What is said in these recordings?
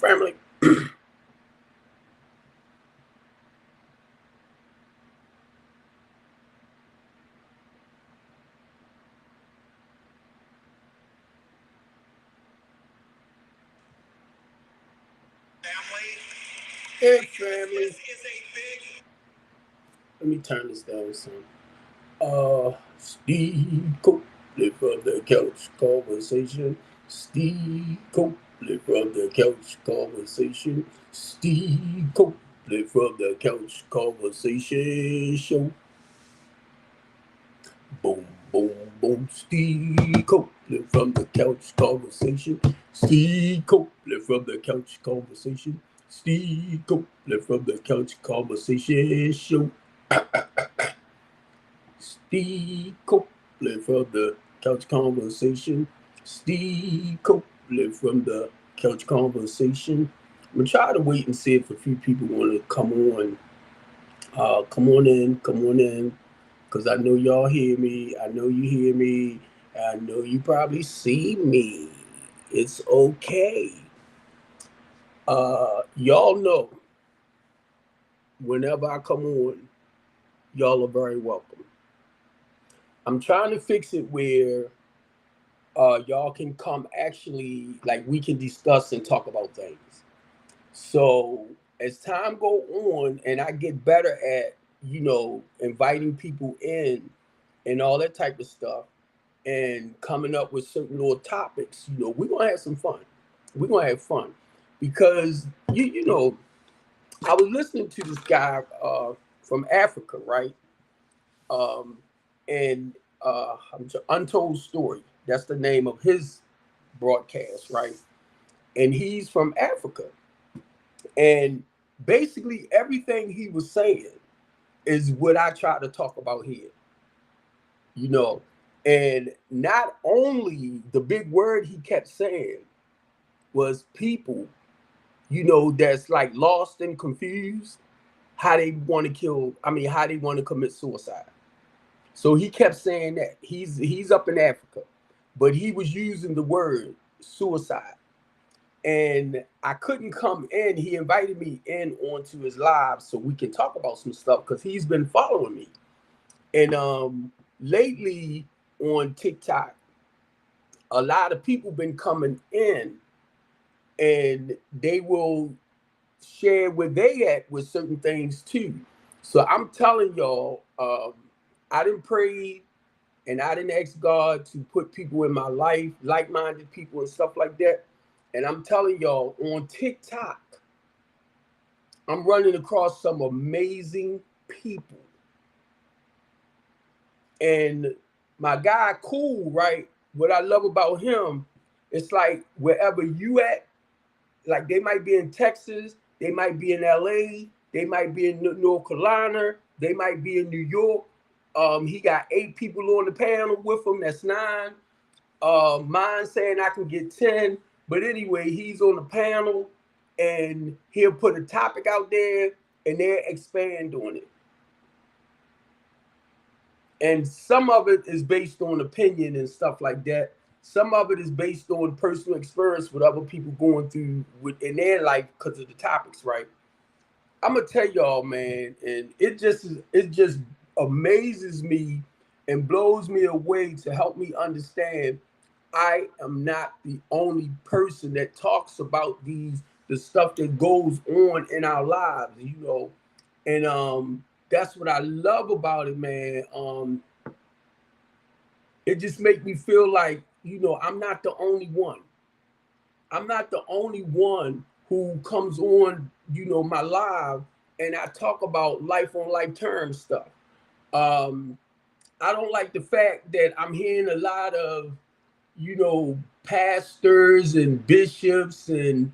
family. Hey, family. Let me turn this down some. Steve Copeland from the Couch Conversation. Steve Copeland from the Couch Conversation. Steve Copeland from the Couch Conversation Show. Boom, boom, boom. Steve Copeland from the Couch Conversation. Steve Copeland from the Couch Conversation. Steve Copeland from the Couch Conversation Show. Steve Copeland from the Couch Conversation. Steve Copeland from the Couch Conversation. I'm gonna try to wait and see if a few people want to come on. Come on in, because I know y'all hear me. I know you hear me. I know you probably see me. It's okay. Y'all know whenever I come on, y'all are very welcome. I'm trying to fix it where y'all can come actually, like we can discuss and talk about things. So as time go on and I get better at, inviting people in and all that type of stuff and coming up with certain little topics, we're gonna have some fun. We're gonna have fun because I was listening to this guy from Africa, right? Um, and Untold Story. That's the name of his broadcast, right? And he's from Africa. And basically everything he was saying is what I try to talk about here, you know. And not only the big word he kept saying was people, that's like lost and confused, how they want to kill, how they want to commit suicide. So he kept saying that he's up in Africa, but he was using the word suicide. And I couldn't come in. He invited me in onto his live so we can talk about some stuff because he's been following me. And lately on TikTok, a lot of people been coming in and they will share where they at with certain things too. So I'm telling y'all, I didn't pray and I didn't ask God to put people in my life, like-minded people and stuff like that. And I'm telling y'all, on TikTok, I'm running across some amazing people. And my guy, Cool, right? What I love about him, it's like wherever you at, like they might be in Texas, they might be in LA, they might be in North Carolina, they might be in New York. He got 8 people on the panel with him. That's 9. Mine saying I can get 10. But anyway, he's on the panel and he'll put a topic out there and they'll expand on it. And some of it is based on opinion and stuff like that. Some of it is based on personal experience with other people going through in their life because of the topics, right? I'm gonna tell y'all, man, and it just amazes me and blows me away to help me understand I am not the only person that talks about the stuff that goes on in our lives. And that's what I love about it, man. It just makes me feel like, I'm not the only one. I'm not the only one who comes on, my live and I talk about life on life terms stuff. Um, I don't like the fact that I'm hearing a lot of, pastors and bishops and,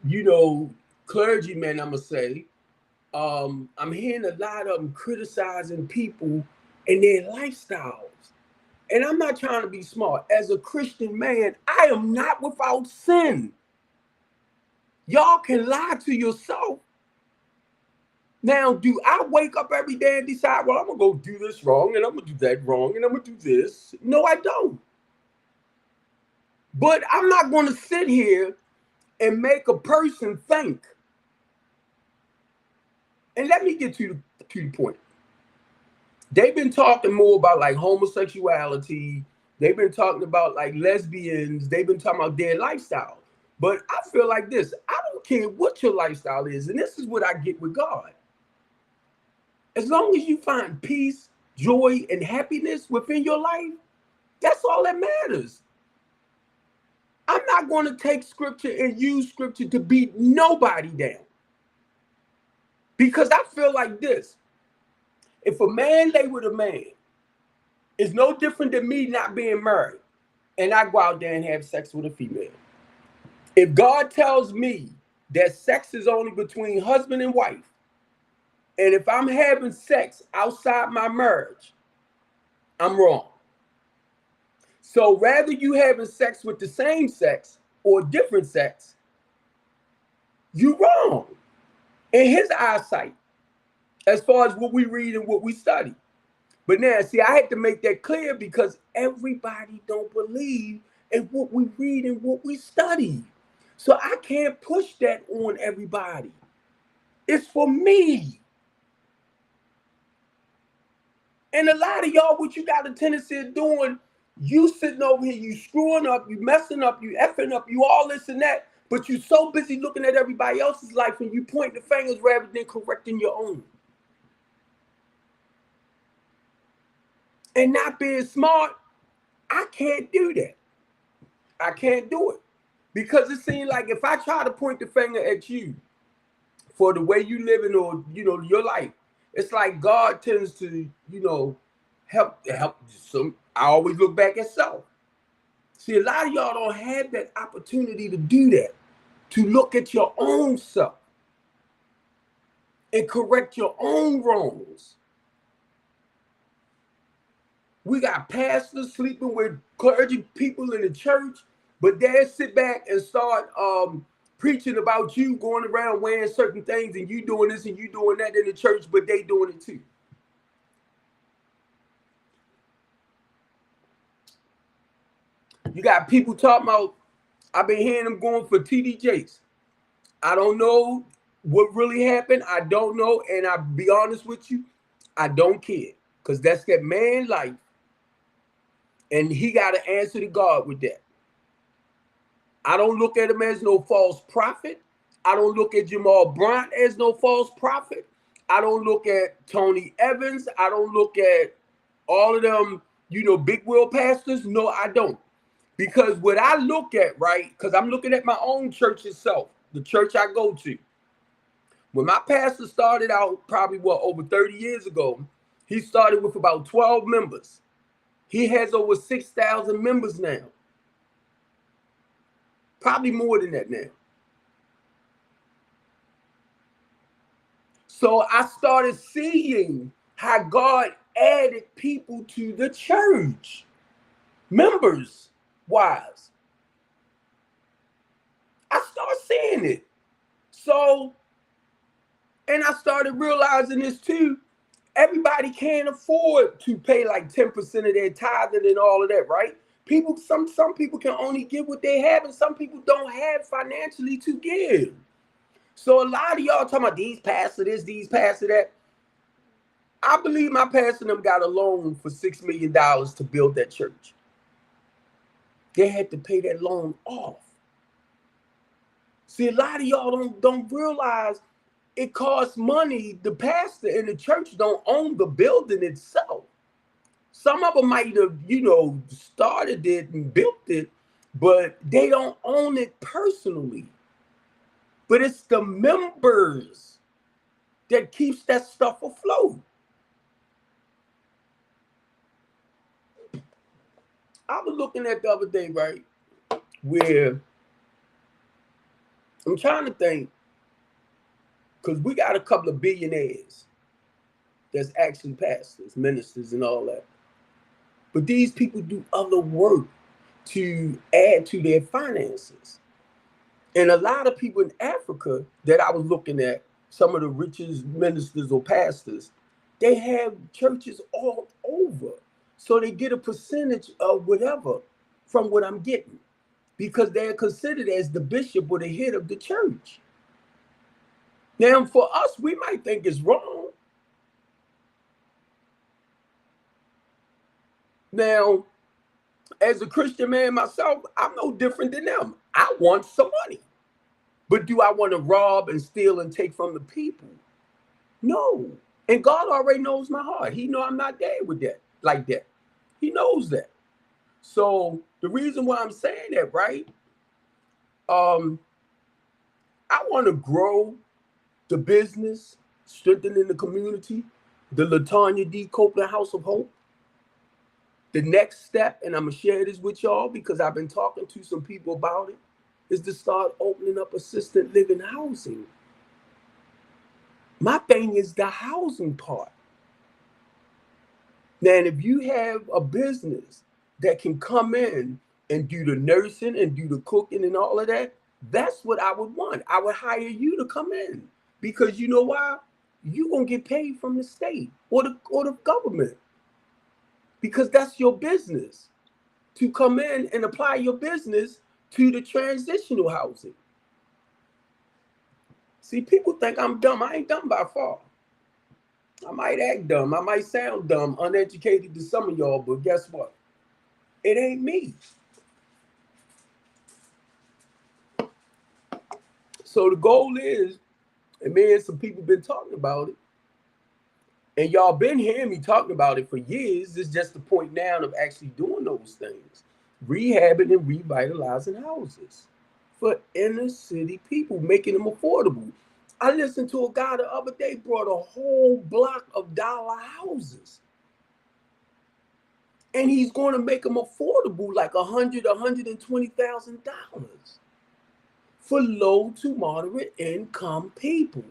you know, clergymen, I'm going to say. I'm hearing a lot of them criticizing people and their lifestyles. And I'm not trying to be smart. As a Christian man, I am not without sin. Y'all can lie to yourself. Now, do I wake up every day and decide, well, I'm going to go do this wrong and I'm going to do that wrong and I'm going to do this? No, I don't. But I'm not going to sit here and make a person think. And let me get to the point. They've been talking more about like homosexuality. They've been talking about like lesbians. They've been talking about their lifestyle. But I feel like this. I don't care what your lifestyle is. And this is what I get with God. As long as you find peace, joy, and happiness within your life, that's all that matters. I'm not going to take scripture and use scripture to beat nobody down. Because I feel like this. If a man lay with a man, it's no different than me not being married and I go out there and have sex with a female. If God tells me that sex is only between husband and wife, and if I'm having sex outside my marriage, I'm wrong. So rather you having sex with the same sex or different sex, you're wrong in his eyesight as far as what we read and what we study. But now, see, I had to make that clear because everybody don't believe in what we read and what we study. So I can't push that on everybody. It's for me. And a lot of y'all, what you got a tendency of doing, you sitting over here, you screwing up, you messing up, you effing up, you all this and that, but you so busy looking at everybody else's life and you point the fingers rather than correcting your own. And not being smart, I can't do that. I can't do it. Because it seems like if I try to point the finger at you for the way you living or, your life, it's like God tends to, help some. I always look back at self. See, a lot of y'all don't have that opportunity to do that, to look at your own self and correct your own wrongs. We got pastors sleeping with clergy people in the church, but they sit back and start preaching about you going around wearing certain things and you doing this and you doing that in the church, but they doing it too. You got people talking about, I've been hearing them going for TDJs. I don't know what really happened. I don't know. And I'll be honest with you, I don't care. Because that's that man's life. And he got to answer to God with that. I don't look at him as no false prophet. I don't look at Jamal Bryant as no false prophet. I don't look at Tony Evans. I don't look at all of them, big wheel pastors. No, I don't. Because what I look at, right, because I'm looking at my own church itself, the church I go to. When my pastor started out probably, over 30 years ago, he started with about 12 members. He has over 6,000 members now. Probably more than that now. So I started seeing how God added people to the church. Members wise. I started seeing it. So, and I started realizing this too. Everybody can't afford to pay like 10% of their tithing and all of that, right? Some people can only give what they have, and some people don't have financially to give. So a lot of y'all talking about these pastor this, these pastor that. I believe my pastor and them got a loan for $6 million to build that church. They had to pay that loan off. See, a lot of y'all don't realize it costs money. The pastor and the church don't own the building itself. Some of them might have, started it and built it, but they don't own it personally. But it's the members that keeps that stuff afloat. I was looking at the other day, right, where I'm trying to think, because we got a couple of billionaires that's actually pastors, ministers, and all that. But these people do other work to add to their finances. And a lot of people in Africa that I was looking at, some of the richest ministers or pastors, they have churches all over. So they get a percentage of whatever from what I'm getting. because they're considered as the bishop or the head of the church. Now, for us, we might think it's wrong. Now, as a Christian man myself, I'm no different than them. I want some money. But do I want to rob and steal and take from the people? No. And God already knows my heart. He know I'm not there with that, like that. He knows that. So the reason why I'm saying that, right? I want to grow the business, strengthening the community, the Latanya D. Copeland House of Hope. The next step, and I'm going to share this with y'all because I've been talking to some people about it, is to start opening up assisted living housing. My thing is the housing part. Now, if you have a business that can come in and do the nursing and do the cooking and all of that, that's what I would want. I would hire you to come in because you know why? You're going to get paid from the state or the government because that's your business to come in and apply your business to the transitional housing. See, people think I'm dumb. I ain't dumb by far. I might act dumb. I might sound dumb, uneducated to some of y'all, but guess what? It ain't me. So the goal is, and me and some people been talking about it, and y'all been hearing me talking about it for years. It's just the point now of actually doing those things. Rehabbing and revitalizing houses for inner city people, making them affordable. I listened to a guy the other day brought a whole block of dollar houses. And he's going to make them affordable, like $120,000 for low to moderate income people.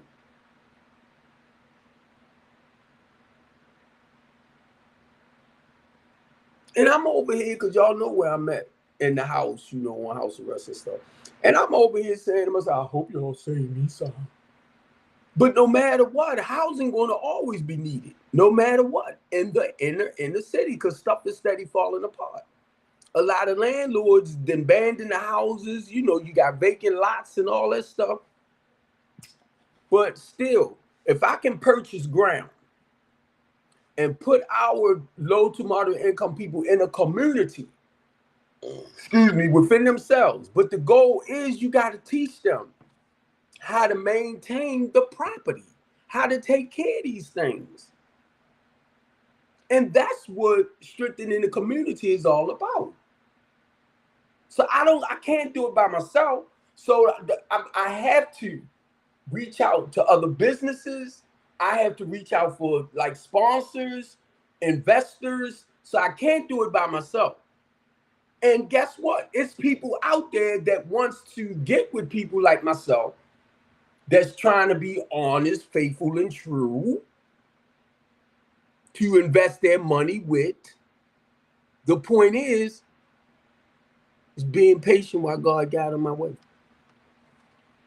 And I'm over here because y'all know where I'm at in the house, you know, on house arrest and stuff. And I'm over here saying to myself, I hope y'all save me some. But no matter what, housing going to always be needed, no matter what, in the city, because stuff is steady falling apart. A lot of landlords then abandon the houses. You know, you got vacant lots and all that stuff. But still, if I can purchase ground and put our low to moderate income people in a community, within themselves. But the goal is you got to teach them how to maintain the property, how to take care of these things. And that's what strengthening the community is all about. So I can't do it by myself. So I have to reach out to other businesses. I have to reach out for like sponsors, investors. So I can't do it by myself. And guess what? It's people out there that wants to get with people like myself that's trying to be honest, faithful, and true to invest their money with. The point is being patient while God got in my way.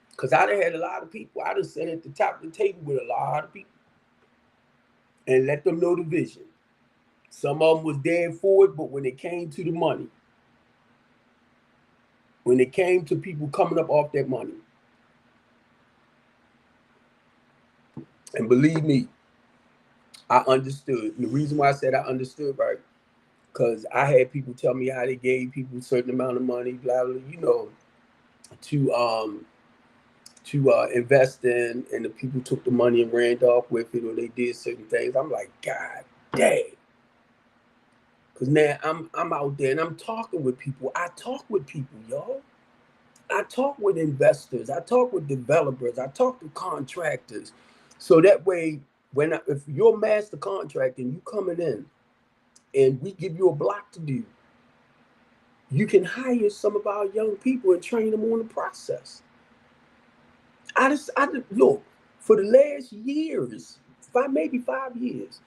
Because I done had a lot of people. I done sat at the top of the table with a lot of people and let them know the vision. Some of them was dead for it, but when it came to the money, when it came to people coming up off that money, and believe me, I understood. And the reason why I said I understood, right? Because I had people tell me how they gave people a certain amount of money, blah, blah, you know, to invest in, and the people took the money and ran off with it, or they did certain things. I'm like, God dang. Because now I'm out there and I'm talking with people. I talk with people, y'all. I talk with investors. I talk with developers. I talk to contractors. So that way, if you're a master contractor and you coming in and we give you a block to do, you can hire some of our young people and train them on the process. I just look, for the last years, maybe 5 years,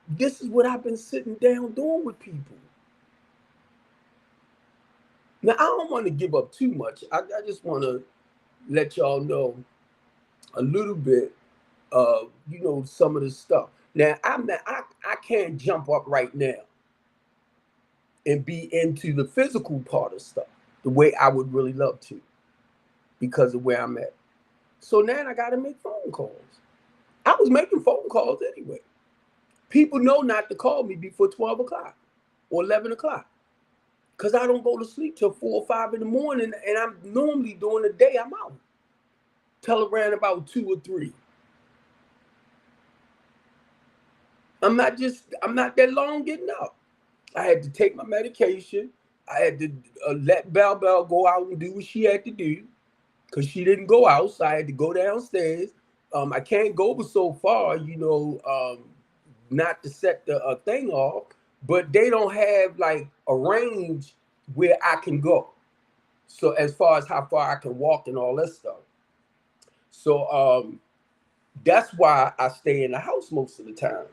this is what I've been sitting down doing with people. Now, I don't want to give up too much. I just want to let y'all know a little bit of, you know, some of the stuff. Now, I can't jump up right now and be into the physical part of stuff. the way I would really love to because of where I'm at. So now I got to make phone calls. I was making phone calls anyway. People know not to call me before 12 o'clock or 11 o'clock because I don't go to sleep till 4 or 5 in the morning, and I'm normally during the day I'm out till around about 2 or 3. I'm not that long getting up. I had to take my medication. I had to let Bell go out and do what she had to do because she didn't go out, so I had to go downstairs. I can't go but so far, not to set the thing off, but they don't have like a range where I can go. So as far as how far I can walk and all that stuff. So that's why I stay in the house most of the time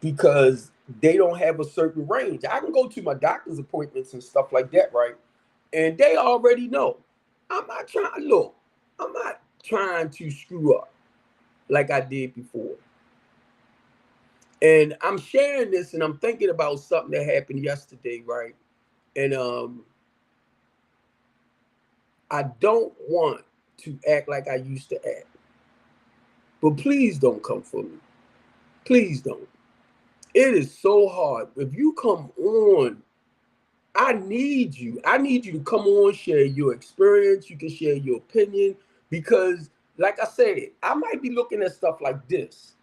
because they don't have a certain range. I can go to my doctor's appointments and stuff like that, right? And they already know. I'm not trying to screw up like I did before. And I'm sharing this and I'm thinking about something that happened yesterday, right? And I don't want to act like I used to act. But please don't come for me. Please don't. It is so hard. If you come on, I need you. I need you to come on, share your experience. You can share your opinion because, like I said, I might be looking at stuff like this,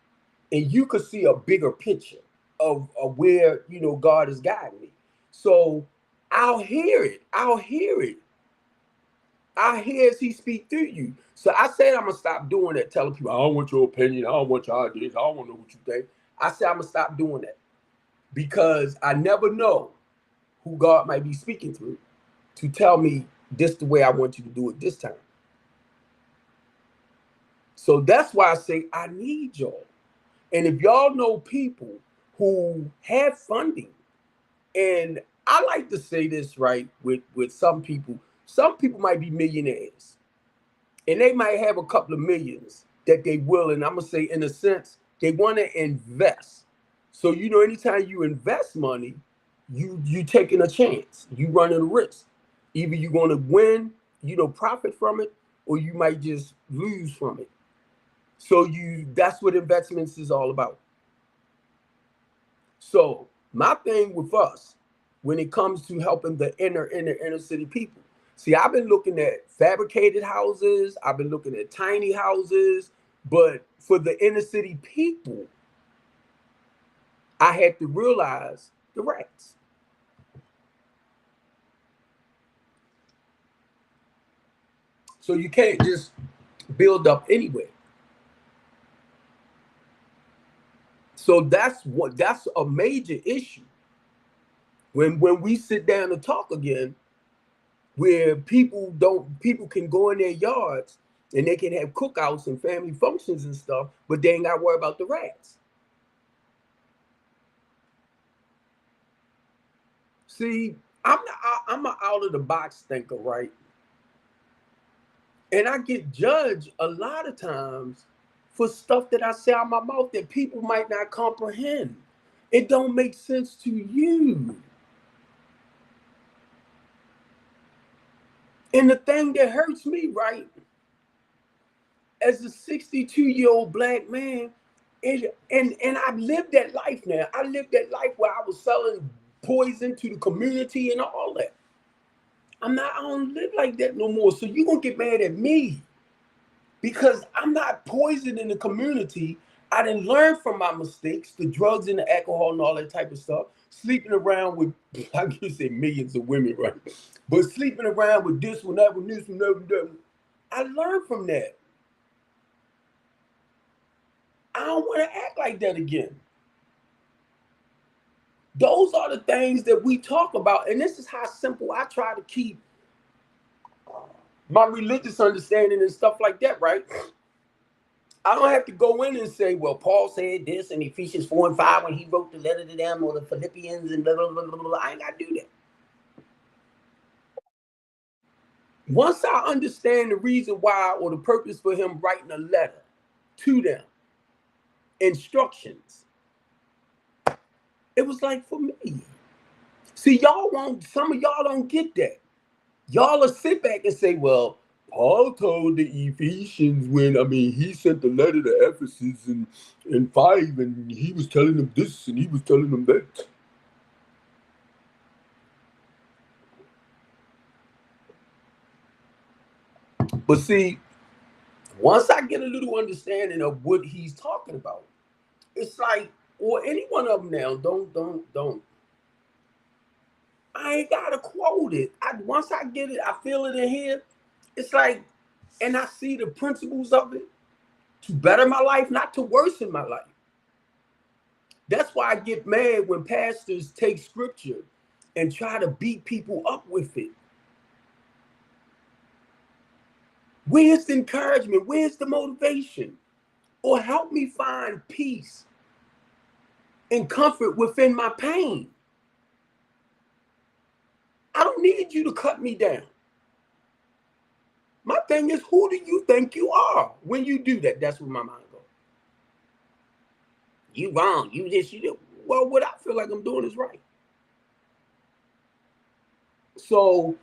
and you could see a bigger picture of where God is guiding me. So I'll hear it. I'll hear it. I hear as He speak through you. So I said I'm gonna stop doing that, telling people I don't want your opinion, I don't want your ideas, I don't want to know what you think. I said I'm gonna stop doing that because I never know who God might be speaking through to tell me this the way I want you to do it this time. So that's why I say I need y'all. And if y'all know people who have funding, and I like to say this, right, with some people might be millionaires and they might have a couple of millions that they will, and I'm gonna say in a sense, they want to invest. So anytime you invest money, you taking a chance, you running a risk. Either you're gonna win, profit from it, or you might just lose from it. So that's what investments is all about. So my thing with us, when it comes to helping the inner city people, see, I've been looking at fabricated houses, I've been looking at tiny houses, but for the inner city people, I had to realize the rats. So you can't just build up anywhere. So that's a major issue. When we sit down and talk again, where people can go in their yards and they can have cookouts and family functions and stuff, but they ain't got to worry about the rats. See, I'm an out of the box thinker, right? And I get judged a lot of times for stuff that I say out my mouth that people might not comprehend. It don't make sense to you. And the thing that hurts me, right, as a 62-year-old black man, and I've lived that life now. I lived that life where I was selling poison to the community and all that. I don't live like that no more. So you're gonna get mad at me because I'm not poisoning the community. I didn't learn from my mistakes, the drugs and the alcohol and all that type of stuff. Sleeping around with, I can say millions of women, right? But sleeping around with this one, that one, this one, that one, that one. I learned from that. I don't want to act like that again. Those are the things that we talk about. And this is how simple I try to keep my religious understanding and stuff like that, right? I don't have to go in and say, well, Paul said this in Ephesians 4 and 5 when he wrote the letter to them, or the Philippians and blah, blah, blah, blah, blah. I ain't got to do that. Once I understand the reason why or the purpose for him writing a letter to them, instructions, it was like for me. See, some of y'all don't get that. Y'all will sit back and say, well, Paul told the Ephesians he sent the letter to Ephesus in 5, and he was telling them this and he was telling them that. But see, once I get a little understanding of what he's talking about, it's like, or any one of them now, don't. I ain't gotta quote it. Once I get it, I feel it in here. It's like, and I see the principles of it to better my life, not to worsen my life. That's why I get mad when pastors take scripture and try to beat people up with it. Where's the encouragement? Where's the motivation? Or help me find peace and comfort within my pain. I don't need you to cut me down. My thing is, who do you think you are when you do that? That's where my mind goes. You wrong. You do. Well, what I feel like I'm doing is right. So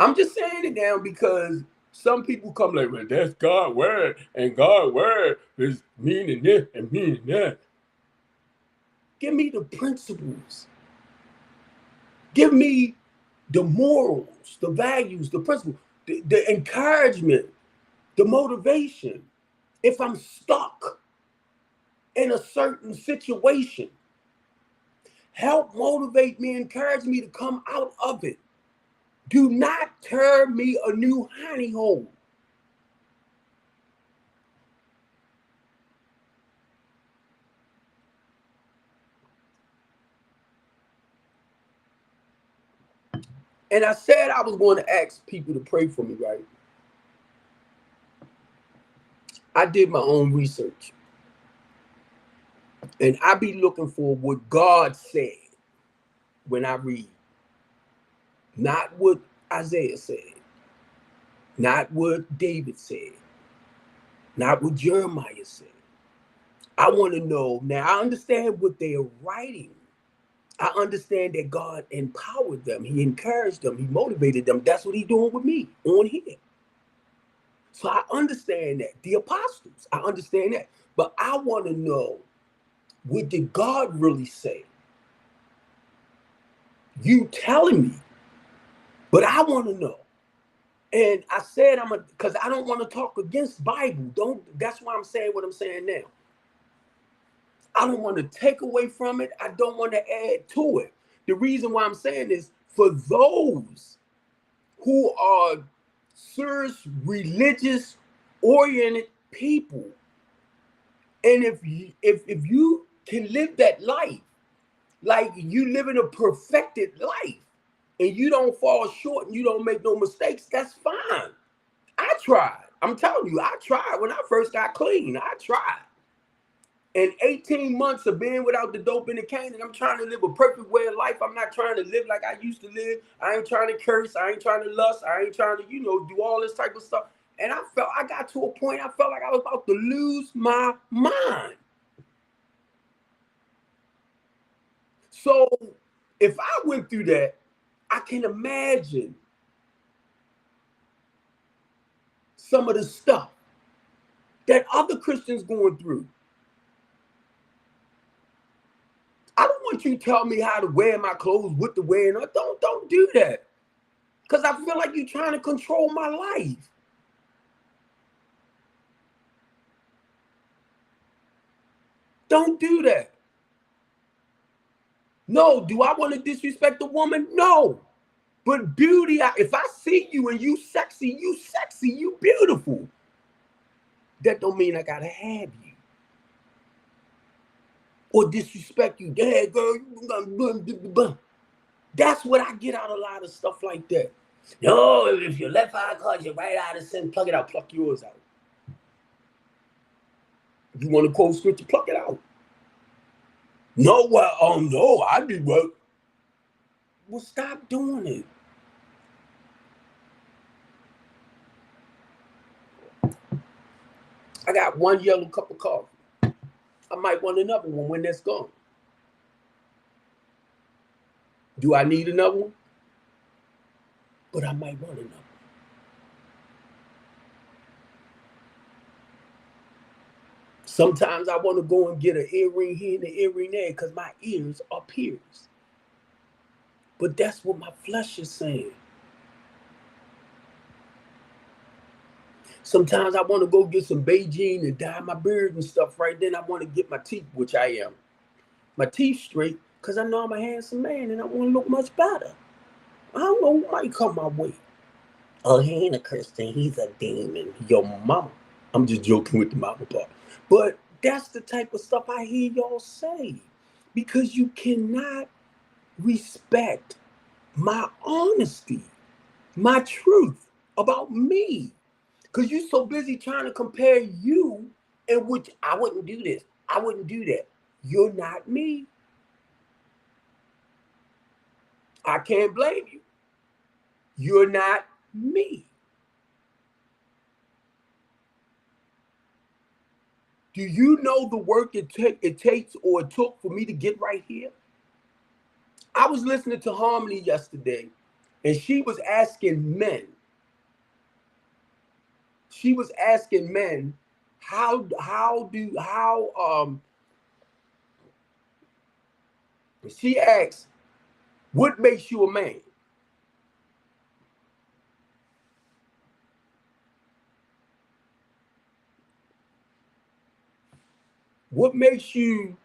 I'm just saying it now because some people come like, well, that's God's word, and God's word is meaning this and meaning that. Give me the principles. Give me the morals, the values, the principles, the encouragement, the motivation. If I'm stuck in a certain situation, help motivate me, encourage me to come out of it. Do not turn me a new honey hole. And I said I was going to ask people to pray for me, right? I did my own research. And I be looking for what God said when I read. Not what Isaiah said. Not what David said. Not what Jeremiah said. I want to know. Now, I understand what they are writing. I understand that God empowered them. He encouraged them. He motivated them. That's what he's doing with me on here. So I understand that. The apostles, I understand that. But I want to know, what did God really say? You telling me. But I want to know. And I said because I don't want to talk against Bible. That's why I'm saying what I'm saying now. I don't want to take away from it. I don't want to add to it. The reason why I'm saying this, for those who are serious, religious, oriented people, and if you can live that life, like you living a perfected life, and you don't fall short and you don't make no mistakes, that's fine. I tried. I'm telling you, I tried when I first got clean. I tried. And 18 months of being without the dope and the cane, and I'm trying to live a perfect way of life. I'm not trying to live like I used to live. I ain't trying to curse. I ain't trying to lust. I ain't trying to, do all this type of stuff. And I got to a point, I felt like I was about to lose my mind. So if I went through that, I can imagine some of the stuff that other Christians going through. I don't want you to tell me how to wear my clothes, what to wear. Don't do that. Because I feel like you're trying to control my life. Don't do that. No, do I want to disrespect a woman? No. But beauty, if I see you and you sexy, you beautiful. That don't mean I gotta have you. Or disrespect you. Yeah, girl. That's what I get out of a lot of stuff like that. No, if your left eye causes your right eye to sin, plug it out, pluck yours out. You want to quote scripture, pluck it out. No, no, I did what? Well, stop doing it. I got one yellow cup of coffee. I might want another one when that's gone. Do I need another one? but I might want another. Sometimes I want to go and get an earring here and an earring there because my ears are pierced. But that's what my flesh is saying. Sometimes I want to go get some Beijing and dye my beard and stuff. Right then I want to get my teeth, which I am, my teeth straight because I know I'm a handsome man and I want to look much better. I don't know who might come my way. Oh, he ain't a Christian. He's a demon. Your mama. I'm just joking with the mama part. But that's the type of stuff I hear y'all say. Because you cannot respect my honesty, my truth about me. Because you're so busy trying to compare you and which I wouldn't do this. I wouldn't do that. You're not me. I can't blame you. You're not me. Do you know the work it takes or it took for me to get right here? I was listening to Harmony yesterday, and she was asking men. How she asked, what makes you a man? What makes you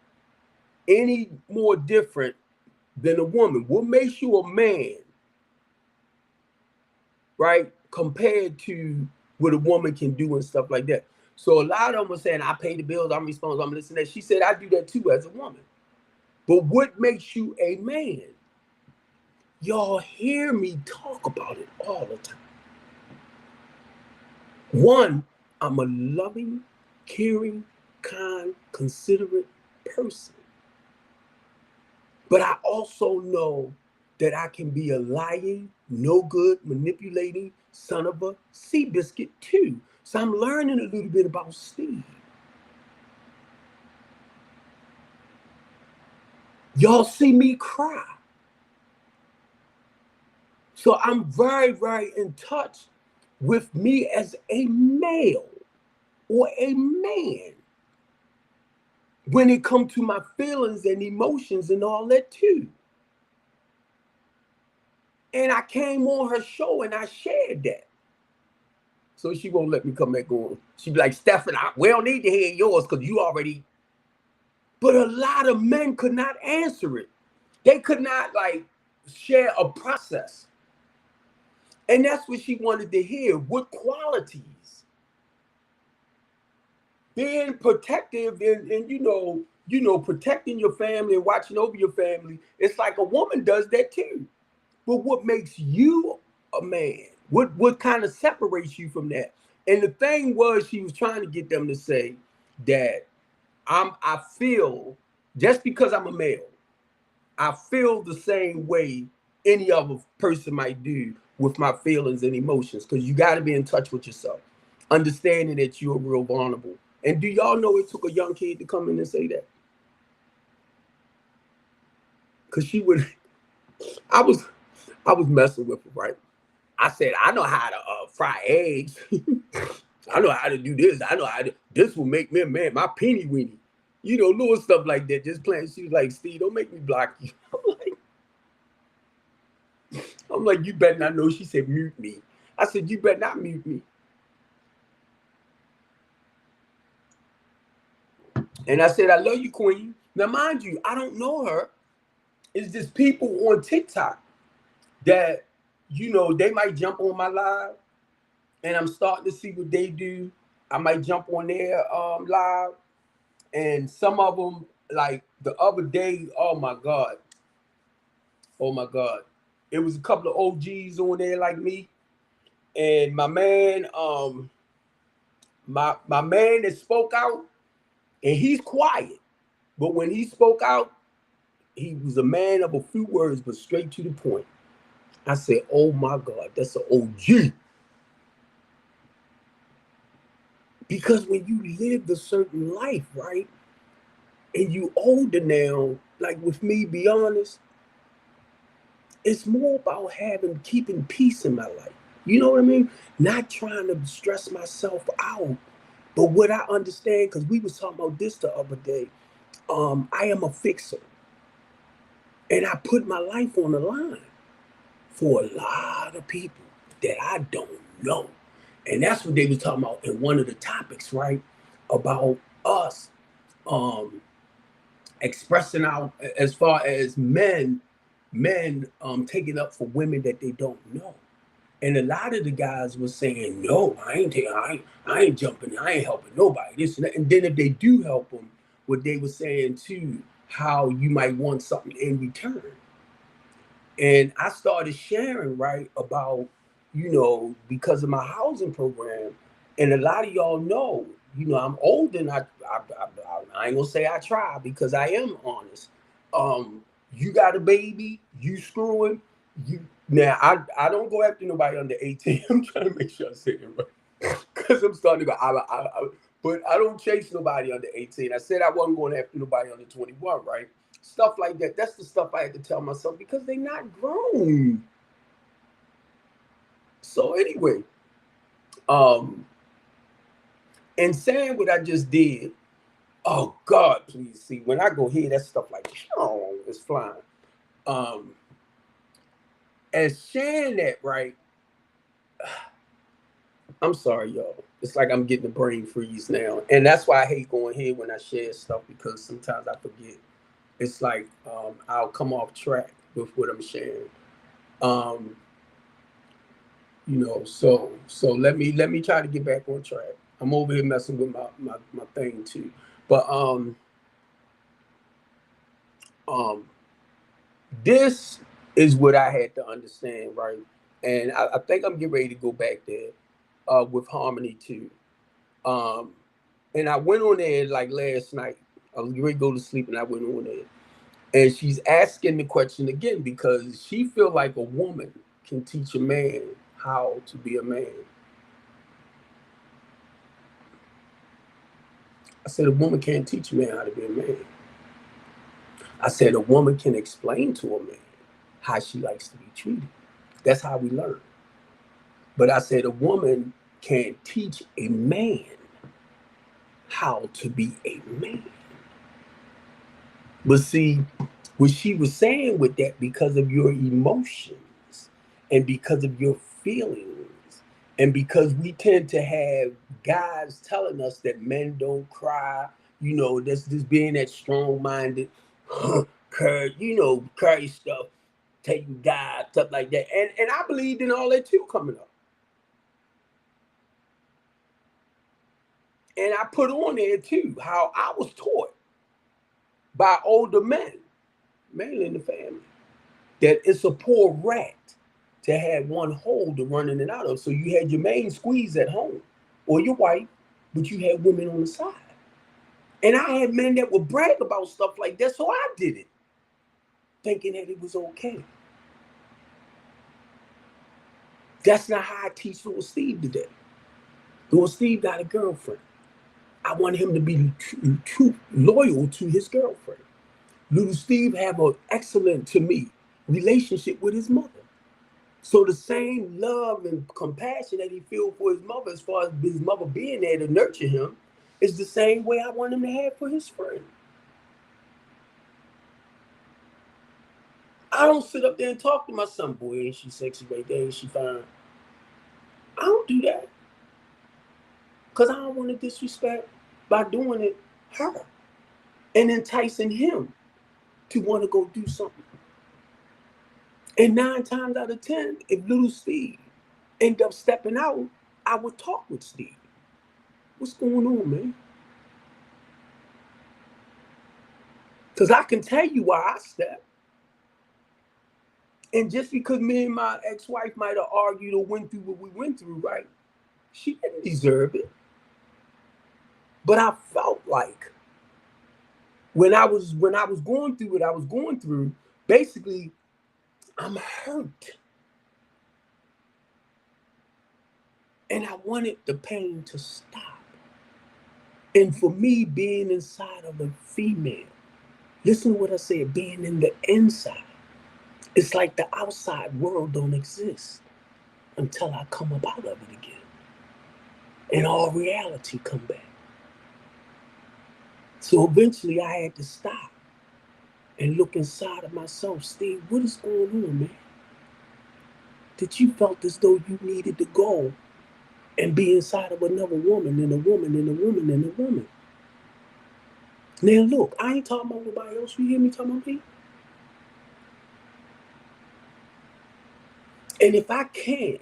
any more different than a woman? What makes you a man, right, compared to what a woman can do and stuff like that? So a lot of them were saying, I pay the bills, I'm responsible, I'm listening. She said, I do that too as a woman. But what makes you a man? Y'all hear me talk about it all the time. One, I'm a loving, caring, kind, considerate person. But I also know that I can be a lying, no good, manipulating son of a sea biscuit too. So I'm learning a little bit about Steve. Y'all see me cry. So I'm very, very in touch with me as a male or a man when it comes to my feelings and emotions and all that too. And I came on her show and I shared that. So she won't let me come back on. She'd be like, Stephen, we don't need to hear yours because you already. But a lot of men could not answer it. They could not like share a process. And that's what she wanted to hear. What qualities? Being protective and protecting your family and watching over your family. It's like a woman does that too. But what makes you a man? What kind of separates you from that? And the thing was, she was trying to get them to say that I feel, just because I'm a male, I feel the same way any other person might do with my feelings and emotions. Because you got to be in touch with yourself, understanding that you're real vulnerable. And do y'all know it took a young kid to come in and say that? Because she would, I was messing with her, right? I said, I know how to fry eggs. I know how to do this. I know how to, this will make me a man, my peeny weeny. Little stuff like that. Just playing. She was like, Steve, don't make me block you. I'm like, you better not know. She said, mute me. I said, you better not mute me. And I said, I love you, queen. Now, mind you, I don't know her. It's just people on TikTok that, they might jump on my live and I'm starting to see what they do. I might jump on their live. And some of them, like the other day, oh my God. It was a couple of OGs on there like me. And my man, my man that spoke out, and he's quiet. But when he spoke out, he was a man of a few words, but straight to the point. I said, oh my God, that's an OG. Because when you lived a certain life, right, and you older now, like with me, be honest, It's more about keeping peace in my life. You know what I mean? Not trying to stress myself out. But what I understand, because we was talking about this the other day, I am a fixer. And I put my life on the line for a lot of people that I don't know. And that's what they was talking about in one of the topics, right? About us um expressing out as far as men taking up for women that they don't know. And a lot of the guys were saying, no, I ain't jumping, I ain't helping nobody. This and that. And then if they do help them, what they were saying too, how you might want something in return. And I started sharing, right, about, because of my housing program. And a lot of y'all know, I'm old and I ain't gonna say I try because I am honest. You got a baby, you screwing, you now I don't go after nobody under 18. I'm trying to make sure I say it right. Because I'm starting to go, but I don't chase nobody under 18. I said I wasn't going after nobody under 21, right? Stuff like that. That's the stuff I had to tell myself because they're not grown. So anyway, um, and saying what I just did, oh God, please see when I go here, that stuff like it's flying. Um, and sharing that, right? I'm sorry, y'all. It's like I'm getting a brain freeze now, and that's why I hate going here when I share stuff because sometimes I forget. It's like I'll come off track with what I'm sharing. Um, so let me try to get back on track. I'm over here messing with my thing too. But um this is what I had to understand, right? And I think I'm getting ready to go back there with Harmony too. Um and I went on there like last night. I was ready to go to sleep and I went on there. And she's asking the question again because she feel like a woman can teach a man how to be a man. I said a woman can't teach a man how to be a man. I said a woman can explain to a man how she likes to be treated. That's how we learn. But I said a woman can't teach a man how to be a man. But see, what she was saying with that, because of your emotions and because of your feelings, and because we tend to have guys telling us that men don't cry, that's just being that strong minded, courage stuff, taking guys, stuff like that. And I believed in all that too coming up. And I put on there too how I was taught by older men, mainly in the family, that it's a poor rat to have one hole to run in and out of. So you had your main squeeze at home or your wife, but you had women on the side. And I had men that would brag about stuff like that, so I did it, thinking that it was okay. That's not how I teach little Steve today. Little Steve got a girlfriend. I want him to be true loyal to his girlfriend. Little Steve have an excellent, to me, relationship with his mother. So the same love and compassion that he feel for his mother, as far as his mother being there to nurture him, is the same way I want him to have for his friend. I don't sit up there and talk to my son, boy, ain't she sexy right there, ain't she fine? I don't do that. Because I don't want to disrespect by doing it her and enticing him to want to go do something. And 9 times out of 10, if little Steve end up stepping out, I would talk with Steve. What's going on, man? Because I can tell you why I stepped. And just because me and my ex-wife might have argued or went through what we went through, right? She didn't deserve it. But I felt like when I was going through what I was going through, basically, I'm hurt. And I wanted the pain to stop. And for me, being inside of a female, listen to what I said, being in the inside, It's like the outside world don't exist until I come up out of it again. And all reality come back. So eventually I had to stop and look inside of myself. Steve, what is going on, man? That you felt as though you needed to go and be inside of another woman and a woman and a woman and a woman. Now look, I ain't talking about nobody else. You hear me talking about me? And if I can't,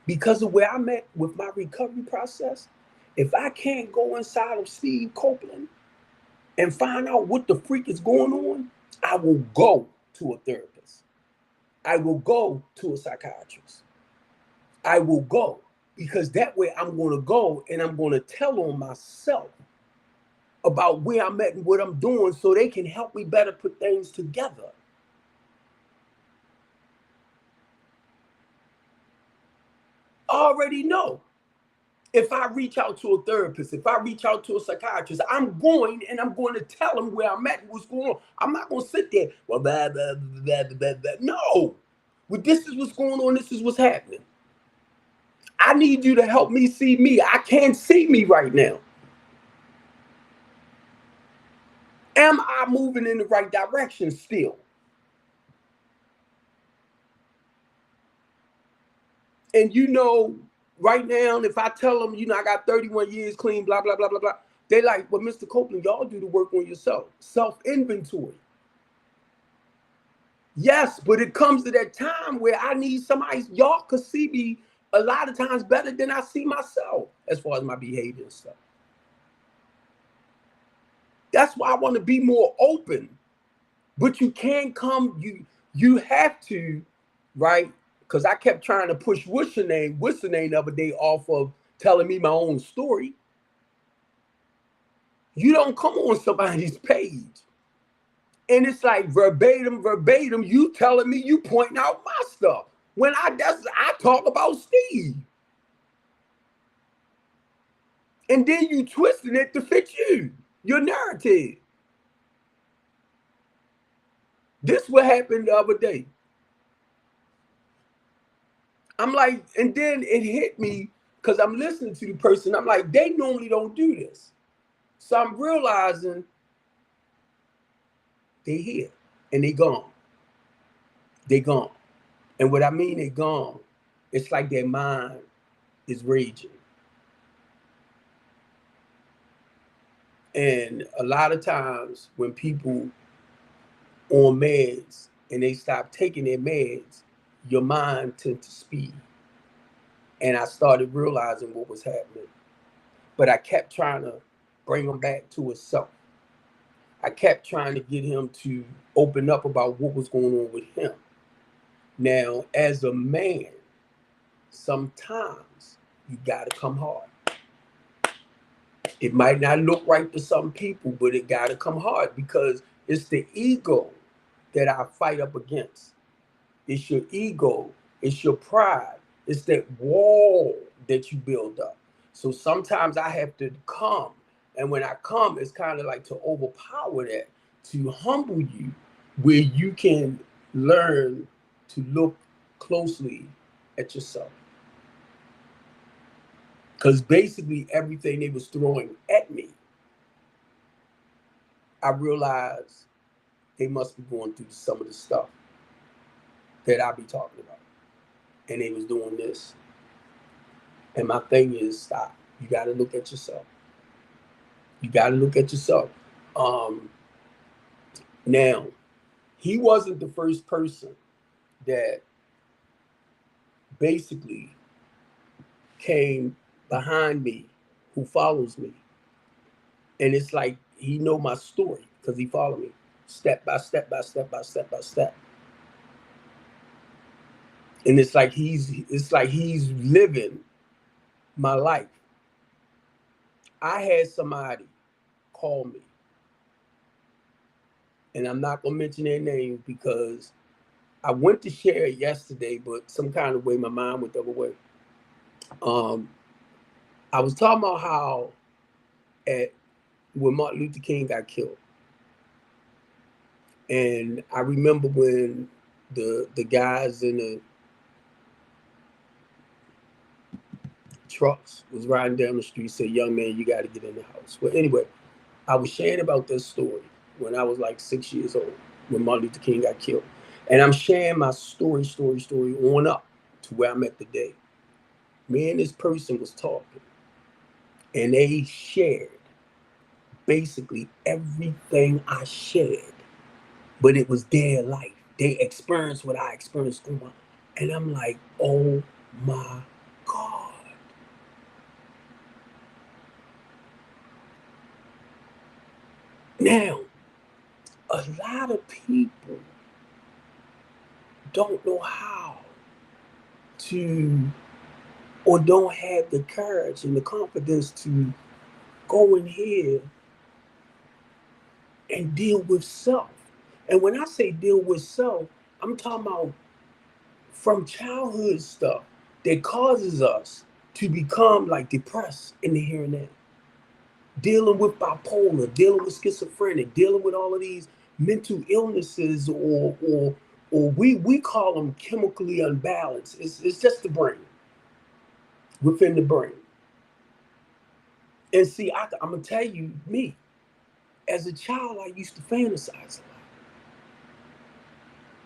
because of where I'm at with my recovery process, if I can't go inside of Steve Copeland and find out what the freak is going on, I will go to a therapist. I will go to a psychiatrist. I will go because that way I'm going to go and I'm going to tell on myself about where I'm at and what I'm doing so they can help me better put things together. I already know. If I reach out to a therapist, if I reach out to a psychiatrist, I'm going to tell them where I'm at and what's going on. I'm not going to sit there, well, blah, blah, blah, blah, blah. No. Well, this is what's going on. This is what's happening. I need you to help me see me. I can't see me right now. Am I moving in the right direction still? And right now, if I tell them, I got 31 years clean, blah, blah, blah, blah, blah, they like, well, Mr. Copeland, y'all do the work on yourself. Self-inventory. Yes, but it comes to that time where I need somebody, y'all could see me a lot of times better than I see myself as far as my behavior and stuff. That's why I want to be more open. But you can't come, you have to, right? Because I kept trying to push what's the name the other day off of telling me my own story. You don't come on somebody's page. And it's like verbatim, you telling me, you pointing out my stuff. When I talk about Steve. And then you twisting it to fit you, your narrative. This what happened the other day. I'm like, and then it hit me because I'm listening to the person. I'm like, they normally don't do this. So I'm realizing they here and they gone. They gone. And what I mean they gone, it's like their mind is raging. And a lot of times when people on meds and they stop taking their meds, your mind tends to speed. And I started realizing what was happening. But I kept trying to bring him back to himself. I kept trying to get him to open up about what was going on with him. Now, as a man, sometimes you got to come hard. It might not look right to some people, but it got to come hard because it's the ego that I fight up against. It's your ego. It's your pride. It's that wall that you build up. So sometimes I have to come. And when I come, it's kind of like to overpower that, to humble you, where you can learn to look closely at yourself. Because basically everything they was throwing at me, I realized they must be going through some of the stuff that I be talking about. And they was doing this. And my thing is, stop. You got to look at yourself. You got to look at yourself. Now, he wasn't the first person that basically came behind me who follows me. And it's like he know my story because he followed me step by step by step by step by step. And it's like he's living my life. I had somebody call me, and I'm not gonna mention their name because I went to share it yesterday, but some kind of way my mind went the other way. I was talking about how when Martin Luther King got killed, And I remember when the guys in the trucks was riding down the street, said, "Young man, you got to get in the house." Well, anyway, I was sharing about this story when I was like 6 years old, when Martin Luther King got killed. And I'm sharing my story on up to where I'm at today. Me and this person was talking, and they shared basically everything I shared, but it was their life. They experienced what I experienced. And I'm like, oh my God. Now, a lot of people don't know how to, or don't have the courage and the confidence to go in here and deal with self. And when I say deal with self, I'm talking about from childhood stuff that causes us to become like depressed in the here and now. Dealing with bipolar, dealing with schizophrenic, dealing with all of these mental illnesses, or we call them chemically unbalanced. It's just the brain, within the brain. And see, I'm gonna tell you, me as a child, I used to fantasize a lot.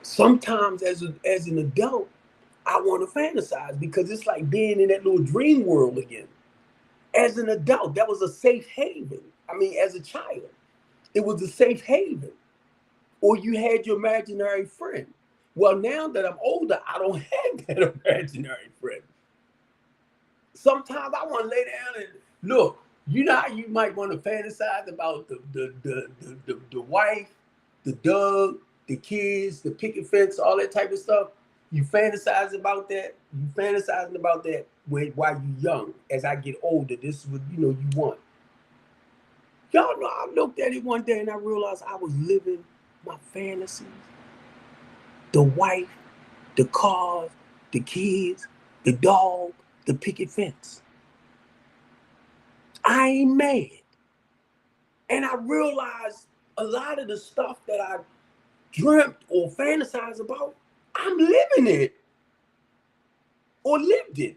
Sometimes as an adult, I want to fantasize because it's like being in that little dream world again. As an adult, that was a safe haven. I mean, as a child, it was a safe haven. Or you had your imaginary friend. Well, now that I'm older, I don't have that imaginary friend. Sometimes I want to lay down and look. You know how you might want to fantasize about the wife, the dog, the kids, the picket fence, all that type of stuff. You fantasize about that. You fantasizing about that while you're young. As I get older, this is what you want. Y'all know, I looked at it one day and I realized I was living my fantasies. The wife, the cars, the kids, the dog, the picket fence. I ain't mad. And I realized a lot of the stuff that I dreamt or fantasized about, I'm living it or lived it.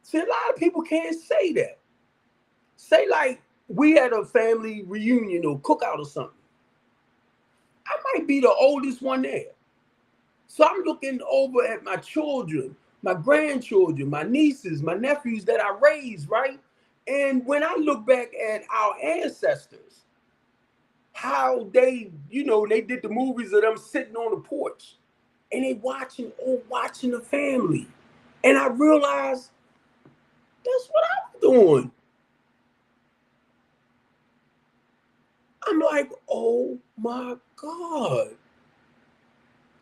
See, a lot of people can't say that. Say like we had a family reunion or cookout or something. I might be the oldest one there. So I'm looking over at my children, my grandchildren, my nieces, my nephews that I raised, right? And when I look back at our ancestors, how they did the movies of them sitting on the porch and they watching the family. And I realized that's what I'm doing. I'm like, oh my God.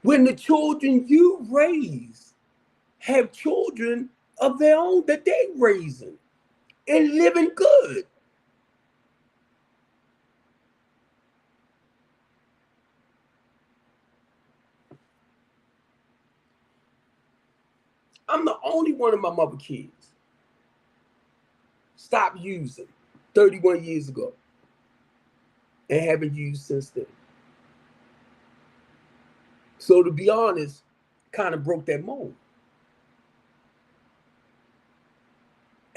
When the children you raise have children of their own that they raising and living good. I'm the only one of my mother kids stopped using 31 years ago and haven't used since then. So to be honest, kind of broke that mold.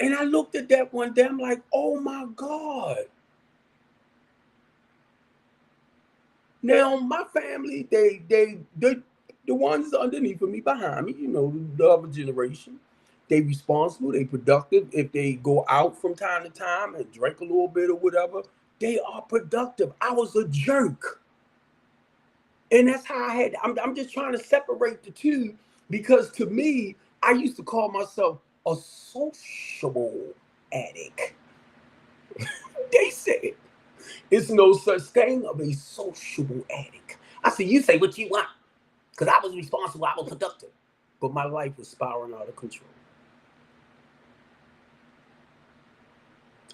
And I looked at that one day, I'm like, oh my God. Now my family, they the ones underneath of me, behind me, the other generation, they responsible, they productive. If they go out from time to time and drink a little bit or whatever, they are productive. I was a jerk. And that's how I'm just trying to separate the two because to me, I used to call myself a sociable addict. They said it's no such thing of a sociable addict. I said, you say what you want because I was responsible, I was productive. But my life was spiraling out of control.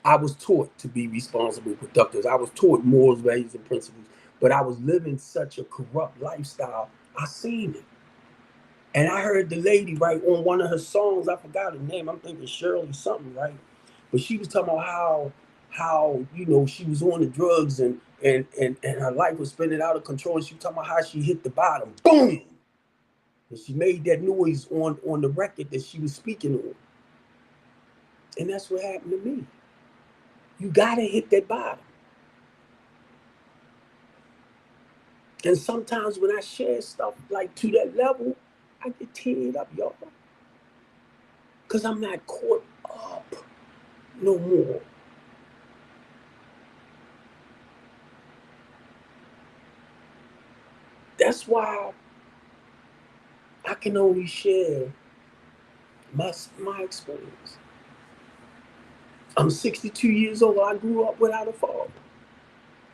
I was taught to be responsible, productive. I was taught morals, values, and principles, but I was living such a corrupt lifestyle. I seen it. And I heard the lady, right, on one of her songs, I forgot her name, I'm thinking Shirley something, right? But she was talking about how how, you know, she was on the drugs and her life was spinning out of control. And she was talking about how she hit the bottom. Boom! And she made that noise on the record that she was speaking on. And that's what happened to me. You gotta hit that bottom. And sometimes when I share stuff like to that level, I get teared up, y'all. Because I'm not caught up no more. That's why I can only share my experience. I'm 62 years old. I grew up without a father.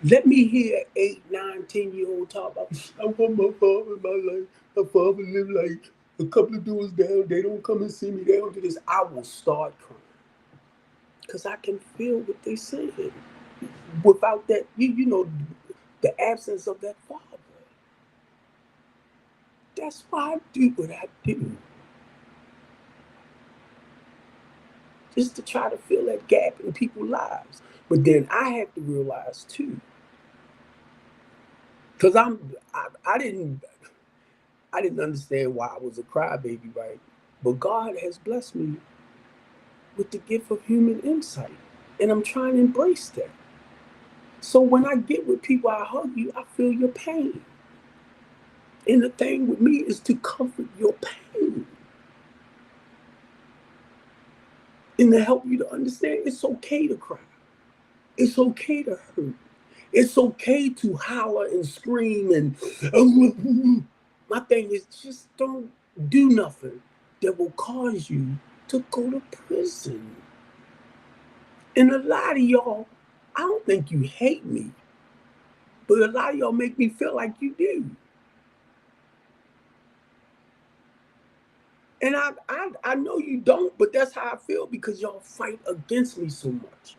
Let me hear 8, 9, 10-year-old talk about, I want my father in my life. My father live like a couple of doors down. They don't come and see me. They don't do this. I will start crying. Because I can feel what they said. Without that, you know, the absence of that father. That's why I do what I do. Just to try to fill that gap in people's lives. But then I have to realize too, because I didn't understand why I was a crybaby, right? But God has blessed me with the gift of human insight. And I'm trying to embrace that. So when I get with people, I hug you, I feel your pain. And the thing with me is to comfort your pain and to help you to understand it's okay to cry. It's okay to hurt. It's okay to holler and scream and my thing is just don't do nothing that will cause you to go to prison. And a lot of y'all, I don't think you hate me, but a lot of y'all make me feel like you do. And I know you don't, but that's how I feel because y'all fight against me so much.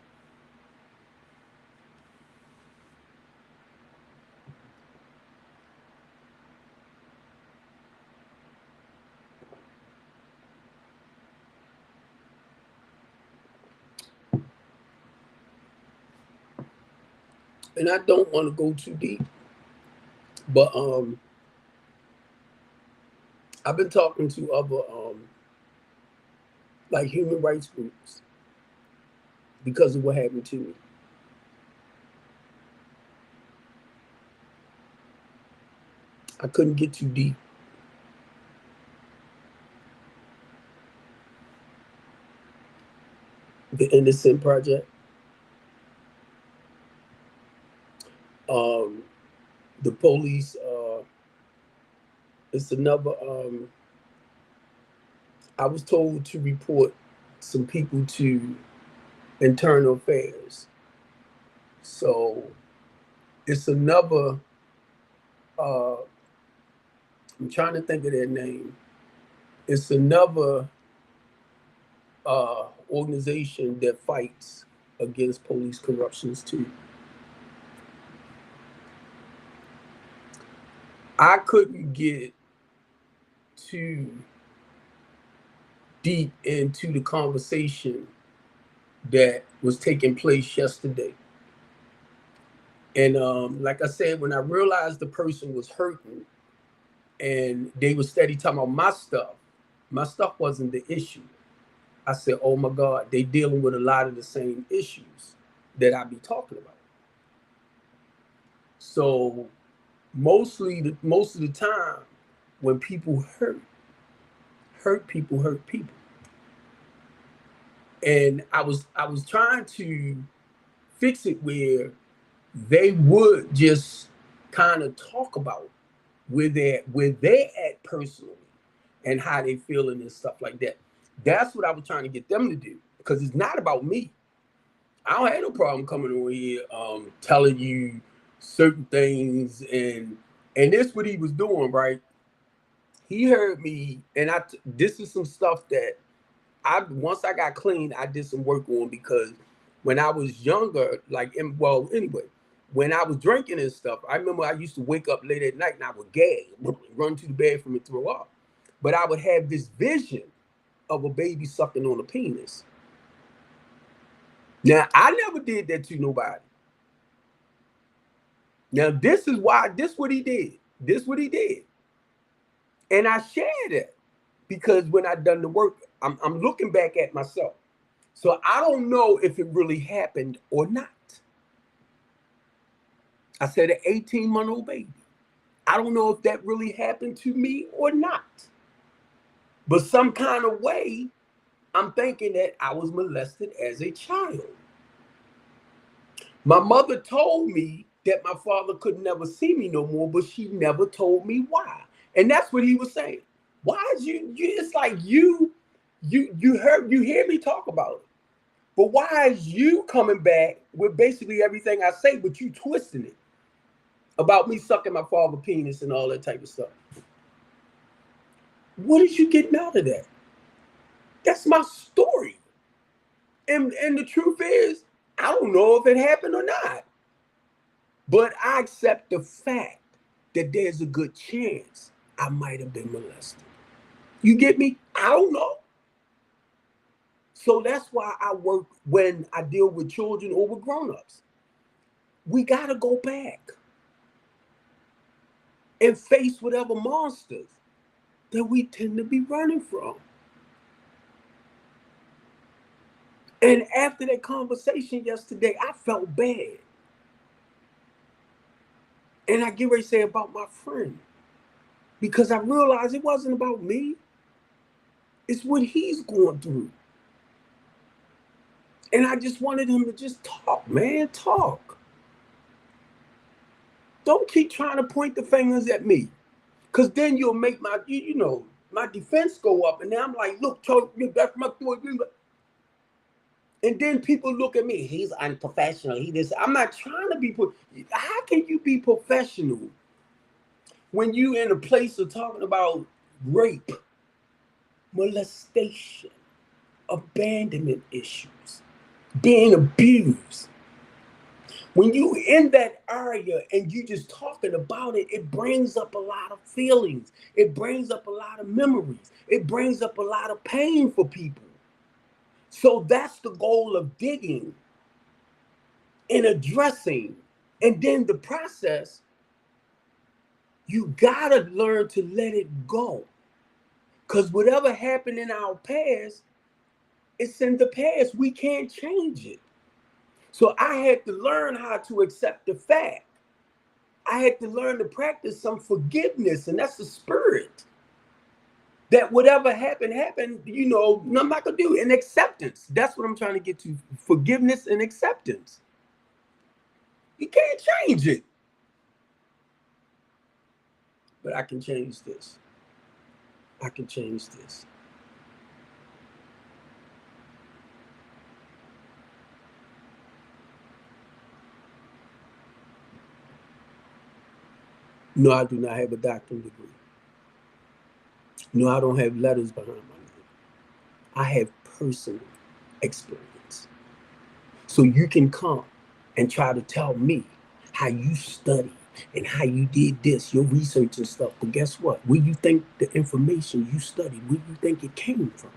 And I don't want to go too deep, but I've been talking to other like human rights groups because of what happened to me. I couldn't get too deep. The Innocent Project, um, the police. It's another. I was told to report some people to internal affairs. So it's another. Uh, I'm trying to think of their name. It's another organization that fights against police corruptions too. I couldn't get too deep into the conversation that was taking place yesterday. And like I said, when I realized the person was hurting and they were steady talking about my stuff wasn't the issue. I said, oh my God, they dealing with a lot of the same issues that I be talking about. So most of the time when people hurt people. And I was trying to fix it where they would just kind of talk about where they at personally and how they feeling and stuff like that. That's what I was trying to get them to do because it's not about me. I don't have no problem coming over here telling you certain things and this what he was doing, right? He heard me and this is some stuff that I once I got clean, I did some work on because when I was younger, well, anyway, when I was drinking and stuff, I remember I used to wake up late at night and I would gag, run to the bathroom and throw up. But I would have this vision of a baby sucking on a penis. Now, I never did that to nobody. Now, this is why, this what he did. This what he did. And I shared it because when I done the work, I'm looking back at myself. So I don't know if it really happened or not. I said an 18-month-old baby. I don't know if that really happened to me or not. But some kind of way, I'm thinking that I was molested as a child. My mother told me that my father could never see me no more, but she never told me why. And that's what he was saying. Why is it's like you hear me talk about it. But why is you coming back with basically everything I say, but you twisting it about me sucking my father's penis and all that type of stuff? What is you getting out of that? That's my story. And the truth is, I don't know if it happened or not. But I accept the fact that there's a good chance I might have been molested. You get me? I don't know. So that's why I work when I deal with children or with grown-ups. We got to go back and face whatever monsters that we tend to be running from. And after that conversation yesterday, I felt bad. And I get ready to say about my friend, because I realized it wasn't about me. It's what he's going through. And I just wanted him to just talk, man, talk. Don't keep trying to point the fingers at me, because then you'll make my, my defense go up. And then I'm like, look, that's my thought. And then people look at me, he's unprofessional. I'm not trying to be, how can you be professional when you in a place of talking about rape, molestation, abandonment issues, being abused? When you in that area and you just talking about it, it brings up a lot of feelings. It brings up a lot of memories. It brings up a lot of pain for people. So that's the goal of digging and addressing. And then the process, you gotta learn to let it go. Because whatever happened in our past, it's in the past. We can't change it. So I had to learn how to accept the fact. I had to learn to practice some forgiveness, and that's the spirit. That whatever happened, I'm not gonna do. And acceptance. That's what I'm trying to get to. Forgiveness and acceptance. You can't change it. But I can change this. I can change this. No, I do not have a doctorate degree. No, I don't have letters behind my name. I have personal experience. So you can come and try to tell me how you studied and how you did this, your research and stuff. But guess what? Where you think the information you studied, where you think it came from?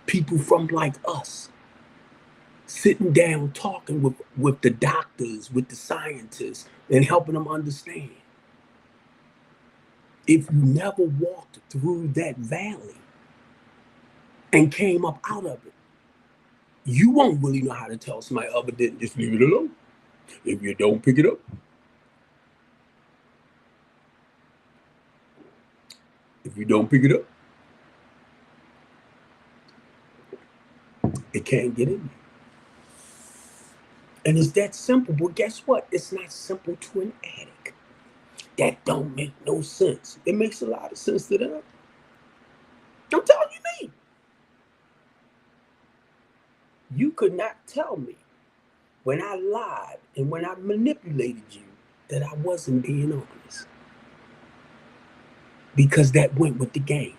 People from like us, sitting down talking with the doctors, with the scientists, and helping them understand. If you never walked through that valley and came up out of it, you won't really know how to tell somebody other than just leave it alone. If you don't pick it up, it can't get in you. And it's that simple. But guess what? It's not simple to an addict. That don't make no sense. It makes a lot of sense to them. I'm telling you, me. You could not tell me when I lied and when I manipulated you that I wasn't being honest. Because that went with the game.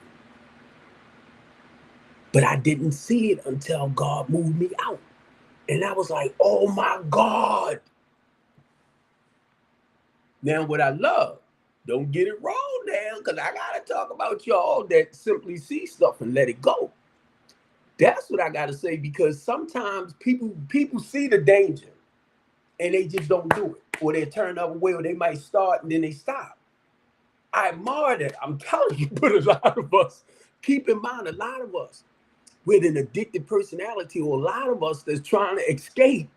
But I didn't see it until God moved me out. And I was like, oh my God. Now, what I love, don't get it wrong now, because I got to talk about y'all that simply see stuff and let it go. That's what I gotta say, because sometimes people see the danger and they just don't do it, or they turn the other way, or they might start and then they stop. I admire that. I'm telling you, but a lot of us, keep in mind, a lot of us with an addicted personality, or a lot of us that's trying to escape,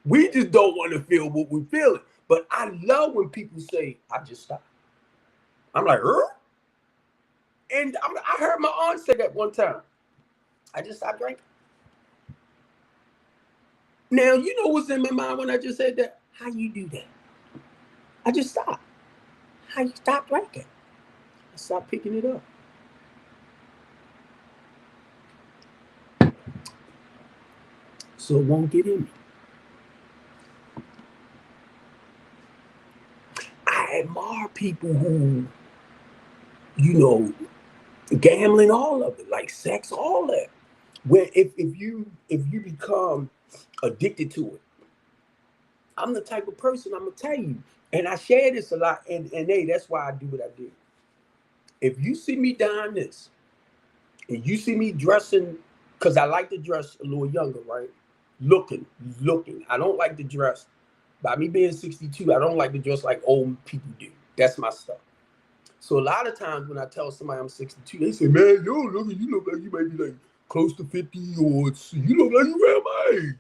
we just don't want to feel what we're feeling. But I love when people say, I just stopped. I'm like, and I heard my aunt say that one time. I just stopped drinking. Now, you know what's in my mind when I just said that? How you do that? I just stopped. How you stop drinking? I stopped picking it up. So it won't get in me. I admire people who, you know, gambling, all of it, like sex, all that. Where if you become addicted to it, I'm the type of person, I'm gonna tell you, and I share this a lot, and hey, that's why I do what I do. If you see me doing this, and you see me dressing, because I like to dress a little younger, right? Looking, looking. I don't like to dress. By me being 62, I don't like to dress like old people do. That's my stuff. So a lot of times when I tell somebody I'm 62, they say, "Man, you look like you might be like close to 50, or you look like you around my age."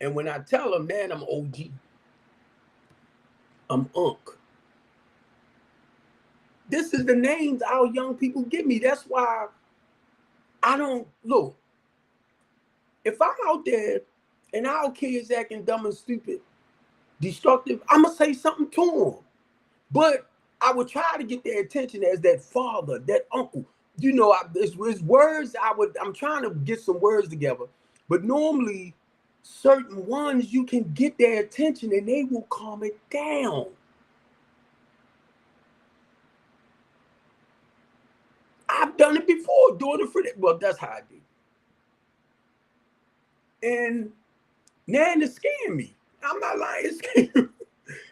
And when I tell them, "Man, I'm OG, I'm Unc," this is the names our young people give me. That's why I don't look. If I'm out there and our kids acting dumb and stupid, destructive, I'm gonna say something to them. But I would try to get their attention as that father, that uncle. You know, it's words. I'm trying to get some words together. But normally, certain ones you can get their attention and they will calm it down. I've done it before, doing it for that. Well, that's how I do. And now it's scaring me. I'm not lying.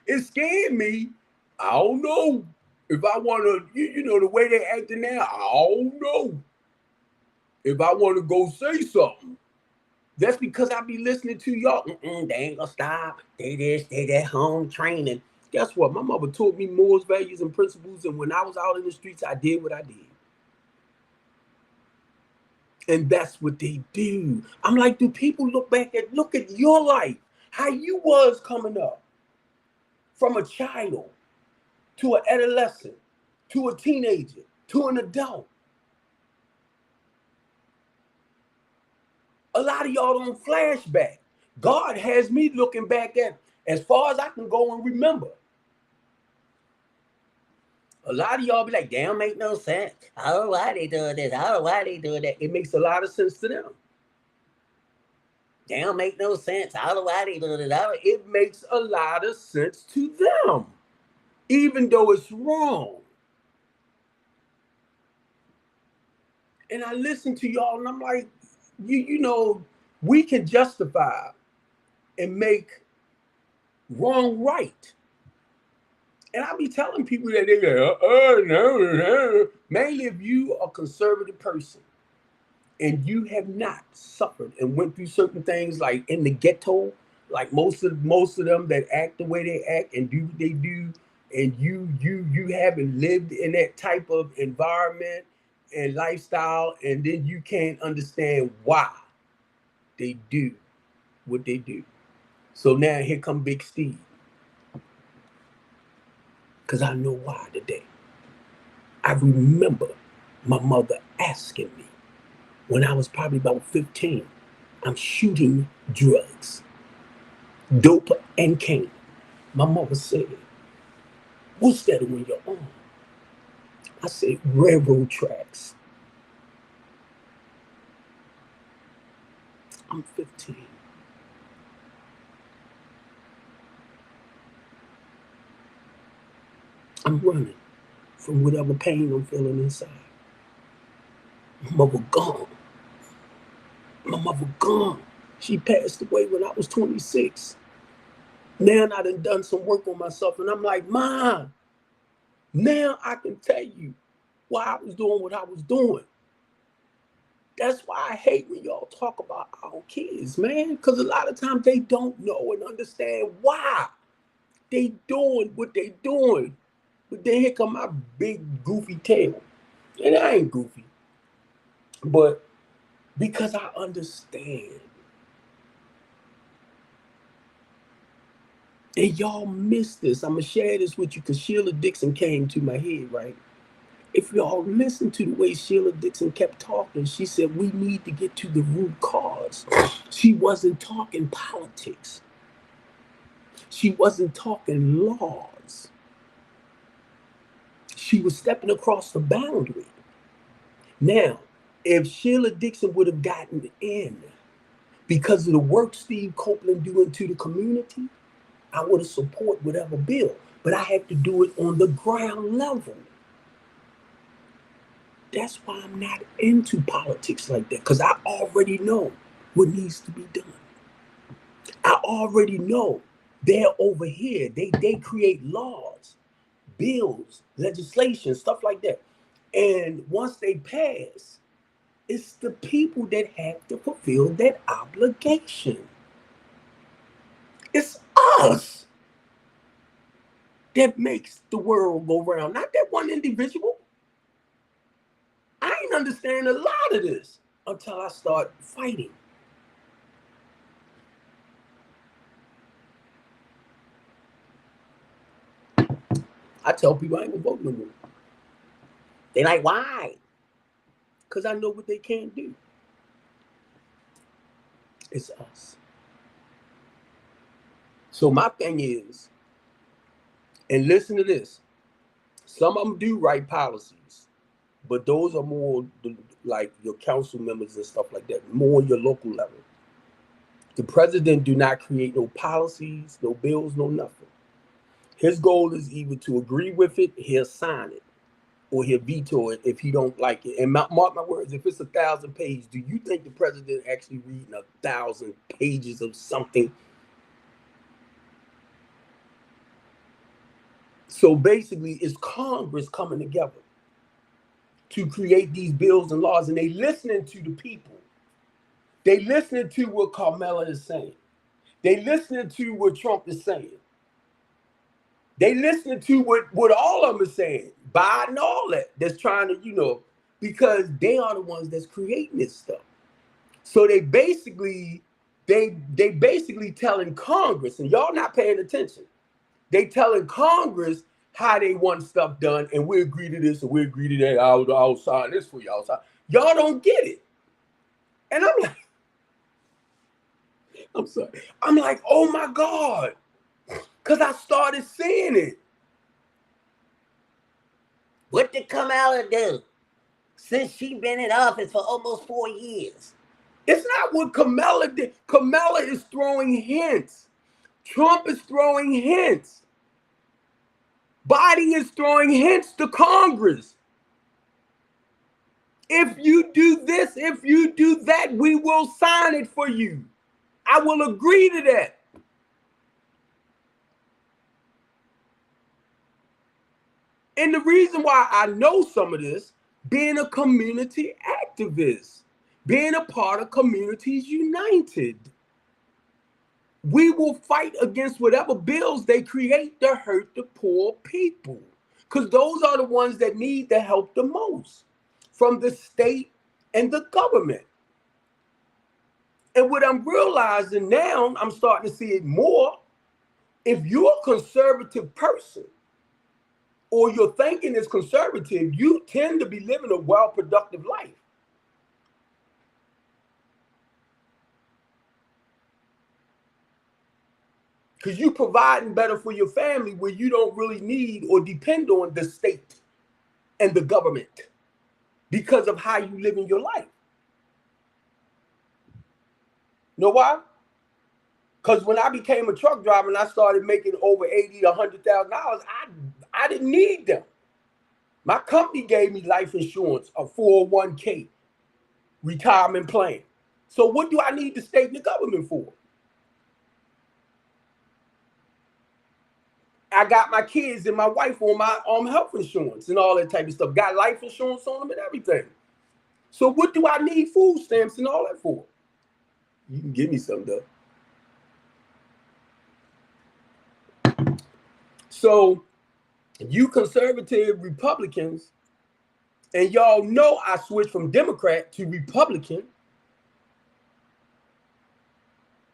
It scared me. I don't know if I want to, the way they acting now. I don't know if I want to go say something. That's because I be listening to y'all. They ain't gonna stop. They this, they that home training. Guess what? My mother taught me morals, values, and principles. And when I was out in the streets, I did what I did. And that's what they do. I'm like, do people look at your life, how you was coming up from a child to an adolescent, to a teenager, to an adult? A lot of y'all don't flashback. God has me looking back at as far as I can go and remember. A lot of y'all be like, damn, make no sense. I don't know why they doing this. I don't know why they doing that. It makes a lot of sense to them. Damn, make no sense. I don't know why they doing it. It makes a lot of sense to them, even though it's wrong. And I listen to y'all and I'm like, we can justify and make wrong right. And I be telling people that they go, no. Mainly if you are a conservative person and you have not suffered and went through certain things like in the ghetto, like most of them that act the way they act and do what they do, and you haven't lived in that type of environment and lifestyle, and then you can't understand why they do what they do. So now here come Big Steve. Because I know why today. I remember my mother asking me when I was probably about 15, I'm shooting drugs, dope and cane. My mother said, what's that on your arm? I said, railroad tracks. I'm 15. I'm running from whatever pain I'm feeling inside. My mother gone. My mother gone. She passed away when I was 26. Now I done some work on myself, and I'm like, Mom, now I can tell you, why I was doing what I was doing. That's why I hate when y'all talk about our kids, man, because a lot of times they don't know and understand why they doing what they doing. But then here come my big goofy tail. And I ain't goofy. But because I understand. And y'all miss this. I'm going to share this with you because Sheila Dixon came to my head, right? If y'all listen to the way Sheila Dixon kept talking, she said we need to get to the root cause. She wasn't talking politics. She wasn't talking laws. She was stepping across the boundary. Now, if Sheila Dixon would have gotten in because of the work Steve Copeland doing to the community, I would have supported whatever bill. But I had to do it on the ground level. That's why I'm not into politics like that, because I already know what needs to be done. I already know they're over here. They create laws, bills, legislation, stuff like that. And once they pass, it's the people that have to fulfill that obligation. It's us that makes the world go round, not that one individual. I ain't understand a lot of this until I start fighting. I tell people I ain't gonna vote no more. They like, why? Because I know what they can't do. It's us. So my thing is, and listen to this, some of them do write policies, but those are more like your council members and stuff like that, more on your local level. The president do not create no policies, no bills, no nothing. His goal is either to agree with it, he'll sign it, or he'll veto it if he don't like it. And mark my words, if it's 1,000 pages, do you think the president actually reading 1,000 pages of something? So basically, it's Congress coming together to create these bills and laws, and they listening to the people. They listening to what Carmela is saying. They listening to what Trump is saying. They listening to what all of them is saying. Biden, all that's trying to, because they are the ones that's creating this stuff. So they basically telling Congress, and y'all not paying attention. They telling Congress how they want stuff done, and we agree to this, and we agree to that. I'll sign this for y'all. Y'all don't get it. And I'm like, I'm sorry. I'm like, oh my God. Because I started seeing it. What did Kamala do? Since she been in office for almost 4 years. It's not what Kamala did. Kamala is throwing hints. Trump is throwing hints. Biden is throwing hints to Congress. If you do this, if you do that, we will sign it for you. I will agree to that. And the reason why I know some of this, being a community activist, being a part of Communities United, we will fight against whatever bills they create to hurt the poor people, because those are the ones that need the help the most from the state and the government. And what I'm realizing now, I'm starting to see it more. If you're a conservative person, or your thinking is conservative, you tend to be living a well-productive life. Because you're providing better for your family where you don't really need or depend on the state and the government because of how you live in your life. Know why? Because when I became a truck driver and I started making over $80,000 to $100,000, I didn't need them. My company gave me life insurance, a 401k, retirement plan. So what do I need the state and the government for? I got my kids and my wife on my health insurance and all that type of stuff. Got life insurance on them and everything. So what do I need food stamps and all that for? You can give me some though. So you conservative Republicans, and y'all know I switched from Democrat to Republican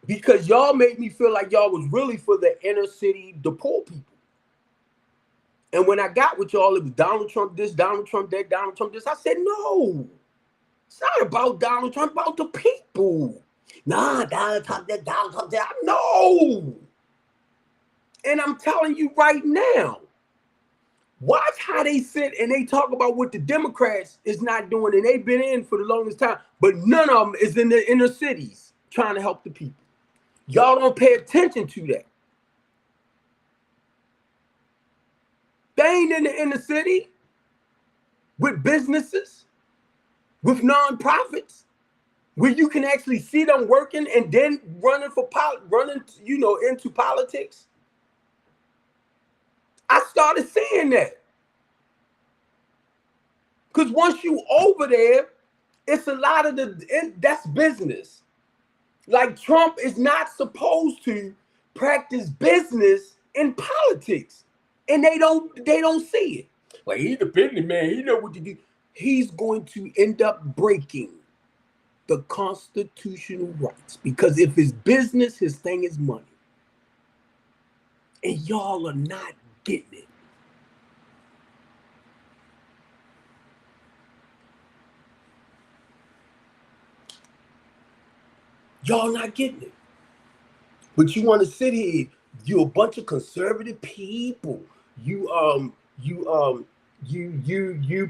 because y'all made me feel like y'all was really for the inner city, the poor people. And when I got with y'all, it was Donald Trump this, Donald Trump that, Donald Trump this. I said, no, it's not about Donald Trump, about the people. Nah, Donald Trump that, Donald Trump that. No. And I'm telling you right now, watch how they sit and they talk about what the Democrats is not doing, and they've been in for the longest time, but none of them is in the inner cities trying to help the people. Y'all don't pay attention to that. They ain't in the inner city with businesses, with nonprofits, where you can actually see them working and then running into politics. I started seeing that. Because once you over there, it's a lot of that's business. Like Trump is not supposed to practice business in politics. And they don't see it. Like, he's the business man, he know what to do. He's going to end up breaking the constitutional rights. Because if it's business, his thing is money. And y'all are not getting it. Y'all not getting it. But you want to sit here, you a bunch of conservative people. You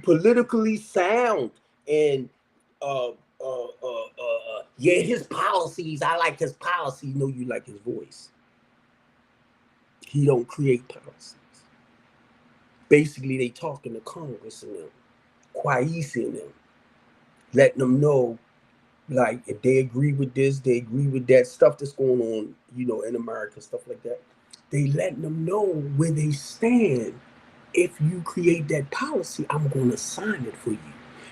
politically sound and yeah, his policies, I like his policies. No, you like his voice. He don't create policies. Basically, they talking to Congress and them, quiescing them, letting them know, like, if they agree with this, they agree with that stuff that's going on, in America, stuff like that. They letting them know where they stand. If you create that policy, I'm going to sign it for you.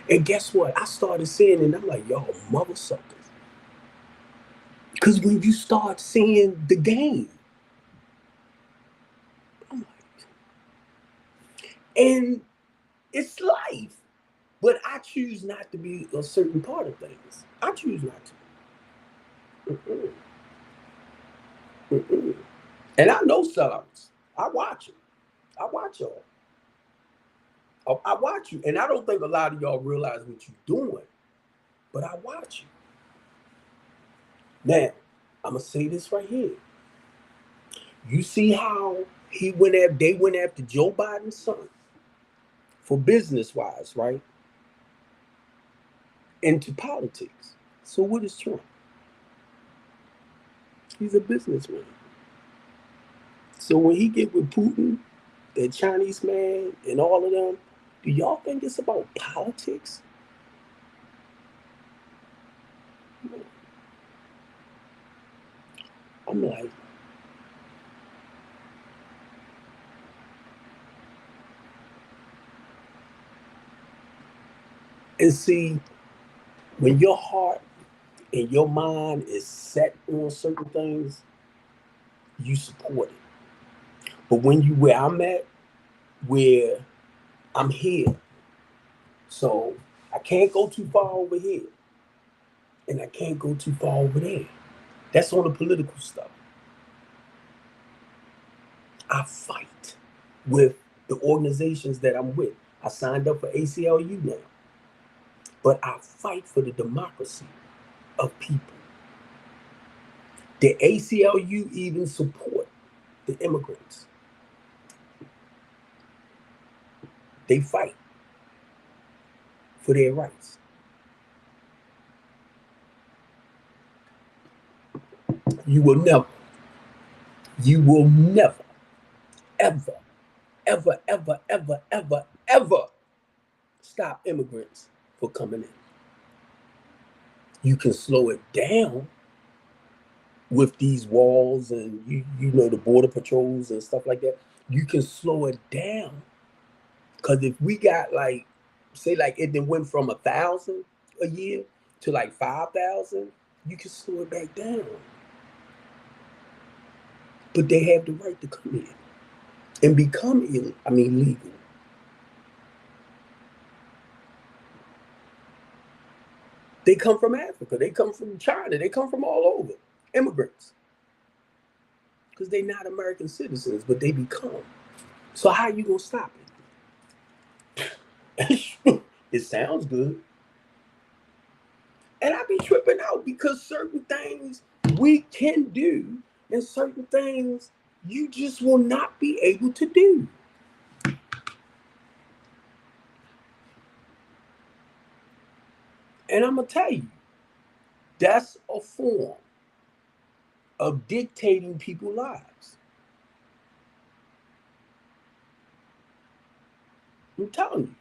And guess what? I started seeing it, and I'm like, y'all mother suckers. Because when you start seeing the game, I'm like, and it's life. But I choose not to be a certain part of things. I choose not to. Mm-mm. Mm-mm. And I know sellouts. I watch them. I watch y'all. I watch you. And I don't think a lot of y'all realize what you're doing. But I watch you. Now, I'm going to say this right here. You see how they went after Joe Biden's son for business-wise, right? Into politics. So what is Trump? He's a businessman. So when he get with Putin, the Chinese man, and all of them, do y'all think it's about politics? I'm like, and see, when your heart and your mind is set on certain things, you support it. But when you where I'm at, where I'm here, so I can't go too far over here, and I can't go too far over there. That's on the political stuff. I fight with the organizations that I'm with. I signed up for ACLU now, but I fight for the democracy of people. The ACLU even support the immigrants. They fight for their rights. You will never, ever, ever, ever, ever, ever, ever stop immigrants from coming in. You can slow it down with these walls and the border patrols and stuff like that. you can slow it down. Because if we got like, say like it then went from 1,000 a year to like 5,000, you can slow it back down. But they have the right to come in and become legal. They come from Africa. They come from China. They come from all over. Immigrants. Because they're not American citizens, but they become. So how are you going to stop it? It sounds good. And I be tripping out because certain things we can do and certain things you just will not be able to do. And I'm going to tell you, that's a form of dictating people's lives. I'm telling you.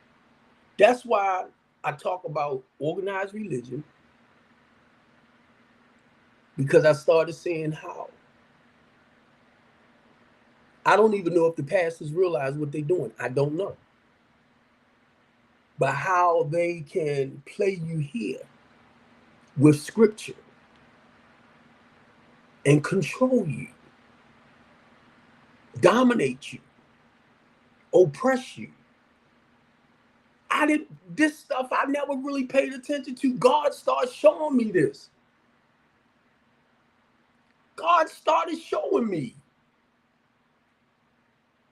That's why I talk about organized religion, because I started seeing how. I don't even know if the pastors realize what they're doing. I don't know. But how they can play you here with scripture and control you, dominate you, oppress you. This stuff I never really paid attention to. God started showing me this. God started showing me.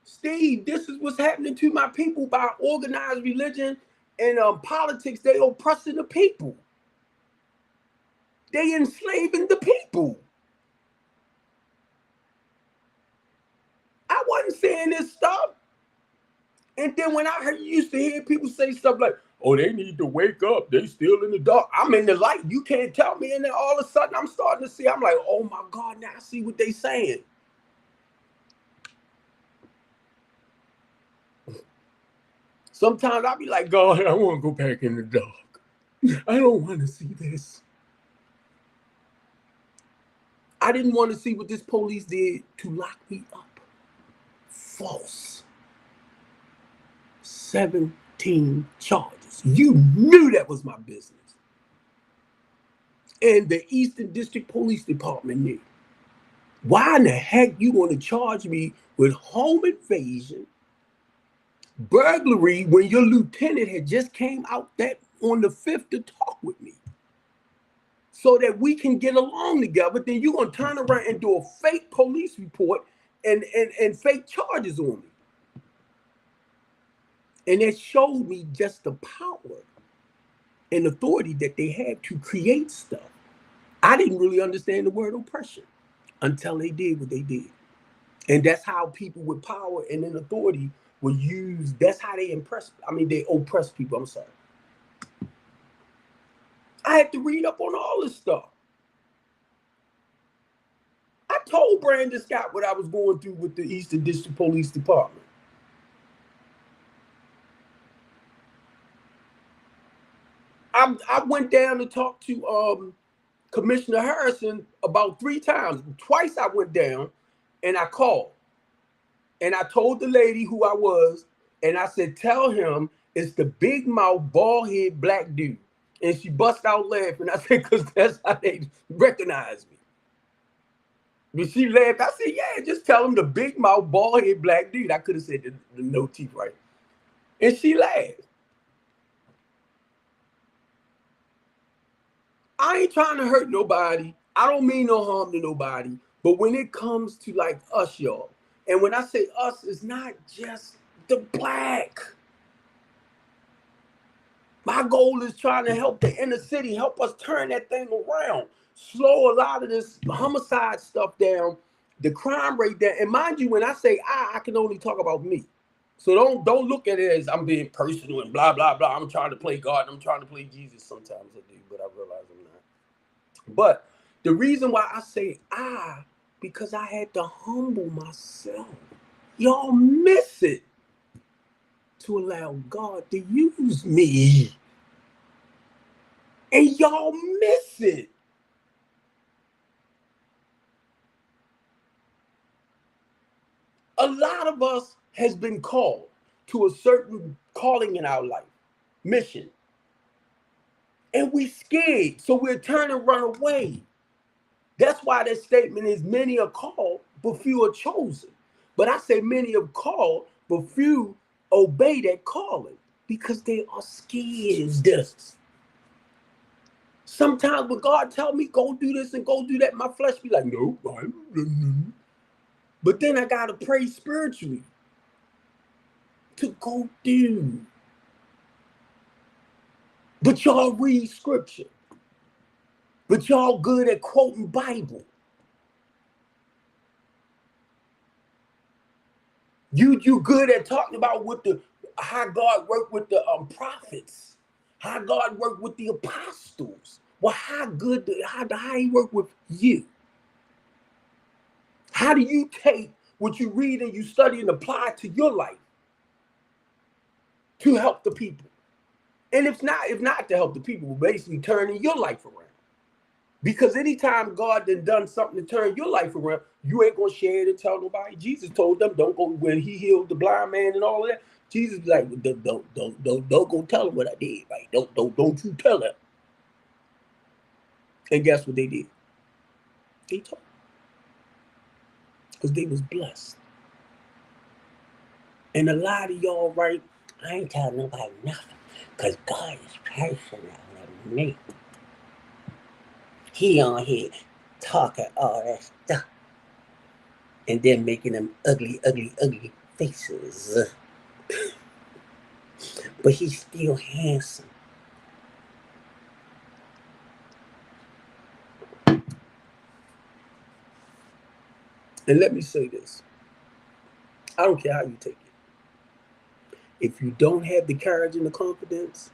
Steve, this is what's happening to my people by organized religion and politics. They oppressing the people. They enslaving the people. I wasn't saying this stuff. And then when I used to hear people say stuff like, oh, they need to wake up. They still in the dark. I'm in the light. You can't tell me. And then all of a sudden I'm starting to see, I'm like, oh my God, now I see what they saying. Sometimes I'll be like, God, I want to go back in the dark. I don't want to see this. I didn't want to see what this police did to lock me up. False. 17 charges. You knew that was my business. And the Eastern District Police Department knew. Why in the heck you want to charge me with home invasion, burglary, when your lieutenant had just came out that on the 5th to talk with me so that we can get along together? Then you're going to turn around and do a fake police report and fake charges on me. And it showed me just the power and authority that they had to create stuff. I didn't really understand the word oppression until they did what they did. And that's how people with power and in authority will use, that's how they they oppress people. I'm sorry. I had to read up on all this stuff. I told Brandon Scott what I was going through with the Eastern District Police Department. I went down to talk to Commissioner Harrison about 3 times. Twice I went down and I called. And I told the lady who I was, and I said, tell him it's the big mouth, bald head black dude. And she bust out laughing. I said, because that's how they recognize me. But she laughed. I said, yeah, just tell him the big mouth, bald head black dude. I could have said the no teeth right. And she laughed. I ain't trying to hurt nobody. I don't mean no harm to nobody. But when it comes to like us, y'all, and when I say us, it's not just the black. My goal is trying to help the inner city, help us turn that thing around, slow a lot of this homicide stuff down, the crime rate down. And mind you, when I say I can only talk about me. So don't look at it as I'm being personal and blah, blah, blah. I'm trying to play God. I'm trying to play Jesus. Sometimes I do, but I realize I'm not. But the reason why I say because I had to humble myself. Y'all miss it to allow God to use me. And y'all miss it. A lot of us has been called to a certain calling in our life, mission, and we scared, so we'll turn and run away. That's why that statement is many are called, but few are chosen. But I say many are called, but few obey that calling because they are scared. Sometimes when God tell me go do this and go do that, my flesh be like, no. But then I gotta pray spiritually to go do. But y'all read scripture. But y'all good at quoting Bible. You good at talking about how God worked with the prophets, how God worked with the apostles. Well, how he worked with you? How do you take what you read and you study and apply it to your life to help the people? And if not to help the people, we're basically turning your life around. Because anytime God done something to turn your life around, you ain't gonna share it and tell nobody. Jesus told them, don't go when he healed the blind man and all of that. Jesus was like, don't go tell him what I did. Right? Don't you tell him. And guess what they did? They told him. Because they was blessed. And a lot of y'all, right? I ain't telling nobody nothing. Because God is personal with me. He on here talking all that stuff. And then making them ugly faces. But he's still handsome. And let me say this. I don't care how you take it. If you don't have the courage and the confidence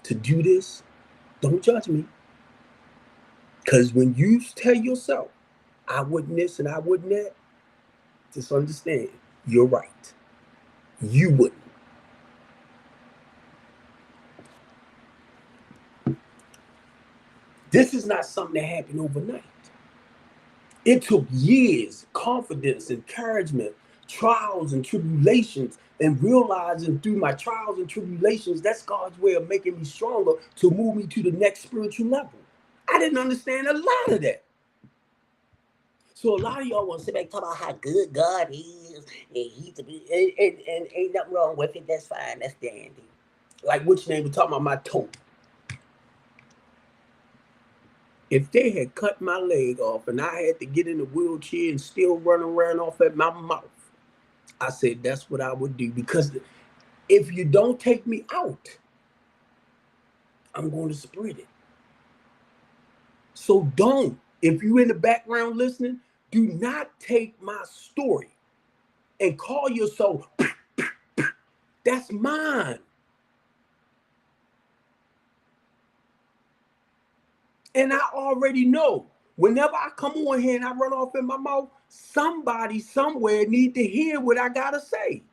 to do this, don't judge me. Because when you tell yourself, I wouldn't this and I wouldn't that, just understand, you're right. You wouldn't. This is not something that happened overnight. It took years, confidence, encouragement, trials and tribulations, and realizing through my trials and tribulations, that's God's way of making me stronger to move me to the next spiritual level. I didn't understand a lot of that. So a lot of y'all want to sit back and talk about how good God is, and ain't nothing wrong with it. That's fine. That's dandy. Like which name was talking about my toe. If they had cut my leg off and I had to get in a wheelchair and still run around off at my mouth, I said that's what I would do. Because if you don't take me out, I'm going to spread it. So don't. If you in the background listening, do not take my story and call yourself, that's mine. And I already know, whenever I come on here and I run off in my mouth, somebody somewhere need to hear what I gotta say.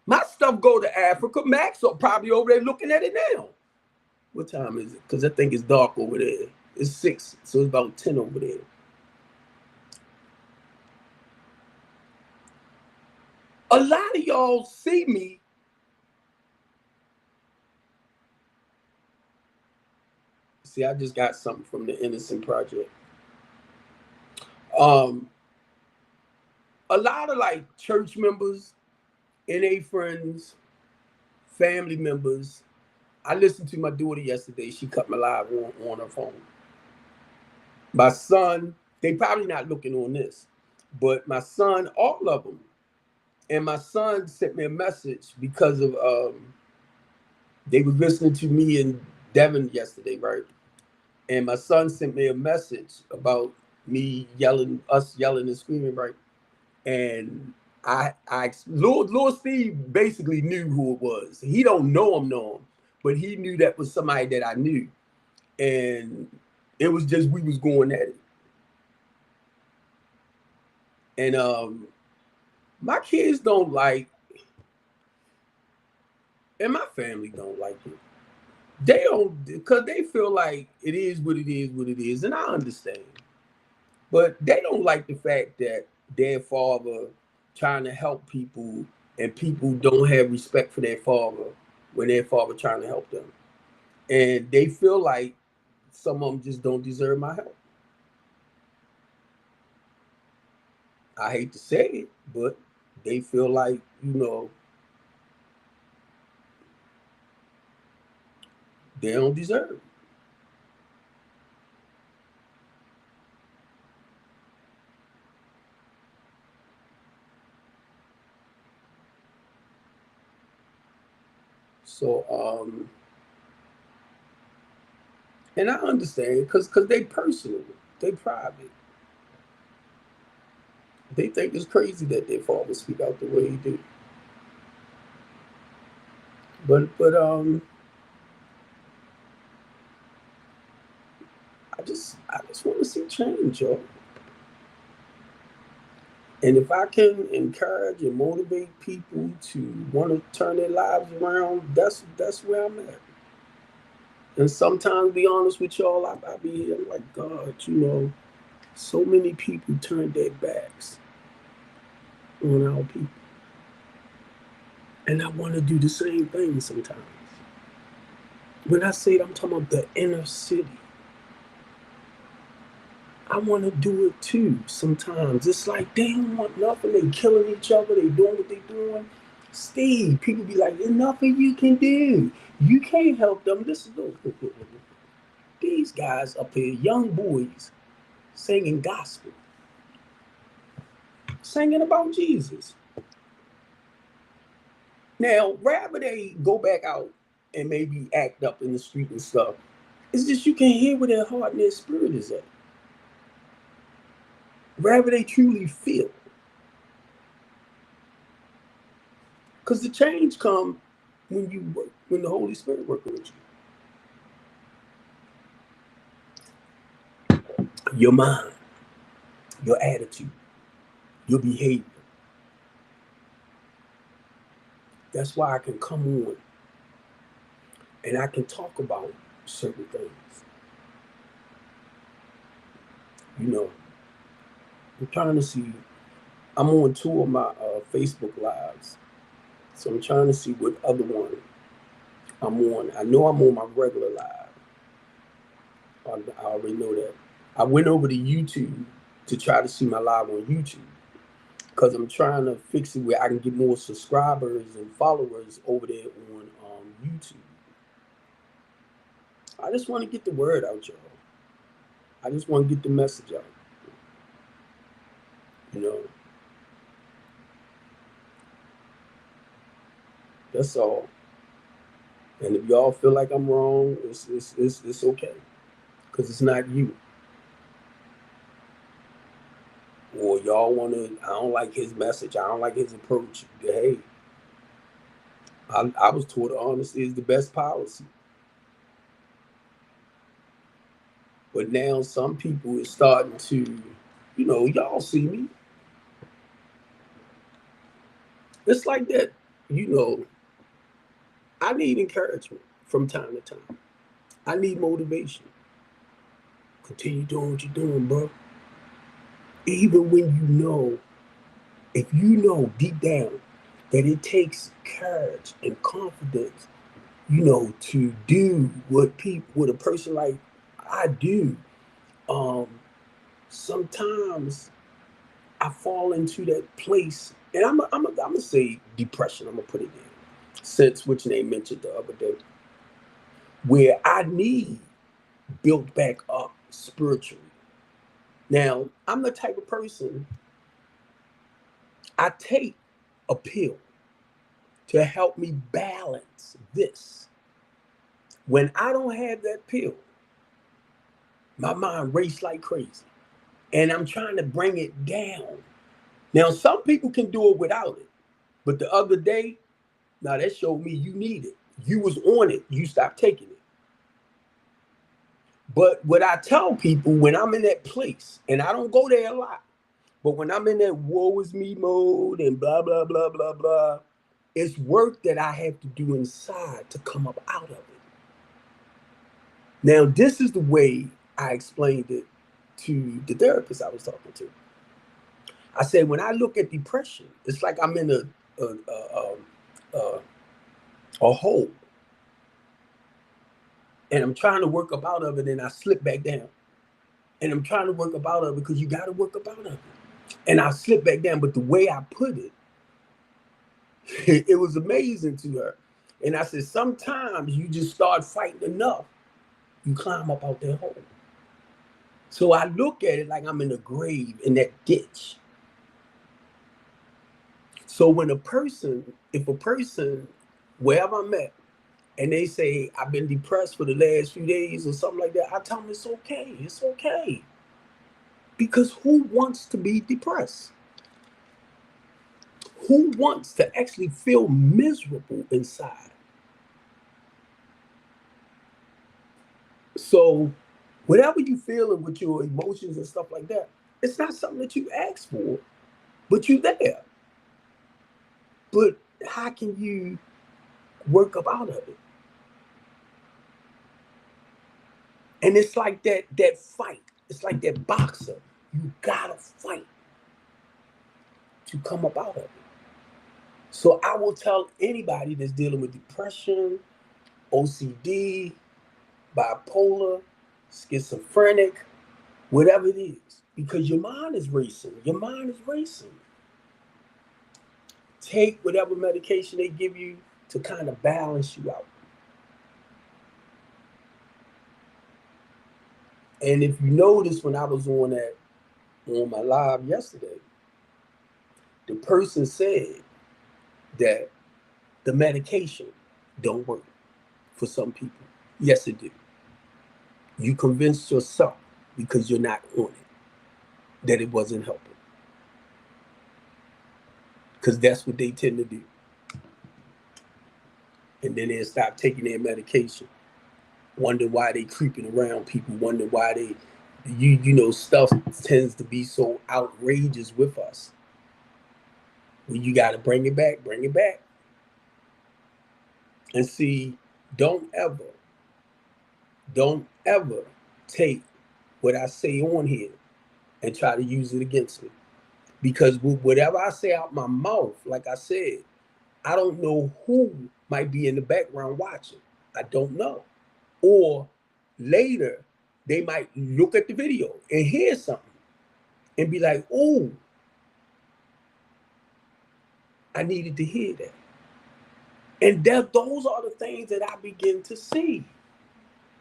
My stuff go to Africa. Max are probably over there looking at it now. What time is it? Because I think it's dark over there. It's 6, so it's about 10 over there. A lot of y'all see me. See, I just got something from the Innocent Project. A lot of like church members, NA friends, family members. I listened to my daughter yesterday. She cut my live on her phone. My son, they probably not looking on this, but my son, all of them. And my son sent me a message because of they was listening to me and Devin yesterday, right? And my son sent me a message about us yelling and screaming, right? And Lord Steve basically knew who it was. He don't know him, but he knew that was somebody that I knew. And it was just, we was going at it. And my kids don't like, and my family don't like it. They don't, because they feel like it is, and I understand. But they don't like the fact that their father trying to help people, and people don't have respect for their father when their father trying to help them, and they feel like some of them just don't deserve my help. I hate to say it, but they feel like, they don't deserve it. So and I understand, because they personal, they private. They think it's crazy that their father speak out the way he do. But I just want to see change, yo. And if I can encourage and motivate people to want to turn their lives around, that's where I'm at. And sometimes, be honest with y'all, I be here, I'm like, God, so many people turned their backs on our people. And I want to do the same thing sometimes. When I say it, I'm talking about the inner city. I want to do it too sometimes. It's like they don't want nothing. They killing each other. They doing what they doing. Steve, people be like, there's nothing you can do. You can't help them. Listen, look. These guys up here, young boys, singing gospel, singing about Jesus. Now, rather they go back out and maybe act up in the street and stuff, it's just you can hear where their heart and their spirit is at. Rather they truly feel. Because the change comes when you work, when the Holy Spirit working with you. Your mind, your attitude, your behavior. That's why I can come on and I can talk about certain things. I'm trying to see. I'm on two of my Facebook lives, so I'm trying to see what other one I'm on. I know I'm on my regular live. I already know that. I went over to YouTube to try to see my live on YouTube because I'm trying to fix it where I can get more subscribers and followers over there on YouTube. I just want to get the word out, y'all. I just want to get the message out. You know, that's all. And if y'all feel like I'm wrong, it's okay, because it's not you. Or y'all want to, I don't like his message, I don't like his approach. Hey, I was taught honesty is the best policy. But now some people is starting to, y'all see me. It's like that, you know, I need encouragement from time to time. I need motivation. Continue doing what you're doing, bro. Even when if you know deep down that it takes courage and confidence, to do what a person like I do. Um, Sometimes I fall into that place, and I'm gonna say depression. I'm gonna put it there, since which name mentioned the other day, where I need built back up spiritually. Now, I'm the type of person, I take a pill to help me balance this. When I don't have that pill, my mind races like crazy. And I'm trying to bring it down. Now, some people can do it without it. But the other day, now that showed me you need it. You was on it. You stopped taking it. But what I tell people when I'm in that place, and I don't go there a lot, but when I'm in that woe is me mode and blah, blah, blah, blah, blah, it's work that I have to do inside to come up out of it. Now, this is the way I explained it to the therapist I was talking to. I said, when I look at depression, it's like I'm in a, a hole, and I'm trying to work up out of it, and I slip back down. And I'm trying to work up out of it because you got to work up out of it. And I slip back down, but the way I put it, it was amazing to her. And I said, sometimes you just start fighting enough, you climb up out that hole. So I look at it like I'm in a grave, in that ditch. So when if a person, wherever I'm at, and they say, I've been depressed for the last few days or something like that, I tell them it's okay. It's okay. Because who wants to be depressed? Who wants to actually feel miserable inside? So whatever you feeling with your emotions and stuff like that, it's not something that you ask for, but you there. But how can you work up out of it? And it's like that fight. It's like that boxer. You gotta fight to come up out of it. So I will tell anybody that's dealing with depression, OCD, bipolar, schizophrenic, whatever it is, because your mind is racing. Your mind is racing. Take whatever medication they give you to kind of balance you out. And if you notice, when I was on my live yesterday, the person said that the medication don't work for some people. Yes, it do. You convinced yourself, because you're not on it, that it wasn't helping. Because that's what they tend to do. And then they stop taking their medication. Wonder why they creeping around people. Wonder why stuff tends to be so outrageous with us. Well, you got to bring it back. And see, don't ever take what I say on here and try to use it against me. Because whatever I say out my mouth, like I said, I don't know who might be in the background watching. I don't know. Or later, they might look at the video and hear something and be like, oh, I needed to hear that. And those are the things that I begin to see.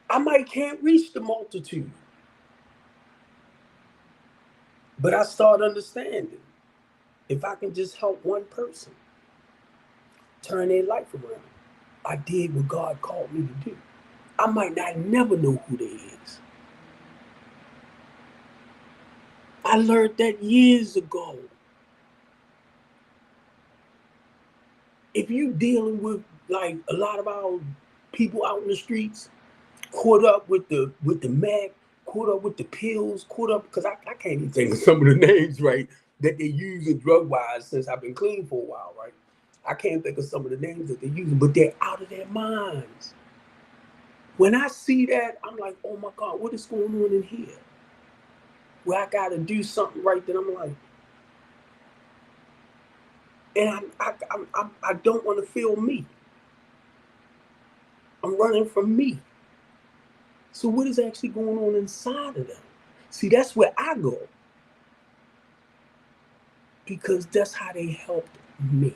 I can't reach the multitude, but I start understanding, if I can just help one person turn their life around, I did what God called me to do. I might not never know who they is. I learned that years ago. If you dealing with like a lot of our people out in the streets, caught up with the Mac, caught up with the pills, caught up, because I can't even think of some of the names right that they use in drug wise since I've been clean for a while, right? I can't think of some of the names that they're using, but they're out of their minds. When I see that, I'm like, oh my God, what is going on in here? Where I got to do something right, then I'm like, and I don't want to feel me. I'm running from me. So what is actually going on inside of them? See, that's where I go, because that's how they helped me.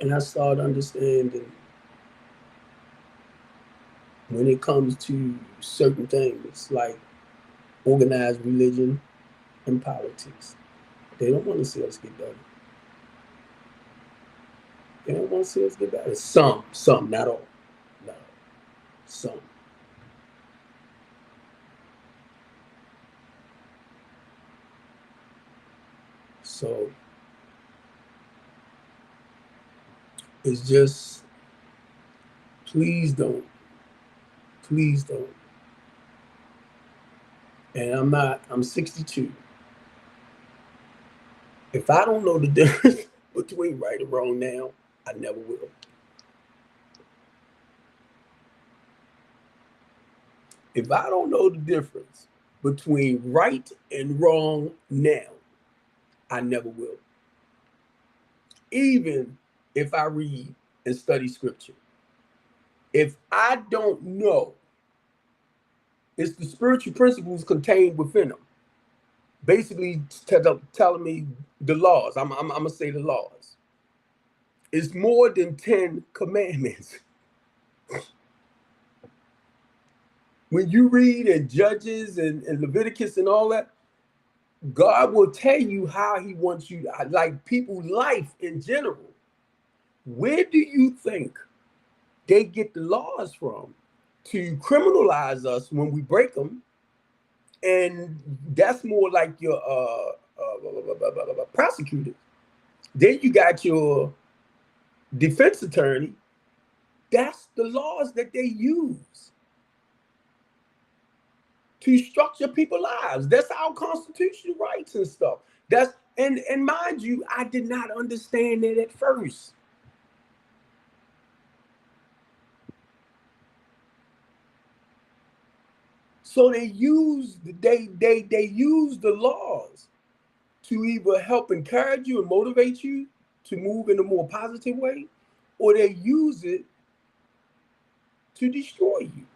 And I started understanding, when it comes to certain things like organized religion and politics, they don't want to see us get better. They don't want to see us get better. Some, not all. No, some. So it's just, please don't. And I'm 62. If I don't know the difference between right and wrong now. I never will. If I don't know the difference between right and wrong now, I never will. Even if I read and study scripture, if I don't know, it's the spiritual principles contained within them. Basically, telling me the laws. I'm gonna say the laws. It's more than 10 commandments. When you read in Judges and Leviticus and all that, God will tell you how he wants you, like people's life in general. Where do you think they get the laws from to criminalize us when we break them? And that's more like your prosecutor. Then you got your defense attorney. That's the laws that they use to structure people's lives. That's our constitutional rights and stuff. That's and mind you, I did not understand it at first. So they use the laws to either help encourage you and motivate you to move in a more positive way, or they use it to destroy you.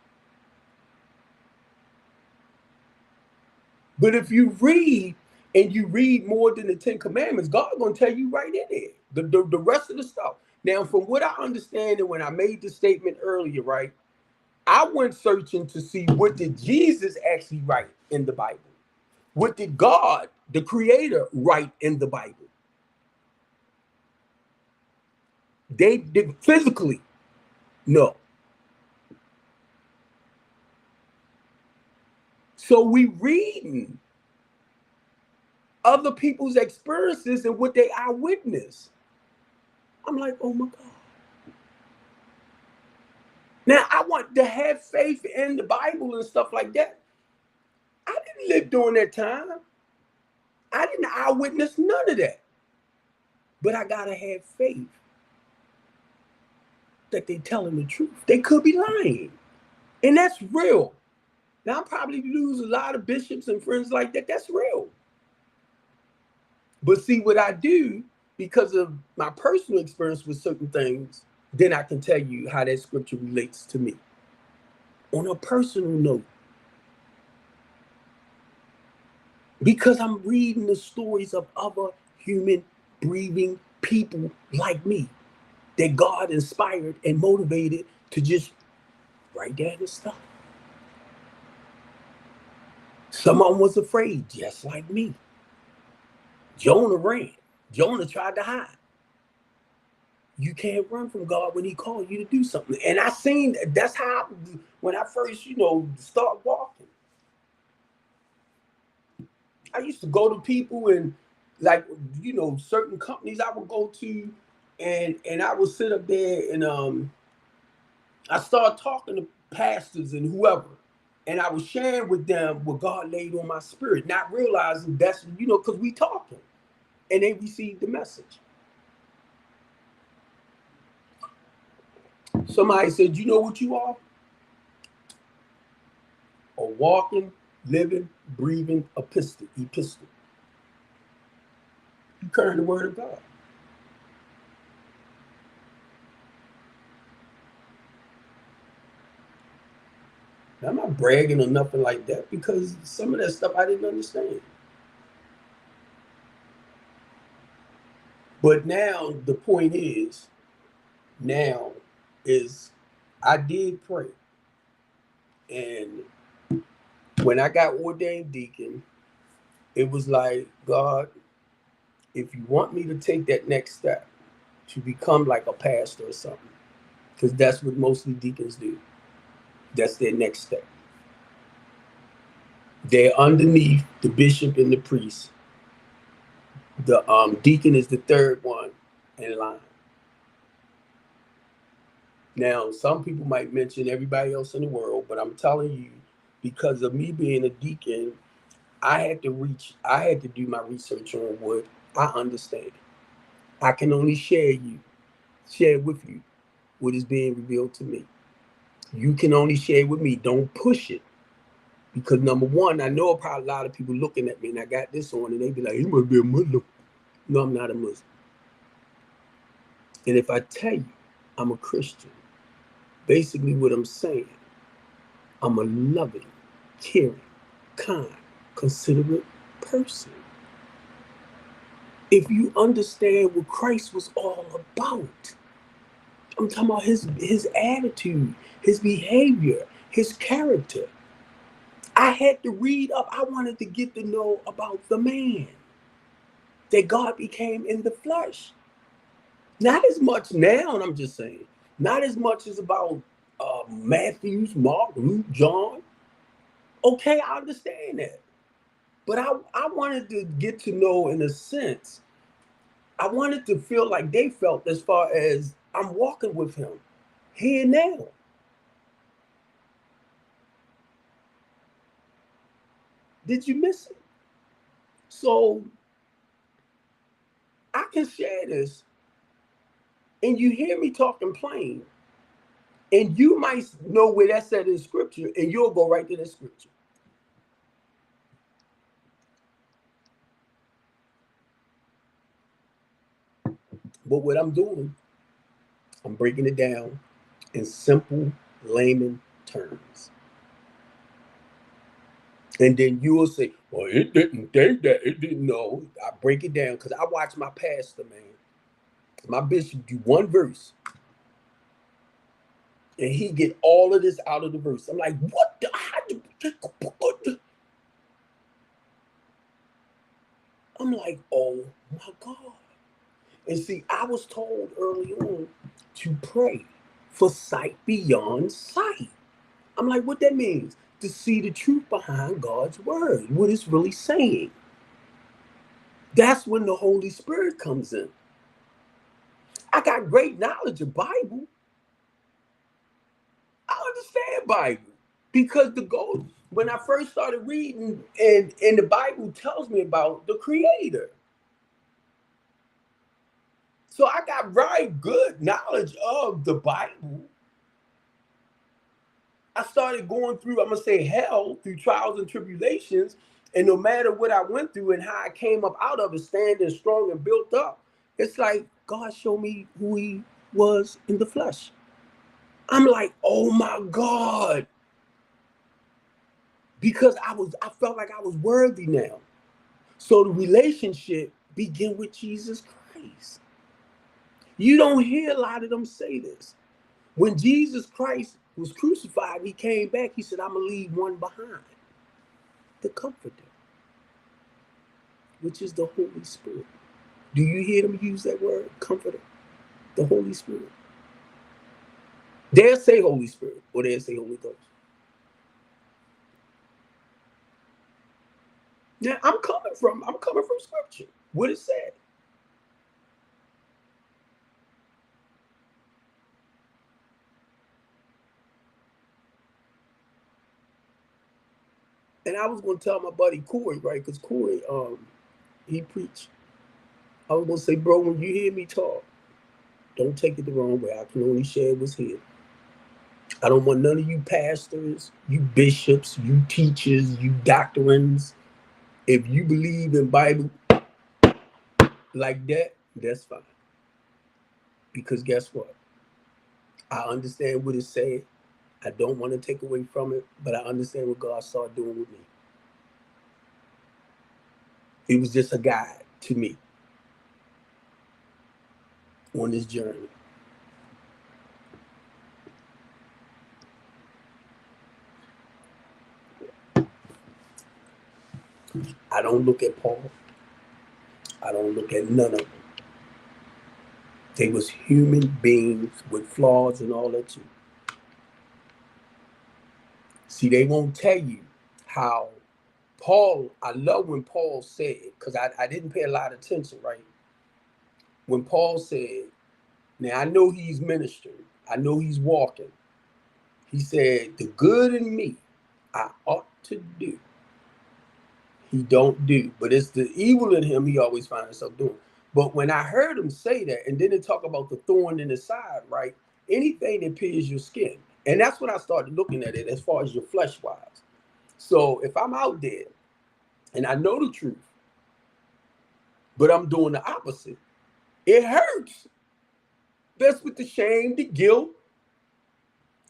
But if you read and you read more than the 10 Commandments, God's going to tell you right in there the rest of the stuff. Now, from what I understand, and when I made the statement earlier, right, I went searching to see what did Jesus actually write in the Bible? What did God, the Creator, write in the Bible? They did physically, no. So we reading other people's experiences and what they eyewitness. I'm like, oh my God. Now I want to have faith in the Bible and stuff like that. I didn't live during that time. I didn't eyewitness none of that. But I gotta have faith that they're telling the truth. They could be lying. And that's real. Now I probably lose a lot of bishops and friends like that. That's real. But see what I do, because of my personal experience with certain things, then I can tell you how that scripture relates to me. On a personal note. Because I'm reading the stories of other human breathing people like me that God inspired and motivated to just write down this stuff. Someone was afraid, just like me. Jonah ran. Jonah tried to hide. You can't run from God when he called you to do something. And I seen that's how when I first, start walking. I used to go to people and certain companies I would go to and I would sit up there and I started talking to pastors and whoever. And I was sharing with them what God laid on my spirit, not realizing that's, because we talking. And they received the message. Somebody said, you know what you are? A walking, living, breathing epistle. You carry the word of God. Now, I'm not bragging or nothing like that because some of that stuff I didn't understand. But now the point is I did pray. And when I got ordained deacon, it was like, God, if you want me to take that next step to become like a pastor or something, because that's what mostly deacons do. That's their next step. They're underneath the bishop and the priest. The deacon is the third one in line. Now, some people might mention everybody else in the world, but I'm telling you, because of me being a deacon, I had to do my research on what I understand. I can only share with you what is being revealed to me. You can only share with me. Don't push it. Because number one, I know probably a lot of people looking at me and I got this on and they be like, you must be a Muslim. No, I'm not a Muslim. And if I tell you I'm a Christian, basically what I'm saying, I'm a loving, caring, kind, considerate person. If you understand what Christ was all about, I'm talking about his attitude, his behavior, his character. I had to read up. I wanted to get to know about the man that God became in the flesh. Not as much now, and I'm just saying, not as much as about Matthew, Mark, Luke, John. Okay, I understand that. But I wanted to get to know, in a sense, I wanted to feel like they felt as far as I'm walking with him here now. Did you miss it? So I can share this, and you hear me talking plain, and you might know where that's said in scripture, and you'll go right to the scripture. But what I'm doing, I'm breaking it down in simple layman terms. And then you will say, well, it didn't think that. It didn't know. I break it down because I watch my pastor, man. My bishop do one verse and he get all of this out of the verse. I'm like, what the? I'm like, oh my God. And see, I was told early on to pray for sight beyond sight. I'm like, what that means? To see the truth behind God's word, what it's really saying. That's when the Holy Spirit comes in. I got great knowledge of Bible. I understand Bible because the goal, when I first started reading, and the Bible tells me about the Creator. So I got very good knowledge of the Bible. I started going through, I'm going to say hell, through trials and tribulations. And no matter what I went through and how I came up out of it, standing strong and built up, it's like God showed me who he was in the flesh. I'm like, oh my God. Because I felt like I was worthy now. So the relationship began with Jesus Christ. You don't hear a lot of them say this. When Jesus Christ was crucified, he came back, he said, I'm going to leave one behind. The Comforter, which is the Holy Spirit. Do you hear them use that word, Comforter? The Holy Spirit. They'll say Holy Spirit, or they'll say Holy Ghost. Now, I'm coming from Scripture. What it said. And I was going to tell my buddy Corey, right? Because Corey, he preached. I was going to say, bro, when you hear me talk, don't take it the wrong way. I can only share what's here. I don't want none of you pastors, you bishops, you teachers, you doctrines. If you believe in Bible like that, that's fine. Because guess what? I understand what it said. I don't want to take away from it, but I understand what God started doing with me. It was just a guide to me on this journey. I don't look at Paul. I don't look at none of them. They was human beings with flaws and all that too. See, they won't tell you how Paul, I love when Paul said, because I didn't pay a lot of attention, right? When Paul said, now I know he's ministering, I know he's walking. He said, the good in me I ought to do, he don't do. But it's the evil in him he always finds himself doing. But when I heard him say that, and then they talk about the thorn in the side, right? Anything that pierces your skin. And that's when I started looking at it as far as your flesh wise. So if I'm out there and I know the truth, but I'm doing the opposite, it hurts. That's with the shame, the guilt,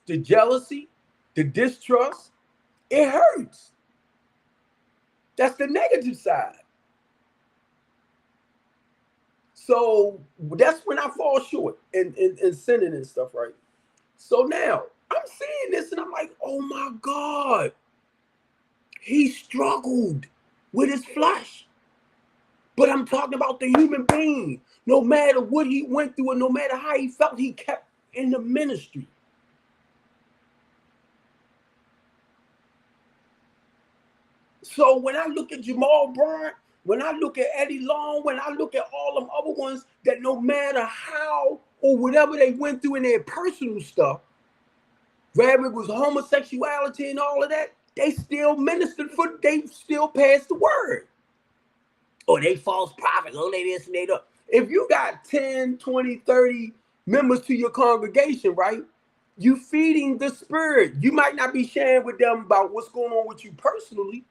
the jealousy, the distrust. It hurts. That's the negative side. So that's when I fall short in sinning and stuff, right? So now I'm seeing this and I'm like, oh my God, he struggled with his flesh. But I'm talking about the human being. No matter what he went through and no matter how he felt, he kept in the ministry. So when I look at Jamal Bryant, when I look at Eddie Long, when I look at all them other ones that no matter how or whatever they went through in their personal stuff, whether it was homosexuality and all of that, they still ministered for, they still passed the word. Or they false prophets, oh, they this and they that. If you got 10, 20, 30 members to your congregation, right? You feeding the spirit. You might not be sharing with them about what's going on with you personally.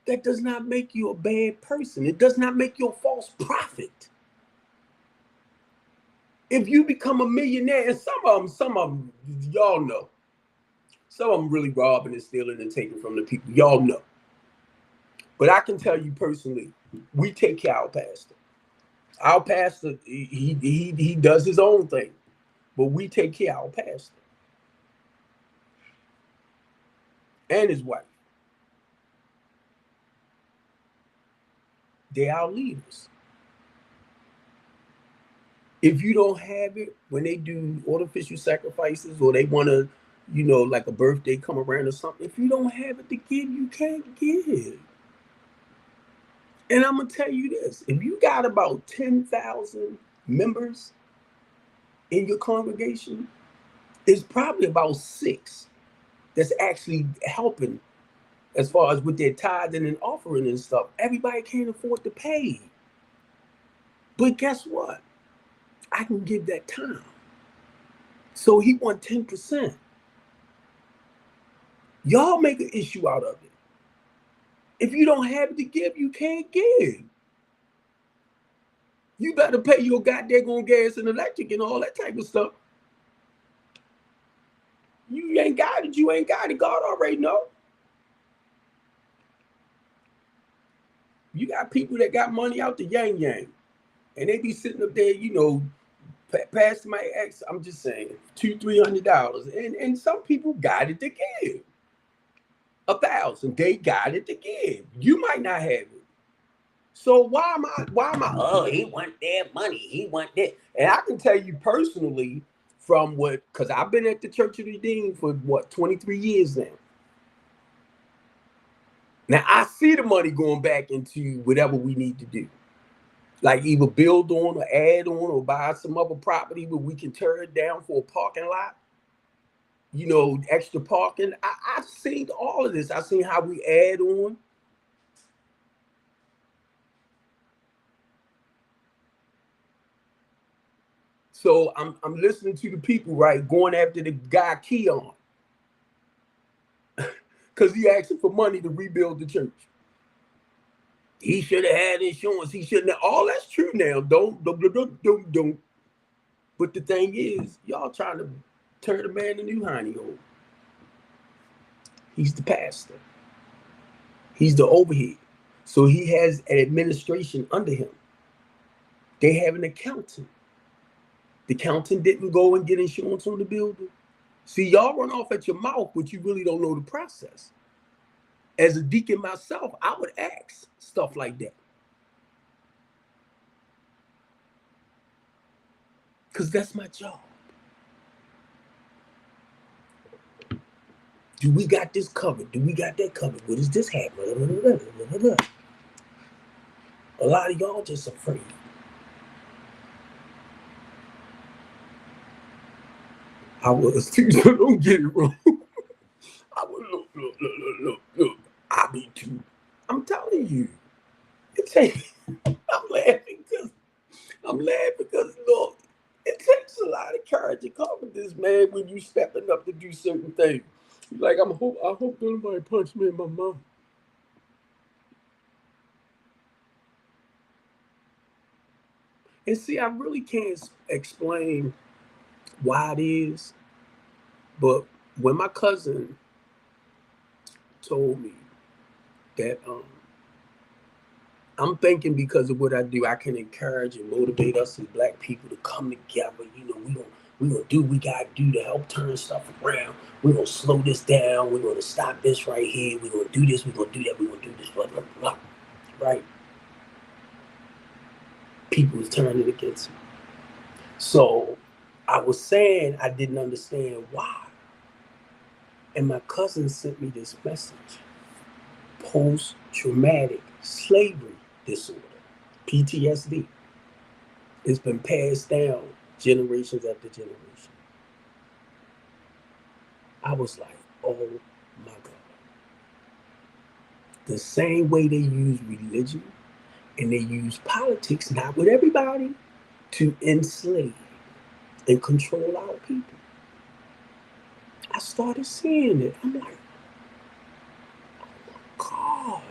That does not make you a bad person. It does not make you a false prophet. If you become a millionaire, and some of them, y'all know, some of them really robbing and stealing and taking from the people. Y'all know. But I can tell you personally, we take care of our pastor. Our pastor, he does his own thing, but we take care of our pastor and his wife. They're our leaders. If you don't have it, when they do artificial sacrifices or they want to, like a birthday come around or something, if you don't have it to give, you can't give. And I'm going to tell you this, if you got about 10,000 members in your congregation, it's probably about 6 that's actually helping as far as with their tithing and offering and stuff. Everybody can't afford to pay. But guess what? I can give that time. So he want 10%. Y'all make an issue out of it. If you don't have it to give, you can't give. You better pay your goddamn gas and electric and all that type of stuff. You ain't got it. You ain't got it. God already know. You got people that got money out the yang, and they be sitting up there, past my ex. I'm just saying, $200-$300, and some people got it to give. 1,000, they got it to give. You might not have it. So why am I? Oh, he want their money. He want that. And I can tell you personally, because I've been at the Church of the Redeemed for 23 years now. Now I see the money going back into whatever we need to do, like either build on or add on or buy some other property where we can tear it down for a parking lot. Extra parking. I've seen all of this. I've seen how we add on. So I'm listening to the people, right, going after the guy Keon. Because he asking for money to rebuild the church. He should have had insurance. He shouldn't have. All that's true now. Don't. But the thing is, y'all trying to turn the man a new hiney hole. He's the pastor. He's the overhead. So he has an administration under him. They have an accountant. The accountant didn't go and get insurance on the building. See, y'all run off at your mouth, but you really don't know the process. As a deacon myself, I would ask stuff like that. Because that's my job. Do we got this covered? Do we got that covered? What does this happen? A lot of y'all just afraid. I was too, so don't get it wrong. I was look. I be too. I'm telling you, it takes. I'm laughing because look, it takes a lot of courage to come with this, man, when you stepping up to do certain things. Like I hope nobody punch me in my mouth. And see, I really can't explain why it is, but when my cousin told me that I'm thinking because of what I do, I can encourage and motivate us as black people to come together. You know, we gonna do what we gotta do to help turn stuff around. We're gonna slow this down. We're gonna stop this right here. We're gonna do this. We're gonna do that. We're gonna do this. Blah blah blah. Right? People was turning against me. So I was saying I didn't understand why. And my cousin sent me this message: post-traumatic slavery disorder, PTSD. It's been passed down generations after generation. I was like, oh my God. The same way they use religion and they use politics, not with everybody, to enslave and control our people. I started seeing it. I'm like, God.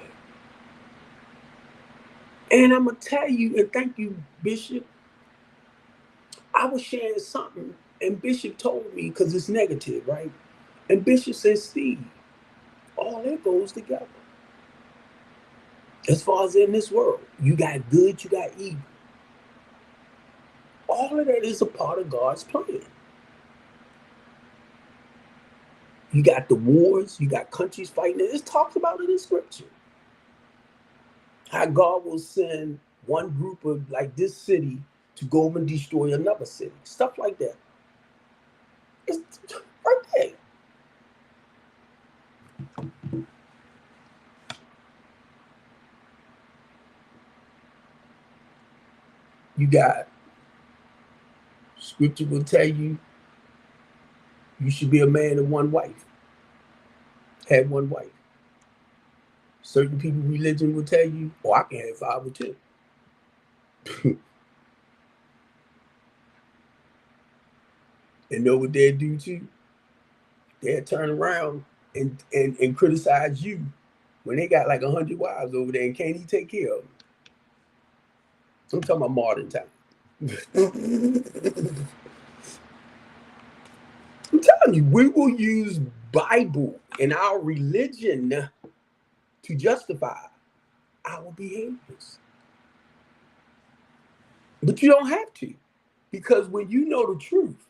And I'm going to tell you, and thank you, Bishop. I was sharing something, and Bishop told me, because it's negative, right? And Bishop said, Steve, all that goes together. As far as in this world, you got good, you got evil. All of that is a part of God's plan. You got the wars, you got countries fighting. It talks about it in scripture. How God will send one group of like this city to go over and destroy another city. Stuff like that. It's right there. You got scripture will tell you you should be a man of one wife. Have one wife. Certain people religion will tell you, oh, I can have five or two. And know what they'll do too? They'll turn around and criticize you when they got like 100 wives over there and can't even take care of them. I'm talking about modern time. I'm telling you, we will use Bible and our religion to justify our behaviors. But you don't have to, because when you know the truth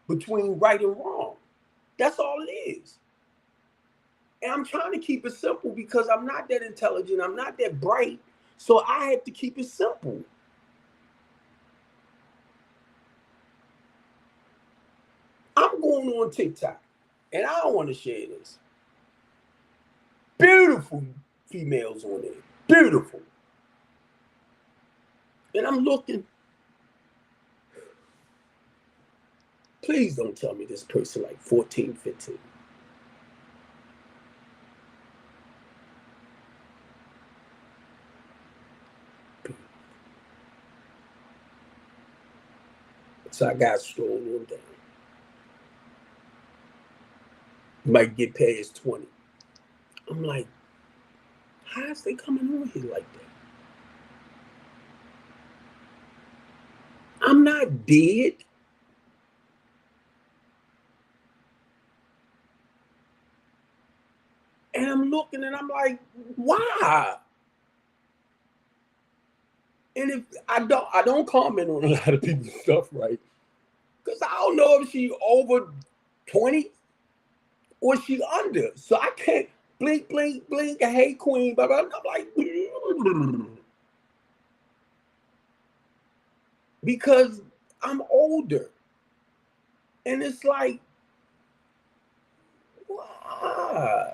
between right and wrong, that's all it is. And I'm trying to keep it simple because I'm not that intelligent, I'm not that bright, so I have to keep it simple. I'm going on TikTok, and I don't want to share this. Beautiful females on there, beautiful. And I'm looking. Please don't tell me this person like 14, 15. So I got strolled on down. Might get past 20. I'm like, how is they coming on here like that? I'm not dead. And I'm looking and I'm like, why? And if I don't comment on a lot of people's stuff, right? Because I don't know if she over 20 or she under. So I can't blink, blink, blink, hey queen, blah, blah. I'm like, because I'm older. And it's like, why?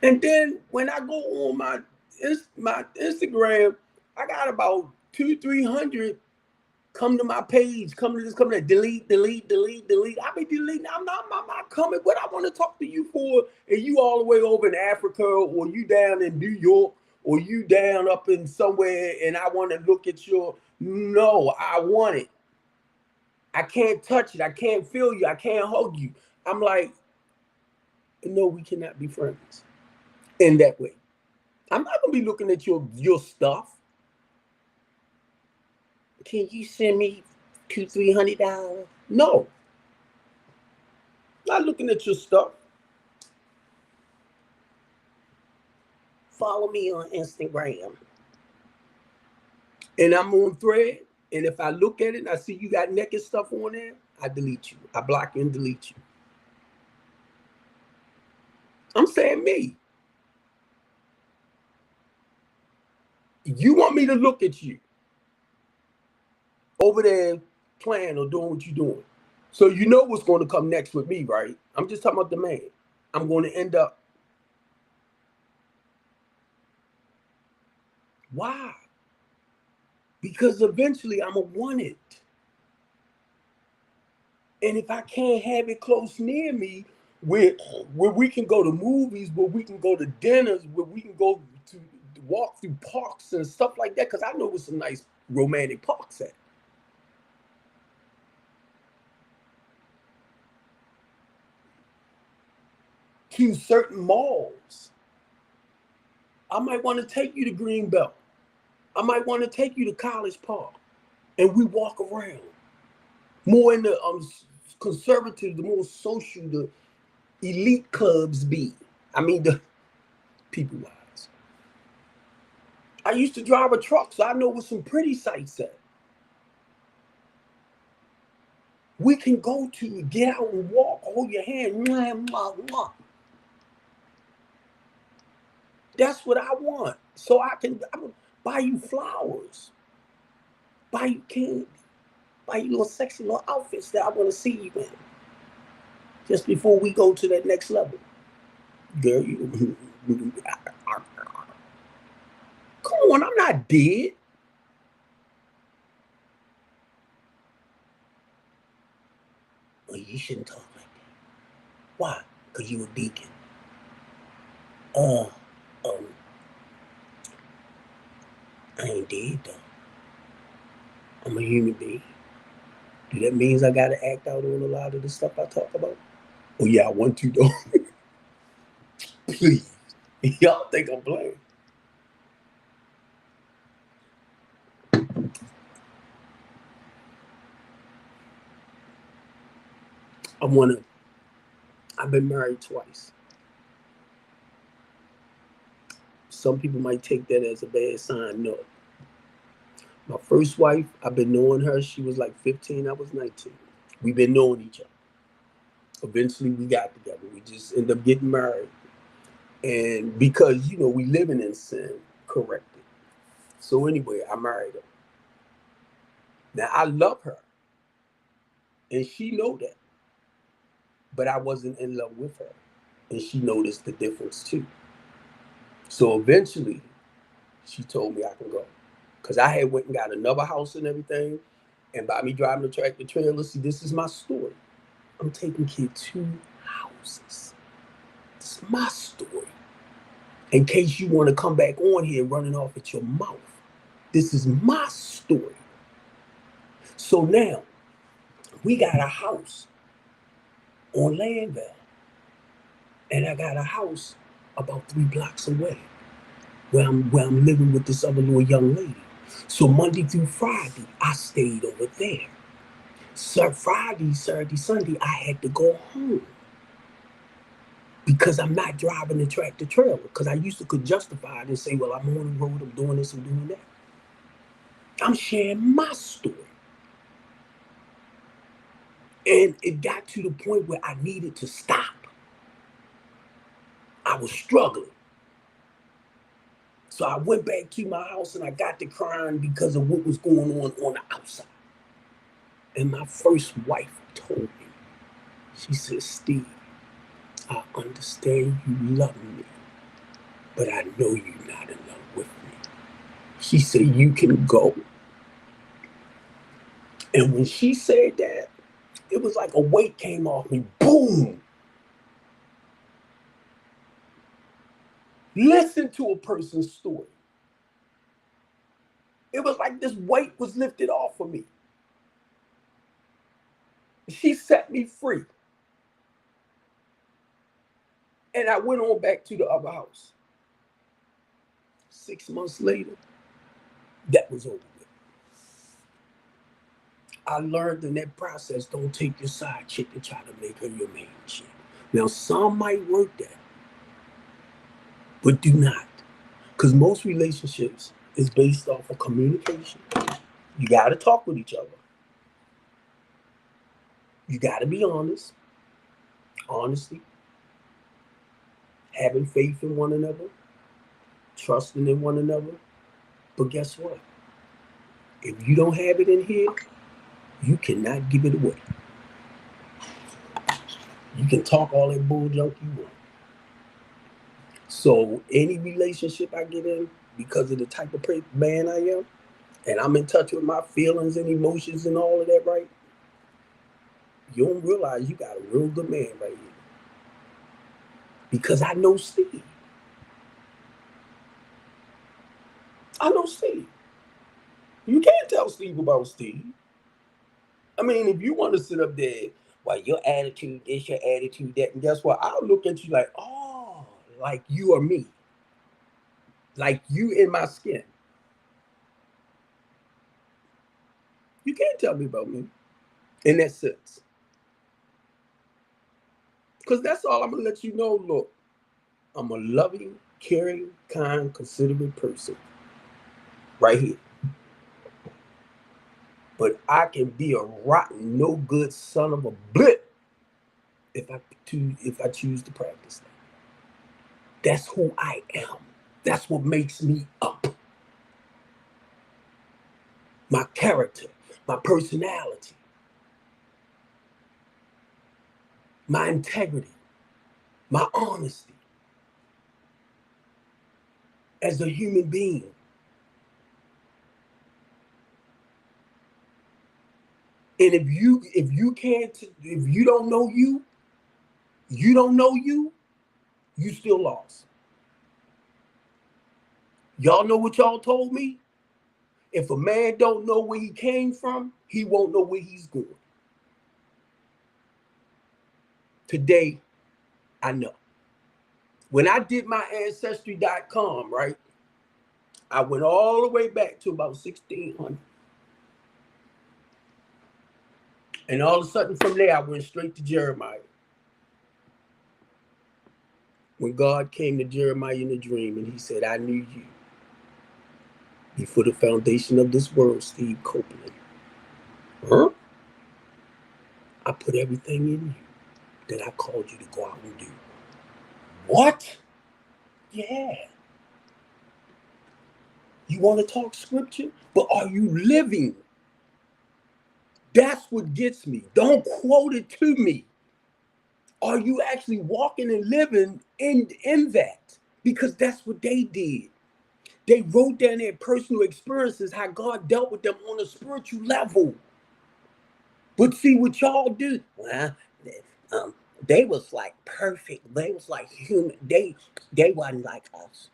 And then when I go on my Instagram, I got about 200-300 Come to my page. Come to this. Come to that. Delete, delete, delete, delete. I be deleting. I'm not coming. What I want to talk to you for? And you all the way over in Africa, or you down in New York, or you down up in somewhere, and I want to look at your. No, I want it. I can't touch it. I can't feel you. I can't hug you. I'm like, no, we cannot be friends in that way. I'm not gonna be looking at your stuff. Can you send me $200-$300? No, not looking at your stuff. Follow me on Instagram, and I'm on Thread. And if I look at it and I see you got naked stuff on there, I delete you. I block you and delete you. I'm saying me. You want me to look at you over there playing or doing what you're doing. So you know what's going to come next with me, right? I'm just talking about the man. I'm going to end up. Why? Because eventually I'm going to want it. And if I can't have it close near me, where we can go to movies, where we can go to dinners, where we can go to walk through parks and stuff like that, because I know what's some nice romantic parks at. To certain malls. I might want to take you to Greenbelt. I might want to take you to College Park, and we walk around. More in the conservative, the more social, the elite clubs be. I mean, the people wise. I used to drive a truck, so I know where some pretty sights at. We can go to, get out and walk, hold your hand. Mwah, mwah, mwah. That's what I want. So I'm gonna buy you flowers, buy you candy, buy you little sexy little outfits that I want to see you in. Just before we go to that next level. Girl, you come on, I'm not dead. Well, you shouldn't talk like that. Why? Because you a deacon. I ain't dead though. I'm a human being. Do that means I gotta act out on a lot of the stuff I talk about? Oh yeah, I want to though. Please. Y'all think I'm playing. I've been married twice. Some people might take that as a bad sign. No. My first wife, I've been knowing her. She was like 15, I was 19. We've been knowing each other. Eventually we got together. We just ended up getting married. And because, we living in sin, corrected. So anyway, I married her. Now I love her. And she know that. But I wasn't in love with her. And she noticed the difference too. So eventually, she told me I can go. Because I had went and got another house and everything. And by me driving the tractor trailer, see, this is my story. I'm taking care of 2 houses. This is my story. In case you want to come back on here running off at your mouth. This is my story. So now, we got a house on Landville. And I got a house about 3 blocks away where I'm living with this other little young lady. So Monday through Friday, I stayed over there. So Friday, Saturday, Sunday, I had to go home because I'm not driving the tractor trailer. Because I used to could justify it and say, well, I'm on the road, I'm doing this, I'm doing that. I'm sharing my story. And it got to the point where I needed to stop. I was struggling. So I went back to my house and I got to crying because of what was going on the outside. And my first wife told me, she said, Steve, I understand you love me, but I know you're not in love with me. She said, you can go. And when she said that, it was like a weight came off me. Boom. Listen to a person's story. It was like this weight was lifted off of me. She set me free. And I went on back to the other house. 6 months later, that was over with. I learned in that process, don't take your side chick and try to make her your main chick. Now, some might work that, but do not. Because most relationships is based off of communication. You got to talk with each other. You got to be honest, honesty, having faith in one another, trusting in one another. But guess what? If you don't have it in here, you cannot give it away. You can talk all that bull junk you want. So any relationship I get in, because of the type of man I am, and I'm in touch with my feelings and emotions and all of that, right? You don't realize you got a real good man right here. Because I know Steve. I know Steve. You can't tell Steve about Steve. I mean, if you want to sit up there, well, your attitude, this, your attitude, that, and guess what? I'll look at you like, oh, like you are me. Like you in my skin. You can't tell me about me in that sense. Because that's all I'm going to let you know. Look, I'm a loving, caring, kind, considerate person. Right here. But I can be a rotten, no good son of a blip if I choose to practice that. That's who I am. That's what makes me up. My character, my personality, my integrity, my honesty as a human being. And if you don't know you don't know you still lost. Y'all know what y'all told me? If a man don't know where he came from, he won't know where he's going. Today, I know. When I did my ancestry.com, right? I went all the way back to about 1600. And all of a sudden from there, I went straight to Jeremiah. When God came to Jeremiah in a dream and he said, I knew you before the foundation of this world, Steve Copeland. Huh? I put everything in you that I called you to go out and do. What? Yeah. You want to talk scripture? But are you living? That's what gets me. Don't quote it to me. Are you actually walking and living in that? Because that's what they did. They wrote down their personal experiences, how God dealt with them on a spiritual level. But see what y'all do. Well, they was like perfect. They was like human. They wasn't like us.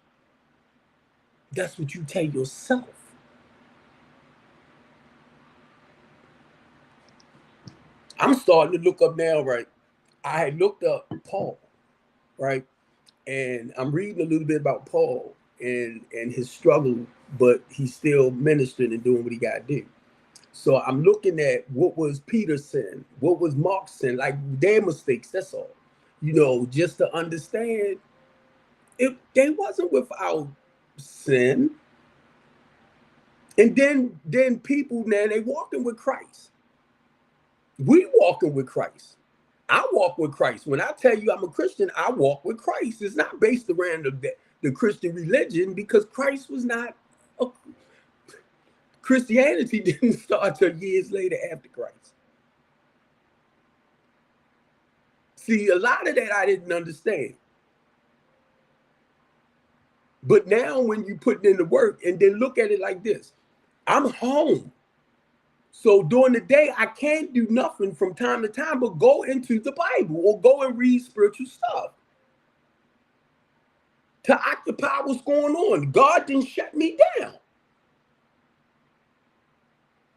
That's what you tell yourself. I'm starting to look up now, right? I had looked up Paul, right? And I'm reading a little bit about Paul and his struggle, but he's still ministering and doing what he got to do. So I'm looking at what was Peter's sin, what was Mark's sin, like their mistakes, that's all. You know, just to understand, they wasn't without sin. And then people now, they walking with Christ. We walking with Christ. I walk with Christ. When I tell you I'm a Christian, I walk with Christ. It's not based around the Christian religion, because Christ was not Christianity didn't start till years later after Christ. See, a lot of that I didn't understand. But now when you put in the work and then look at it like this, I'm home. So during the day, I can't do nothing from time to time but go into the Bible or go and read spiritual stuff to occupy what's going on. God didn't shut me down.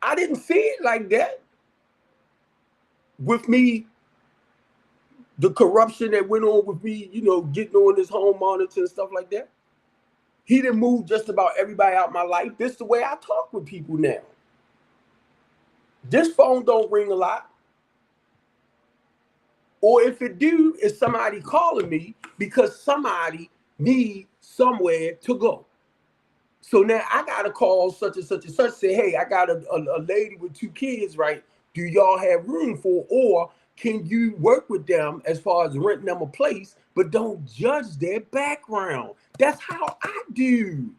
I didn't see it like that. With me, the corruption that went on with me, getting on this home monitor and stuff like that. He didn't move just about everybody out my life. This is the way I talk with people now. This phone don't ring a lot. Or if it do, it's somebody calling me because somebody needs somewhere to go. So now I got to call such and such and such, say, hey, I got a lady with 2 kids, right? Do y'all have room for, or can you work with them as far as renting them a place, but don't judge their background? That's how I do.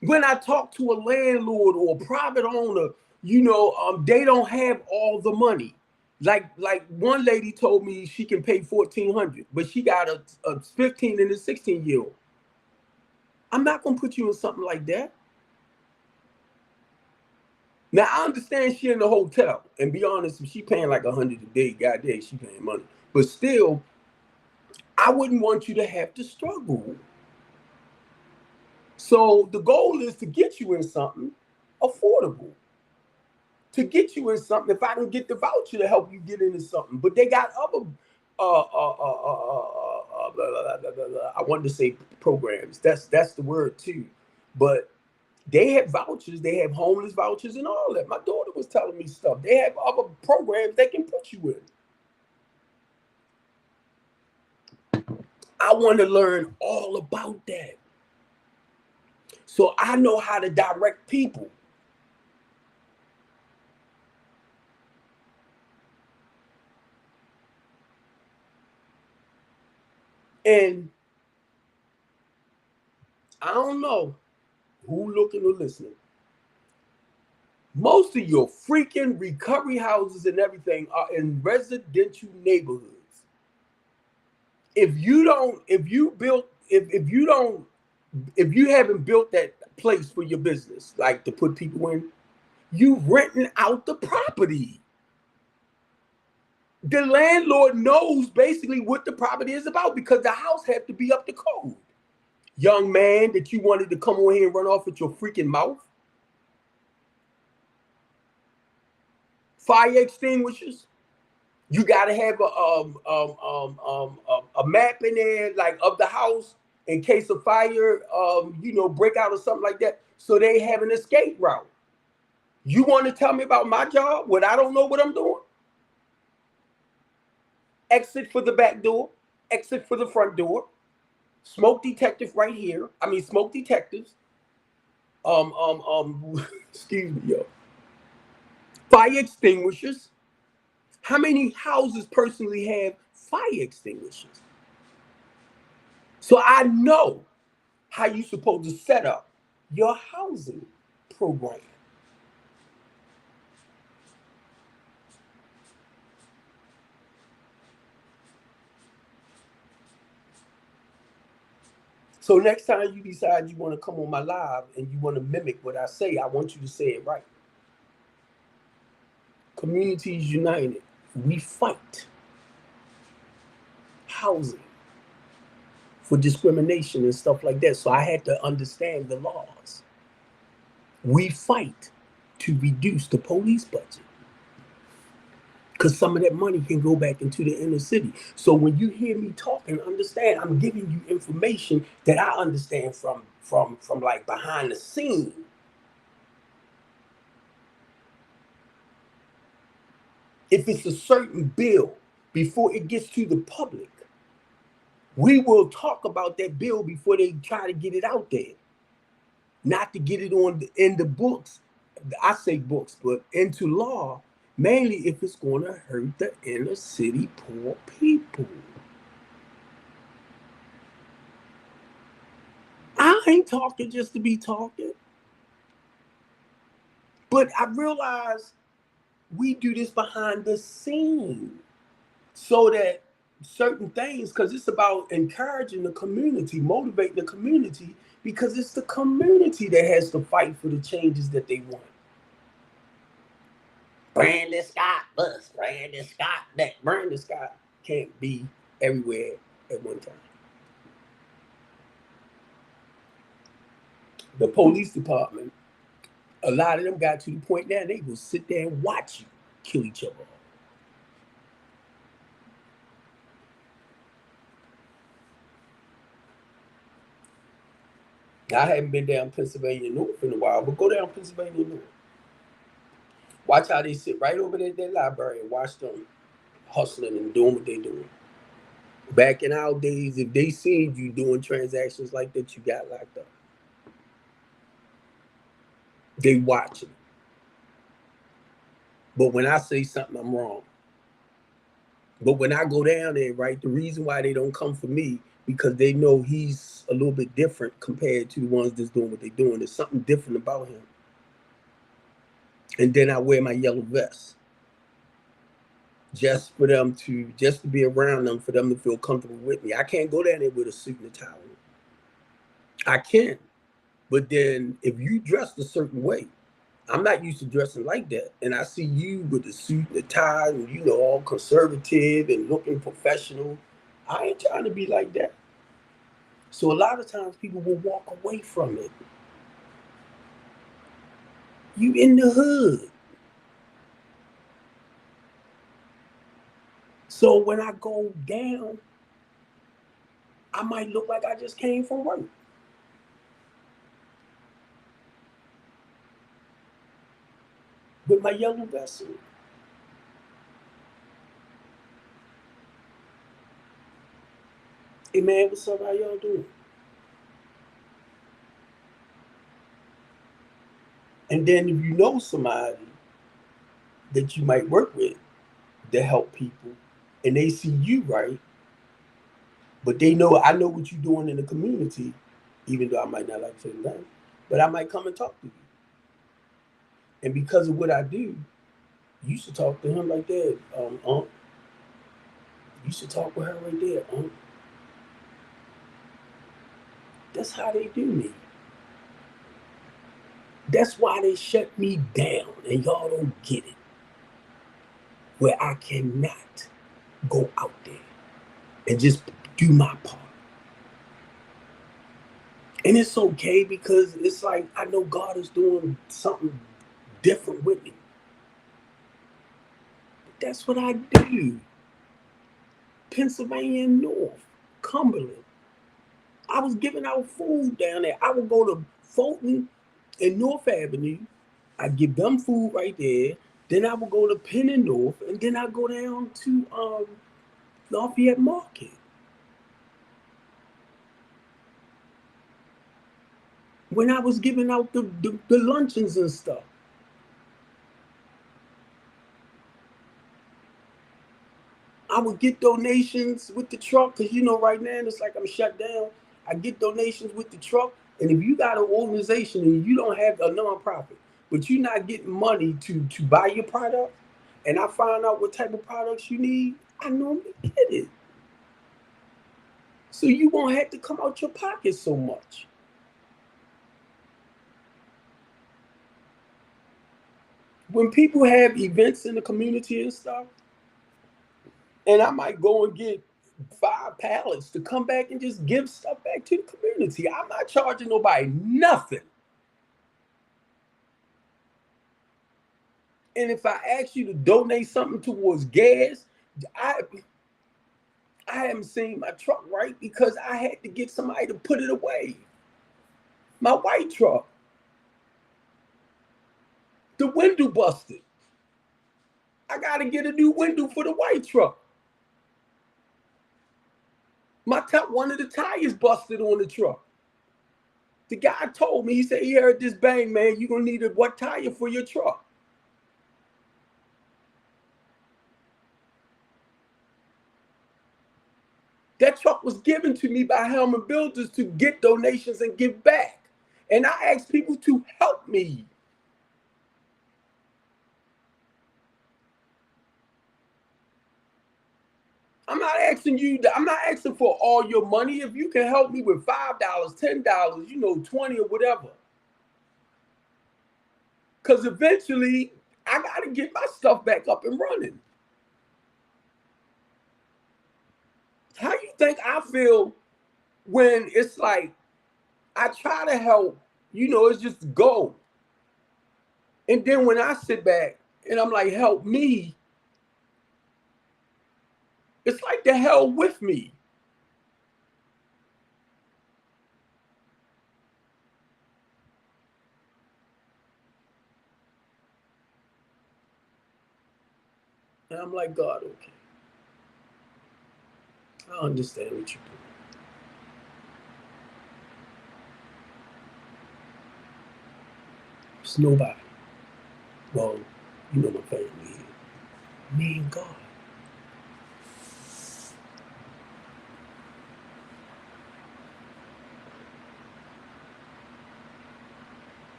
When I talk to a landlord or a private owner, they don't have all the money. Like one lady told me she can pay $1,400, but she got a 15 and a 16-year-old. I'm not gonna put you in something like that. Now I understand she in the hotel, and be honest, if she paying like $100 a day, goddamn, she paying money. But still, I wouldn't want you to have to struggle. So the goal is to get you in something affordable. To get you in something, if I can get the voucher to help you get into something, but they got other, I wanted to say programs. That's the word too, but they have vouchers. They have homeless vouchers and all that. My daughter was telling me stuff. They have other programs they can put you in. I want to learn all about that, so I know how to direct people. And I don't know who looking or listening. Most of your freaking recovery houses and everything are in residential neighborhoods. If you haven't built that place for your business, like to put people in, you renting out the property. The landlord knows basically what the property is about because the house has to be up to code. Young man that you wanted to come on here and run off with your freaking mouth. Fire extinguishers. You got to have a map in there, like of the house in case of fire, breakout or something like that. So they have an escape route. You want to tell me about my job? What I don't know what I'm doing? Exit for the back door, exit for the front door. Smoke detective right here. I mean, smoke detectives. Excuse me, yo. Fire extinguishers. How many houses personally have fire extinguishers? So I know how you're supposed to set up your housing program. So next time you decide you want to come on my live and you want to mimic what I say, I want you to say it right. Communities united, we fight housing for discrimination and stuff like that. So I had to understand the laws. We fight to reduce the police budget, because some of that money can go back into the inner city. So when you hear me talking, understand I'm giving you information that I understand from like behind the scene. If it's a certain bill, before it gets to the public, we will talk about that bill before they try to get it out there. Not to get it in the books, I say books, but into law, mainly if it's going to hurt the inner city poor people. I ain't talking just to be talking. But I realize we do this behind the scene so that certain things, because it's about encouraging the community, motivating the community, because it's the community that has to fight for the changes that they want. Brandon Scott bus, Brandon Scott that. Brandon Scott can't be everywhere at one time. The police department, a lot of them got to the point now they will sit there and watch you kill each other. I haven't been down Pennsylvania North in a while, but go down Pennsylvania North. Watch how they sit right over there at their library and watch them hustling and doing what they're doing. Back in our days, if they seen you doing transactions like that, you got locked up. They watching. But when I say something, I'm wrong. But when I go down there, right, the reason why they don't come for me, because they know he's a little bit different compared to the ones that's doing what they're doing. There's something different about him. And then I wear my yellow vest. Just to be around them, for them to feel comfortable with me. I can't go down there with a suit and a tie. I can. But then if you dress a certain way, I'm not used to dressing like that. And I see you with the suit and the tie and, all conservative and looking professional. I ain't trying to be like that. So a lot of times people will walk away from it. You in the hood. So when I go down, I might look like I just came from work. With my yellow vest on. Hey man, what's up? How y'all doing? And then if you know somebody that you might work with to help people, and they see you right, but I know what you're doing in the community, even though I might not like to say that, but I might come and talk to you. And because of what I do, you should talk to him like that, Unc. You should talk with her right there, Unc. That's how they do me. That's why they shut me down, and y'all don't get it. Where I cannot go out there and just do my part. And it's okay because it's like I know God is doing something different with me. But that's what I do. Pennsylvania North, Cumberland. I was giving out food down there. I would go to Fulton and North Avenue. I'd give them food right there. Then I would go to Penn and North, and then I'd go down to Lafayette Market. When I was giving out the luncheons and stuff. I would get donations with the truck because right now it's like I'm shut down. I get donations with the truck, and if you got an organization and you don't have a nonprofit, but you're not getting money to buy your product, and I find out what type of products you need, I normally get it. So you won't have to come out your pocket so much. When people have events in the community and stuff, and I might go and get 5 pallets to come back and just give stuff back to the community. I'm not charging nobody nothing. And if I ask you to donate something towards gas, I haven't seen my truck right because I had to get somebody to put it away. My white truck. The window busted. I got to get a new window for the white truck. One of the tires busted on the truck. The guy told me, he said, he heard this bang, man, you're going to need a what tire for your truck? That truck was given to me by Hellman Builders to get donations and give back. And I asked people to help me. I'm not asking for all your money. If you can help me with $5, $10, 20 or whatever. Because eventually I got to get my stuff back up and running. How you think I feel when it's like I try to help, it's just go. And then when I sit back and I'm like, help me, it's like the hell with me. And I'm like, God, okay. I understand what you're doing. It's nobody. Well, my family. Me and God.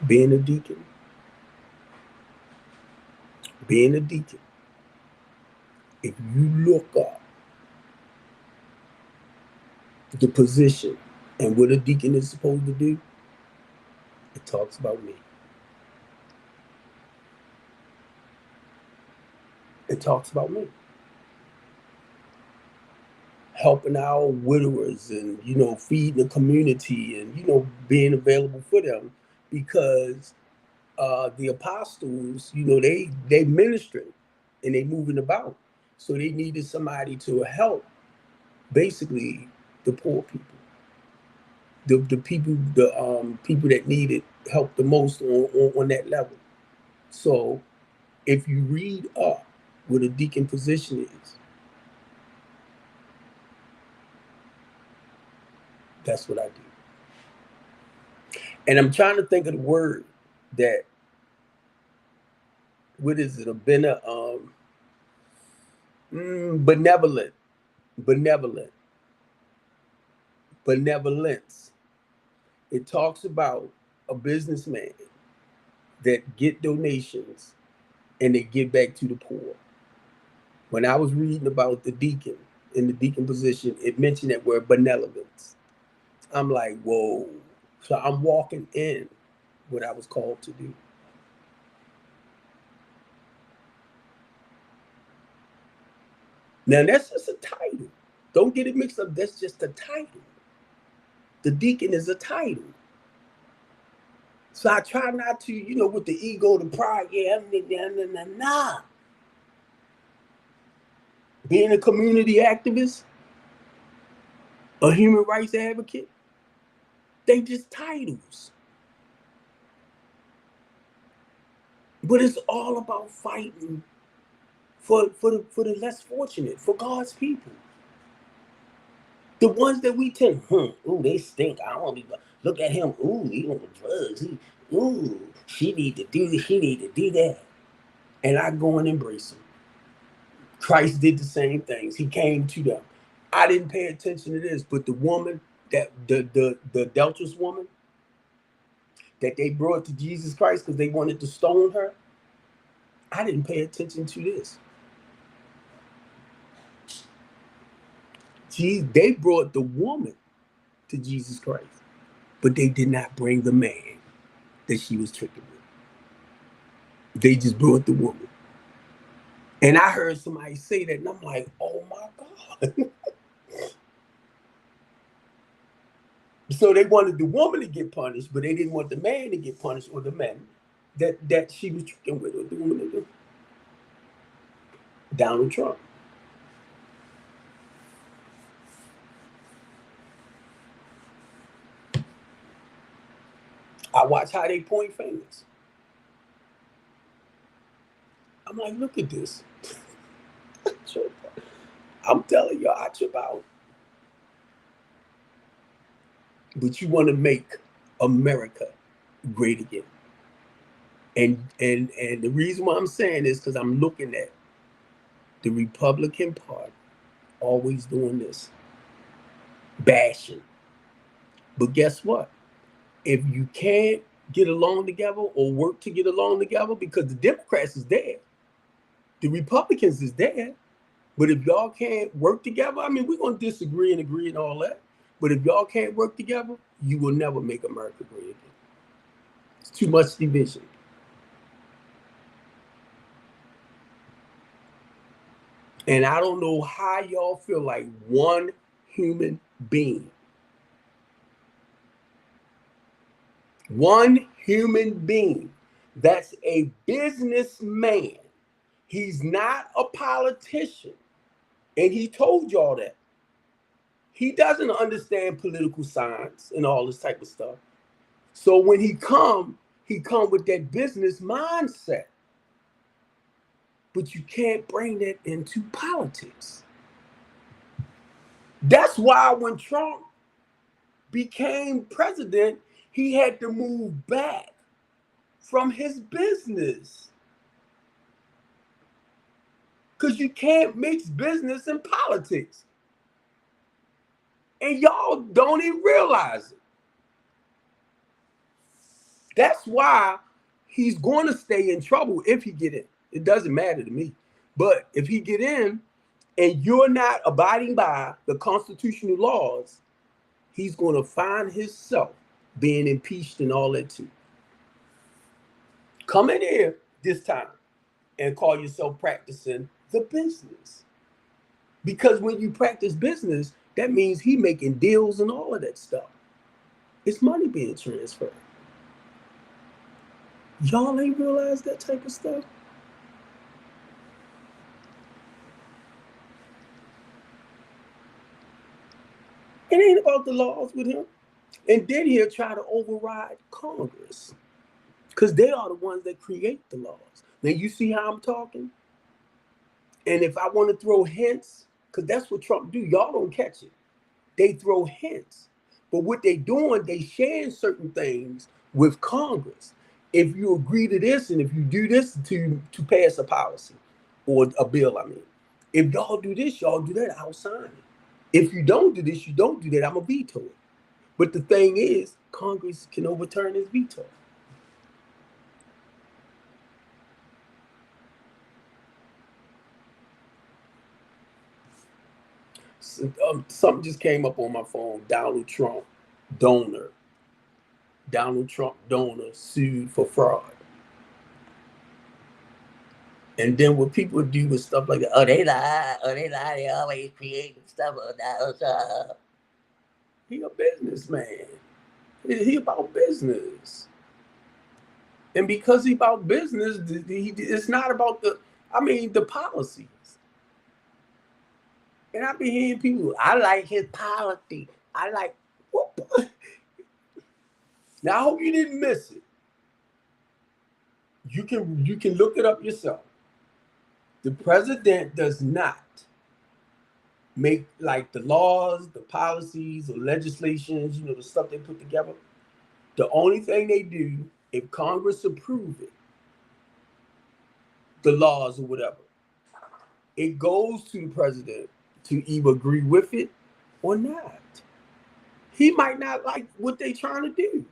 Being a deacon, if you look up the position and what a deacon is supposed to do, it talks about me. It talks about me. Helping our widowers and, feeding the community and, being available for them because the apostles, they ministering and they moving about. So they needed somebody to help basically the poor people. The people that needed help the most on that level. So if you read up what a deacon position is, that's what I do. And I'm trying to think of the word that, what is it? Benevolent, benevolence. It talks about a businessman that get donations and they give back to the poor. When I was reading about the deacon in the deacon position, it mentioned that word benevolence. I'm like, whoa. So I'm walking in what I was called to do. Now that's just a title. Don't get it mixed up. That's just a title. The deacon is a title. So I try not to, with the ego, the pride, nah. Being a community activist, a human rights advocate, they just titles. But it's all about fighting for the less fortunate, for God's people. The ones that we tell, ooh, they stink. I don't even look at him. Ooh, he on drugs. She need to do this. He need to do that. And I go and embrace them. Christ did the same things. He came to them. I didn't pay attention to this, but the woman that the adulterous woman that they brought to Jesus Christ because they wanted to stone her, I didn't pay attention to this. They brought the woman to Jesus Christ, but they did not bring the man that she was tricking with. They just brought the woman. And I heard somebody say that, and I'm like, oh my God. So they wanted the woman to get punished, but they didn't want the man to get punished, or the man that she was tricking with, or the woman to do. Donald Trump. I watch how they point fingers. I'm like, look at this. I'm telling you, I trip out. But you want to make America great again. And the reason why I'm saying this because I'm looking at the Republican Party always doing this, bashing. But guess what? If you can't get along together or work to get along together, because the Democrats is there, the Republicans is there, but if y'all can't work together, I mean, we're gonna disagree and agree and all that. But if y'all can't work together, you will never make America great again. It's too much division. And I don't know how y'all feel like one human being, that's a businessman. He's not a politician. And he told y'all that. He doesn't understand political science and all this type of stuff. So when he come with that business mindset. But you can't bring that into politics. That's why when Trump became president, he had to move back from his business. Because you can't mix business and politics. And y'all don't even realize it. That's why he's going to stay in trouble if he get in. It doesn't matter to me. But if he get in and you're not abiding by the constitutional laws, he's going to find himself being impeached and all that too. Come in here this time and call yourself practicing the business. Because when you practice business, that means he making deals and all of that stuff. It's money being transferred. Y'all ain't realize that type of stuff? It ain't about the laws with him. And then he'll try to override Congress. Because they are the ones that create the laws. Now you see how I'm talking? And if I want to throw hints, because that's what Trump do, y'all don't catch it. They throw hints. But what they doing, they sharing certain things with Congress. If you agree to this and if you do this to pass a policy or a bill, I mean. If y'all do this, y'all do that, I'll sign it. If you don't do this, you don't do that, I'm going to veto it. But the thing is, Congress can overturn his veto. Something just came up on my phone. Donald Trump donor sued for fraud. And then what people do with stuff like that, they lie, they always creating stuff. He a businessman. He about business. And because he about business, it's not about the policies. And I be hearing people, I like his policy. I like, what? Now I hope you didn't miss it. You can look it up yourself. The president does not make like the laws, the policies, or legislations, the stuff they put together. The only thing they do, if Congress approve it, the laws or whatever, it goes to the president to either agree with it or not. He might not like what they trying to do.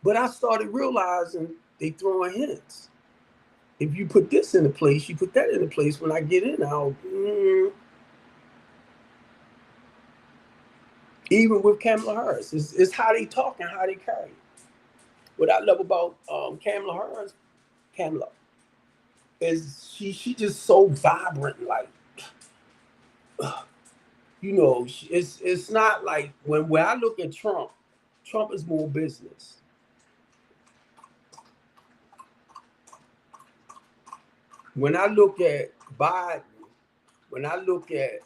But I started realizing they throwing hints. If you put this into place, you put that into place. When I get in, even with Kamala Harris, it's how they talk and how they carry. What I love about Kamala Harris, is she just so vibrant. Like, it's not like when I look at Trump is more business. When I look at Biden, when I look at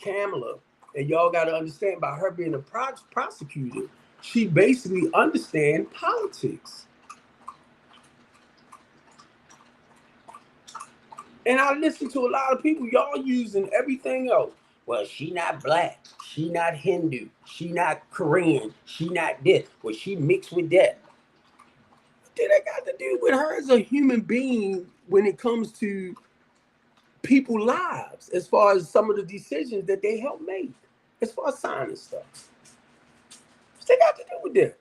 Kamala, and y'all got to understand, by her being a prosecutor, she basically understands politics. And I listen to a lot of people, y'all using everything else. Well, she not black, she not Hindu, she not Korean, she not this. Well, she mixed with that. What did that got to do with her as a human being when it comes to people's lives, as far as some of the decisions that they help make, as far as signing stuff? What's that got to do with that?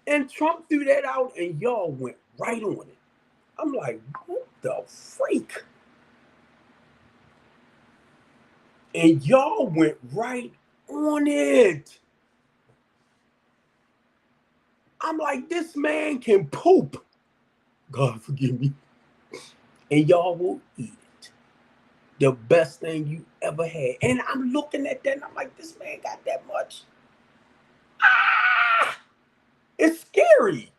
And Trump threw that out and y'all went right on it. I'm like, what? the freak? And y'all went right on it. I'm like, this man can poop. God forgive me. And y'all will eat it. The best thing you ever had. And I'm looking at that and I'm like, this man got that much. Ah! It's scary.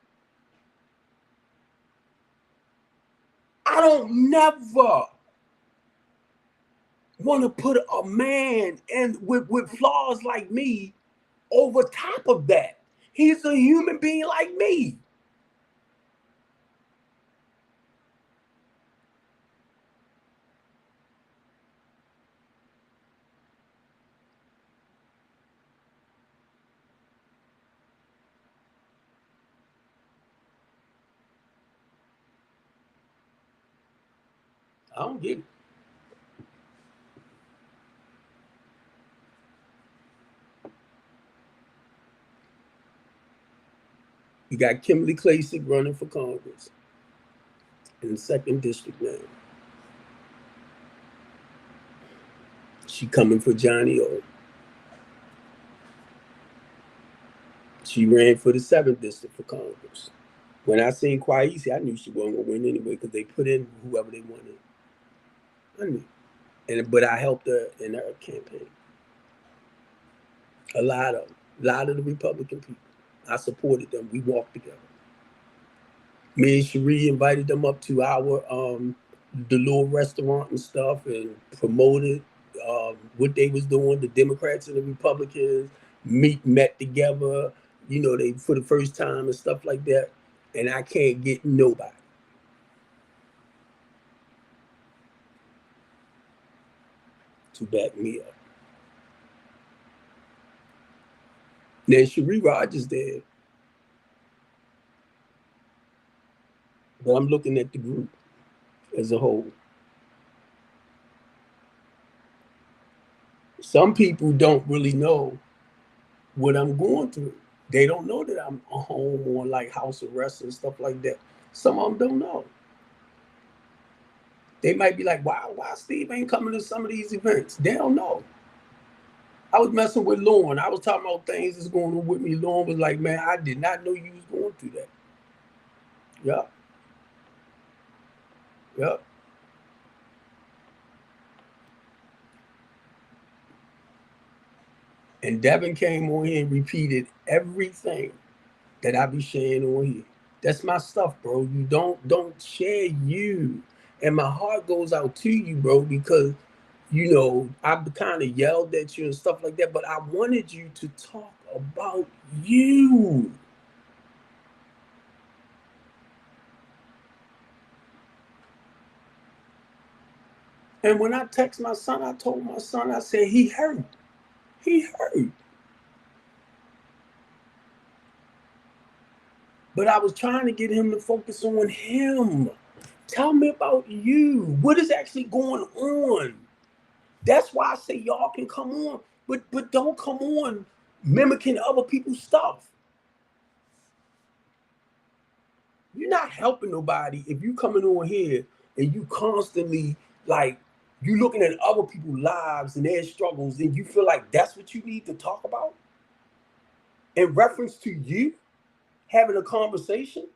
I don't never want to put a man and with flaws like me over top of that. He's a human being like me. I don't get it. You got Kimberly Klacik running for Congress in the 2nd district now. She coming for Johnny O. She ran for the 7th district for Congress. When I seen Kwesi, I knew she wasn't gonna win anyway because they put in whoever they wanted. I knew, but I helped her in her campaign. A lot of the Republican people. I supported them. We walked together. Me and Cherie invited them up to our the little restaurant and stuff and promoted what they was doing. The Democrats and the Republicans met together, they for the first time and stuff like that. And I can't get nobody to back me up. Then Cherie Rogers did. But I'm looking at the group as a whole. Some people don't really know what I'm going through. They don't know that I'm home on like house arrest and stuff like that. Some of them don't know. They might be like, why Steve ain't coming to some of these events? They don't know. I was messing with Lauren. I was talking about things that's going on with me. Lauren was like, man, I did not know you was going through that. Yep. Yep. And Devin came on here and repeated everything that I be sharing on here. That's my stuff, bro. You don't share you. And my heart goes out to you, bro, because I've kind of yelled at you and stuff like that, but I wanted you to talk about you. And when I text my son, I told my son, I said, he hurt. He hurt. But I was trying to get him to focus on him. Tell me about you. What is actually going on? That's why I say y'all can come on, but don't come on mimicking other people's stuff. You're not helping nobody if you coming on here and you constantly like you looking at other people's lives and their struggles and you feel like that's what you need to talk about in reference to you having a conversation.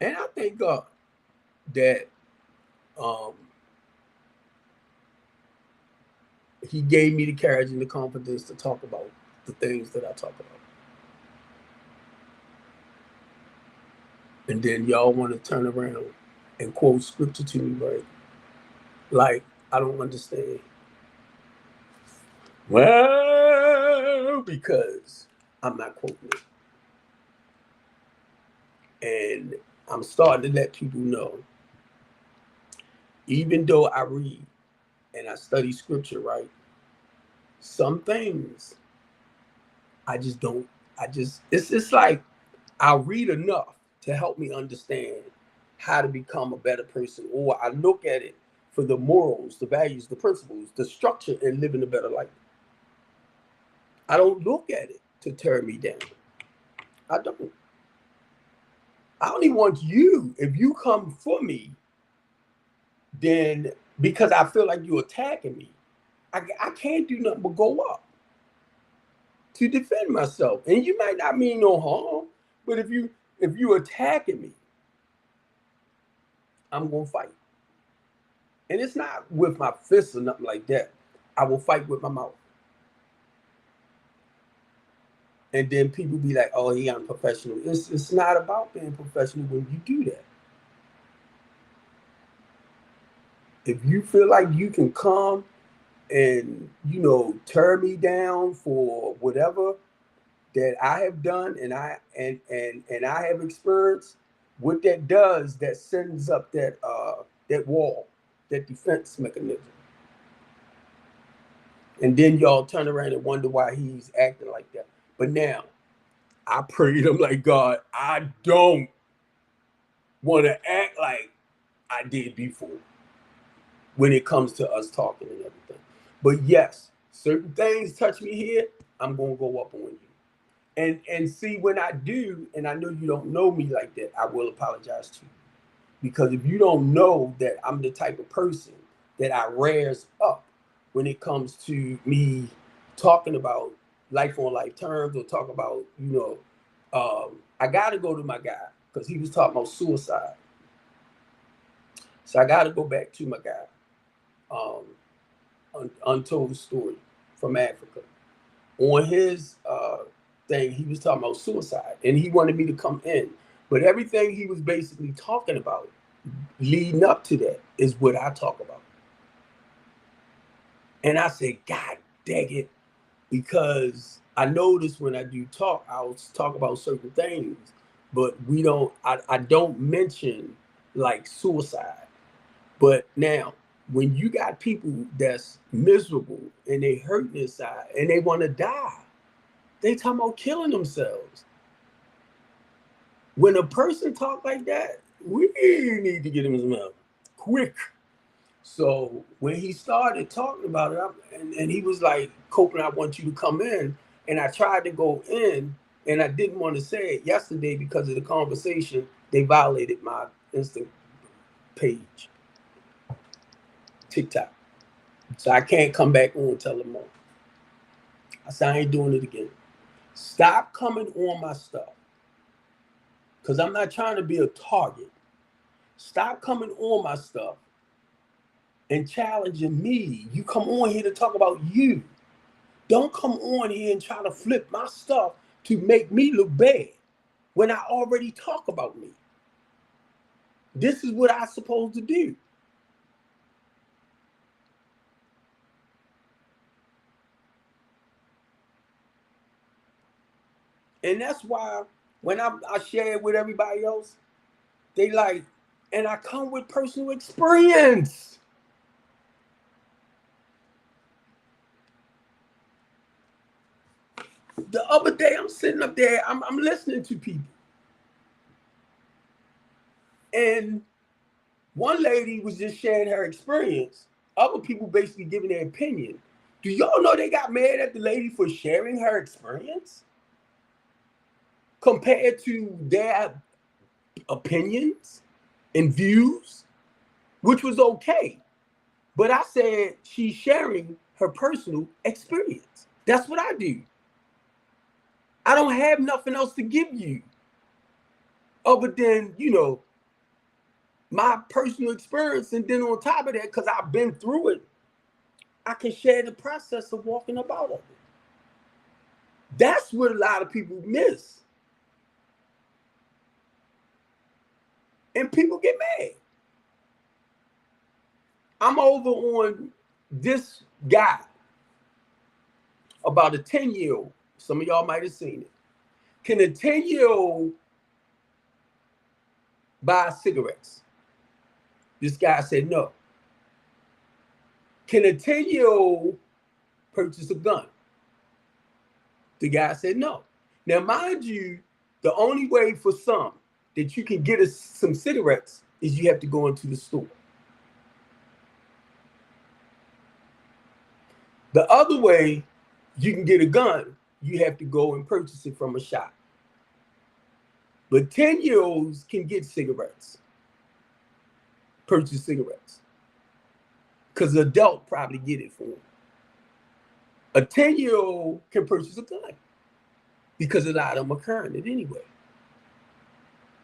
And I thank God that he gave me the courage and the confidence to talk about the things that I talk about. And then y'all want to turn around and quote scripture to me, right? Like, I don't understand. Well, because I'm not quoting it. And I'm starting to let people know, even though I read and I study scripture, right? Some things it's like I read enough to help me understand how to become a better person, or I look at it for the morals, the values, the principles, the structure, and living a better life. I don't look at it to tear me down. I don't. I only want you, if you come for me, then because I feel like you're attacking me, I can't do nothing but go up to defend myself. And you might not mean no harm, but if you attacking me, I'm gonna fight. And it's not with my fists or nothing like that. I will fight with my mouth. And then people be like, oh, he unprofessional. It's not about being professional when you do that. If you feel like you can come and, tear me down for whatever that I have done and I have experienced, what that does, that sends up that wall, that defense mechanism. And then y'all turn around and wonder why he's acting like that. But now, I prayed, I'm like, God, I don't want to act like I did before when it comes to us talking and everything. But yes, certain things touch me here, I'm going to go up on you. And see, when I do, and I know you don't know me like that, I will apologize to you. Because if you don't know that I'm the type of person that I rares up when it comes to me talking about life on life terms or talk about, I got to go to my guy because he was talking about suicide. So I got to go back to my guy, Untold Story from Africa. On his thing, he was talking about suicide and he wanted me to come in. But everything he was basically talking about leading up to that is what I talk about. And I said, God dang it, because I notice when I do talk, I'll talk about certain things, but I don't mention like suicide. But now, when you got people that's miserable and they hurt inside and they want to die, they talking about killing themselves. When a person talk like that, we need to get him some help quick. So when he started talking about it, and he was like, Copeland, I want you to come in. And I tried to go in, and I didn't want to say it yesterday because of the conversation. They violated my instant page, TikTok. So I can't come back on and tell them more. I said, I ain't doing it again. Stop coming on my stuff. Because I'm not trying to be a target. Stop coming on my stuff and challenging me. You come on here to talk about you. Don't come on here and try to flip my stuff to make me look bad when I already talk about me. This is what I'm supposed to do. And that's why when I share it with everybody else, they like, and I come with personal experience. The other day, I'm sitting up there, I'm listening to people. And one lady was just sharing her experience. Other people basically giving their opinion. Do y'all know they got mad at the lady for sharing her experience compared to their opinions and views, which was okay. But I said she's sharing her personal experience. That's what I do. I don't have nothing else to give you other than, my personal experience. And then on top of that, because I've been through it, I can share the process of walking about of it. That's what a lot of people miss. And people get mad. I'm over on this guy about a 10-year-old. Some of y'all might have seen it. Can a 10-year-old buy cigarettes? This guy said no. Can a 10-year-old purchase a gun? The guy said no. Now, mind you, the only way for some that you can get some cigarettes is you have to go into the store. The other way you can get a gun, you have to go and purchase it from a shop. But 10-year-olds can get cigarettes, purchase cigarettes, because the adult probably get it for them. A 10-year-old can purchase a gun because a lot of them are carrying it anyway.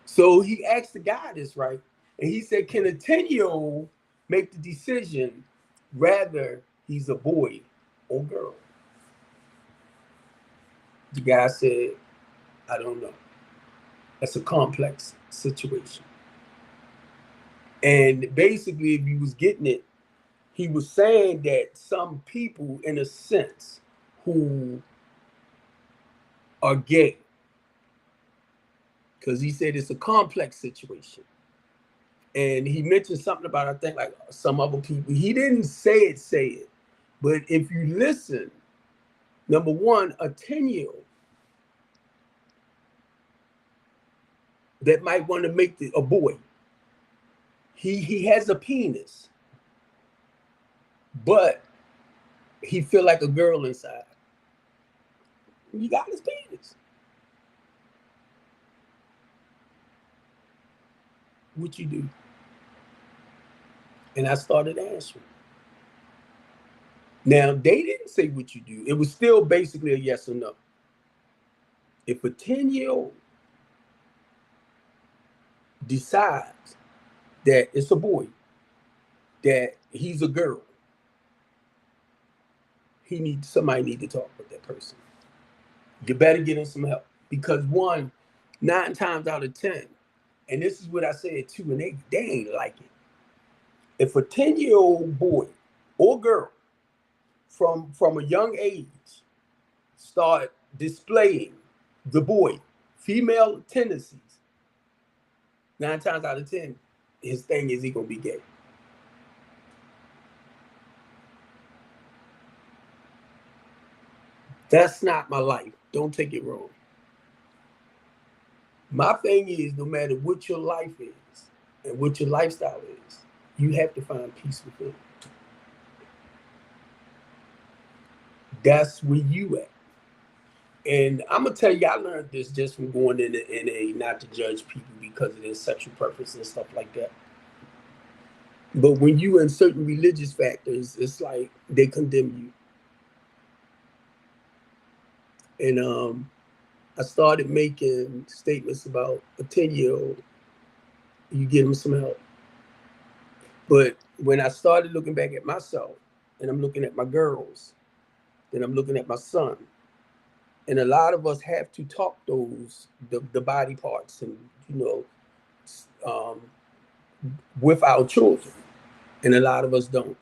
So he asked the guy this, right? And he said, can a 10-year-old make the decision whether he's a boy or girl? The guy said, I don't know. That's a complex situation. And basically, if he was getting it, he was saying that some people, in a sense, who are gay, because he said it's a complex situation. And he mentioned something about, I think, like some other people. He didn't say it. But if you listen, number one, a 10-year-old that might want to make a boy, he has a penis, but he feel like a girl inside. He got his penis. What you do? And I started answering. Now, they didn't say what you do. It was still basically a yes or no. If a 10-year-old decides that it's a boy, that he's a girl, somebody need to talk with that person. You better get him some help. Because 9 times out of 10, and this is what I said too, and they ain't like it. If a 10-year-old boy or girl from a young age start displaying the boy female tendencies, 9 times out of 10, his thing is he gonna be gay. That's not my life. Don't take it wrong. My thing is, no matter what your life is and what your lifestyle is, you have to find peace within. That's where you at. And I'm gonna tell you, I learned this just from going in the NA, not to judge people because of their sexual preference and stuff like that. But when you in certain religious factors, it's like they condemn you. And I started making statements about a 10-year-old. You give them some help. But when I started looking back at myself, and I'm looking at my girls, then I'm looking at my son, and a lot of us have to talk the body parts, and with our children, and a lot of us don't.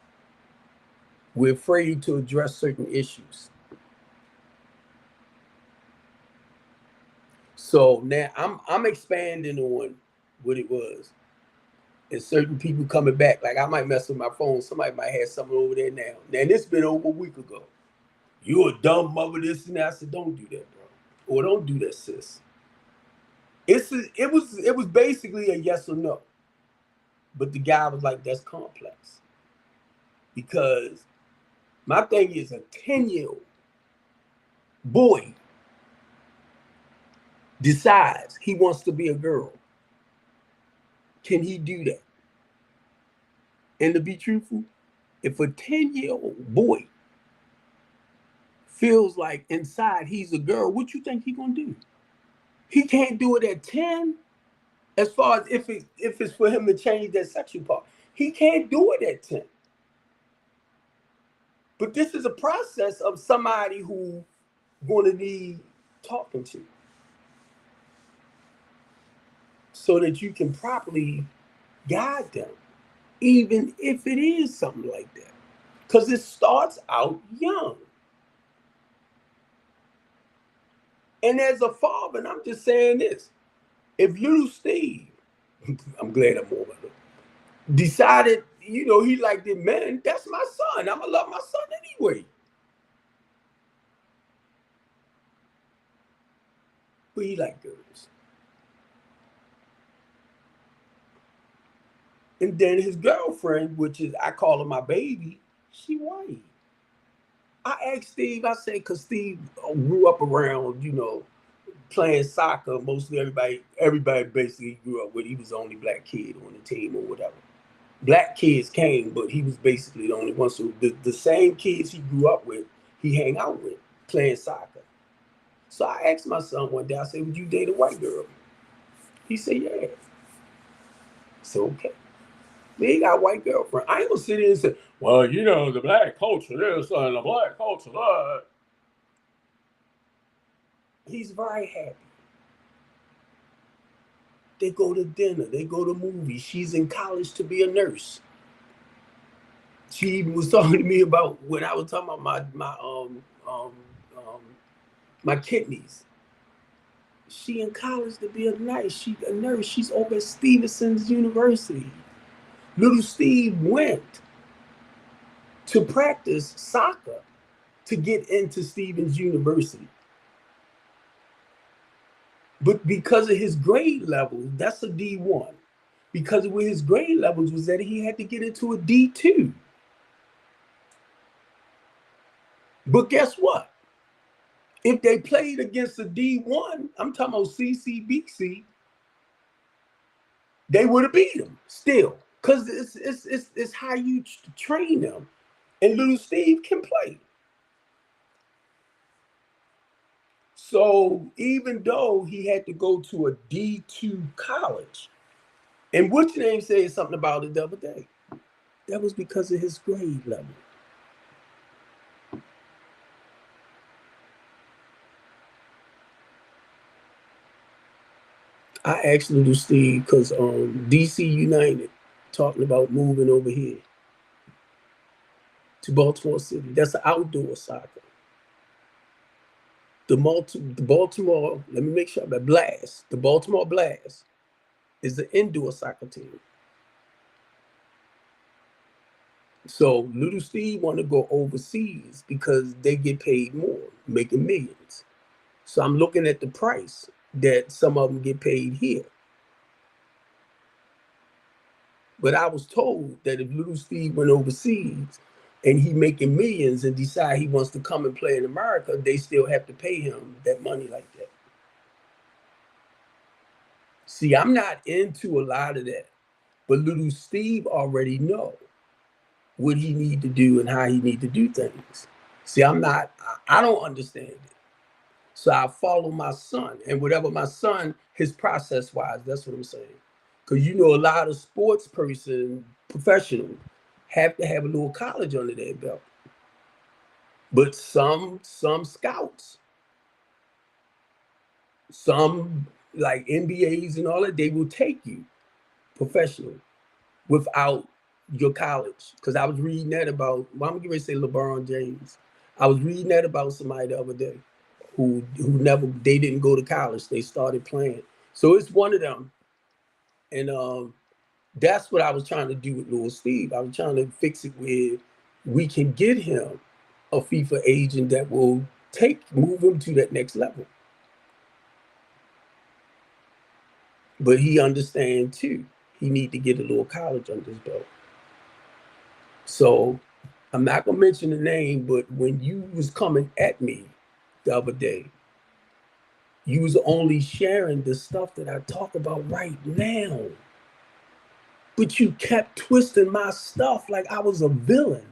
We're afraid to address certain issues. So now I'm expanding on what it was, and certain people coming back. Like I might mess with my phone. Somebody might have something over there now. Now this been over a week ago. You a dumb mother, this and that. I said, don't do that, bro. Or don't do that, sis. It was basically a yes or no. But the guy was like, that's complex. Because my thing is a 10-year-old boy decides he wants to be a girl. Can he do that? And to be truthful, if a 10-year-old boy feels like inside he's a girl, what you think he gonna do? He can't do it at 10. As far as if it's for him to change that sexual part, he can't do it at 10. But this is a process of somebody who going to need talking to, so that you can properly guide them, even if it is something like that, because it starts out young. And as a father, and I'm just saying this, if little Steve, I'm glad I'm over it, decided, he liked it, man, that's my son. I'm gonna love my son anyway. But he liked girls. And then his girlfriend, which is, I call her my baby, she white. I asked Steve, I said, because Steve grew up around, playing soccer. Mostly everybody basically grew up with. He was the only black kid on the team or whatever. Black kids came, but he was basically the only one. So the same kids he grew up with, he hang out with playing soccer. So I asked my son one day, I said, would you date a white girl? He said, yeah. So, okay. Then he got a white girlfriend. I ain't gonna sit here and say, well, the black culture, this and the black culture, that. He's very happy. They go to dinner, they go to movies. She's in college to be a nurse. She was talking to me about when I was talking about my kidneys. She in college to be a nurse. She a nurse. She's over at Stevenson's University. Little Steve went to practice soccer to get into Stevens University. But because of his grade levels, that's a D1. Because of where his grade levels was that he had to get into a D2. But guess what? If they played against a D1, I'm talking about CCBC, they would have beat him still. Because it's how you train them. And little Steve can play. So even though he had to go to a D2 college, and what's your name said something about it the other day, that was because of his grade level. I asked little Steve because DC United talking about moving over here to Baltimore City. That's outdoor soccer. The Baltimore, let me make sure, the Baltimore Blast is the indoor soccer team. So little Steve want to go overseas because they get paid more, making millions. So I'm looking at the price that some of them get paid here. But I was told that if little Steve went overseas and he making millions and decide he wants to come and play in America, they still have to pay him that money like that. See, I'm not into a lot of that, but little Steve already know what he need to do and how he need to do things. See, I don't understand it. So I follow my son, and whatever my son, his process wise, that's what I'm saying. Because a lot of sports person, professional, have to have a little college under their belt. But some scouts, some like NBAs and all that, they will take you professional without your college. Because I was reading that about, well, I'm going to say LeBron James. I was reading that about somebody the other day who they didn't go to college. They started playing. So it's one of them. And that's what I was trying to do with little Steve. I was trying to fix it where we can get him a FIFA agent that will move him to that next level. But he understands too, he need to get a little college under his belt. So I'm not gonna mention the name, but when you was coming at me the other day, you was only sharing the stuff that I talk about right now. But you kept twisting my stuff like I was a villain.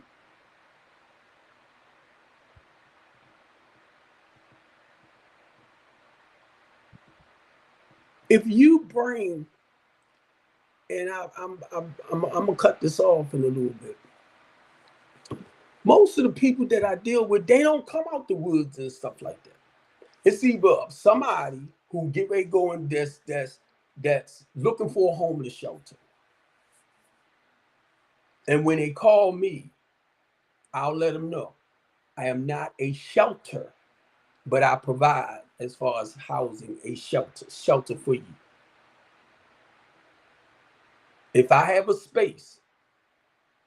If you bring, and I'm gonna cut this off in a little bit. Most of the people that I deal with, they don't come out the woods and stuff like that. It's either somebody who get ready going that's looking for a homeless shelter. And when they call me, I'll let them know I am not a shelter, but I provide, as far as housing, a shelter for you. If I have a space,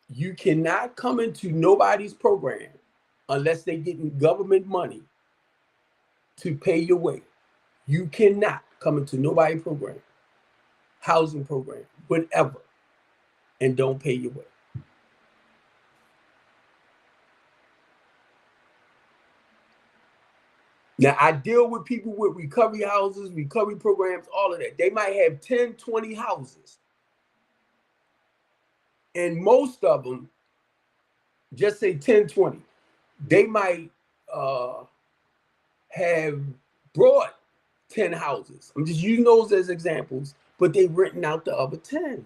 you cannot come into nobody's program unless they're getting government money to pay your way. You cannot come into nobody's program, housing program, whatever, and don't pay your way. Now, I deal with people with recovery houses, recovery programs, all of that. They might have 10, 20 houses. And most of them, just say 10, 20, they might have brought 10 houses. I'm just using those as examples, but they've written out the other 10.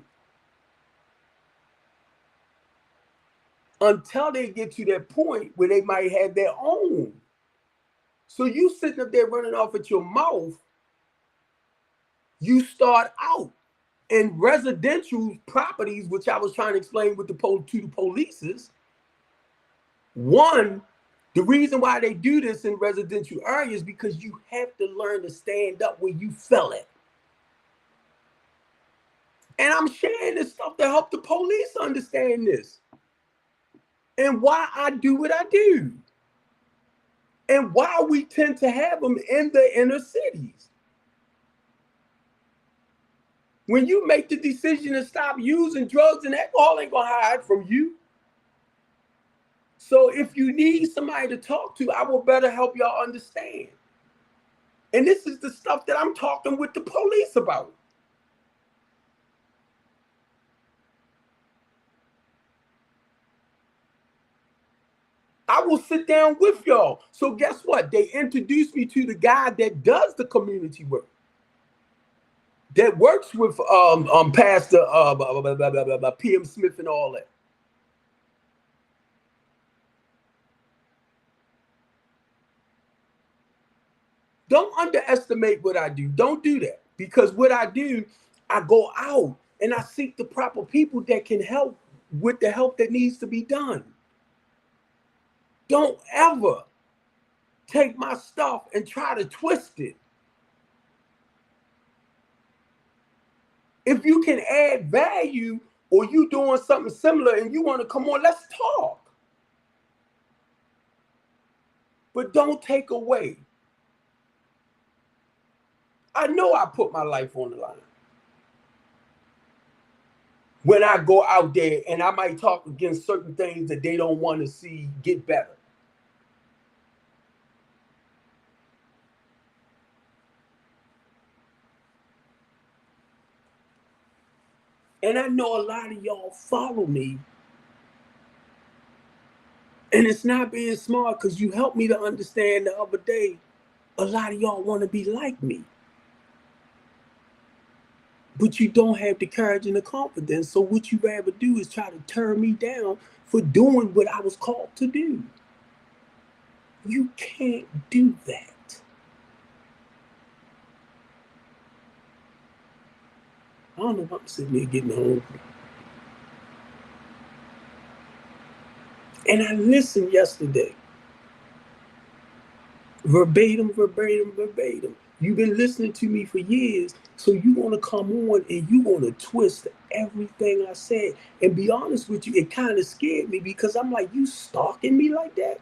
Until they get to that point where they might have their own. So you sitting up there running off at your mouth, you start out in residential properties, which I was trying to explain with to the polices. One, the reason why they do this in residential areas is because you have to learn to stand up when you feel it. And I'm sharing this stuff to help the police understand this and why I do what I do and why we tend to have them in the inner cities. When you make the decision to stop using drugs and alcohol, ain't gonna hide from you. So if you need somebody to talk to, I will better help y'all understand. And this is the stuff that I'm talking with the police about. I will sit down with y'all. So guess what? They introduced me to the guy that does the community work, that works with Pastor PM Smith and all that. Don't underestimate what I do. Don't do that. Because what I do, I go out and I seek the proper people that can help with the help that needs to be done. Don't ever take my stuff and try to twist it. If you can add value or you doing something similar and you want to come on, let's talk. But don't take away. I know I put my life on the line when I go out there, and I might talk against certain things that they don't want to see get better. And I know a lot of y'all follow me. And it's not being smart, because you helped me to understand the other day, a lot of y'all want to be like me. But you don't have the courage and the confidence. So what you rather do is try to tear me down for doing what I was called to do. You can't do that. I don't know if I'm sitting there getting hungry. And I listened yesterday. Verbatim, verbatim, verbatim. You've been listening to me for years, so you want to come on and you want to twist everything I said. And be honest with you, it kind of scared me, because I'm like, you stalking me like that?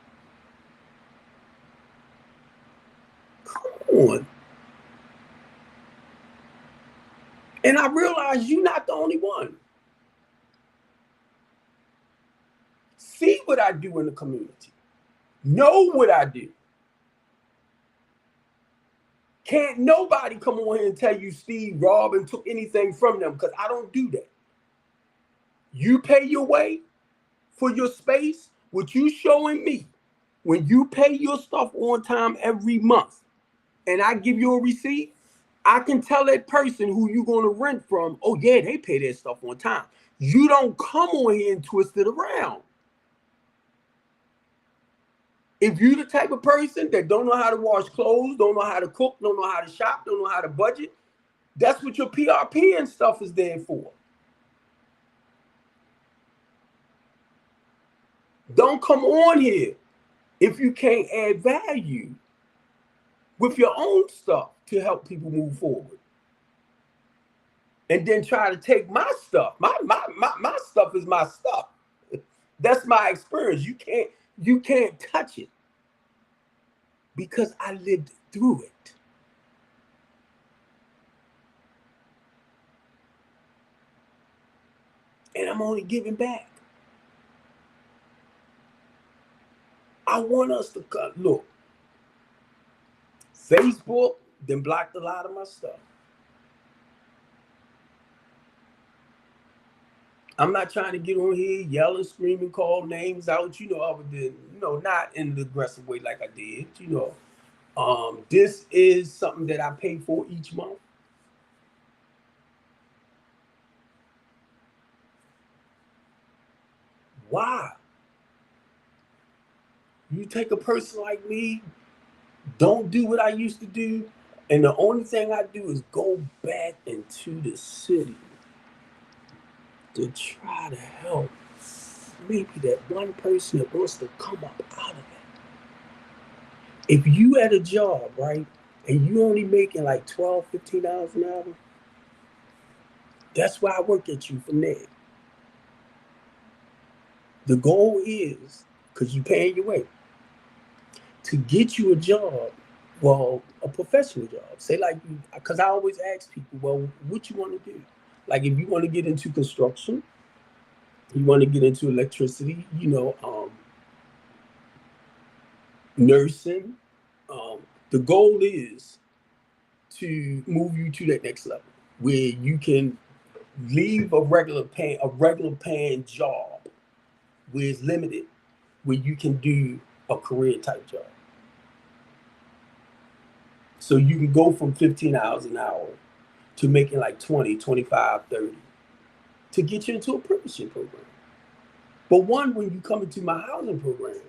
Come on. And I realize you're not the only one. See what I do in the community. Know what I do. Can't nobody come on here and tell you Steve robbed and took anything from them, because I don't do that. You pay your way for your space, what you showing me. When you pay your stuff on time every month and I give you a receipt, I can tell that person who you're going to rent from, oh yeah, they pay their stuff on time. You don't come on here and twist it around. If you're the type of person that don't know how to wash clothes, don't know how to cook, don't know how to shop, don't know how to budget, that's what your PRP and stuff is there for. Don't come on here if you can't add value with your own stuff to help people move forward. And then try to take my stuff. My stuff is my stuff. That's my experience. You can't touch it, because I lived through it. And I'm only giving back. I want us to look. Facebook, then blocked a lot of my stuff. I'm not trying to get on here, yelling, screaming, call names out, other than, not in the aggressive way like I did. This is something that I pay for each month. Why? You take a person like me, don't do what I used to do, and the only thing I do is go back into the city to try to help maybe that one person that wants to come up out of it. If you at a job, right, and you only making like 12, $15 an hour, that's why I work at you from there. The goal is, because you paying your way, to get you a job, well, a professional job. Say like, because I always ask people, well, what you want to do? Like if you want to get into construction, you want to get into electricity, nursing. The goal is to move you to that next level where you can leave a regular paying job where it's limited, where you can do a career type job. So you can go from 15 hours an hour to making like 20, 25, 30 to get you into a apprenticeship program. But one, when you come into my housing program,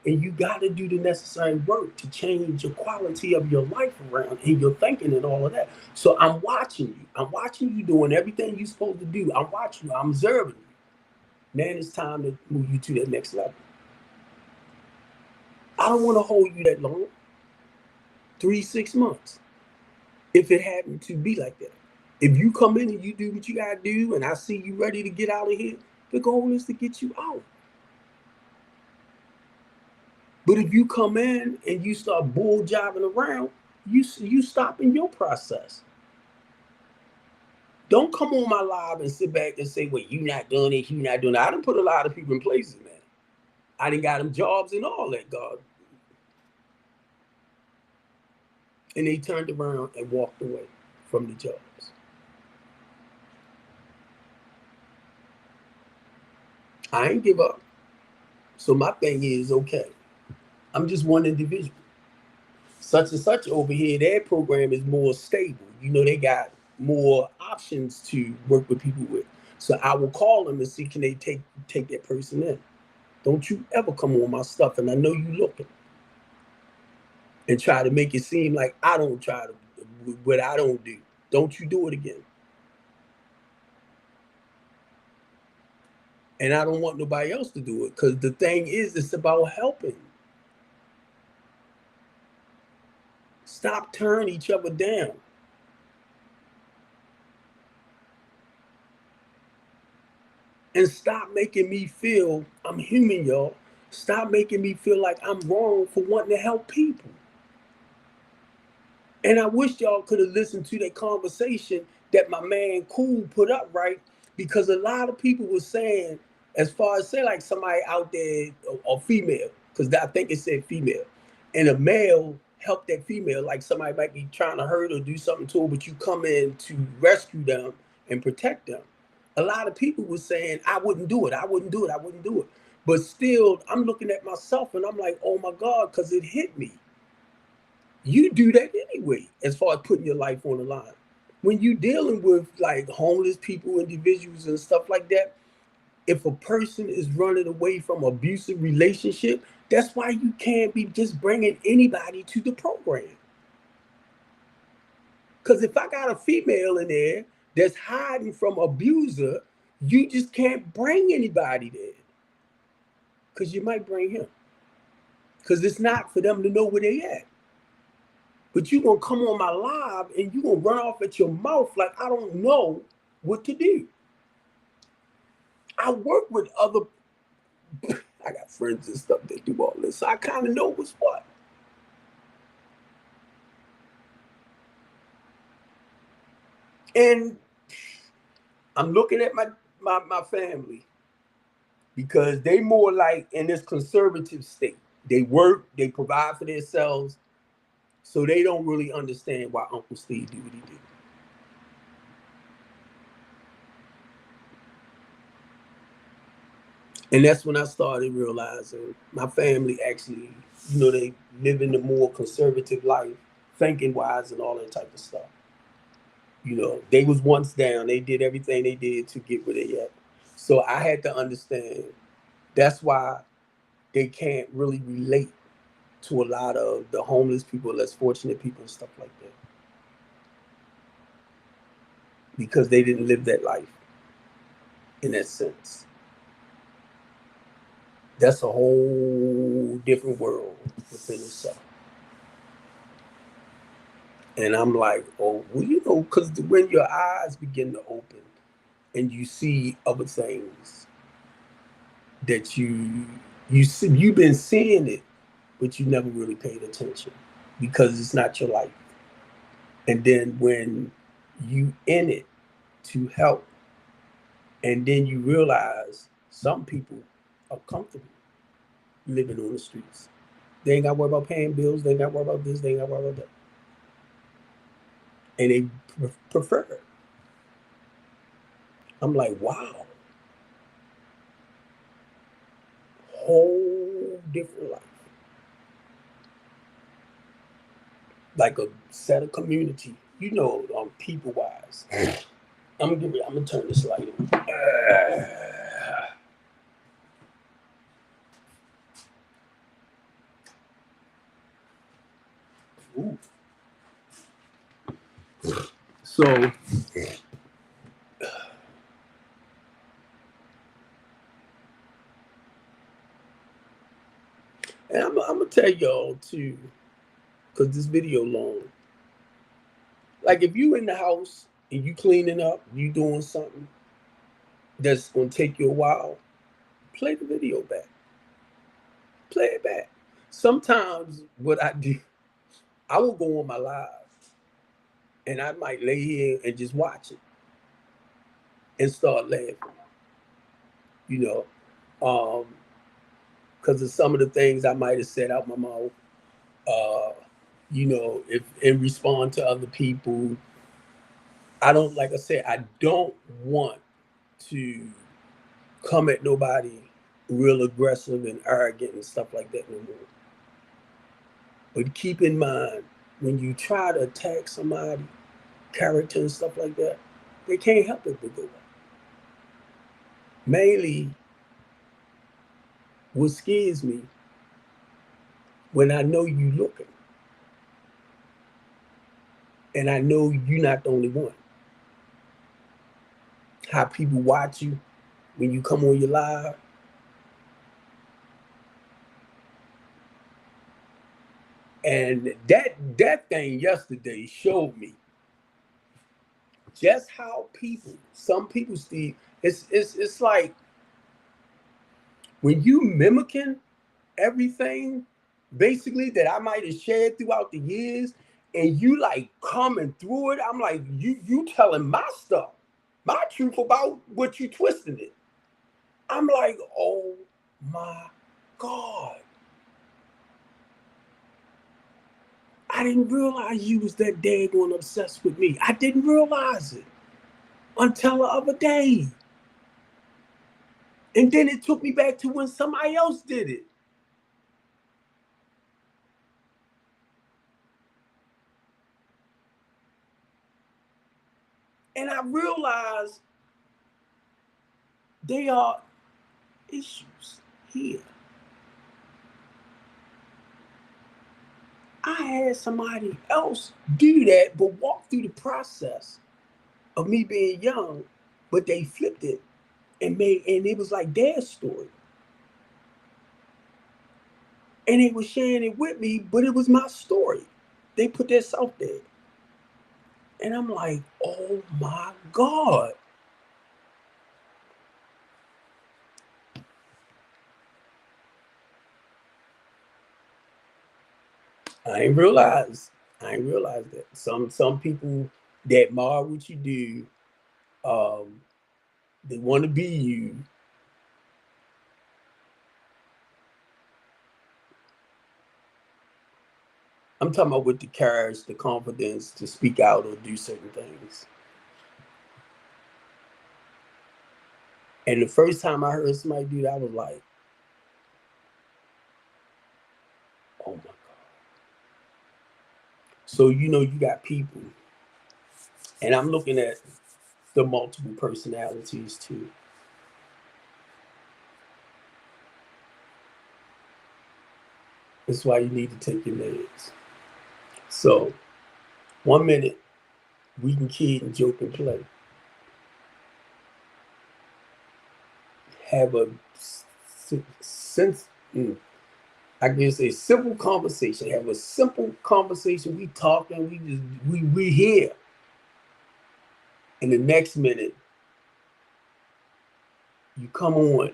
and you got to do the necessary work to change the quality of your life around and your thinking and all of that. So I'm watching you. I'm watching you doing everything you're supposed to do. I'm watching you. I'm observing you. Man, it's time to move you to that next level. I don't want to hold you that long. 3-6 months. If it happened to be like that. If you come in and you do what you got to do and I see you ready to get out of here, the goal is to get you out. But if you come in and you start bull jobbing around, you stop in your process. Don't come on my live and sit back and say, well, you not doing it, you not doing it. I done put a lot of people in places, man. I done got them jobs and all that, God. And they turned around and walked away from the jobs. I ain't give up. So my thing is, okay, I'm just one individual. Such and such over here, their program is more stable. They got more options to work with people with. So I will call them and see, can they take that person in? Don't you ever come on my stuff, and I know you looking, and try to make it seem like I don't try to, what I don't do. Don't you do it again. And I don't want nobody else to do it, because the thing is, it's about helping. Stop tearing each other down. And stop making me feel, I'm human, y'all. Stop making me feel like I'm wrong for wanting to help people. And I wish y'all could have listened to that conversation that my man Cool put up, right? Because a lot of people were saying, as far as say like somebody out there, or female, because I think it said female, and a male helped that female, like somebody might be trying to hurt or do something to her, but you come in to rescue them and protect them. A lot of people were saying, I wouldn't do it, I wouldn't do it, I wouldn't do it. But still, I'm looking at myself and I'm like, oh my God, because it hit me. You do that anyway, as far as putting your life on the line. When you dealing with like homeless people, individuals and stuff like that, if a person is running away from an abusive relationship, that's why you can't be just bringing anybody to the program. Because if I got a female in there that's hiding from abuser, you just can't bring anybody there. Because you might bring him. Because it's not for them to know where they at. But you're going to come on my live and you're going to run off at your mouth like I don't know what to do. I work with other, I got friends and stuff that do all this. So I kind of know what's what. And I'm looking at my family because they more like in this conservative state. They work, they provide for themselves. So they don't really understand why Uncle Steve do what he do. And that's when I started realizing my family actually, they live in a more conservative life, thinking wise and all that type of stuff. They was once down. They did everything they did to get where they at. So I had to understand that's why they can't really relate to a lot of the homeless people, less fortunate people, and stuff like that, because they didn't live that life in that sense. That's a whole different world within itself. And I'm like, oh, well, because when your eyes begin to open and you see other things that you've been seeing it, but you never really paid attention because it's not your life. And then when you in it to help, and then you realize some people are comfortable living on the streets. They ain't got to worry about paying bills. They ain't got to worry about this. They ain't got to worry about that. And they prefer it. I'm like, wow, whole different life. Like a set of community, people wise. I'm gonna turn this light on. Ooh. So, and I'm gonna tell y'all too, because this video long. Like if you in the house and you cleaning up, you doing something that's gonna take you a while, play the video back. Play it back. Sometimes what I do, I will go on my live and I might lay here and just watch it and start laughing, you know, because of some of the things I might have said out my mouth, if in response to other people. Like I said, I don't want to come at nobody real aggressive and arrogant and stuff like that no more. But keep in mind, when you try to attack somebody, character and stuff like that, they can't help it but go up. Mainly, what scares me when I know you looking, and I know you're not the only one. How people watch you when you come on your live. And that thing yesterday showed me just how some people, Steve, it's like when you mimicking everything basically that I might have shared throughout the years, and you like coming through it. I'm like, you telling my stuff, my truth about what you twisting it. I'm like, oh my God. I didn't realize you was that daggone obsessed with me. I didn't realize it until the other day. And then it took me back to when somebody else did it. And I realized there are issues here. I had somebody else do that, but walk through the process of me being young, but they flipped it and it was like their story. And they were sharing it with me, but it was my story. They put their self there. And I'm like, oh my God. I ain't realized that. Some people that admire what you do, they want to be you. I'm talking about with the courage, the confidence to speak out or do certain things. And the first time I heard somebody do that, I was like, oh my God. So, you got people, and I'm looking at the multiple personalities too. That's why you need to take your meds. So, 1 minute, we can kid and joke and play. Have a sense, I guess a simple conversation. Have a simple conversation. We talk and we hear. In the next minute, you come on,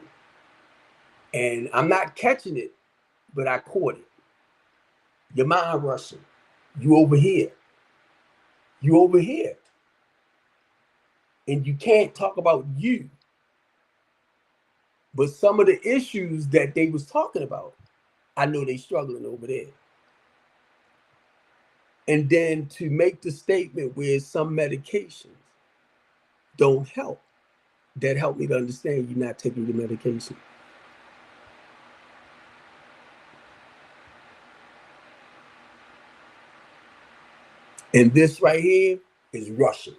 and I'm not catching it, but I caught it. Your mind rushing. You over here. You over here. And you can't talk about you. But some of the issues that they was talking about, I know they struggling over there. And then to make the statement where some medications don't help, that helped me to understand you're not taking your medication. And this right here is rushing.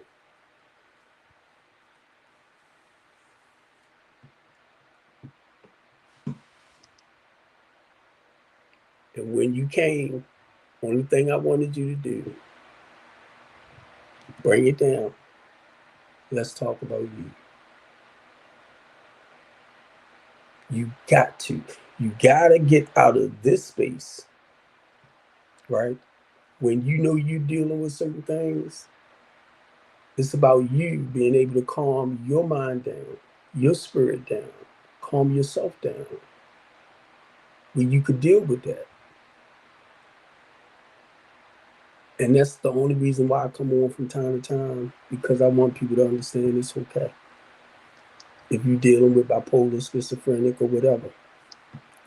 And when you came, only thing I wanted you to do, bring it down. Let's talk about you. You got to. You got to get out of this space, right? When you know you're dealing with certain things, it's about you being able to calm your mind down, your spirit down, calm yourself down, when you could deal with that. And that's the only reason why I come on from time to time, because I want people to understand it's okay. If you're dealing with bipolar, schizophrenic, or whatever,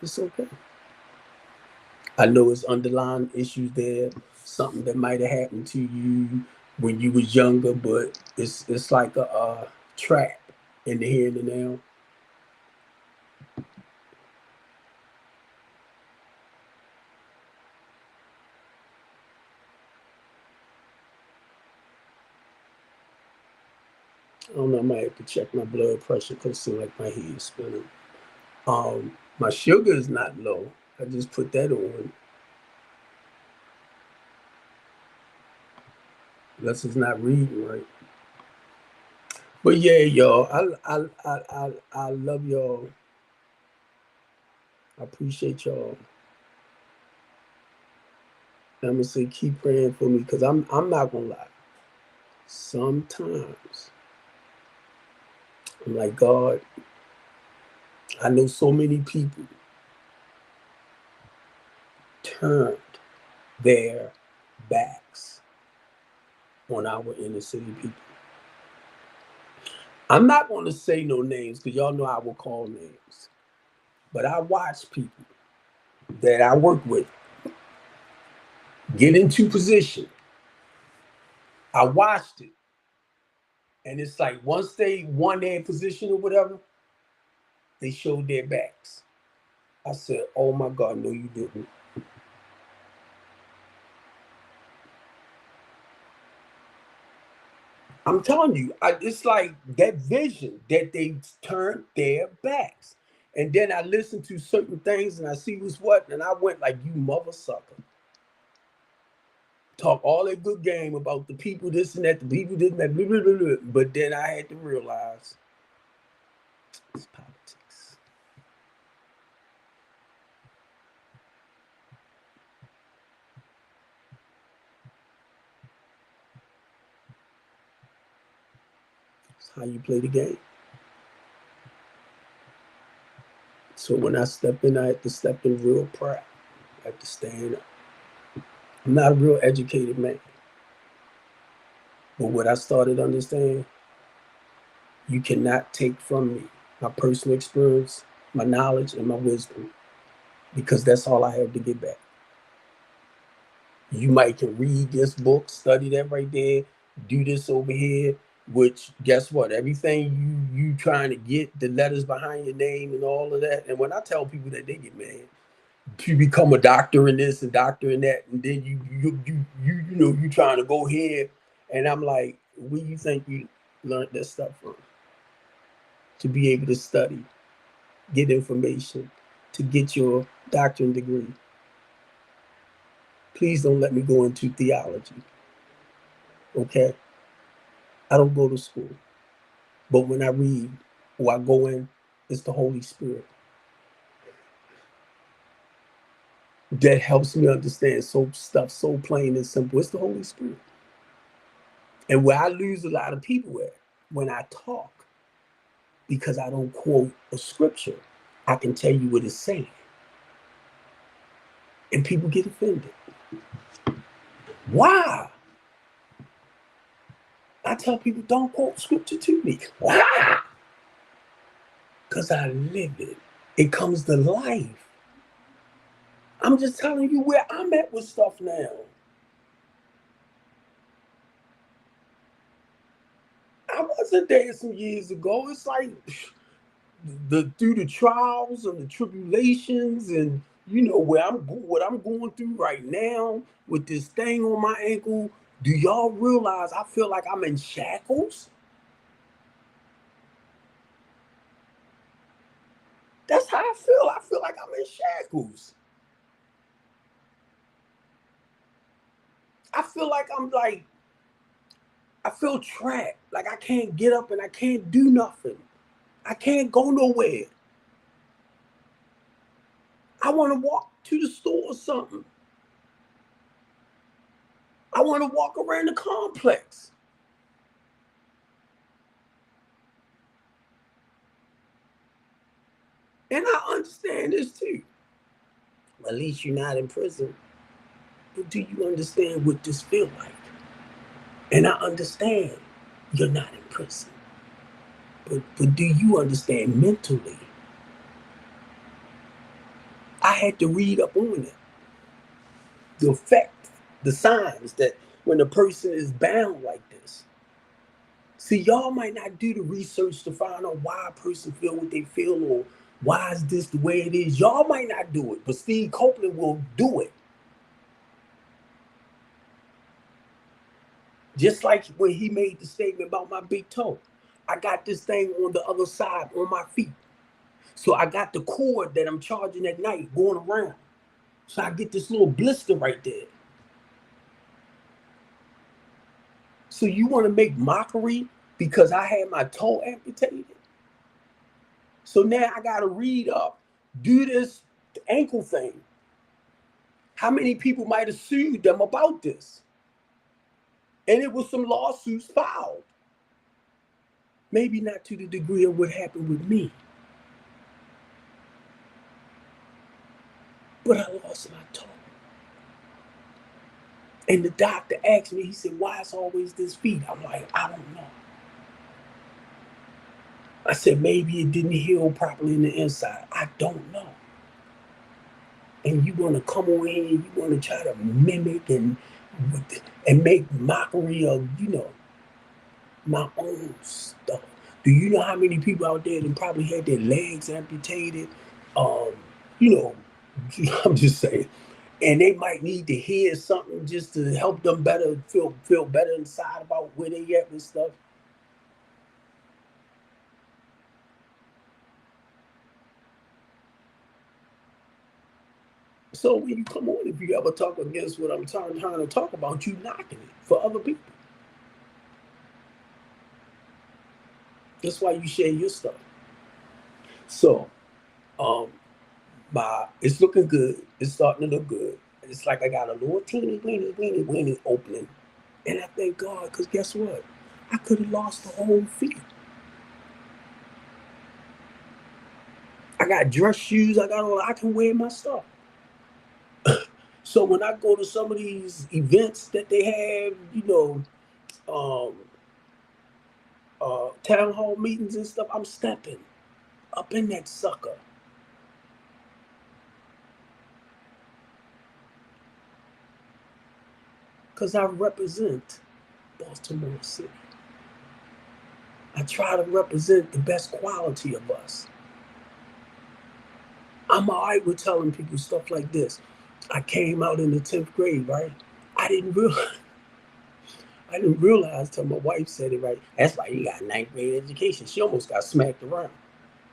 it's okay. I know it's underlying issues there, something that might have happened to you when you was younger, but it's like a trap in the here and the now. I don't know, I might have to check my blood pressure because it seems like my head is spinning. My sugar is not low. I just put that on. Unless it's not reading right. But yeah, y'all, I love y'all. I appreciate y'all. And I'm gonna say keep praying for me, because I'm not gonna lie. Sometimes I'm like, God, I know so many people turned their backs on our inner city people. I'm not going to say no names because y'all know I will call names. But I watch people that I work with get into position. I watched it. And it's like once they won their position or whatever, they showed their backs. I said, oh my God, no, you didn't. I'm telling you, it's like that vision that they turned their backs. And then I listened to certain things and I see what's what, and I went like, you mother sucker. Talk all that good game about the people this and that, the people this and that, blah, blah, blah, blah. But then I had to realize it's politics. It's how you play the game. So when I step in, I have to step in real proud. I have to stand up. I'm not a real educated man. But what I started understanding, you cannot take from me my personal experience, my knowledge, and my wisdom, because that's all I have to give back. You might can read this book, study that right there, do this over here, which guess what? Everything you trying to get, the letters behind your name and all of that. And when I tell people that, they get mad. You become a doctor in this and doctor in that, and then you trying to go here, and I'm like, where you think you learned that stuff from? To be able to study, get information, to get your doctorate degree. Please don't let me go into theology. Okay? I don't go to school. But when I read or I go in, it's the Holy Spirit that helps me understand so plain and simple. It's the Holy Spirit. And where I lose a lot of people at, when I talk, because I don't quote a scripture, I can tell you what it's saying. And people get offended. Why? I tell people, don't quote scripture to me. Why? Because I live it. It comes to life. I'm just telling you where I'm at with stuff now. I wasn't there some years ago. It's like through the trials and the tribulations, and what I'm going through right now with this thing on my ankle. Do y'all realize I feel like I'm in shackles? That's how I feel. I feel like I'm in shackles. I feel like I feel trapped. Like I can't get up and I can't do nothing. I can't go nowhere. I want to walk to the store or something. I want to walk around the complex. And I understand this too. At least you're not in prison. But do you understand what this feels like? And I understand you're not in prison. But do you understand mentally? I had to read up on it. The effect, the signs that when a person is bound like this. See, y'all might not do the research to find out why a person feel what they feel, or why is this the way it is. Y'all might not do it, but Steve Copeland will do it. Just like when he made the statement about my big toe. I got this thing on the other side on my feet. So I got the cord that I'm charging at night going around. So I get this little blister right there. So you want to make mockery because I had my toe amputated? So now I got to read up, do this ankle thing. How many people might have sued them about this? And it was some lawsuits filed. Maybe not to the degree of what happened with me. But I lost my toe. And the doctor asked me, he said, why is always this feet? I'm like, I don't know. I said, maybe it didn't heal properly in the inside. I don't know. And you want to come on here, you want to try to mimic and make mockery of, my own stuff. Do you know how many people out there that probably had their legs amputated? Um, you know, I'm just saying. And they might need to hear something just to help them better feel better inside about where they at with stuff. So when you come on, if you ever talk against what I'm trying to talk about, you knocking it for other people. That's why you share your stuff. So, um, it's looking good. It's starting to look good. It's like I got a little teeny weeny opening, and I thank God, because guess what? I could have lost the whole feet. I got dress shoes. I got all. I can wear my stuff. So when I go to some of these events that they have, um, town hall meetings and stuff, I'm stepping up in that sucker. because I represent Baltimore City. I try to represent the best quality of us. I'm all right with telling people stuff like this. I came out in the 10th grade, right? I didn't realize, I didn't realize till my wife said it, right? That's why you got a 9th grade education. She almost got smacked around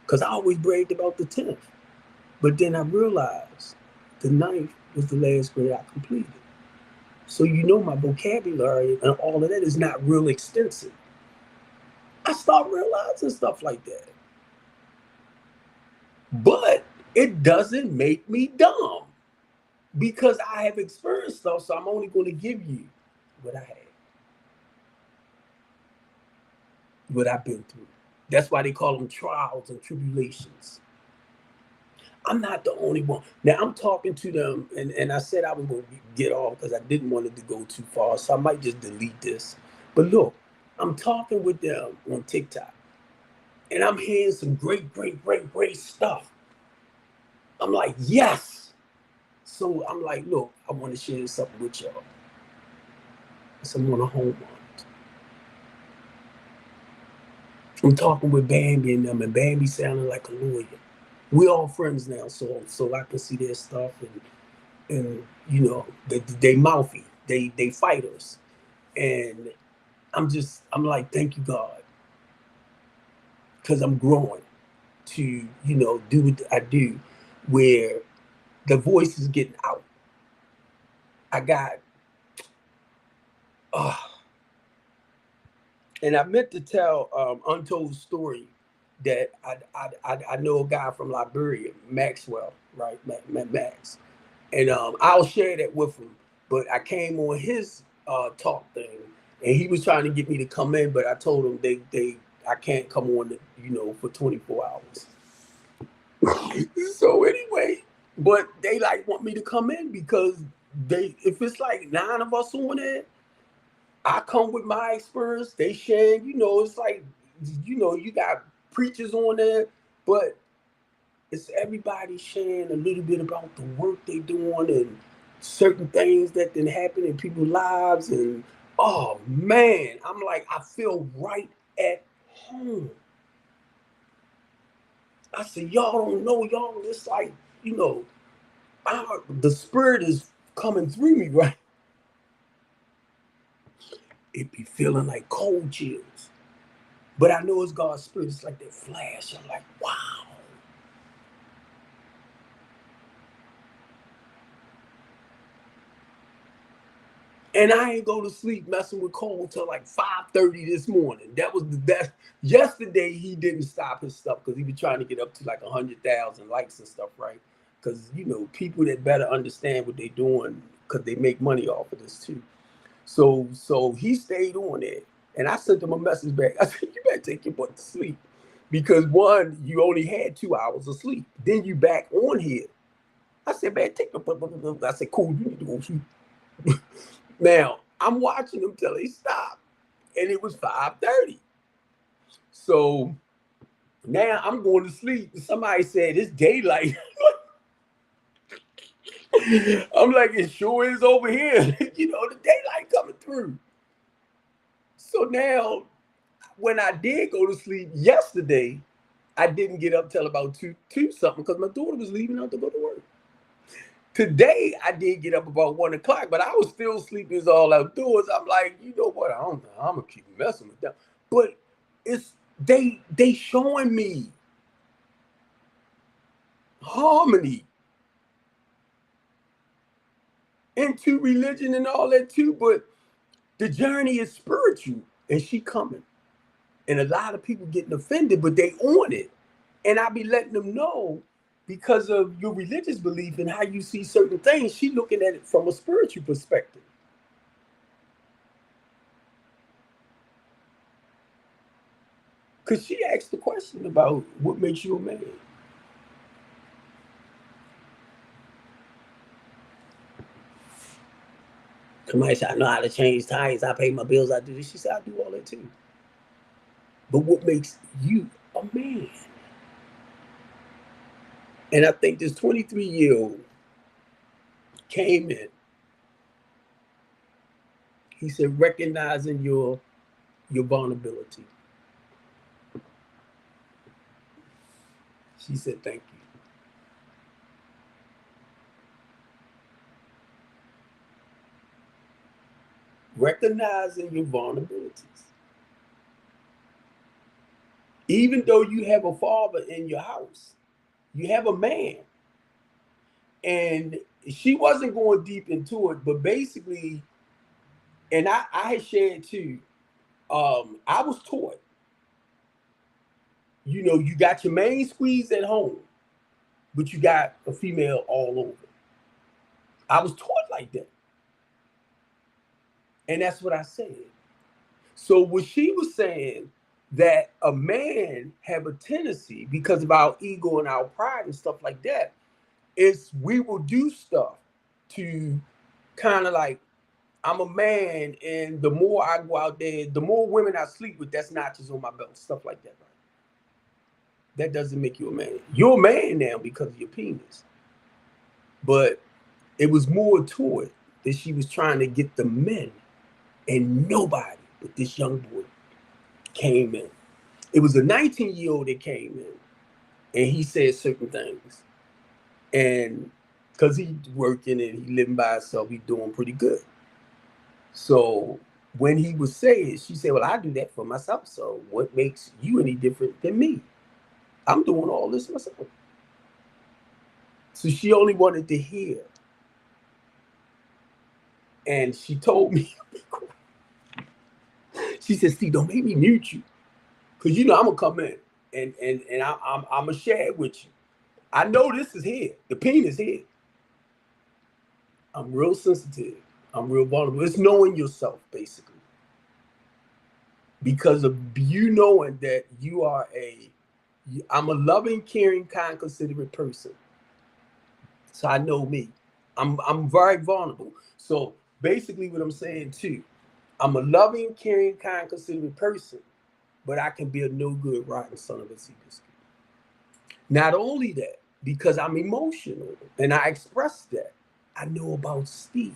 because I always bragged about the 10th. But then I realized the 9th was the last grade I completed. So my vocabulary and all of that is not real extensive. I start realizing stuff like that. But it doesn't make me dumb because I have experienced stuff, so I'm only going to give you what I had, what I've been through. That's why they call them trials and tribulations. I'm not the only one. Now I'm talking to them, and I said I was going to get off because I didn't want it to go too far, so I might just delete this. But look, I'm talking with them on TikTok, and I'm hearing some great stuff. I'm like, yes. So I'm like, look, I want to share something with y'all. Someone on home runs. I'm talking with Bambi and them, and Bambi sounding like a lawyer. We all friends now, so I can see their stuff, and they mouthy, they fighters, and I'm like, thank you God, because I'm growing to do what I do, where the voice is getting out. I got and I meant to tell untold story that I know a guy from Liberia, Maxwell, right, Max, and I'll share that with him. But I came on his talk thing, and he was trying to get me to come in, but I told him I can't come on, for 24 hours. So anyway, but they like want me to come in because if it's like 9 of us on it, I come with my experience. They share, it's like, you got preachers on there, but it's everybody sharing a little bit about the work they doing and certain things that didn't happen in people's lives. And oh man, I'm like, I feel right at home. I said, y'all don't know, y'all. It's like, the spirit is coming through me, right? It be feeling like cold chills. But I know it's God's spirit. It's like that flash. I'm like, wow. And I ain't go to sleep messing with Cole till like 5:30 this morning. That was the best. Yesterday he didn't stop his stuff because he was trying to get up to like 100,000 likes and stuff, right? Because people that better understand what they're doing because they make money off of this too. So he stayed on it, and I sent him a message back. I said, "You better take your butt to sleep, because one, you only had 2 hours of sleep. Then you back on here." I said, "Man, take your butt." I said, "Cool, you need to go sleep." Now I'm watching him till he stopped, and it was 5:30. So now I'm going to sleep. Somebody said it's daylight. I'm like, it sure is over here. The daylight coming through. So now, when I did go to sleep yesterday, I didn't get up till about two something because my daughter was leaving out to go to work. Today I did get up about 1 o'clock, but I was still sleeping as all outdoors. I'm like, you know what? I'm gonna keep messing with them. But it's they showing me harmony into religion and all that too. But the journey is spiritual, and she coming. And a lot of people getting offended, but they on it. And I be letting them know, because of your religious belief and how you see certain things, she looking at it from a spiritual perspective. Because she asked the question about what makes you a man. Somebody said, I know how to change tires, I pay my bills, I do this. She said, I do all that too. But what makes you a man? And I think this 23-year-old came in He said, recognizing your vulnerability. She said, thank you. Recognizing your vulnerabilities. Even though you have a father in your house, you have a man. And she wasn't going deep into it, but basically, and I had shared too, I was taught, you got your main squeeze at home, but you got a female all over. I was taught like that. And that's what I said. So what she was saying, that a man have a tendency, because of our ego and our pride and stuff like that, is we will do stuff to kind of like, I'm a man, and the more I go out there, the more women I sleep with, that's notches on my belt, stuff like that, right? That doesn't make you a man. You're a man now because of your penis. But it was more to it that she was trying to get the men, and nobody but this young boy came in. It was a 19-year-old that came in, and he said certain things. And because he's working and he living by himself, he's doing pretty good. So when he was saying, she said, well, I do that for myself. So what makes you any different than me? I'm doing all this myself. So she only wanted to hear. And she told me, she said, Steve, don't make me mute you. Because I'm going to come in and I'm going to share it with you. I know this is here. The penis here. I'm real sensitive. I'm real vulnerable. It's knowing yourself, basically. Because of you knowing that I'm a loving, caring, kind, considerate person. So I know me. I'm very vulnerable. So basically what I'm saying too, I'm a loving, caring, kind, considerate person, but I can be a no good, rotten son of a sea biscuit. Not only that, because I'm emotional and I express that, I know about Steve.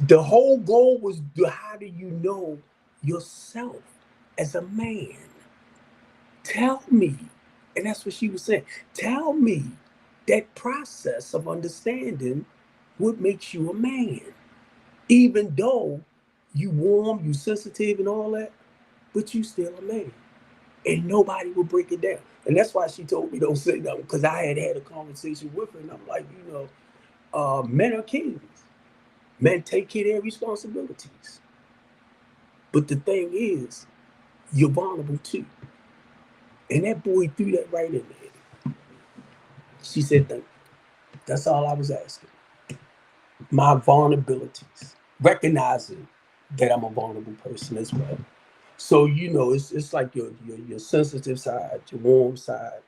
The whole goal was, how do you know yourself as a man? Tell me. And that's what she was saying. Tell me that process of understanding what makes you a man. Even though you warm, you sensitive and all that, but you still a man. And nobody will break it down. And that's why she told me don't say nothing, because I had a conversation with her and I'm like, men are kings. Men take care of their responsibilities. But the thing is, you're vulnerable too. And that boy threw that right in there. She said, thank you. That's all I was asking. My vulnerabilities. Recognizing that I'm a vulnerable person as well. So, it's like your sensitive side, your warm side,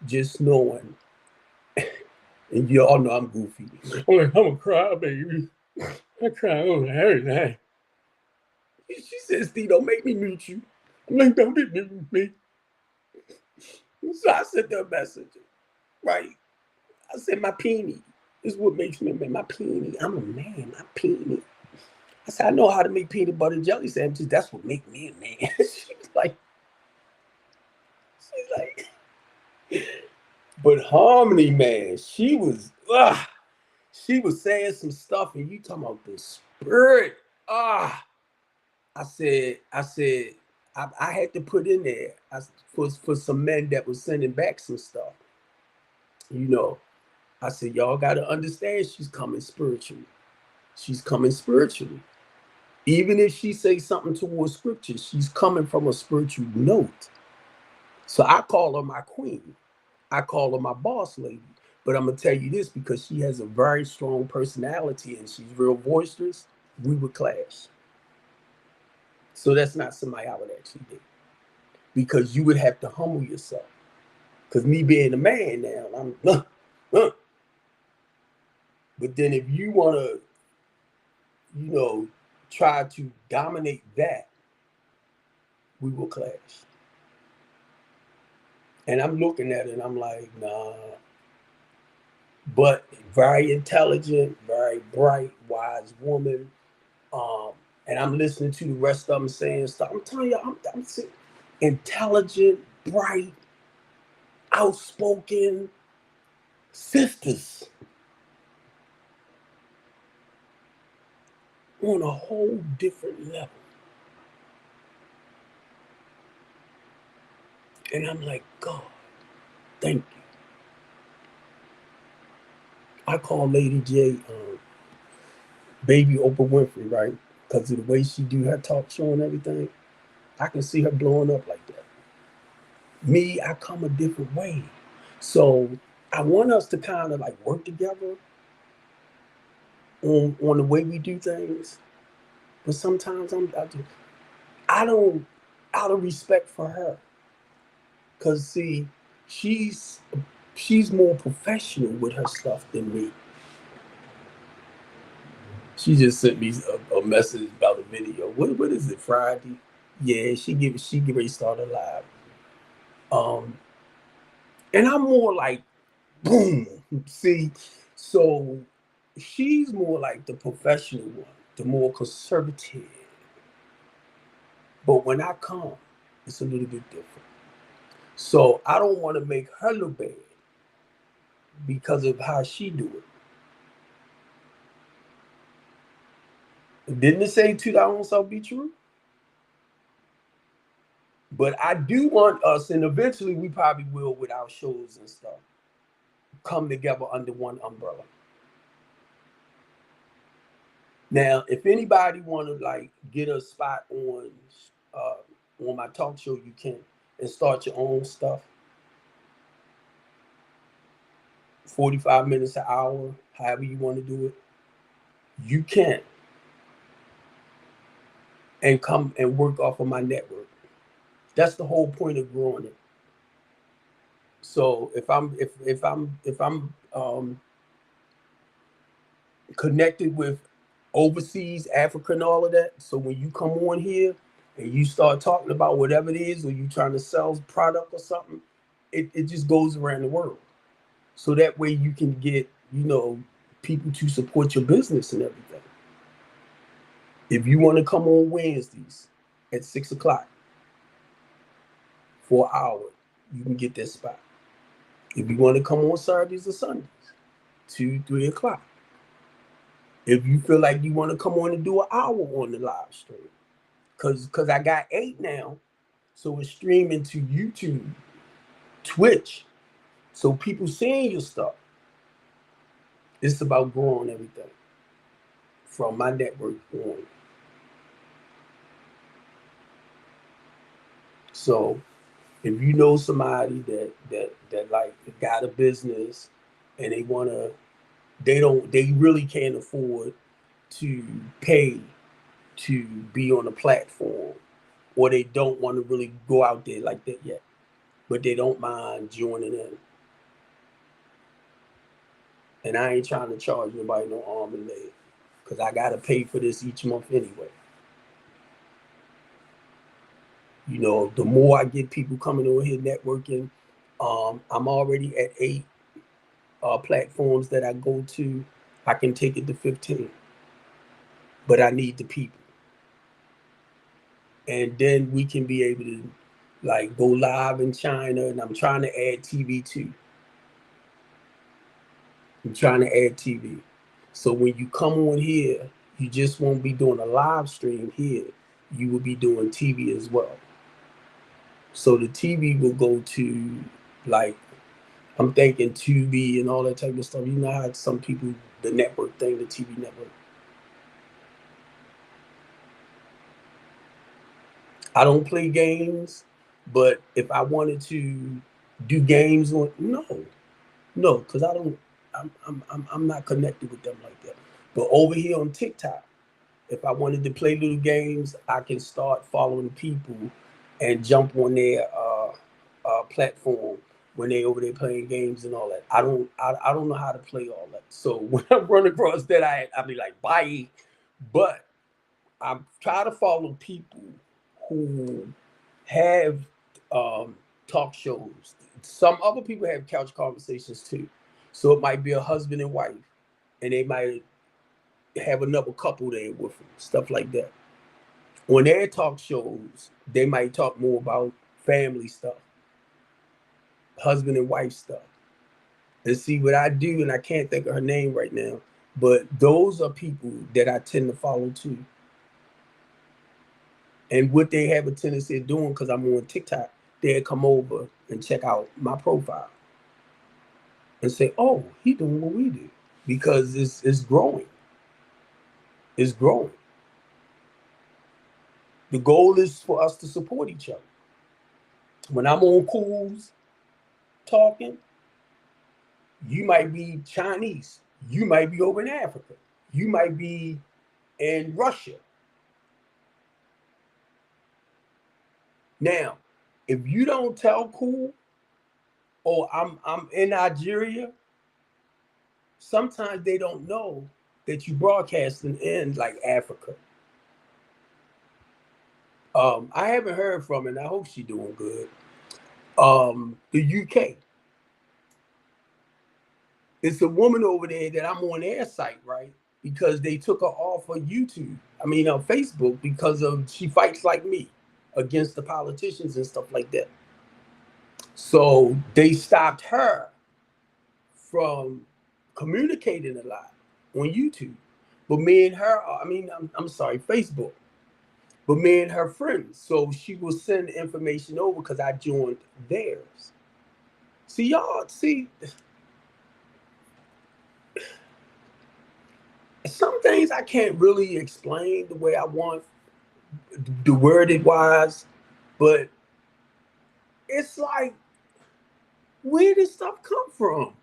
just knowing. And you all know I'm goofy. I'm a crybaby. I cry over everything. She says, Steve, don't make me mute you. I'm like, don't be muting me. So I sent her a message, right? I said, my peenie is what makes me a man. My peenie. I'm a man, my peenie. I said, I know how to make peanut butter jelly sandwiches. That's what makes me a man. She's like, but Harmony, man, she was saying some stuff, and you talking about the spirit. I said, I had to put in there for some men that was sending back some stuff. I said, y'all got to understand she's coming spiritually. She's coming spiritually. Even if she says something towards scripture, she's coming from a spiritual note. So I call her my queen. I call her my boss lady. But I'm going to tell you this, because she has a very strong personality and she's real boisterous, we would clash. So that's not somebody I would actually date. Because you would have to humble yourself. Because me being a man now, I'm But then if you want to, try to dominate that, we will clash. And I'm looking at it and I'm like, nah. But very intelligent, very bright, wise woman. Um, and I'm listening to the rest of them saying stuff. I'm telling you, I'm intelligent, bright, outspoken sisters on a whole different level. And I'm like, God, thank you. I call Lady J baby Oprah Winfrey, right? Because of the way she do her talk show and everything. I can see her blowing up like that. Me, I come a different way. So I want us to kind of like work together on the way we do things. But sometimes I don't, out of respect for her, because see, she's she's more professional with her stuff than me. She just sent me a message about a video. What is it, Friday? Yeah, she get ready to start a live. Um, and I'm more like boom. See, so she's more like the professional one, the more conservative. But when I come, it's a little bit different. So I don't want to make her look bad because of how she do it. Didn't it say to thy own self be true? But I do want us, and eventually we probably will with our shows and stuff, come together under one umbrella. Now, if anybody want to like get a spot on my talk show, you can, and start your own stuff. 45 minutes, an hour, however you want to do it, you can, and come and work off of my network. That's the whole point of growing it. So if I'm connected with overseas Africa and all of that, so when you come on here and you start talking about whatever it is, or you trying to sell product or something, it just goes around the world. So that way you can get, people to support your business and everything. If you want to come on Wednesdays at 6 o'clock for an hour, you can get that spot. If you want to come on Saturdays or Sundays, 2, 3 o'clock. If you feel like you want to come on and do an hour on the live stream, because I got 8 now, so it's streaming to YouTube, Twitch, so people seeing your stuff. It's about growing everything from my network on. So if you know somebody that like got a business and they really can't afford to pay to be on a platform, or they don't want to really go out there like that yet, but they don't mind joining in. And I ain't trying to charge nobody no arm and leg, because I got to pay for this each month anyway. The more I get people coming over here networking, I'm already at 8 platforms that I go to. I can take it to 15, but I need the people. And then we can be able to like go live in China, and I'm trying to add TV too. I'm trying to add TV. So when you come on here, you just won't be doing a live stream here. You will be doing TV as well. So the TV will go to, like, I'm thinking Tubi and all that type of stuff. You know how some people, the network thing, the TV network. I don't play games, but if I wanted to do games on, no, because I'm not connected with them like that. But over here on TikTok, if I wanted to play little games, I can start following people and jump on their platform when they over there playing games and all that. I don't know how to play all that. So when I run across that, I be like, bye. But I try to follow people who have talk shows. Some other people have couch conversations too. So it might be a husband and wife, and they might have another couple there with them, stuff like that. On their talk shows, they might talk more about family stuff, husband and wife stuff. And see what I do, and I can't think of her name right now, but those are people that I tend to follow too. And what they have a tendency of doing, because I'm on TikTok, they'll come over and check out my profile and say, "Oh, he doing what we do," because it's growing. It's growing. The goal is for us to support each other. When I'm on calls talking, you might be Chinese, you might be over in Africa, you might be in Russia. Now, if you don't tell cool, or I'm in Nigeria, sometimes they don't know that you broadcasting in like Africa. I haven't heard from her, and I hope she's doing good. The UK. It's a woman over there that I'm on their site, right? Because they took her off of YouTube. I mean, on Facebook, because of she fights like me against the politicians and stuff like that. So they stopped her from communicating a lot on YouTube. But me and her, I'm sorry, Facebook. But me and her friends. So she will send information over because I joined theirs. See, y'all, see, some things I can't really explain the way I want, the worded wise, but it's like, where did stuff come from?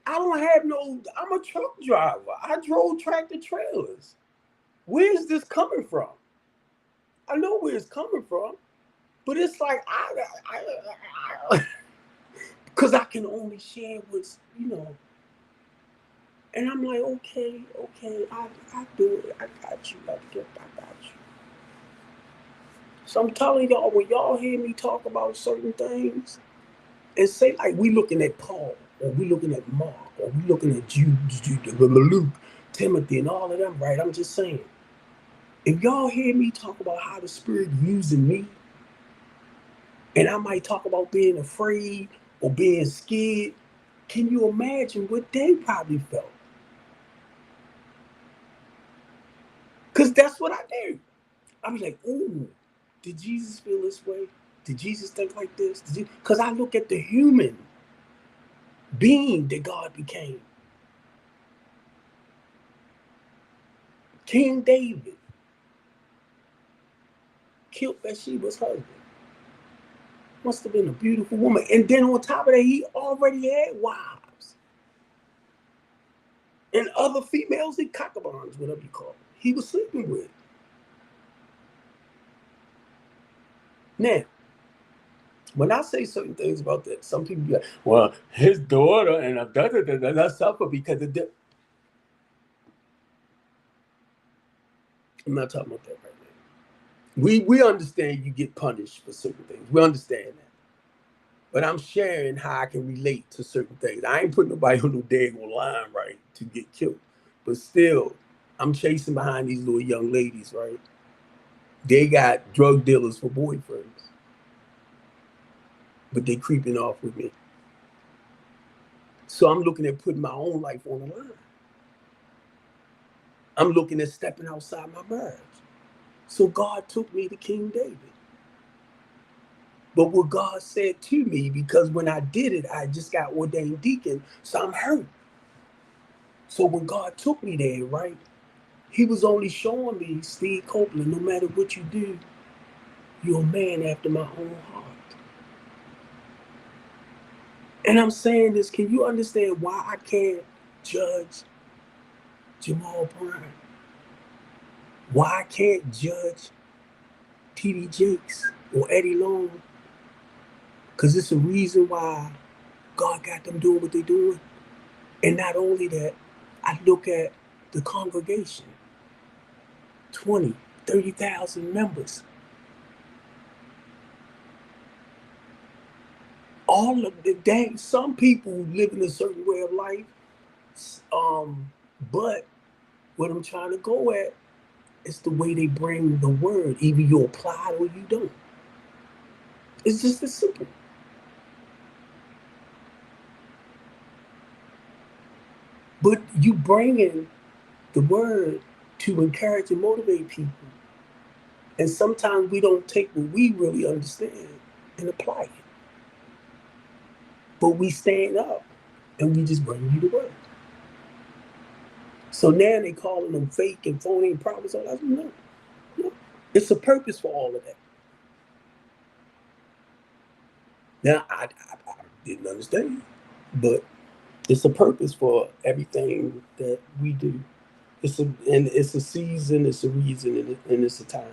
I don't have no, I'm a truck driver. I drove tractor trailers. Where's this coming from? I know where it's coming from, but it's like, because I can only share what's, and I'm like, okay, I do it. I got you. I got you. So I'm telling y'all, when y'all hear me talk about certain things, and say like we looking at Paul, or we looking at Mark, or we looking at Jude, Luke, Timothy, and all of them, right? I'm just saying, if y'all hear me talk about how the Spirit using me, and I might talk about being afraid or being scared, can you imagine what they probably felt? Because that's what I do. I be like, ooh, did Jesus feel this way? Did Jesus think like this? Because I look at the human being that God became. King David killed Bathsheba's husband. Must have been a beautiful woman. And then on top of that, he already had wives. And other females and cockabons, whatever you call it, he was sleeping with. Now, when I say certain things about that, some people be like, well, his daughter and I suffer because of that. I'm not talking about that right now. We understand you get punished for certain things. We understand that. But I'm sharing how I can relate to certain things. I ain't putting nobody on no daggone line, right, to get killed. But still, I'm chasing behind these little young ladies, right? They got drug dealers for boyfriends. But they creeping off with me. So I'm looking at putting my own life on the line. I'm looking at stepping outside my marriage. So God took me to King David. But what God said to me, because when I did it, I just got ordained deacon, so I'm hurt. So when God took me there, right, he was only showing me, Steve Copeland, no matter what you do, you're a man after my own heart. And I'm saying this, can you understand why I can't judge Jamal Brown? Why I can't judge T.D. Jakes or Eddie Long? Because it's a reason why God got them doing what they're doing. And not only that, I look at the congregation, 20, 30,000 members. All of the dang, some people live in a certain way of life. But what I'm trying to go at is the way they bring the word. Either you apply it or you don't. It's just as simple. But you bring in the word to encourage and motivate people. And sometimes we don't take what we really understand and apply it. But we stand up and we just bring you the word. So now they calling them fake and phony and prophets. All that. No, no. It's a purpose for all of that. Now, I didn't understand, but it's a purpose for everything that we do. It's a season, it's a reason, and it's a time.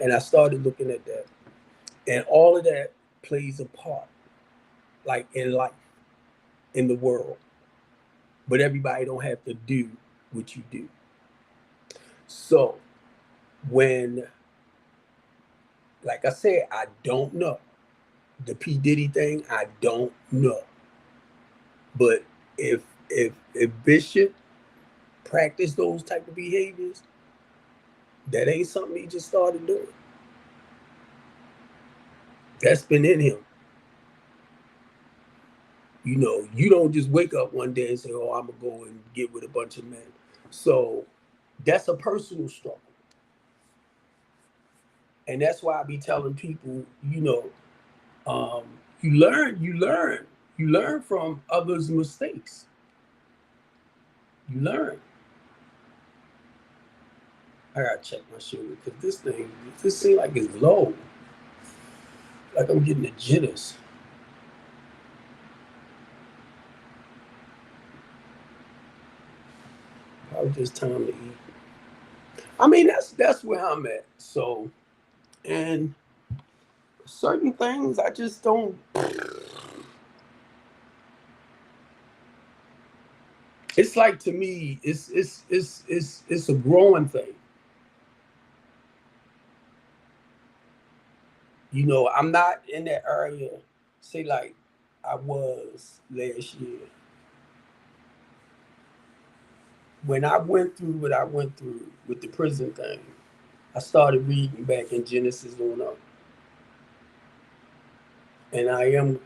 And I started looking at that, and all of that plays a part, like in life, in the world. But everybody don't have to do what you do. So when, like I said, I don't know the P Diddy thing. I don't know, but if Bishop practiced those type of behaviors, that ain't something he just started doing. That's been in him. You know, you don't just wake up one day and say, "Oh, I'm gonna go and get with a bunch of men." So that's a personal struggle, and that's why I be telling people, um, you learn from others' mistakes. You learn. I gotta check my sugar because this seems like it's low. Like I'm getting the jitters. Probably just time to eat. I mean, that's where I'm at. So, and certain things I just don't. It's like to me, it's a growing thing. You know, I'm not in that area, say like I was last year. When I went through what I went through with the prison thing, I started reading back in Genesis on up. And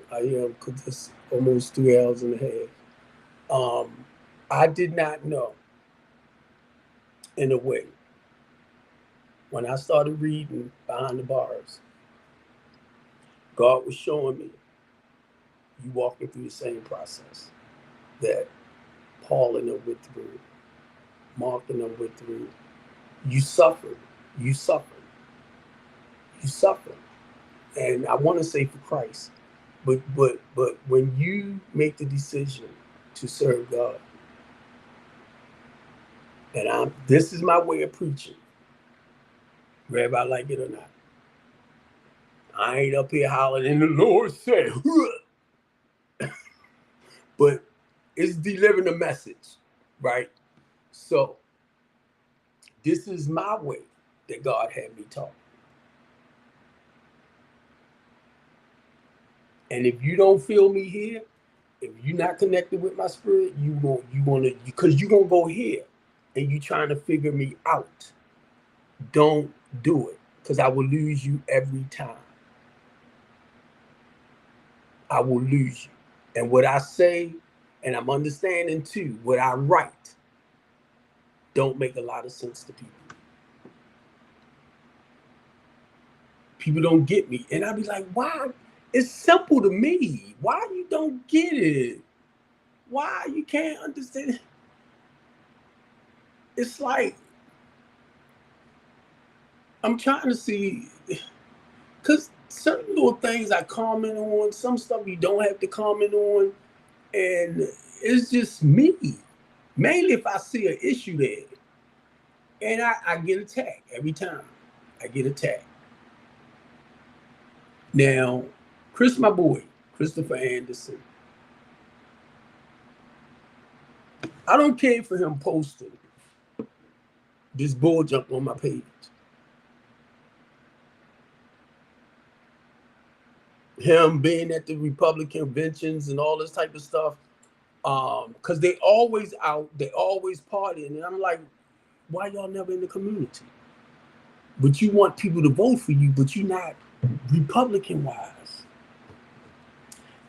because it's almost 3 hours and a half. I did not know, in a way, when I started reading Behind the Bars, God was showing me you walking through the same process that Paul and them went through, Mark and them went through. You suffered, you suffered, you suffered. And I want to say for Christ, but when you make the decision to serve God, and this is my way of preaching, whether I like it or not. I ain't up here hollering in the Lord said, but it's delivering a message, right? So this is my way that God had me talk. And if you don't feel me here, if you're not connected with my spirit, because you're gonna go here and you trying to figure me out. Don't do it, because I will lose you every time. I will lose you. And what I say, and I'm understanding too, what I write don't make a lot of sense to people. People don't get me. And I be like, why? It's simple to me. Why you don't get it? Why you can't understand? It's like I'm trying to see, because certain little things I comment on, some stuff you don't have to comment on, and it's just me. Mainly if I see an issue there, and I get attacked every time. I get attacked. Now, my boy, Christopher Anderson, I don't care for him posting this bull jump on my page. Him being at the Republican conventions and all this type of stuff. Because they always out, they always partying, and I'm like, why y'all never in the community? But you want people to vote for you, but you're not Republican wise.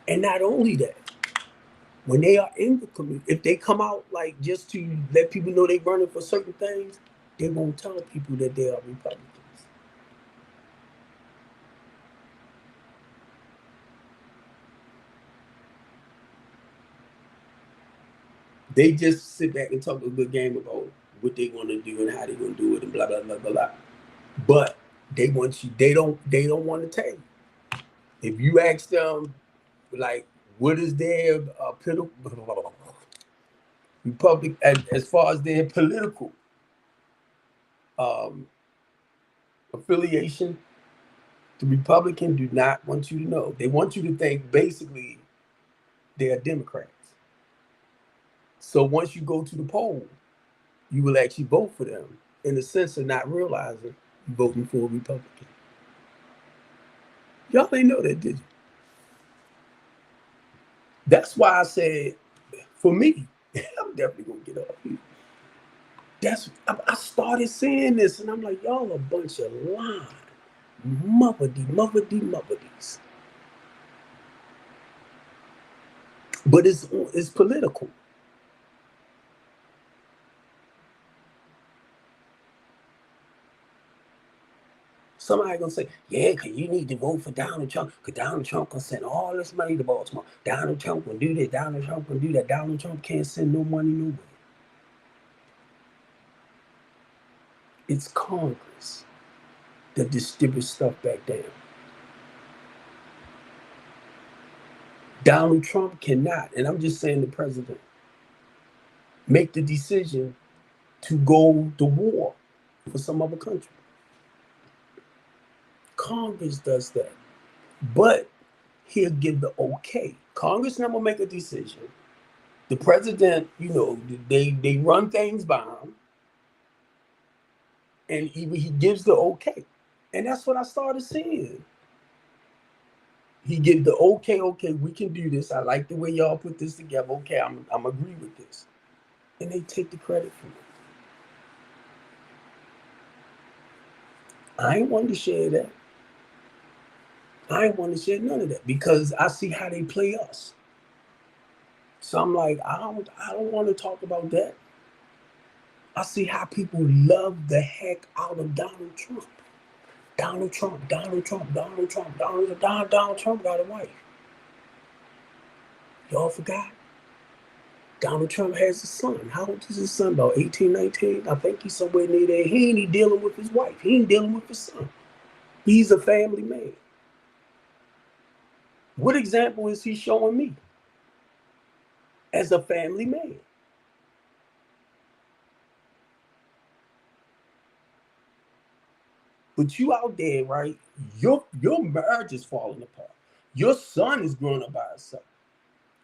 And not only that, when they are in the community, if they come out like just to let people know they running for certain things, they won't tell people that they are Republicans. They just sit back and talk a good game about what they want to do and how they going to do it and blah blah blah blah blah. But they want you. They don't want to tell you. If you ask them, like, what is their Republic as far as their political um, affiliation, the Republican do not want you to know. They want you to think basically they're Democrats. So once you go to the poll, you will actually vote for them in the sense of not realizing you're voting for a Republican. Y'all ain't know that, did you? That's why I said, for me, I'm definitely gonna get off here. I started saying this, and I'm like, y'all a bunch of lying, motherdies. But it's political. Somebody gonna say, yeah, cause you need to vote for Donald Trump, cause Donald Trump can send all this money to Baltimore. Donald Trump can do this, Donald Trump can do that. Donald Trump can't send no money nowhere. It's Congress that distributes stuff back there. Donald Trump cannot, and I'm just saying the president, make the decision to go to war for some other country. Congress does that. But he'll give the okay. Congress never make a decision. The president, they run things by him, and he gives the okay. And that's what I started seeing. He gives the okay, we can do this. I like the way y'all put this together. Okay, I'm agree with this. And they take the credit for it. I ain't want to share that. I ain't want to share none of that because I see how they play us. So I'm like, I don't want to talk about that. I see how people love the heck out of Donald Trump. Donald Trump got a wife. Y'all forgot? Donald Trump has a son. How old is his son? About 18, 19? I think he's somewhere near there. He ain't dealing with his wife. He ain't dealing with his son. He's a family man. What example is he showing me as a family man? But you out there, right? Your marriage is falling apart. Your son is growing up by himself,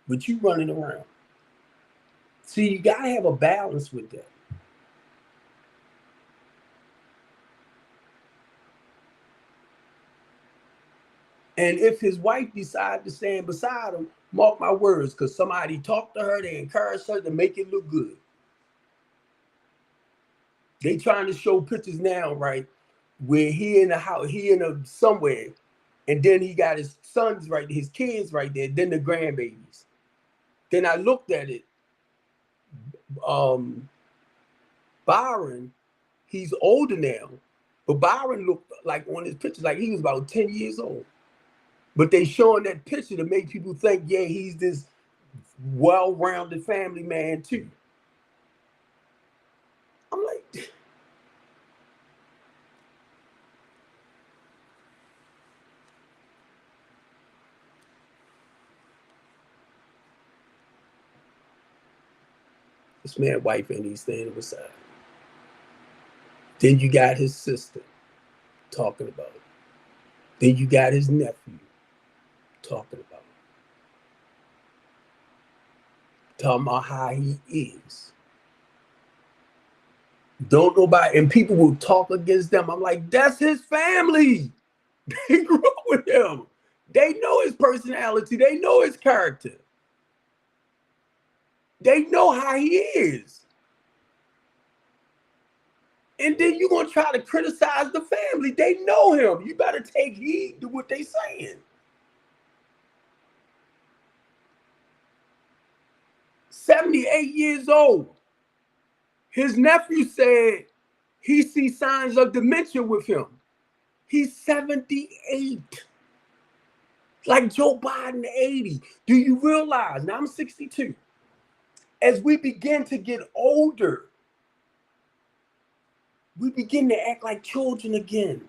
but you running around. See, you gotta have a balance with that. And if his wife decides to stand beside him, mark my words, because somebody talked to her, they encouraged her to make it look good. They trying to show pictures now, right, where he in the house, somewhere, and then he got his sons right, his kids right there, then the grandbabies. Then I looked at it. Byron, he's older now, but Byron looked like on his picture like he was about 10 years old. But they showing that picture to make people think, yeah, he's this well-rounded family man too. I'm like, this man wife ain't even standing beside him. Then you got his sister talking about it. Then you got his nephew talking about it. Talking about how he is. Don't nobody, and people will talk against them. I'm like, that's his family. They grew up with him. They know his personality. They know his character. They know how he is. And then you're going to try to criticize the family. They know him. You better take heed to what they saying. 78 years old. His nephew said he sees signs of dementia with him. He's 78. Like Joe Biden, 80. Do you realize, now I'm 62, as we begin to get older, we begin to act like children again.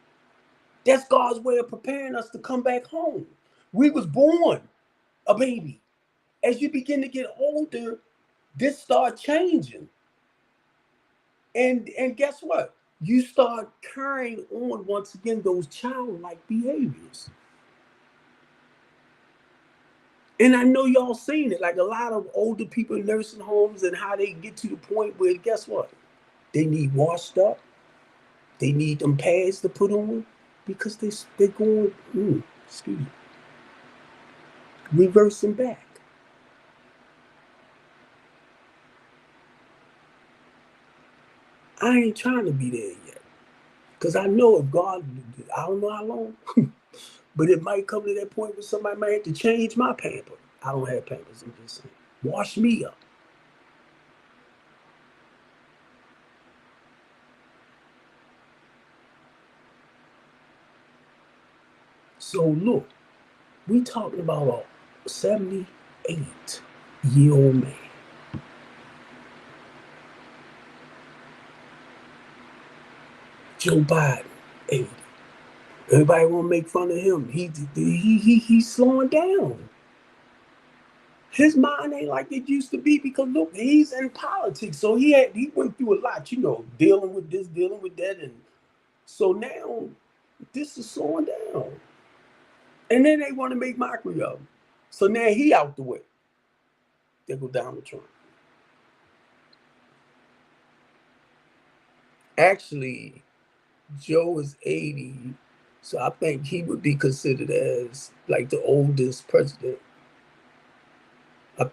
That's God's way of preparing us to come back home. We was born a baby. As you begin to get older, this start changing. And guess what? You start carrying on once again those childlike behaviors. And I know y'all seen it, like a lot of older people in nursing homes and how they get to the point where, guess what? They need washed up. They need them pads to put on because they're going, excuse me, reversing back. I ain't trying to be there yet. Because I know if God, I don't know how long, but it might come to that point where somebody might have to change my pamper. I don't have pampers, I'm just saying. Wash me up. So look, we talking about a 78-year-old man. Joe Biden, 80. Everybody want to make fun of him. He's slowing down. His mind ain't like it used to be because look, he's in politics. So he went through a lot, dealing with this, dealing with that, and so now this is slowing down. And then they want to make mockery of him. So now he out the way. They go Donald Trump. Actually, Joe is 80, so I think he would be considered as like the oldest president. I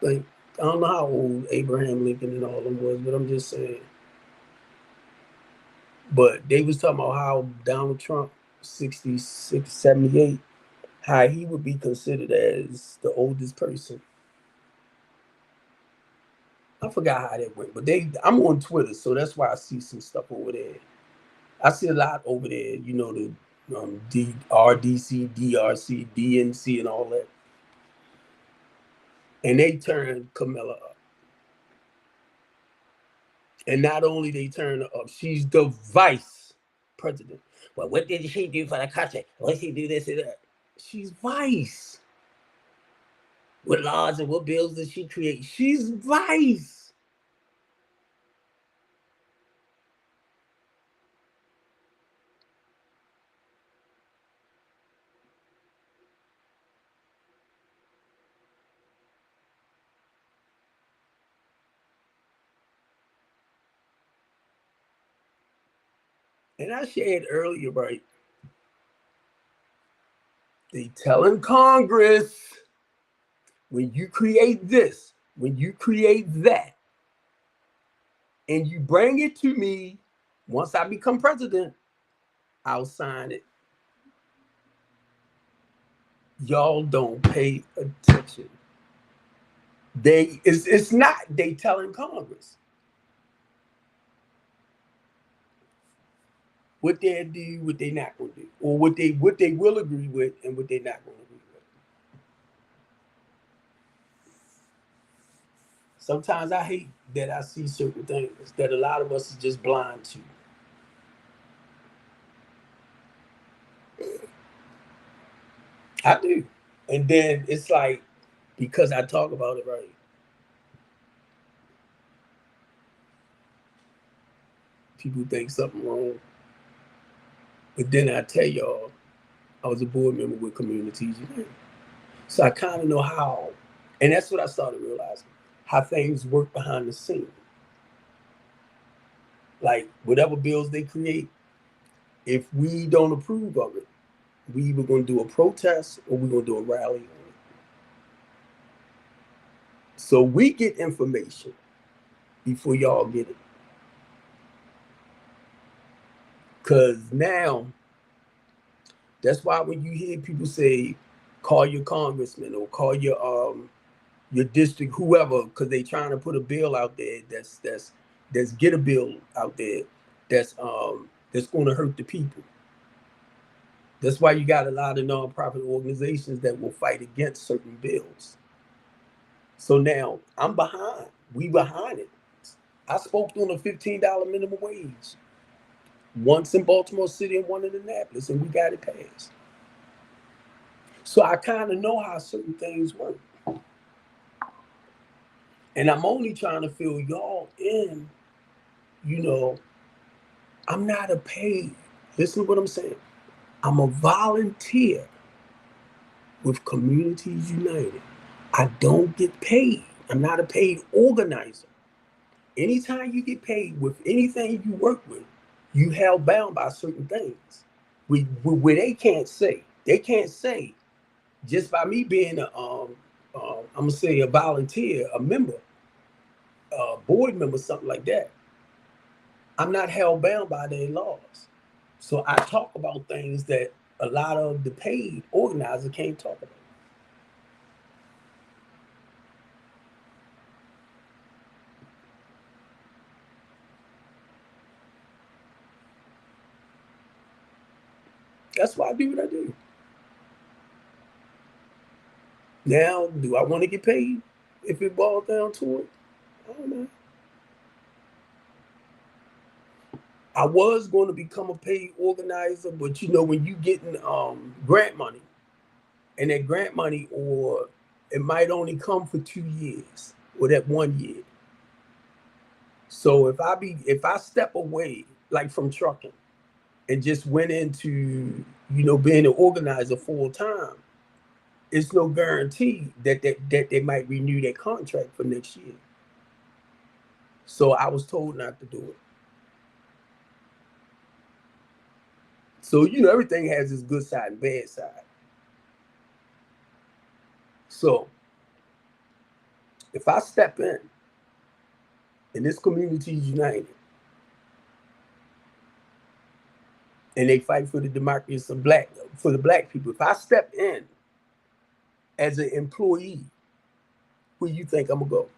don't know how old Abraham Lincoln and all of them was, but I'm just saying. But they was talking about how Donald Trump, 66, 78, how he would be considered as the oldest person. I forgot how that went, but I'm on Twitter, so that's why I see some stuff over there. I see a lot over there, the RDC, DRC, DNC, and all that. And they turned Kamala up. And not only they turned her up, she's the vice president. Well, what did she do for the country? What did she do this and that? She's vice. What laws and what bills did she create? She's vice. And I shared earlier, right? They telling Congress, when you create this, when you create that, and you bring it to me, once I become president, I'll sign it. Y'all don't pay attention. It's not they telling Congress what they'll do, what they not gonna do, or what they will agree with and what they not gonna agree with. Sometimes I hate that I see certain things that a lot of us is just blind to. I do. And then it's like, because I talk about it, right? People think something wrong. But then I tell y'all, I was a board member with Communities United. So I kind of know how, and that's what I started realizing, how things work behind the scene. Like whatever bills they create, if we don't approve of it, we either going to do a protest or we're going to do a rally on it. So we get information before y'all get it. Because now, that's why when you hear people say, call your congressman or call your district, whoever, because they trying to put a bill out there that's get a bill out there that's going to hurt the people. That's why you got a lot of nonprofit organizations that will fight against certain bills. So now I'm behind. We behind it. I spoke on a $15 minimum wage once in Baltimore City and one in Annapolis, and we got it passed. So I kind of know how certain things work. And I'm only trying to fill y'all in, you know, I'm not a paid, listen to what I'm saying. I'm a volunteer with Communities United. I don't get paid. I'm not a paid organizer. Anytime you get paid with anything you work with, you held bound by certain things. Where they can't say just by me being I'm gonna say a volunteer, a member, a board member, something like that. I'm not held bound by their laws. So I talk about things that a lot of the paid organizers can't talk about. That's why I do what I do. Now, do I want to get paid if it boils down to it? I don't know. I was going to become a paid organizer, but you know, when you getting grant money, and that grant money, or it might only come for 2 years or that 1 year. So if I step away like from trucking and just went into being an organizer full time, it's no guarantee that they might renew that contract for next year. So I was told not to do it. So everything has its good side and bad side. So if I step in this Communities United, and they fight for the democracy of for the black people, if I step in as an employee, where you think I'm gonna go?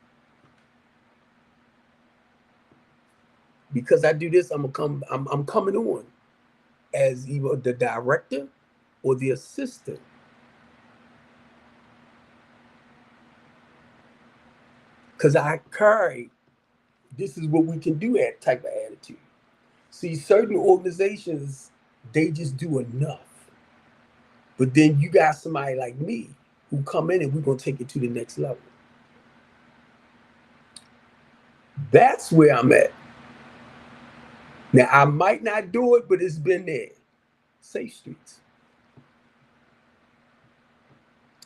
Because I do this, I'm coming on as either the director or the assistant. Because I carry, this is what we can do at type of attitude. See, certain organizations, they just do enough. But then you got somebody like me who come in and we're gonna take it to the next level. That's where I'm at. Now I might not do it, but it's been there. Safe Streets.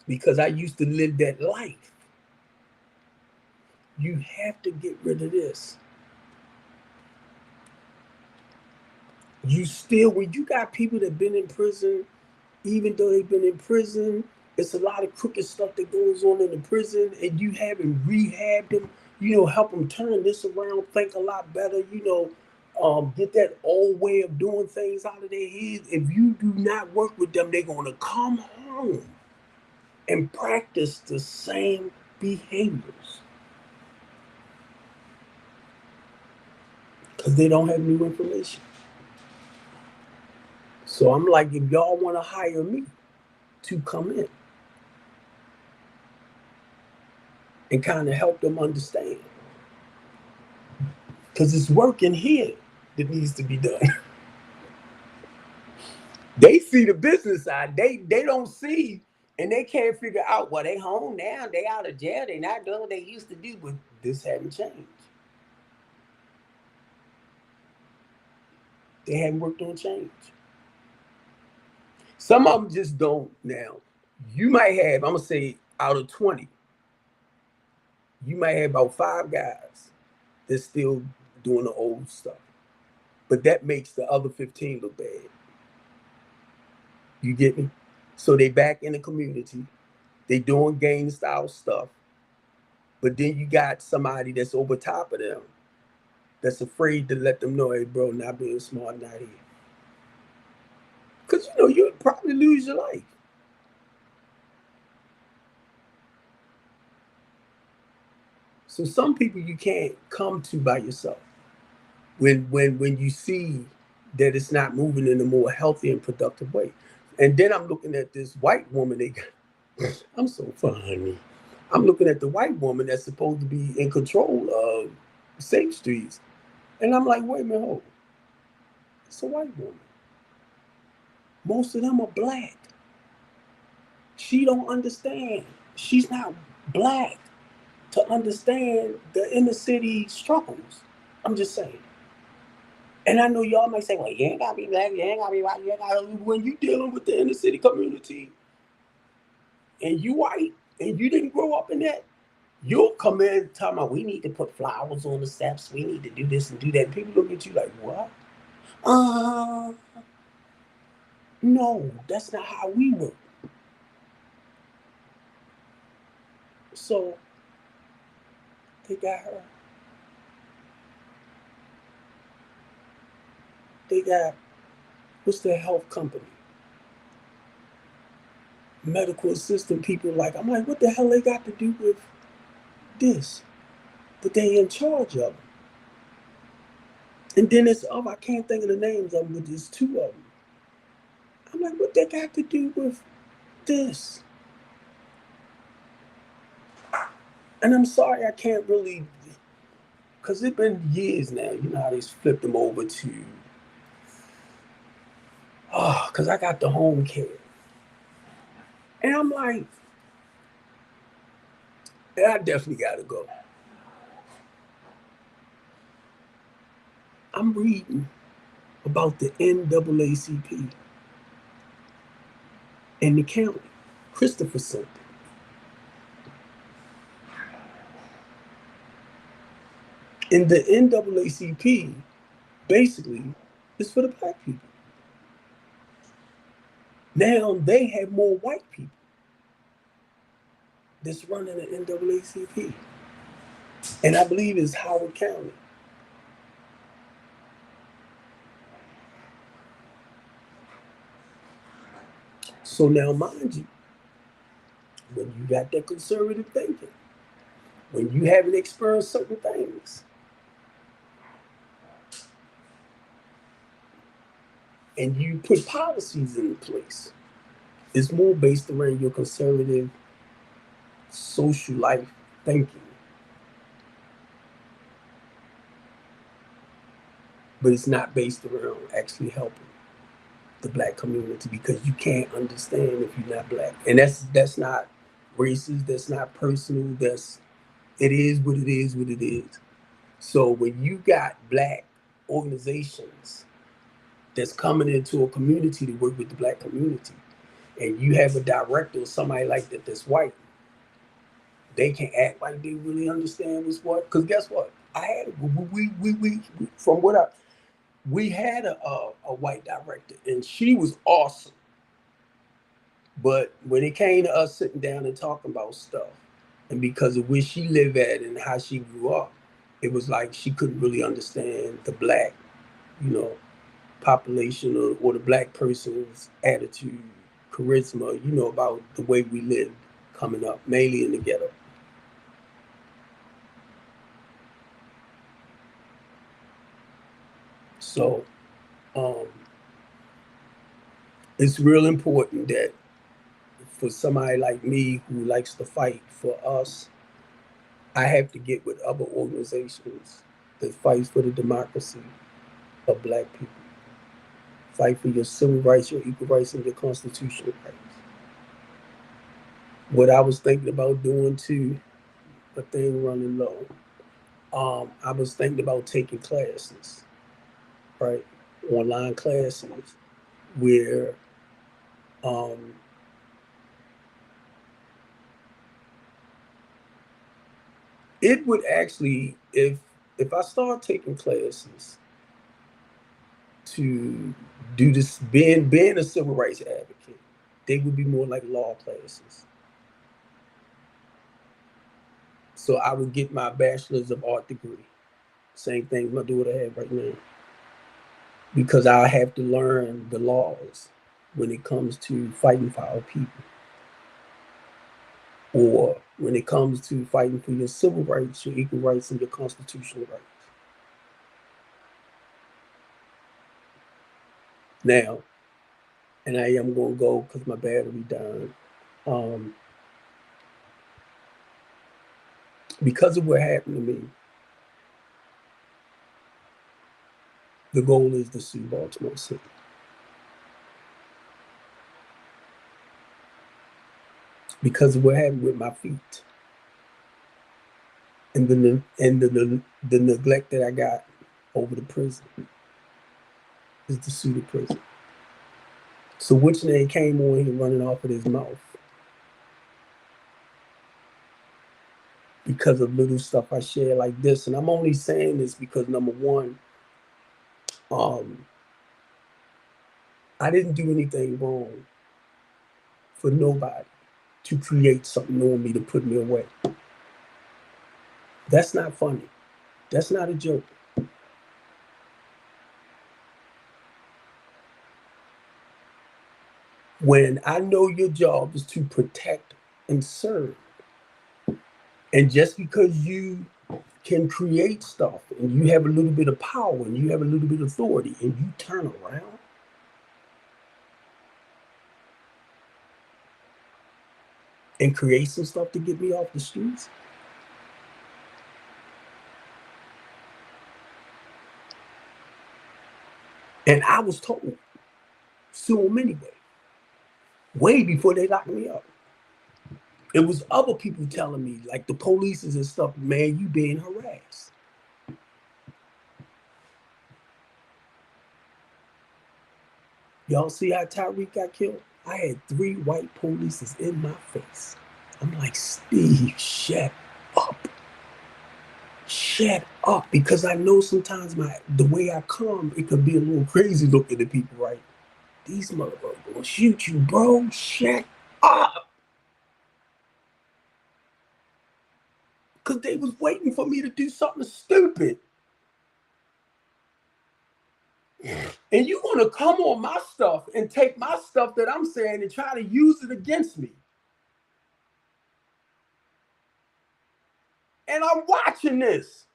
Because I used to live that life. You have to get rid of this. When you got people that been in prison, even though they've been in prison, it's a lot of crooked stuff that goes on in the prison, and you haven't rehabbed them, help them turn this around, think a lot better, get that old way of doing things out of their heads. If you do not work with them, they're going to come home and practice the same behaviors because they don't have new information. So I'm like, if y'all want to hire me to come in and kind of help them understand, because it's work in here that needs to be done. They see the business side. They don't see, and they can't figure out, well, they home now, they out of jail, they not doing what they used to do, but this hadn't changed. They haven't worked on change. Some of them just don't now. You might have, I'm gonna say, out of 20, you might have about 5 guys that's still doing the old stuff. But that makes the other 15 look bad. You get me? So they back in the community. They doing gang style stuff, But then you got somebody that's over top of them that's afraid to let them know, hey, bro, not being smart, not here. Because, you'd probably lose your life. So some people you can't come to by yourself when you see that it's not moving in a more healthy and productive way. And then I'm looking at this white woman. I'm so funny. I'm looking at the white woman that's supposed to be in control of safe streets. And I'm like, wait a minute, hold. It's a white woman. Most of them are black. She don't understand. She's not black to understand the inner city struggles. I'm just saying. And I know y'all might say, well, you ain't gotta be black, you ain't gotta be white, you ain't gotta, when you dealing with the inner city community and you white and you didn't grow up in that, you'll come in talking about we need to put flowers on the steps, we need to do this and do that. People look at you like, what? No, that's not how we work. So they got her. They got, what's their health company? Medical assistant people like, I'm like, what the hell they got to do with this? But they in charge of them. And then it's I can't think of the names of them, but there's two of them. I'm like, what they got to do with this? And I'm sorry, I can't really, because it's been years now. You know how they flipped them over to, because I got the home care. And I'm like, I definitely got to go. I'm reading about the NAACP in the county, Christopher Center. And the NAACP basically is for the black people. Now they have more white people that's running the NAACP. And I believe it's Howard County. So now, mind you, when you got that conservative thinking, when you haven't experienced certain things, and you put policies in place, it's more based around your conservative social life thinking. But it's not based around actually helping the black community, because you can't understand if you're not black. And that's not racist, that's not personal, it is what it is what it is. So when you got black organizations that's coming into a community to work with the black community, and you have a director or somebody like that that's white, they can act like they really understand what's what. Because guess what? I had we from what I we had a white director, and she was awesome. But when it came to us sitting down and talking about stuff, and because of where she lived at and how she grew up, it was like she couldn't really understand the black, you know, population, or the black person's attitude, charisma, about the way we lived coming up, mainly in the ghetto. So um, it's real important that for somebody like me who likes to fight for us, I have to get with other organizations that fight for the democracy of black people, fight for your civil rights, your equal rights, and your constitutional rights. What I was thinking about doing too, a thing running low. I was thinking about taking classes, right, online classes, where um, it would actually, if I start taking classes to do this, being a civil rights advocate, they would be more like law classes. So I would get my bachelor's of art degree. Same thing my daughter have right now. Because I have to learn the laws when it comes to fighting for our people, or when it comes to fighting for your civil rights, your equal rights, and your constitutional rights. Now, and I am going to go because my battery died. Because of what happened to me, the goal is to sue Baltimore City. Because of what happened with my feet and the neglect that I got over the prison, is to sue the prison. So which name came on here running off of his mouth because of little stuff I share like this. And I'm only saying this because, number one, I didn't do anything wrong for nobody to create something on me to put me away. That's not funny. That's not a joke. When I know your job is to protect and serve, and just because you can create stuff and you have a little bit of power and you have a little bit of authority and you turn around and create some stuff to get me off the streets, and I was told, sue them anyway, way before they locked me up. It was other people telling me, like the police and stuff, man, you being harassed. Y'all see how Tyreek got killed? I had 3 white polices in my face. I'm like, Steve, shut up. Shut up. Because I know sometimes the way I come, it could be a little crazy looking at people, right? These motherfuckers gonna shoot you, bro. Shut up. Because they was waiting for me to do something stupid. And you want to come on my stuff and take my stuff that I'm saying and try to use it against me. And I'm watching this.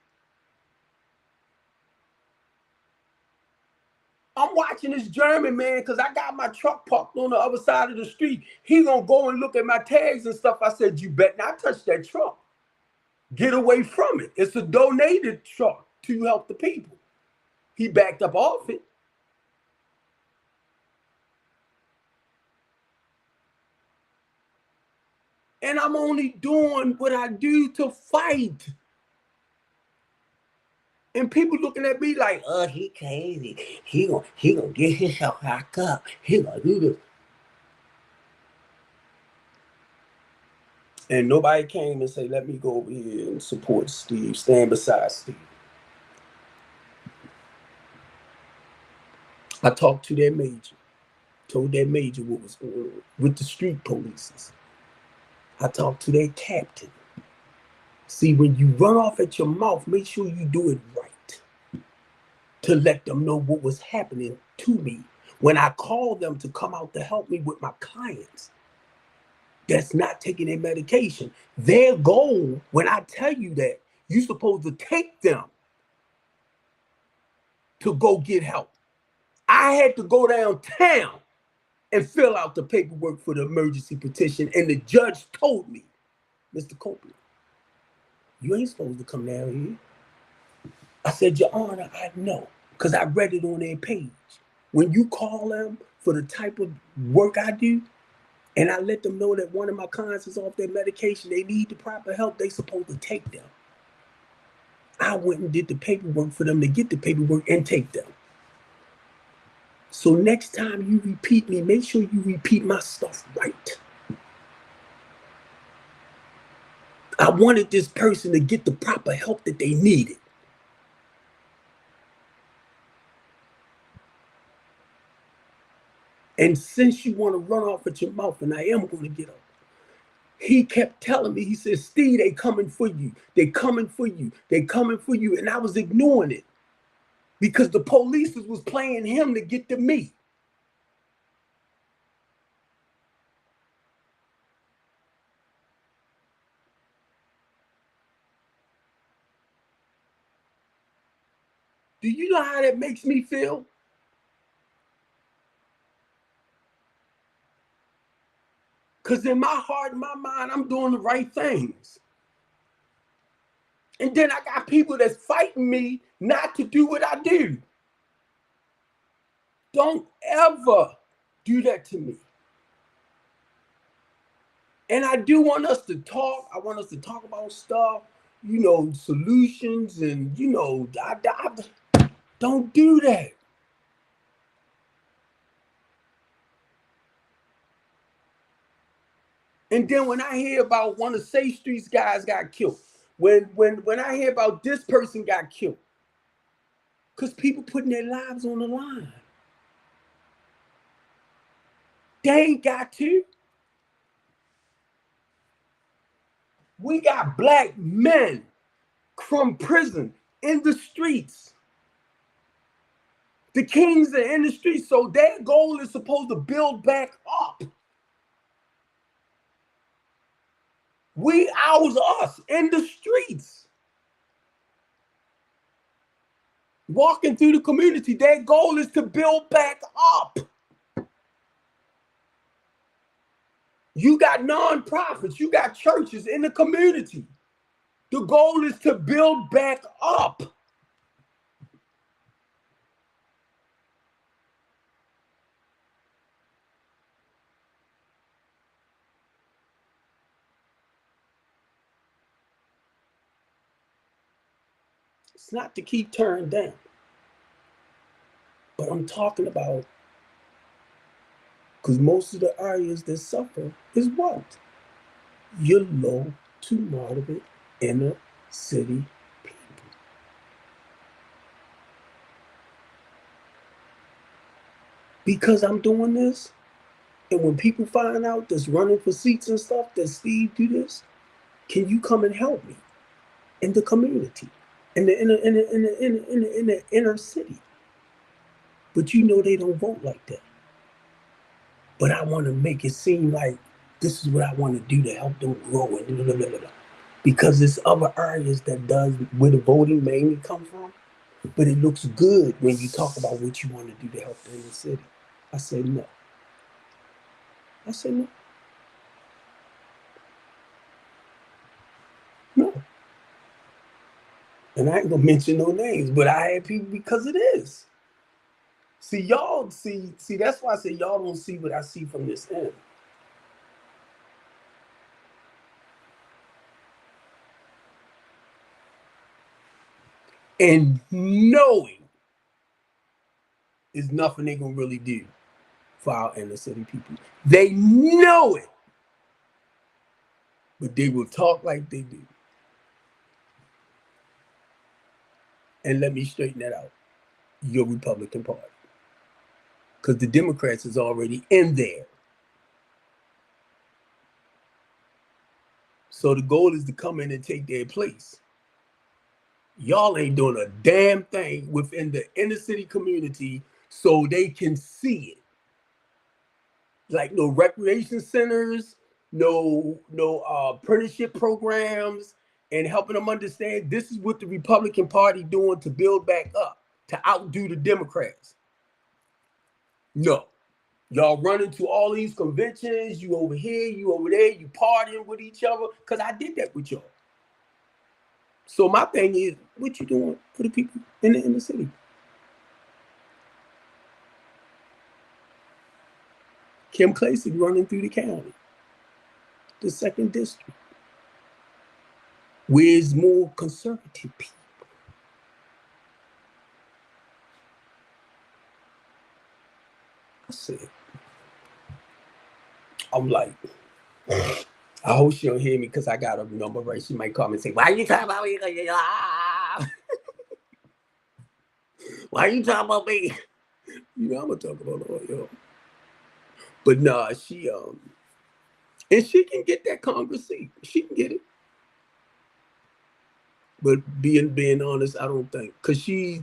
I'm watching this German man because I got my truck parked on the other side of the street. He gonna go and look at my tags and stuff. I said, you bet not touch that truck. Get away from it. It's a donated truck to help the people. He backed up off it. And I'm only doing what I do to fight. And people looking at me like, oh, he crazy. He gonna get himself back up. He gonna do this. And nobody came and said, let me go over here and support Steve, stand beside Steve. I talked to that major, told that major what was going on with the street police. I talked to that captain. See, when you run off at your mouth, make sure you do it right to let them know what was happening to me when I called them to come out to help me with my clients that's not taking their medication. Their goal, when I tell you that, you're supposed to take them to go get help. I had to go downtown and fill out the paperwork for the emergency petition, and the judge told me, Mr. Copeland, you ain't supposed to come down here. I said, Your Honor, I know, because I read it on their page. When you call them for the type of work I do, and I let them know that one of my clients is off their medication, they need the proper help, they supposed to take them. I went and did the paperwork for them to get the paperwork and take them. So next time you repeat me, make sure you repeat my stuff right. I wanted this person to get the proper help that they needed. And since you want to run off at your mouth, and I am going to get up, He kept telling me, he said, Steve, they coming for you. They coming for you. They coming for you. And I was ignoring it because the police was playing him to get to me. Do you know how that makes me feel? Because in my heart and my mind, I'm doing the right things. And then I got people that's fighting me not to do what I do. Don't ever do that to me. And I do want us to talk. I want us to talk about stuff, solutions, and, don't do that. And then when I hear about one of Safe Street's guys got killed, when I hear about this person got killed, because people putting their lives on the line. They ain't got to. We got black men from prison in the streets. The kings are in the streets, so their goal is supposed to build back up. Ours, us in the streets. Walking through the community, their goal is to build back up. You got nonprofits, you got churches in the community. The goal is to build back up. It's not to keep tearing down. But I'm talking about, because most of the areas that suffer is what? Your low to moderate inner city people. Because I'm doing this, and when people find out that's running for seats and stuff, that Steve do this, can you come and help me in the community, in the inner city? But they don't vote like that. But I want to make it seem like this is what I want to do to help them grow and blah, blah, blah, blah. Because there's other areas that does where the voting mainly comes from, but it looks good when you talk about what you want to do to help the inner city. I say no. No. And I ain't gonna mention no names, but I had people because of this. See, y'all see, that's why I say y'all don't see what I see from this end. And knowing is nothing they gonna really do for our inner city people. They know it, but they will talk like they do. And let me straighten that out. Your Republican Party. Because the Democrats is already in there. So the goal is to come in and take their place. Y'all ain't doing a damn thing within the inner city community so they can see it. Like no recreation centers, no apprenticeship programs, and helping them understand this is what the Republican Party doing to build back up, to outdo the Democrats. No. Y'all running to all these conventions, you over here, you over there, you partying with each other, because I did that with y'all. So my thing is, what you doing for the people in the inner city? Kim Clasey running through the county, the 2nd district. Where's more conservative people? I said, I'm like, I hope she don't hear me because I got a number right. She might come and say, why you talking about me? Why you talking about me? I'm gonna talk about all y'all. But nah, And she can get that Congress seat. She can get it. But being honest, I don't think, because she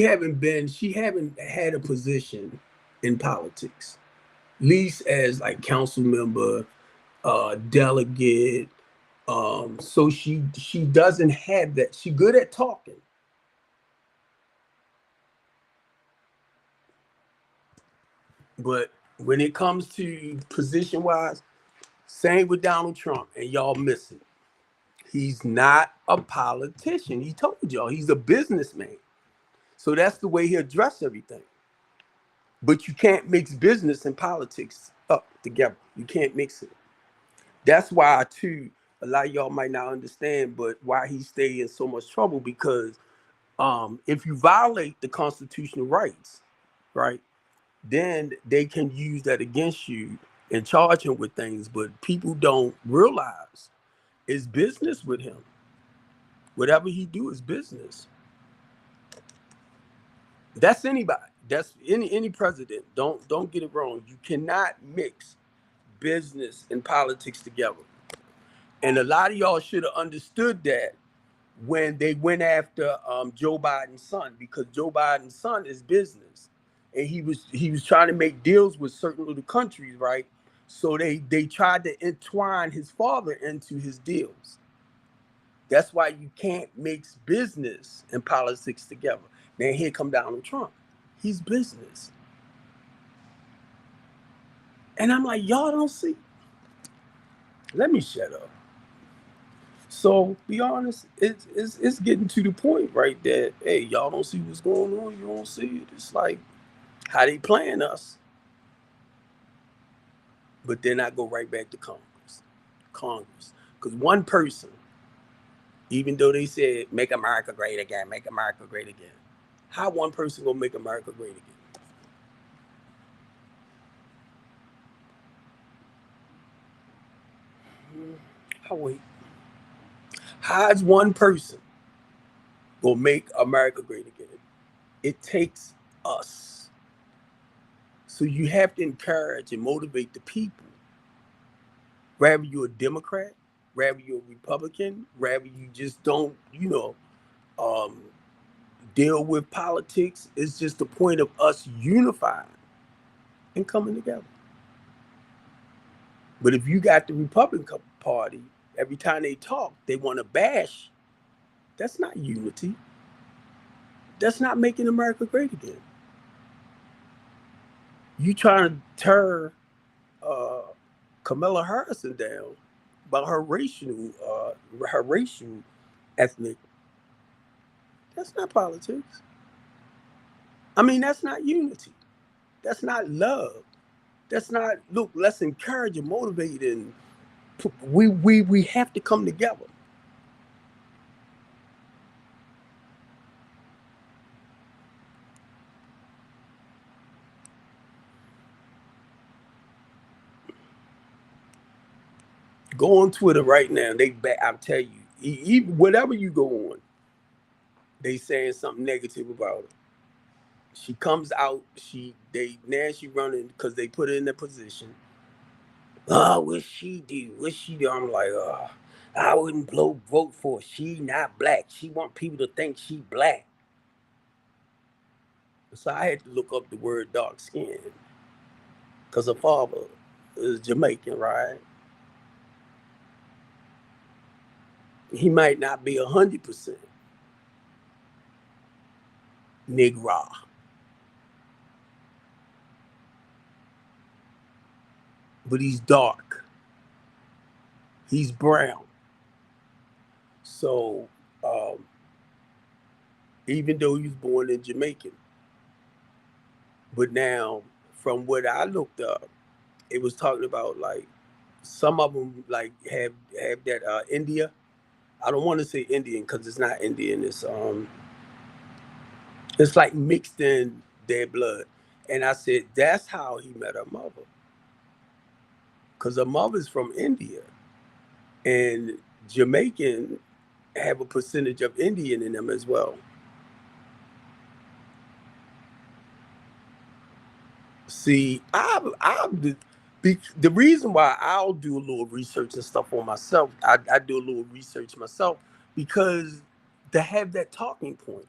haven't had a position in politics, least as like council member, delegate. So she doesn't have that. She good at talking, but when it comes to position wise, same with Donald Trump, and y'all miss it. He's not a politician. He told y'all he's a businessman. So that's the way he addressed everything. But you can't mix business and politics up together. You can't mix it. That's why, too, a lot of y'all might not understand, but why he stayed in so much trouble, because if you violate the constitutional rights, right, then they can use that against you and charge him with things. But people don't realize it's business with him. Whatever he do is business. That's anybody. That's any president. Don't get it wrong. You cannot mix business and politics together. And a lot of y'all should have understood that when they went after Joe Biden's son, because Joe Biden's son is business, and he was trying to make deals with certain little countries, right? So they tried to entwine his father into his deals. That's why you can't mix business and politics together. Now here come Donald Trump. He's business. And I'm like, y'all don't see. Let me shut up. So be honest, it's getting to the point, right, that hey, y'all don't see what's going on. You don't see it. It's like how they playing us, but then I go right back to Congress, because one person, even though they said make America great again, make America great again, how one person gonna make America great again? I wait. How is one person gonna make America great again? It takes us. So you have to encourage and motivate the people. Rather you're a Democrat, rather you're a Republican, rather you just don't, um, deal with politics. It's just the point of us unifying and coming together. But if you got the Republican Party, every time they talk, they want to bash. That's not unity. That's not making America great again. You trying to tear uh, Kamala Harrison down about her racial ethnic. That's not politics. I mean, that's not unity. That's not love. That's not, look, let's encourage and motivate, and we have to come together. Go on Twitter right now. I'm telling you, whatever you go on, they saying something negative about her. She comes out, she running because they put her in that position. Oh, what she do? What she do? I'm like, I wouldn't vote for her. She not black. She want people to think she black. So I had to look up the word dark skin, because her father is Jamaican, right? He might not be 100% Negro, but he's dark. He's brown. So um, even though he was born in Jamaican, but now from what I looked up, it was talking about like some of them like have that India. I don't want to say Indian because it's not Indian. It's like mixed in their blood. And I said that's how he met her mother, because her mother's from India, and Jamaican have a percentage of Indian in them as well. See, I The reason why I'll do a little research and stuff on myself, I do a little research myself because to have that talking point.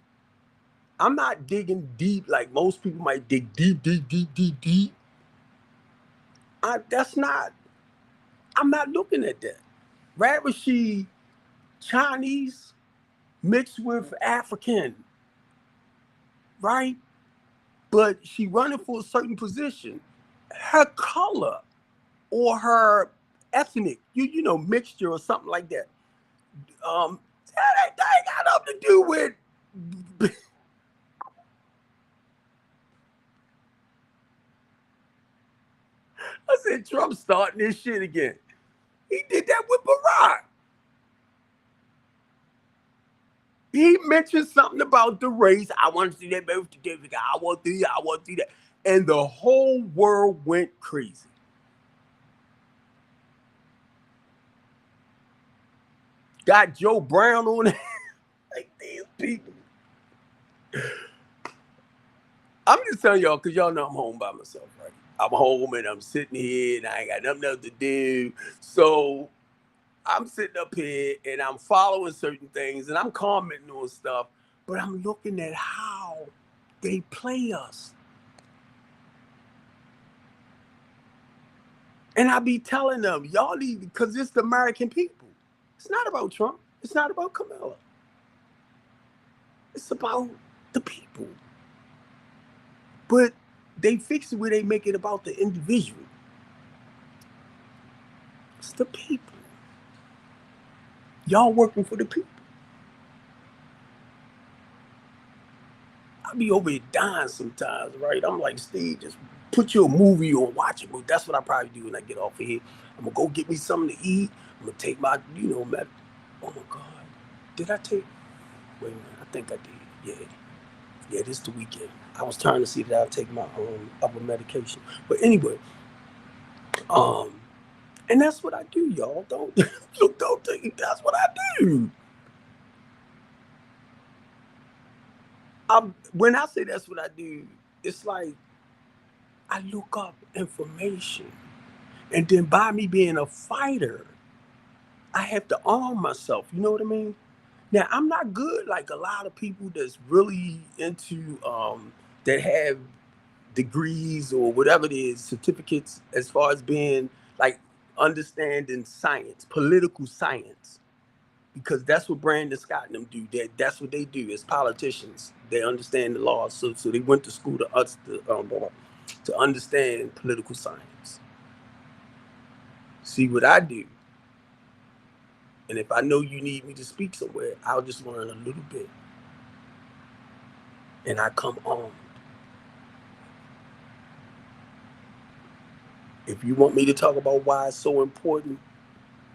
I'm not digging deep like most people might dig deep, deep, deep, deep, deep. That's not, I'm not looking at that. Rather she Chinese mixed with African, right? But she running for a certain position. Her color or her ethnic, you know, mixture or something like that. That ain't got nothing to do with. I said Trump starting this shit again. He did that with Barack. He mentioned something about the race. I want to see that birth certificate. I want to do that. I want to do that. And the whole world went crazy. Got Joe Brown on it. Like these people. I'm just telling y'all, because y'all know I'm home by myself, right? I'm home and I'm sitting here and I ain't got nothing else to do. So I'm sitting up here and I'm following certain things and I'm commenting on stuff, but I'm looking at how they play us. And I be telling them, y'all need, because it's the American people. It's not about Trump. It's not about Kamala. It's about the people. But they fix it where they make it about the individual. It's the people. Y'all working for the people. I be over here dying sometimes, right? I'm like, Steve, just put your movie on, watch it. That's what I probably do when I get off of here. I'm gonna go get me something to eat. I'm gonna take my, oh my God. Did I take, wait a minute, I think I did. Yeah, this is the weekend. I was trying to see that I'll take my upper medication. But anyway, and that's what I do, y'all. Don't think that's what I do. When I say that's what I do, it's like I look up information. And then by me being a fighter, I have to arm myself. You know what I mean? Now, I'm not good like a lot of people that's really into, that have degrees or whatever it is, certificates as far as being like understanding science, political science. Because that's what Brandon Scott and them do. That's what they do as politicians. They understand the laws. So they went to school to understand political science. See what I do. And if I know you need me to speak somewhere, I'll just learn a little bit. And I come armed. If you want me to talk about why it's so important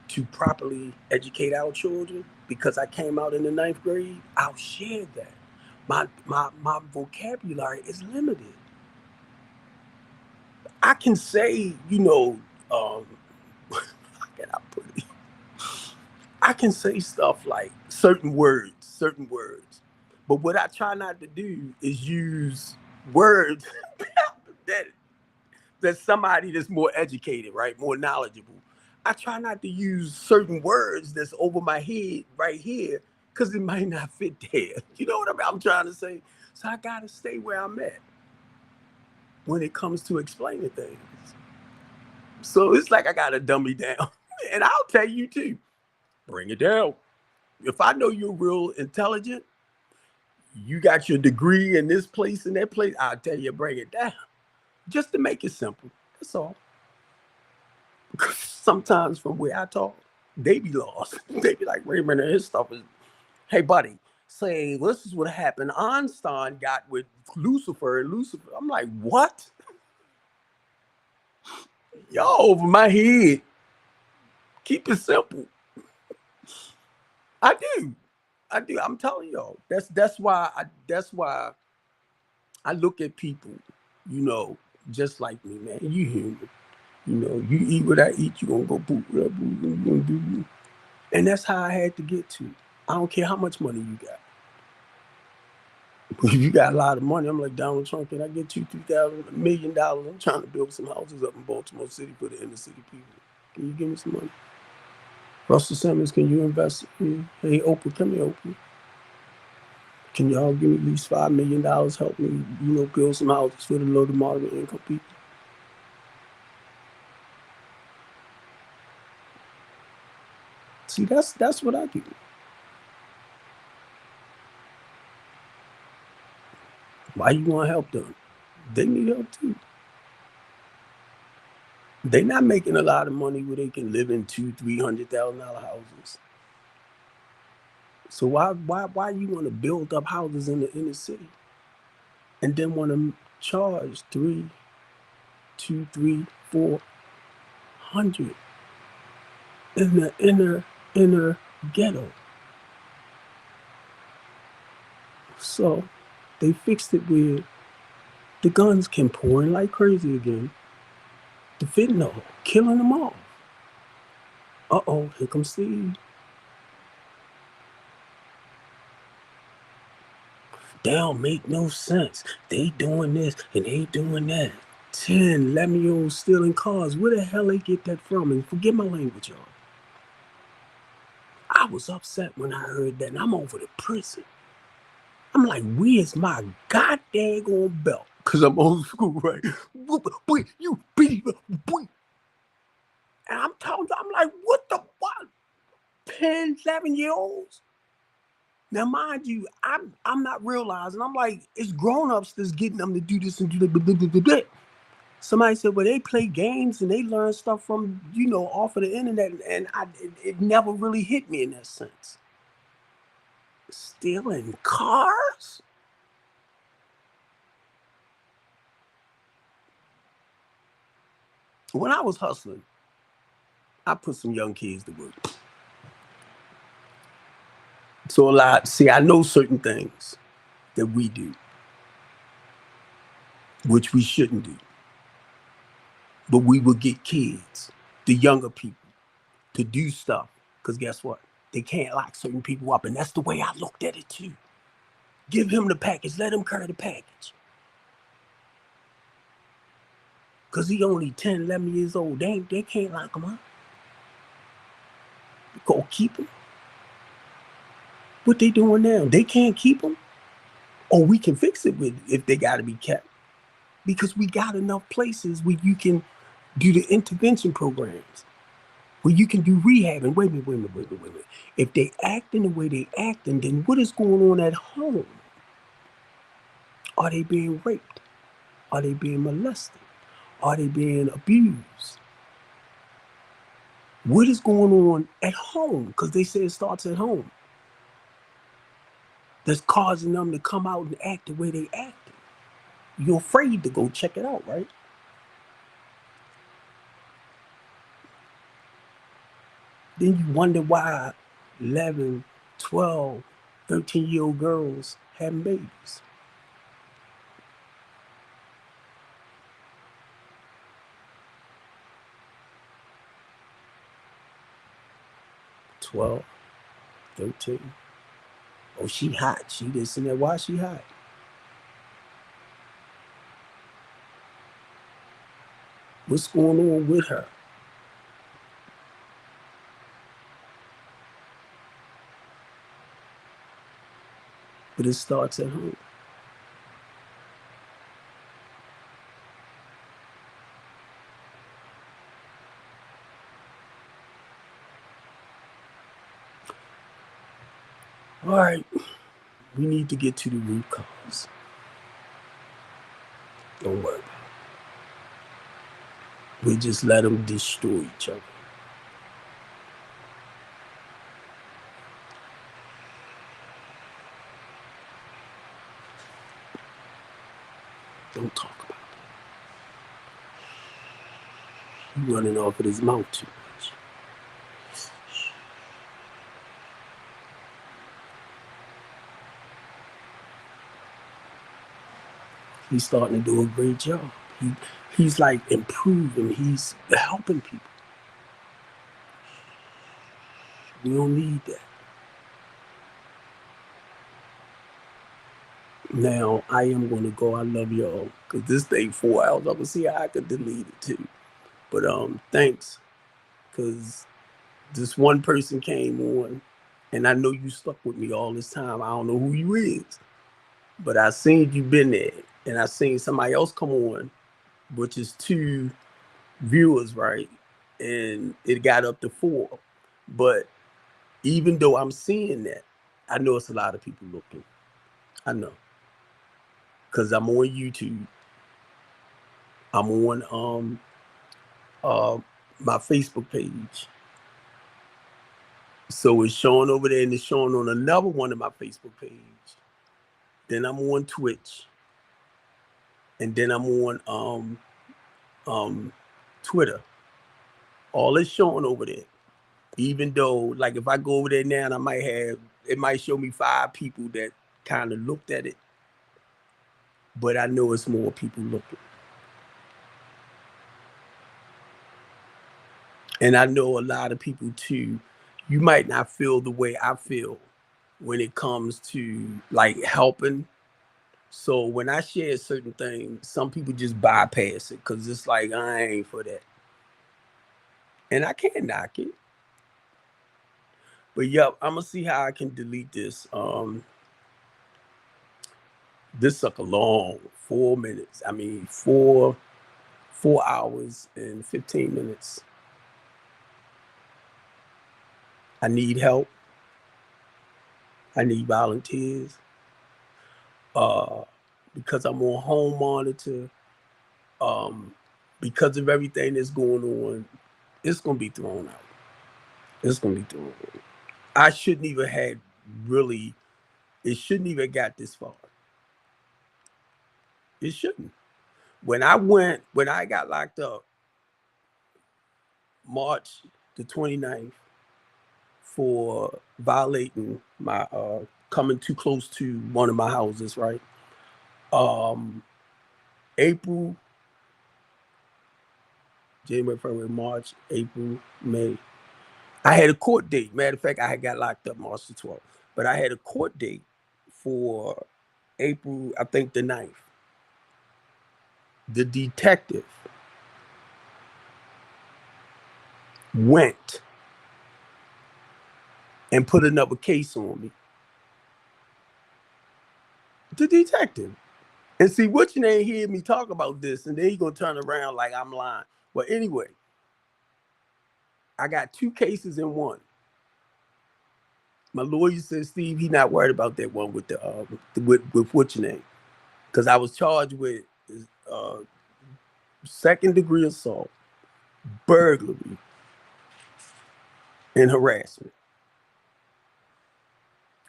to properly educate our children, because I came out in the 9th grade, I'll share that. My vocabulary is limited. I can say, how can I put it? I can say stuff like certain words. But what I try not to do is use words that somebody that's more educated, right, more knowledgeable. I try not to use certain words that's over my head right here because it might not fit there. You know what I'm trying to say? So I got to stay where I'm at when it comes to explaining things. So it's like I got to dumb me down. And I'll tell you too, bring it down. If I know you're real intelligent, you got your degree in this place and that place, I'll tell you, bring it down. Just to make it simple. That's all. Because sometimes from where I talk, they be lost. They be like, wait a minute, his stuff is, hey, buddy, say, this is what happened. Einstein got with Lucifer. I'm like, what? Y'all over my head. Keep it simple. I do. I'm telling y'all. That's why I look at people, just like me, man. You human. You eat what I eat, you gonna go boot what I boot, you gonna do. And that's how I had to get to. I don't care how much money you got. If you got a lot of money, I'm like Donald Trump. Can I get you $3,000 $1 million? I'm trying to build some houses up in Baltimore City for the inner city people. Can you give me some money? Russell Simmons, can you invest in me? Hey, Oprah, come here, Oprah. Can y'all give me at least $5 million? Help me, build some houses for the low to moderate income people. See, that's what I do. Why you want to help them? They need help too. They not making a lot of money where they can live in $200,000-$300,000 houses. So why you want to build up houses in the inner city and then want to charge 400 in the inner ghetto? So they fixed it where the guns can pour in like crazy again. The fentanyl killing them all. Uh-oh, here comes Steve. They don't make no sense. They doing this and they doing that. 10, 11-year-olds stealing cars. Where the hell they get that from? And forget my language, y'all. I was upset when I heard that, and I'm over to prison. I'm like, where's my goddamn belt? Because I'm old school, right? Boy, you beat boy. And I'm like, what the what? 10, 11-year-olds? Now, mind you, I'm not realizing. I'm like, it's grown-ups that's getting them to do this and do that. Somebody said, well, they play games and they learn stuff from, off of the internet. And it never really hit me in that sense. Stealing cars? When I was hustling, I put some young kids to work. So I know certain things that we do, which we shouldn't do. But we will get kids, the younger people, to do stuff. Because guess what? They can't lock certain people up. And that's the way I looked at it too. Give him the package. Let him carry the package. Because he only 10, 11 years old. They can't lock him up. Go keep him. What they doing now? They can't keep him. Or we can fix it with if they got to be kept. Because we got enough places where you can do the intervention programs, where you can do rehab. And wait a minute. If they acting the way they acting, then what is going on at home? Are they being raped? Are they being molested? Are they being abused? What is going on at home? Because they say it starts at home. That's causing them to come out and act the way they act. You're afraid to go check it out, right? Then you wonder why 11, 12, 13-year-old girls having babies. 12, 13. Oh, she hot. She this and that. Why she hot? What's going on with her? But it starts at home. All right. We need to get to the root cause. Don't worry about it. We just let them destroy each other. Don't talk about it. You running off of his mouth too much. He's starting to do a great job. He's like improving. He's helping people. We don't need that. Now I am going to go. I love y'all because this thing 4 hours. I'm gonna see how I could delete it too. But thanks because this one person came on, and I know you stuck with me all this time. I don't know who you is, but I seen you been there, and I seen somebody else come on, which is 2 viewers, right? And it got up to 4. But even though I'm seeing that, I know it's a lot of people looking. I know because I'm on YouTube. I'm on uh my Facebook page. So it's showing over there and it's showing on another one of my Facebook page. Then I'm on Twitch. And then I'm on Twitter. All is showing over there. Even though, like, if I go over there now, and it might show me 5 people that kind of looked at it, but I know it's more people looking. And I know a lot of people too. You might not feel the way I feel when it comes to like helping. So when I share certain things, some people just bypass it because it's like I ain't for that, and I can't knock it. But yep, I'm gonna see how I can delete this. This took a long 4 minutes. I mean, 4 hours and 15 minutes. I need help. I need volunteers. Uh, because I'm on home monitor. Um, because of everything that's going on, it's gonna be thrown out. It's gonna be thrown out. I shouldn't even had really. It shouldn't even got this far. It shouldn't. When I got locked up, March the 29th, for violating my coming too close to one of my houses, right? Um April, January, February, March, April, May. I had a court date. Matter of fact, I had got locked up March the 12th. But I had a court date for April, I think the 9th. The detective went and put another case on me. The detective. And see, what you ain't hear me talk about this, and then he gonna turn around like I'm lying. Well, anyway, I got 2 cases in one. My lawyer said, Steve, he not worried about that one with with what your name, because I was charged with uh, 2nd-degree assault, burglary, and harassment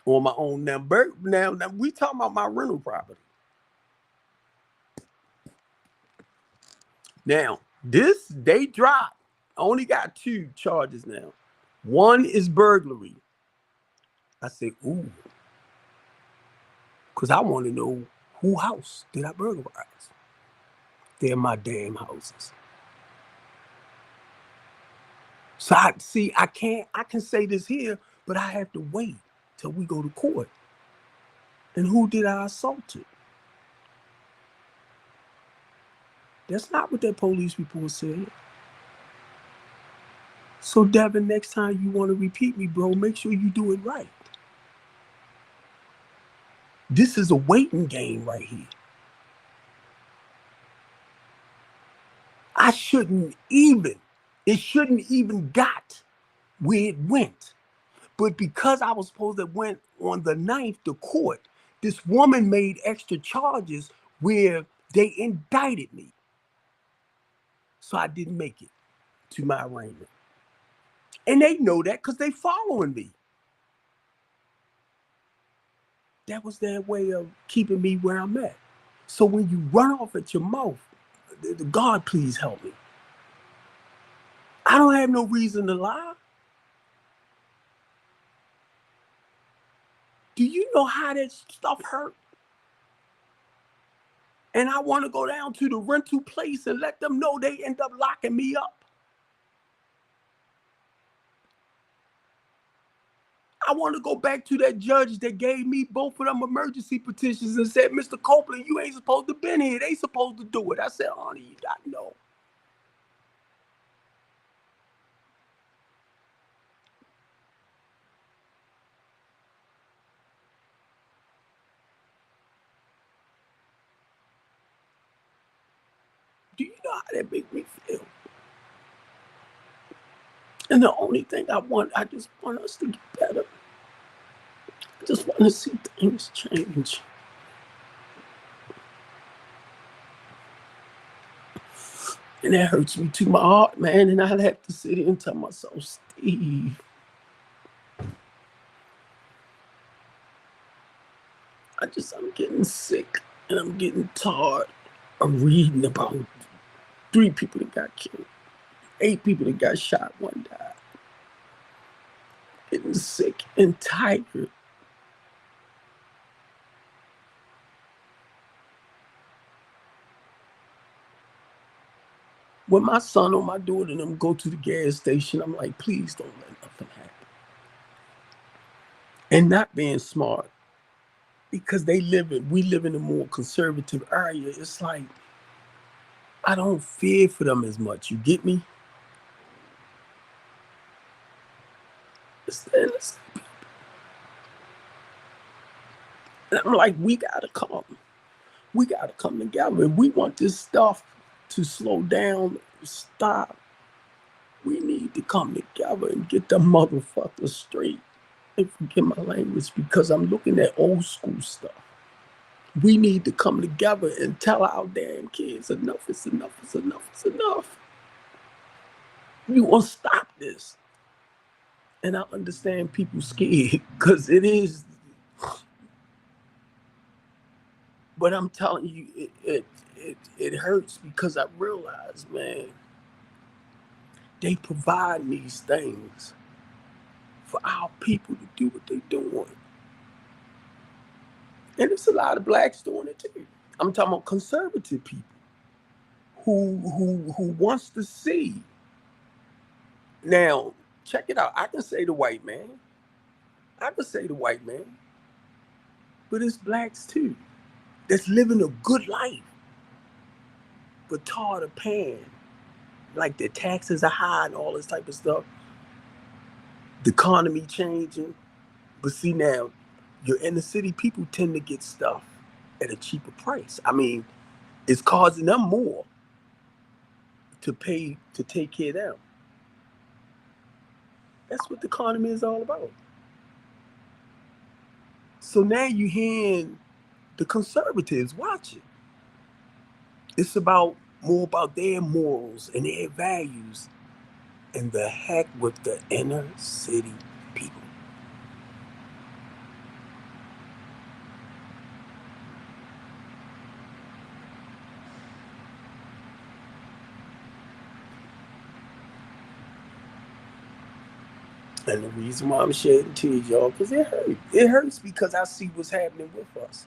on my own. Now we talking about my rental property. Now this they dropped. I only got 2 charges now. One is burglary. I said, ooh, because I want to know who house did I burglarize. They're my damn houses. So I can say this here, but I have to wait till we go to court. And who did I assault? That's not what that police report said. So Devin, next time you want to repeat me, bro, make sure you do it right. This is a waiting game right here. It shouldn't even got where it went. But because I was supposed to went on the 9th to court, this woman made extra charges where they indicted me. So I didn't make it to my arraignment. And they know that because they following me. That was their way of keeping me where I'm at. So when you run off at your mouth, God, please help me. I don't have no reason to lie. Do you know how that stuff hurt? And I want to go down to the rental place and let them know they end up locking me up. I want to go back to that judge that gave me both of them emergency petitions and said, Mr. Copeland, you ain't supposed to been here. They supposed to do it. I said, honey, you got to know. Do you know how that make me feel? And the only thing I just want us to get better. I just want to see things change. And that hurts me to my heart, man. And I'd have to sit here and tell myself, Steve, I'm getting sick and I'm getting tired of reading about 3 people that got killed, 8 people that got shot, 1 died. Getting sick and tired. When my son or my daughter and them go to the gas station, I'm like, please don't let nothing happen. And not being smart, because we live in a more conservative area. It's like, I don't fear for them as much. You get me? And I'm like, we gotta come. We gotta come together. If we want this stuff to slow down, stop, we need to come together and get the motherfuckers straight. And forget my language, because I'm looking at old school stuff. We need to come together and tell our damn kids enough is enough is enough is enough. You want to stop this. And I understand people scared because it is. But I'm telling you, it hurts because I realize, man, they provide these things for our people to do what they're doing. And there's a lot of blacks doing it too. I'm talking about conservative people who wants to see. Now, check it out. I can say the white man. I can say the white man. But it's blacks too that's living a good life, but tired of paying. Like their taxes are high and all this type of stuff. The economy changing. But see now, your inner city people tend to get stuff at a cheaper price. I mean, it's causing them more to pay to take care of them. That's what the economy is all about. So now you're hearing the conservatives watch it. It's about more about their morals and their values, and the heck with the inner city people. And the reason why I'm shedding tears, y'all, because it hurts. It hurts because I see what's happening with us.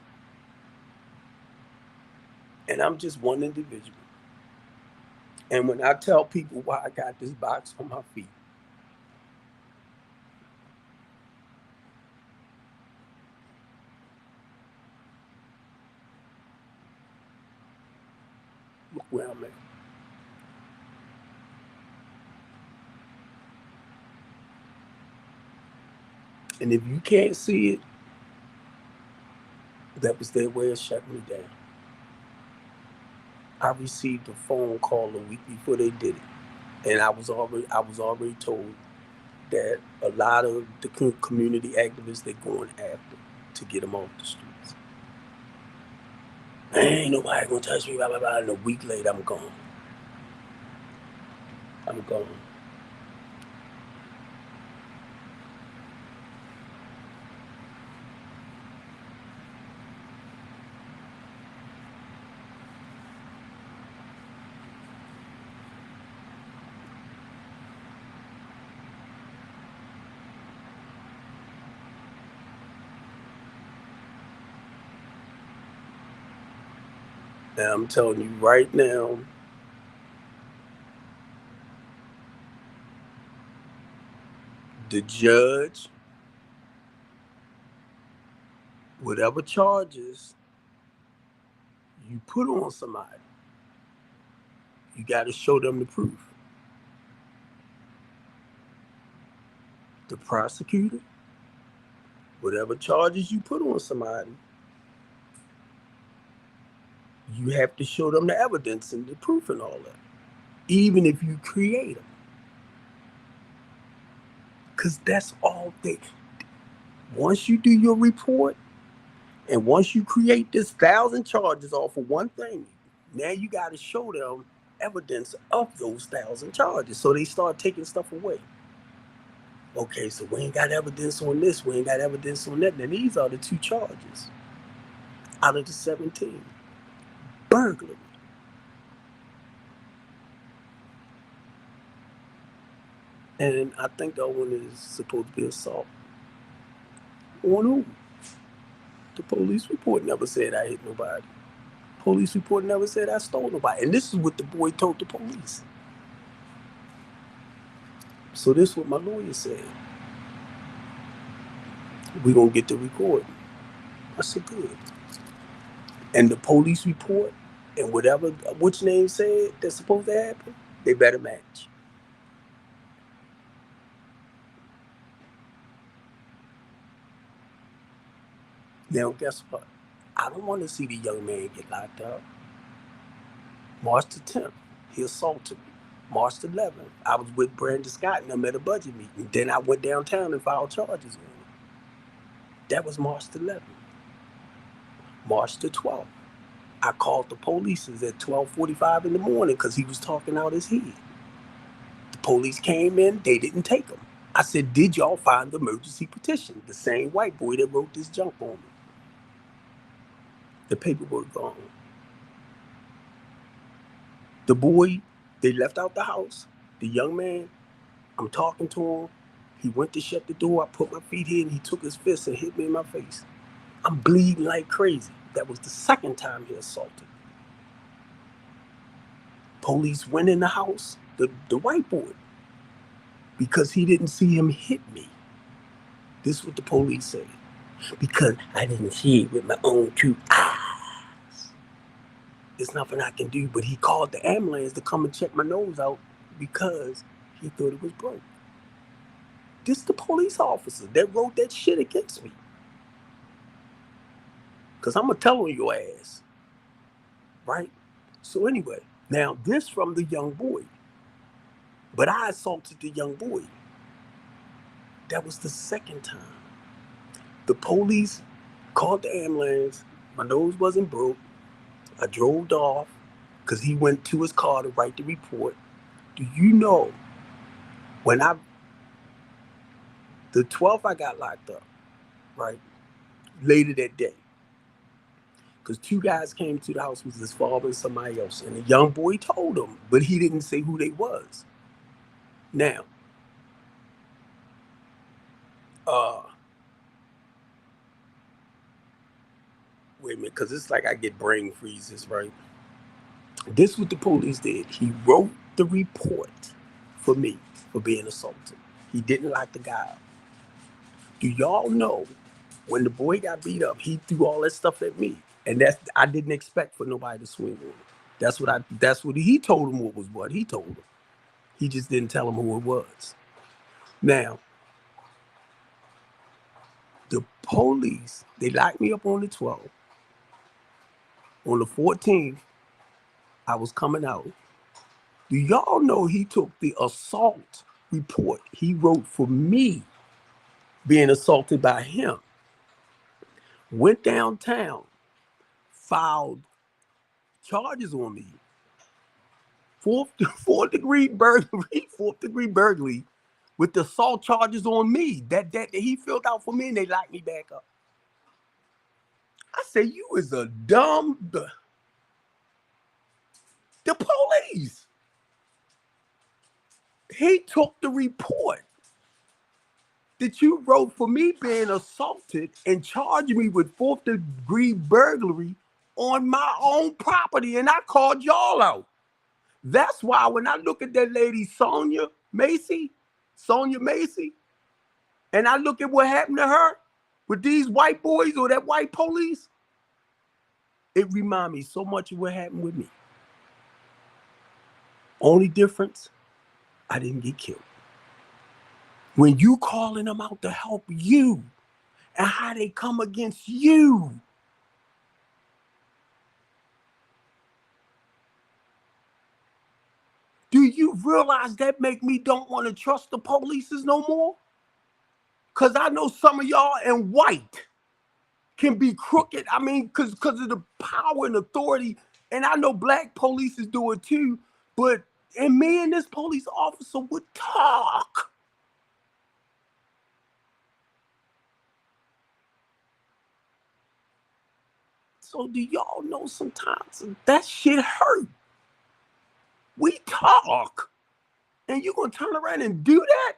And I'm just one individual. And when I tell people why I got this box on my feet, look where I'm at. And if you can't see it, that was their way of shutting me down. I received a phone call a week before they did it. And I was already told that a lot of the community activists they're going after to get them off the streets. Ain't nobody gonna touch me, blah blah blah. And a week later, I'm gone. I'm gone. And I'm telling you right now, the judge whatever charges you put on somebody, you got to show them the proof. The prosecutor, whatever charges you put on somebody, you have to show them the evidence and the proof and all that, even if you create them. Because that's all they. Once you do your report, and once you create this 1,000 charges off of one thing, now you got to show them evidence of those 1,000 charges. So they start taking stuff away. Okay, so we ain't got evidence on this, we ain't got evidence on that. Now these are the 2 charges out of the 17. Burglary. And I think the other one is supposed to be assault. On who? The police report never said I hit nobody. Police report never said I stole nobody. And this is what the boy told the police. So this is what my lawyer said. We're going to get the recording. I said, good. And the police report and whatever, which name said that's supposed to happen, they better match. Now, guess what? I don't want to see the young man get locked up. March the 10th, he assaulted me. March the 11th, I was with Brandon Scott and I'm at a budget meeting. Then I went downtown and filed charges on him. That was March the 11th. March the 12th, I called the police at 12:45 in the morning because he was talking out his head. The police came in, they didn't take him. I said, did y'all find the emergency petition? The same white boy that wrote this junk on me. The paperwork gone. The boy, they left out the house. The young man, I'm talking to him. He went to shut the door. I put my feet here and he took his fist and hit me in my face. I'm bleeding like crazy. That was the second time he assaulted. Police went in the house, the white boy, because he didn't see him hit me. This is what the police said. Because I didn't see it with my own 2 eyes. There's nothing I can do, but he called the ambulance to come and check my nose out because he thought it was broke. This is the police officer that wrote that shit against me. Because I'm going to tell on your ass. Right? So anyway, now this from the young boy. But I assaulted the young boy. That was the second time. The police called the ambulance. My nose wasn't broke. I drove off because he went to his car to write the report. Do you know when the 12th I got locked up, right? Later that day. Because 2 guys came to the house with his father and somebody else. And the young boy told them, but he didn't say who they was. Now, wait a minute, because it's like I get brain freezes, right? This is what the police did. He wrote the report for me for being assaulted. He didn't like the guy. Do y'all know when the boy got beat up, he threw all that stuff at me. And I didn't expect for nobody to swing on him. That's what he told him what he told him. He just didn't tell him who it was. Now, the police, they locked me up on the 12th. On the 14th, I was coming out. Do y'all know he took the assault report he wrote for me being assaulted by him, went downtown, filed charges on me, fourth degree burglary with the assault charges on me that he filled out for me, and they locked me back up. I said, you is a dumb. The police. He took the report that you wrote for me being assaulted and charged me with 4th degree burglary on my own property, and I called y'all out. That's why when I look at that lady, Sonia Macy, and I look at what happened to her, with these white boys or that white police, it reminds me so much of what happened with me. Only difference, I didn't get killed. When you calling them out to help you and how they come against you, do you realize that make me don't want to trust the police no more? Because I know some of y'all in white can be crooked. I mean, because of the power and authority. And I know black police do it too. But and me and this police officer would talk. So do y'all know sometimes that shit hurt? We talk. And you gonna turn around and do that?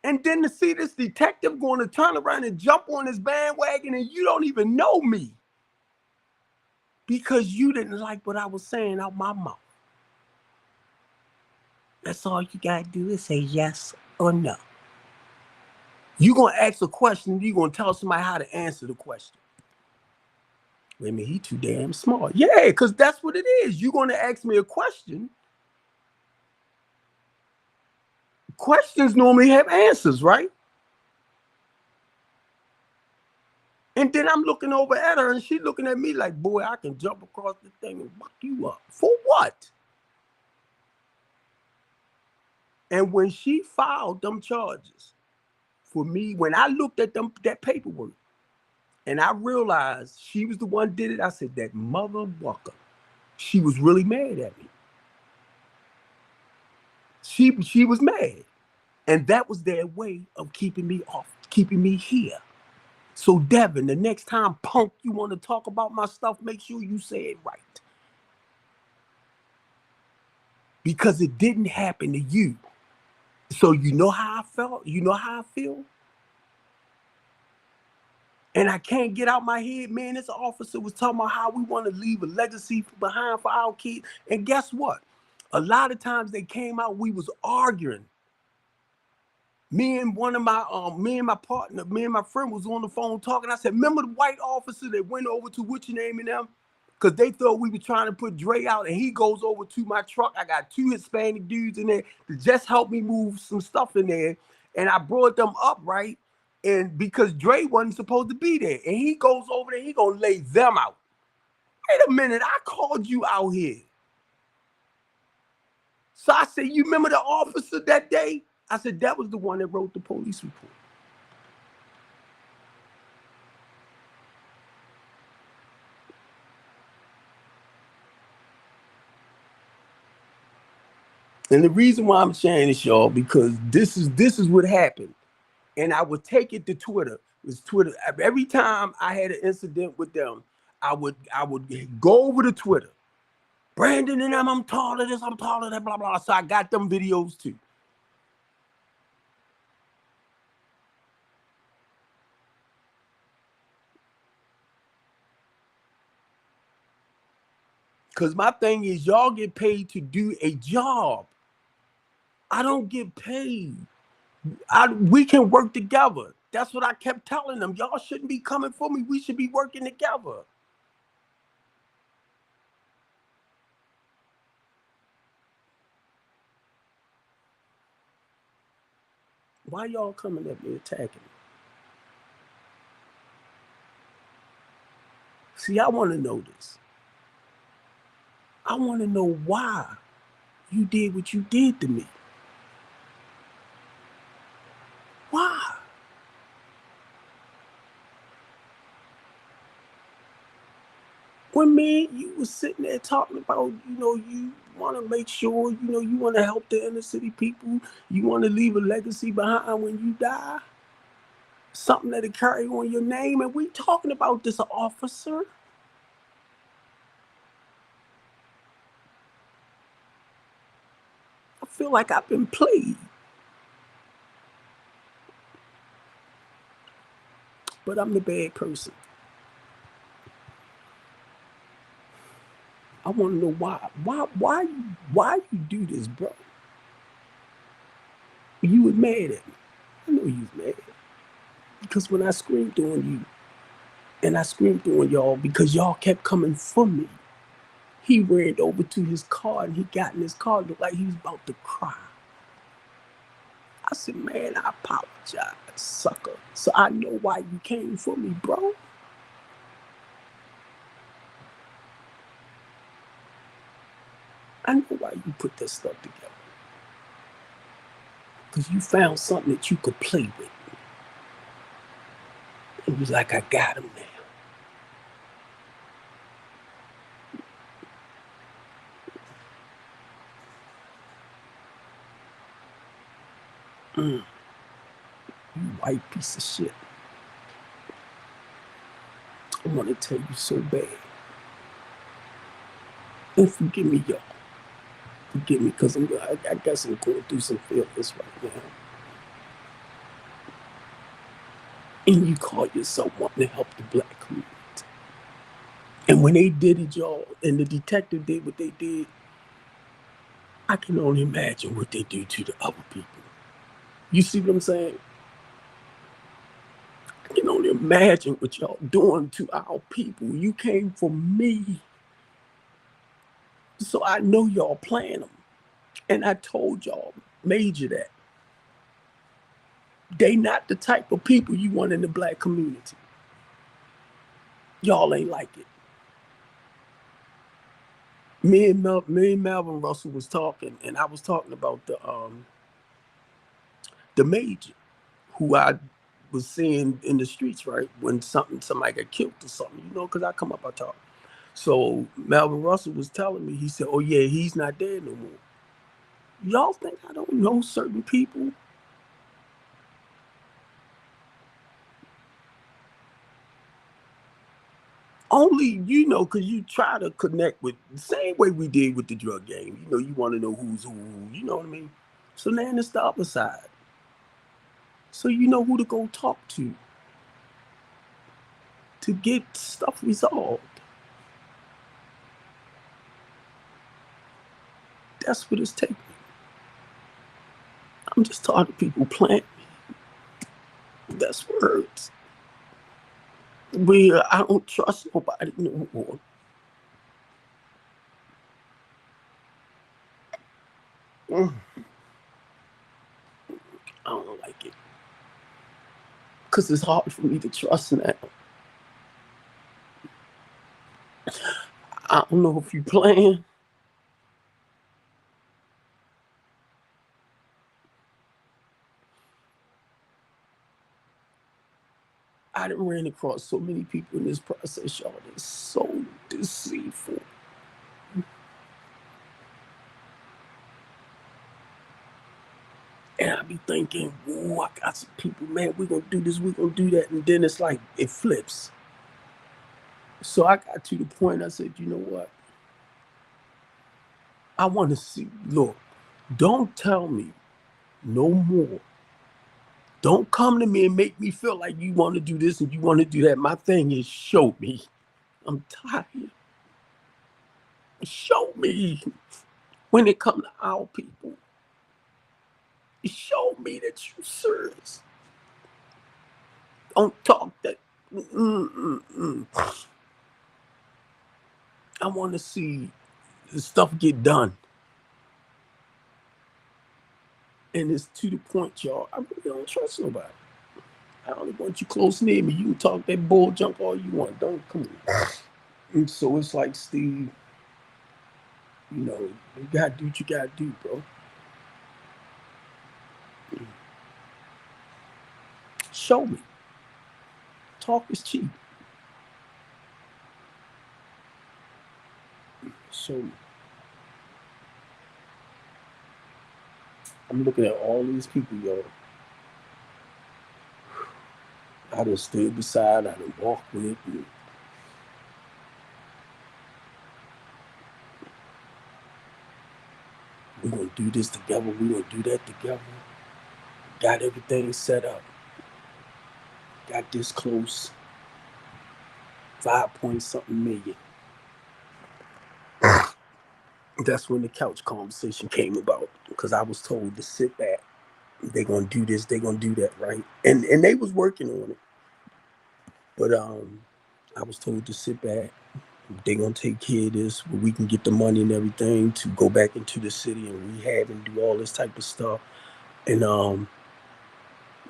And then to see this detective going to turn around and jump on this bandwagon and you don't even know me because you didn't like what I was saying out my mouth. That's all you gotta do is say yes or no. You're gonna ask a question, you're gonna tell somebody how to answer the question. Wait a minute, he too damn smart. Yeah, because that's what it is. You're gonna ask me a question. Questions normally have answers, right? And then I'm looking over at her and she's looking at me like, boy, I can jump across the thing and fuck you up. For what? And when she filed them charges for me, when I looked at that paperwork and I realized she was the one who did it, I said, that motherfucker. She was really mad at me. She was mad. And that was their way of keeping me off, keeping me here. So Devin, the next time, punk, you want to talk about my stuff, make sure you say it right. Because it didn't happen to you. So you know how I felt? You know how I feel? And I can't get out my head, man. This officer was talking about how we want to leave a legacy behind for our kids. And guess what? A lot of times they came out, we was arguing. Me and my partner, me and my friend was on the phone talking. I said, remember the white officer that went over to what's your name and them? Because they thought we were trying to put Dre out, and he goes over to my truck. I got 2 Hispanic dudes in there to just help me move some stuff in there. And I brought them up, right? And because Dre wasn't supposed to be there. And he goes over there, he gonna lay them out. Wait a minute, I called you out here. So I said, you remember the officer that day? I said, that was the one that wrote the police report. And the reason why I'm sharing this, y'all, because this is what happened. And I would take it to Twitter. It was Twitter. Every time I had an incident with them, I would go over to Twitter. Brandon and them, I'm taller this, I'm taller that, blah, blah. So I got them videos too. Because my thing is, y'all get paid to do a job. I don't get paid. We can work together. That's what I kept telling them. Y'all shouldn't be coming for me. We should be working together. Why y'all coming at me attacking me? See, I want to know this. I want to know why you did what you did to me. Why? When me and you was sitting there talking about, you want to make sure, you want to help the inner city people. You want to leave a legacy behind when you die. Something that'll carry on your name. And we talking about this officer. I feel like I've been played. But I'm the bad person. I want to know why. Why you do this, bro? You was mad at me. know you mad because when I screamed on you, and I screamed on y'all because y'all kept coming for me. He ran over to his car and he got in his car, looked like he was about to cry. I said, man, I apologize, sucker. So I know why you came for me, bro. I know why you put that stuff together. Because you found something that you could play with. And you was like, I got him now. You white piece of shit. I want to tell you so bad. And forgive me, y'all. Forgive me, because I guess I'm going through some feelings right now. And you call yourself wanting to help the black community. And when they did it, y'all, and the detective did what they did, I can only imagine what they do to the other people. You see what I'm saying? I can only imagine what y'all doing to our people. You came for me. So I know y'all playing them. And I told y'all, Major, that they not the type of people you want in the black community. Y'all ain't like it. Me and Melvin Russell was talking, and I was talking about the Major, who I was seeing in the streets, right? When somebody got killed or something, because I come up, I talk. So Melvin Russell was telling me, he said, oh yeah, he's not there no more. Y'all think I don't know certain people? Only because you try to connect with the same way we did with the drug game. You want to know who's who, you know what I mean? So now it's the other side. So you know who to go talk to get stuff resolved. That's what it's taking. I'm just tired of people playing me. That's words. Where I don't trust nobody no more. Mm, I don't like it. Because it's hard for me to trust now. I don't know if you playing. I done ran across so many people in this process, y'all. They're so deceitful. And I be thinking, whoa, I got some people, man, we're going to do this, we're going to do that. And then it's like, it flips. So I got to the point, I said, you know what? I want to see, look, don't tell me no more. Don't come to me and make me feel like you want to do this and you want to do that. My thing is show me. I'm tired. Show me when it comes to our people. Show me that you're serious. Don't talk that. Mm-mm-mm. I want to see the stuff get done. And it's to the point, y'all, I really don't trust nobody. I only want you close near me. You can talk that bull junk all you want. Don't come on. And so it's like, Steve, you gotta do what you gotta do, bro. Show me. Talk is cheap. Show me. I'm looking at all these people, yo. I done stood beside, I done walked with. And we're gonna do this together, we're gonna do that together. Got everything set up. Got this close. 5 point something million. That's when the couch conversation came about because I was told to sit back They gonna do this, they gonna do that, right? And they was working on it. But I was told to sit back. They gonna take care of this where we can get the money and everything to go back into the city and rehab and do all this type of stuff. And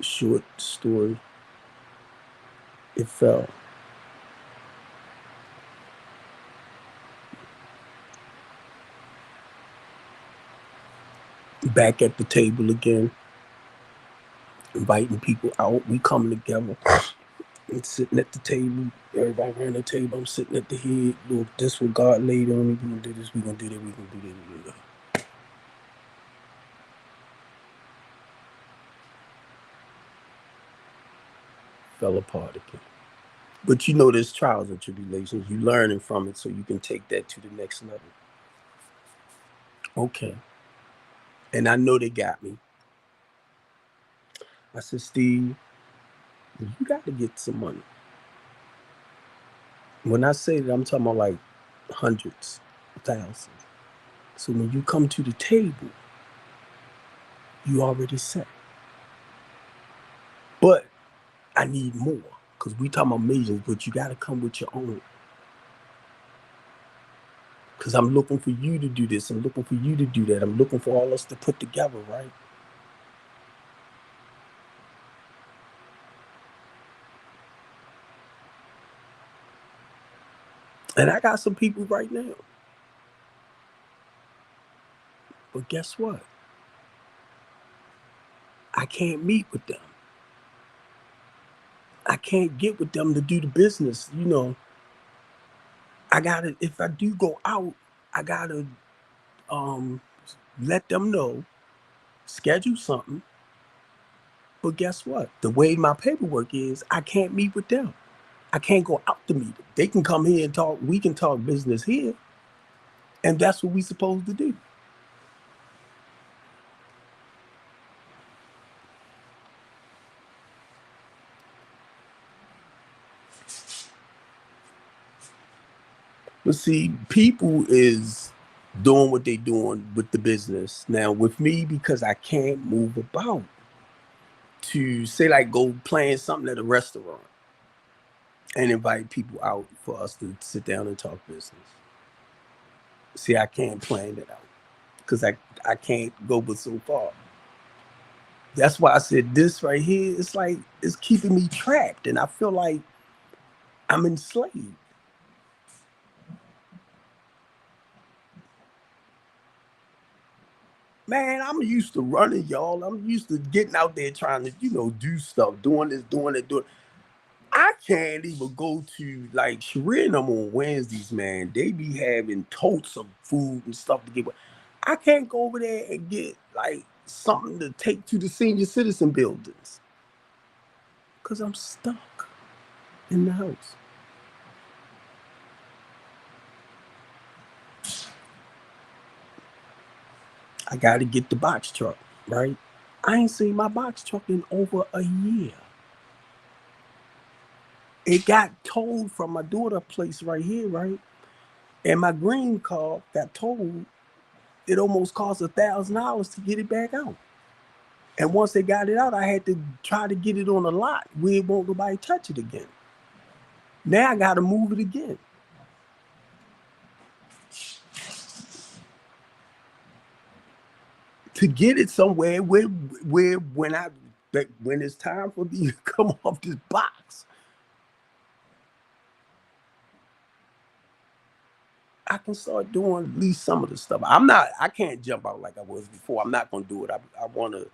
short story, it fell. Back at the table again, inviting people out. We coming together and sitting at the table. Everybody around the table. I'm sitting at the head. Look, this what God laid on me. We gonna do this. We gonna do that. We gonna do that. We gonna do that. Fell apart again. But you know, there's trials and tribulations. You learning from it, so you can take that to the next level. Okay. And I know they got me. I said, Steve, you got to get some money. When I say that, I'm talking about like hundreds, thousands. So when you come to the table, you already set. But I need more because we talking about millions, but you got to come with your own. Because I'm looking for you to do this. I'm looking for you to do that. I'm looking for all us to put together, right? And I got some people right now. But guess what? I can't meet with them. I can't get with them to do the business. You know, I gotta, if I do go out, I gotta um let them know, schedule something. But guess what? The way my paperwork is, I can't meet with them. I can't go out to meet them. They can come here and talk, we can talk business here, and that's what we supposed to do. But see, people is doing what they doing with the business. Now with me, because I can't move about to say like go plan something at a restaurant and invite people out for us to sit down and talk business. See, I can't plan it out because I can't go but so far. That's why I said this right here, it's like it's keeping me trapped and I feel like I'm enslaved. Man, I'm used to running, y'all. I'm used to getting out there trying to, do stuff, doing this, doing it, doing. I can't even go to like Sharia and them on Wednesdays, man. They be having totes of food and stuff to give. I can't go over there and get like something to take to the senior citizen buildings because I'm stuck in the house. I got to get the box truck, right? I ain't seen my box truck in over a year. It got towed from my daughter's place right here, right? And my green car got towed. It almost cost $1,000 to get it back out. And once they got it out, I had to try to get it on a lot where it won't nobody touch it again. Now I got to move it again. To get it somewhere where when it's time for me to come off this box, I can start doing at least some of the stuff. I can't jump out like I was before. I'm not gonna do it. I wanna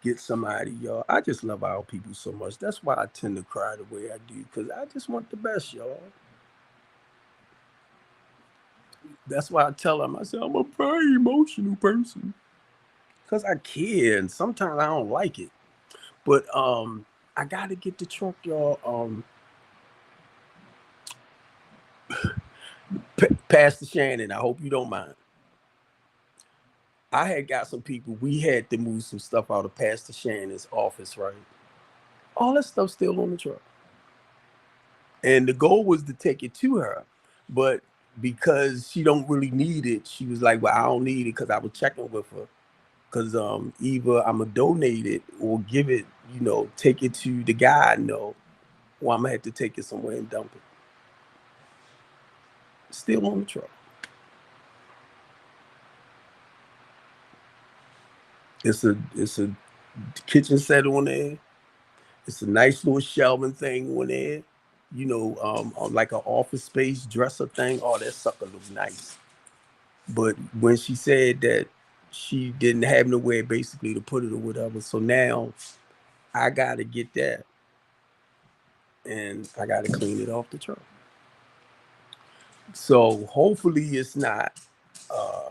get somebody, y'all. I just love our people so much. That's why I tend to cry the way I do, because I just want the best, y'all. That's why I tell them, I say, I'm a very emotional person. Because I care, and sometimes I don't like it. But I gotta get the truck, y'all. Pastor Shannon, I hope you don't mind. I had got some people, we had to move some stuff out of Pastor Shannon's office, right? All that stuff still on the truck. And the goal was to take it to her. But because she don't really need it, she was like, well, I don't need it because I was checking with her. Because either I'm gonna donate it or give it, take it to the guy I know, or I'm gonna have to take it somewhere and dump it. Still on the truck. It's a kitchen set on there. It's a nice little shelving thing on there. Like an office space dresser thing. Oh, that sucker looks nice. But when she said that she didn't have nowhere basically to put it or whatever, so now I gotta get that and I gotta clean it off the truck. So hopefully it's not uh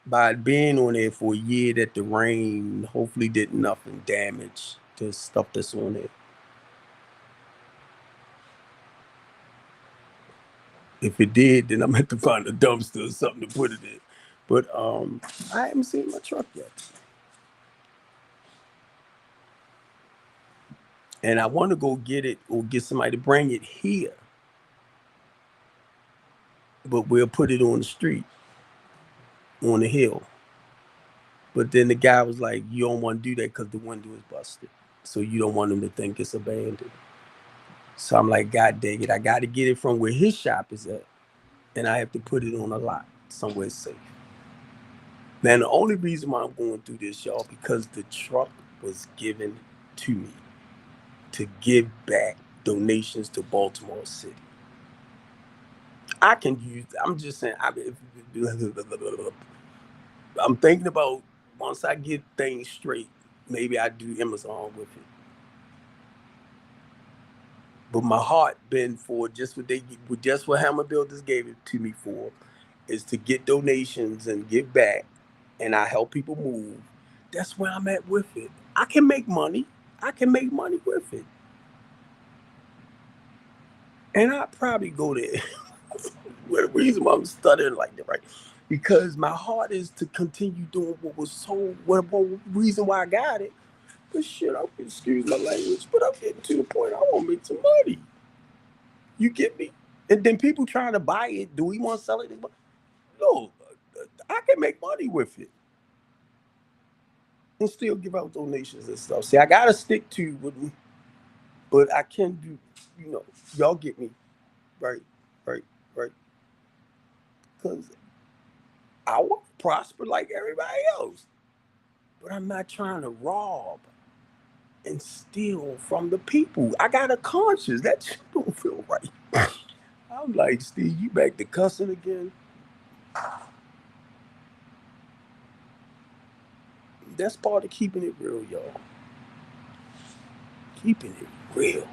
by being on there for a year that the rain hopefully did nothing damage the stuff that's on there. If it did, then I'm gonna have to find a dumpster or something to put it in. But I haven't seen my truck yet. And I want to go get it or get somebody to bring it here. But we'll put it on the street, on the hill. But then the guy was like, you don't want to do that because the window is busted. So you don't want them to think it's abandoned. So I'm like, God dang it, I got to get it from where his shop is at. And I have to put it on a lot somewhere safe. Now, the only reason why I'm going through this, y'all, because the truck was given to me to give back donations to Baltimore City. I can use, I'm just saying, I'm thinking about once I get things straight, maybe I do Amazon with it. But my heart been for just what Hammer Builders gave it to me for, is to get donations and give back, and I help people move. That's where I'm at with it. I can make money. I can make money with it, and I probably go there. Well, the reason why I'm studying like that, right? Because my heart is to continue doing what was so. What reason why I got it? But shit, excuse my language, but I'm getting to the point I want to make some money. You get me? And then people trying to buy it. Do we want to sell it? No, I can make money with it and still give out donations and stuff. See, I gotta stick to with me, but I can do. Y'all get me, right, right, right. Because I want to prosper like everybody else, but I'm not trying to rob and steal from the people. I got a conscience. That shit don't feel right. I'm like, Steve, you back to cussing again? That's part of keeping it real, y'all. Keeping it real.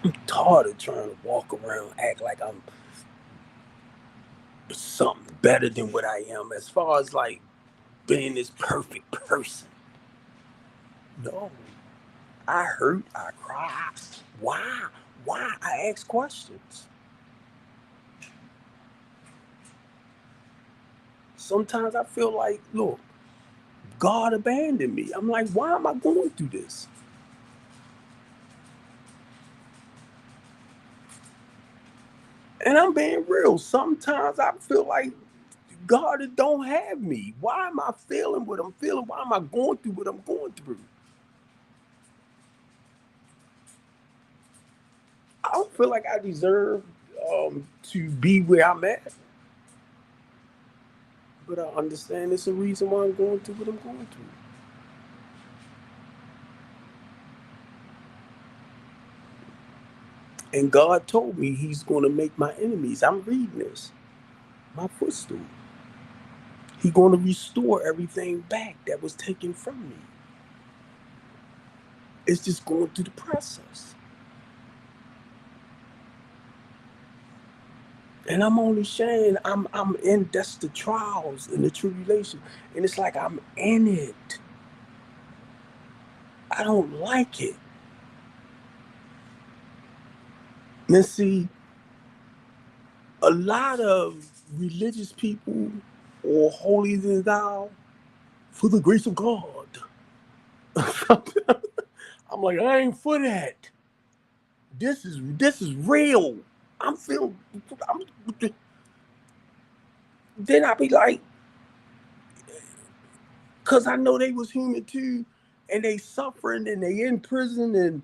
I'm tired of trying to walk around, act like I'm something better than what I am as far as like being this perfect person. No. I hurt, I cry. Why? Why? I ask questions. Sometimes I feel like, look, God abandoned me. I'm like, why am I going through this? And I'm being real. Sometimes I feel like God don't have me. Why am I feeling what I'm feeling? Why am I going through what I'm going through? I don't feel like I deserve to be where I'm at. But I understand it's a reason why I'm going through what I'm going through. And God told me he's going to make my enemies, I'm reading this, my footstool. He's going to restore everything back that was taken from me. It's just going through the process. And I'm only saying I'm in, that's the trials and the tribulation. And it's like I'm in it. I don't like it. And see, a lot of religious people or holier than thou, for the grace of God. I'm like, I ain't for that. This is real. I'm feeling. I'm, then I be like, Because I know they was human too, and they suffering, and they in prison, and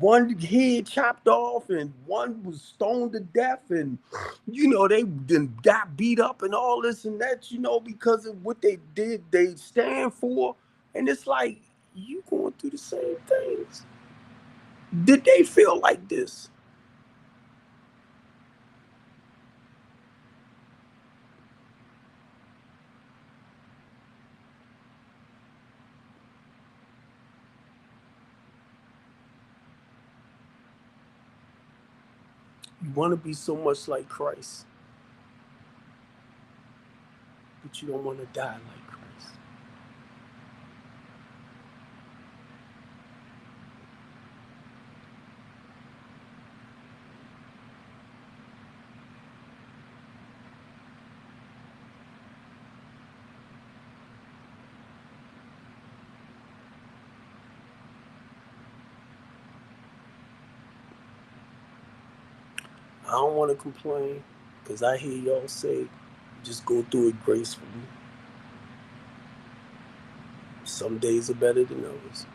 one head chopped off, and one was stoned to death, and they then got beat up and all this and that, because of what they did, they stand for. And it's like, you going through the same things. Did they feel like this? You want to be so much like Christ, but you don't want to die like Christ. I don't want to complain, because I hear y'all say, just go through it gracefully. Some days are better than others.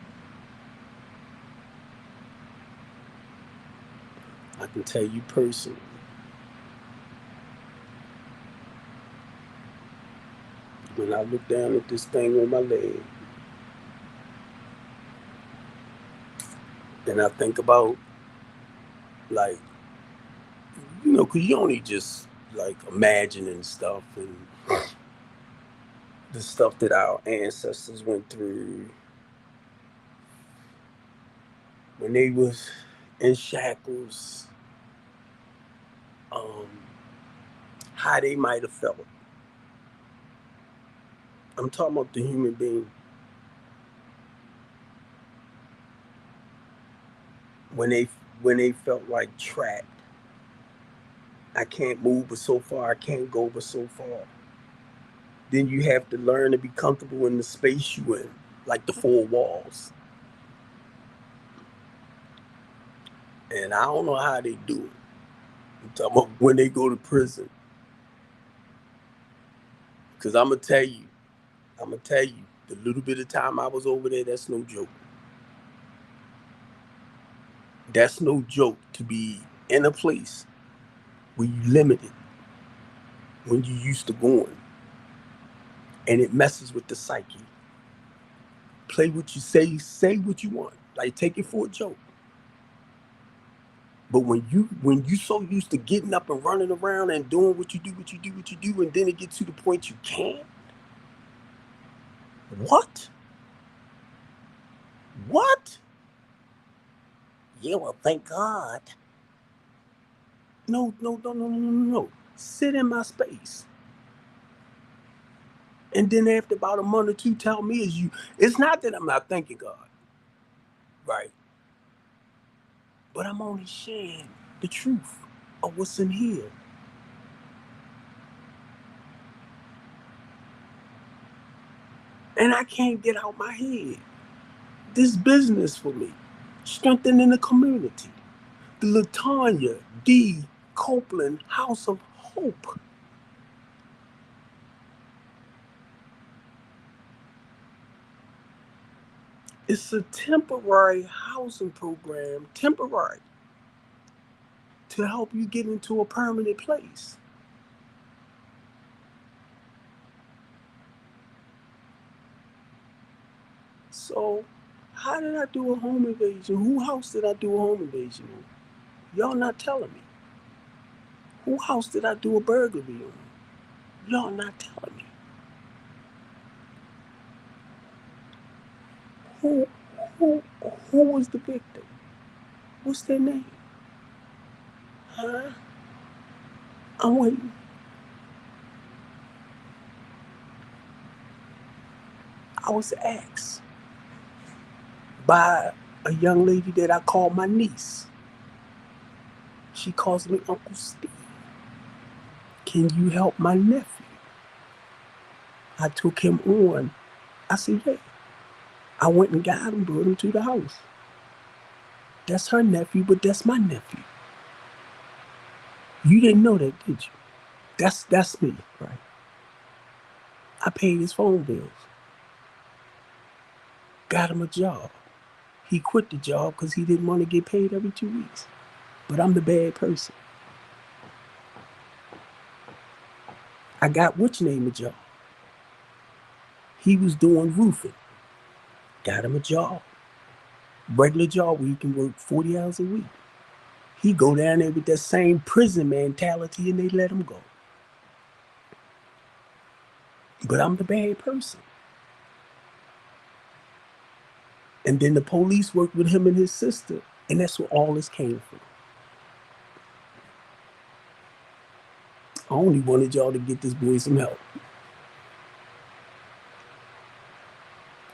I can tell you personally, when I look down at this thing on my leg, and I think about, like, because you only just, like, imagining stuff, and the stuff that our ancestors went through when they was in shackles, um, how they might have felt. I'm talking about the human being. When they felt like trapped. I can't move but so far, I can't go but so far. Then you have to learn to be comfortable in the space you in, like the four walls. And I don't know how they do it. I'm talking about when they go to prison. Because I'm gonna tell you, the little bit of time I was over there, that's no joke. That's no joke to be in a place where you limited when you used to going, and it messes with the psyche. Play what you say what you want. Like, take it for a joke. But when you so used to getting up and running around and doing what you do, and then it gets to the point you can't. What? What? Yeah, well, thank God. No, no, no, no, no, no, no. Sit in my space. And then after about a month or two, tell me it's not that I'm not thanking God. Right. But I'm only sharing the truth of what's in here. And I can't get out my head. This business for me, strengthening the community. The Latanya D. Copeland House of Hope. It's a temporary housing program, temporary, to help you get into a permanent place. So, how did I do a home invasion? Who house did I do a home invasion on? Y'all not telling me. Who house did I do a burglary on? Y'all not telling me. Who who who was the victim? What's their name? Huh? I'm waiting. I was asked by a young lady that I call my niece. She calls me Uncle Steve. Can you help my nephew? I took him on. I said, yeah. I went and got him, brought him to the house. That's her nephew, but that's my nephew. You didn't know that, did you? That's me, right? I paid his phone bills. got him a job. He quit the job because he didn't want to get paid every 2 weeks. But I'm the bad person. I got what's name a job. He was doing roofing. Got him a job. Regular job where he can work 40 hours a week. He go down there with that same prison mentality and they let him go. But I'm the bad person. And then the police worked with him and his sister. And that's where all this came from. I only wanted y'all to get this boy some help.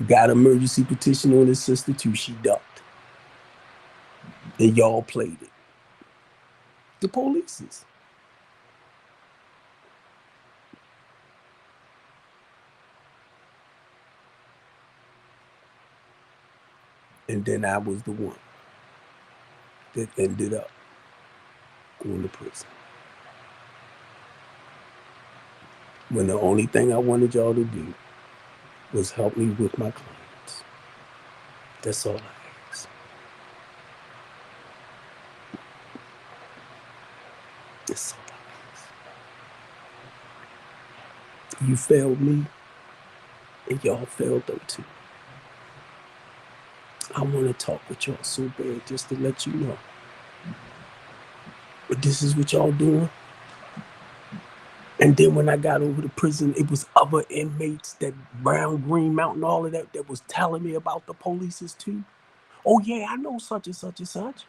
Got an emergency petition on his sister too. She ducked. And y'all played it. The police's. And then I was the one that ended up going to prison. When the only thing I wanted y'all to do was help me with my clients. That's all I asked. That's all I asked. You failed me, and y'all failed them too. I want to talk with y'all so bad just to let you know. But this is what y'all doing. And then when I got over to prison, it was other inmates that Brown, Green Mountain, all of that was telling me about the polices too. Oh yeah, I know such and such and such.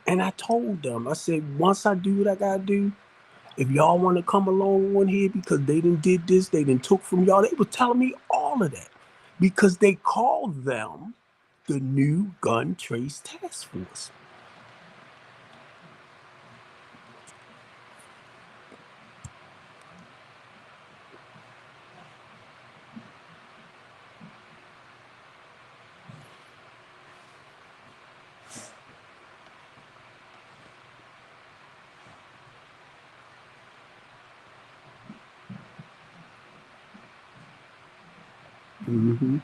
And I told them, I said, once I do what I gotta do, if y'all want to come along on here because they done did this, they done took from y'all, they were telling me all of that. Because they called them the new Gun Trace Task Force. Mm-hmm.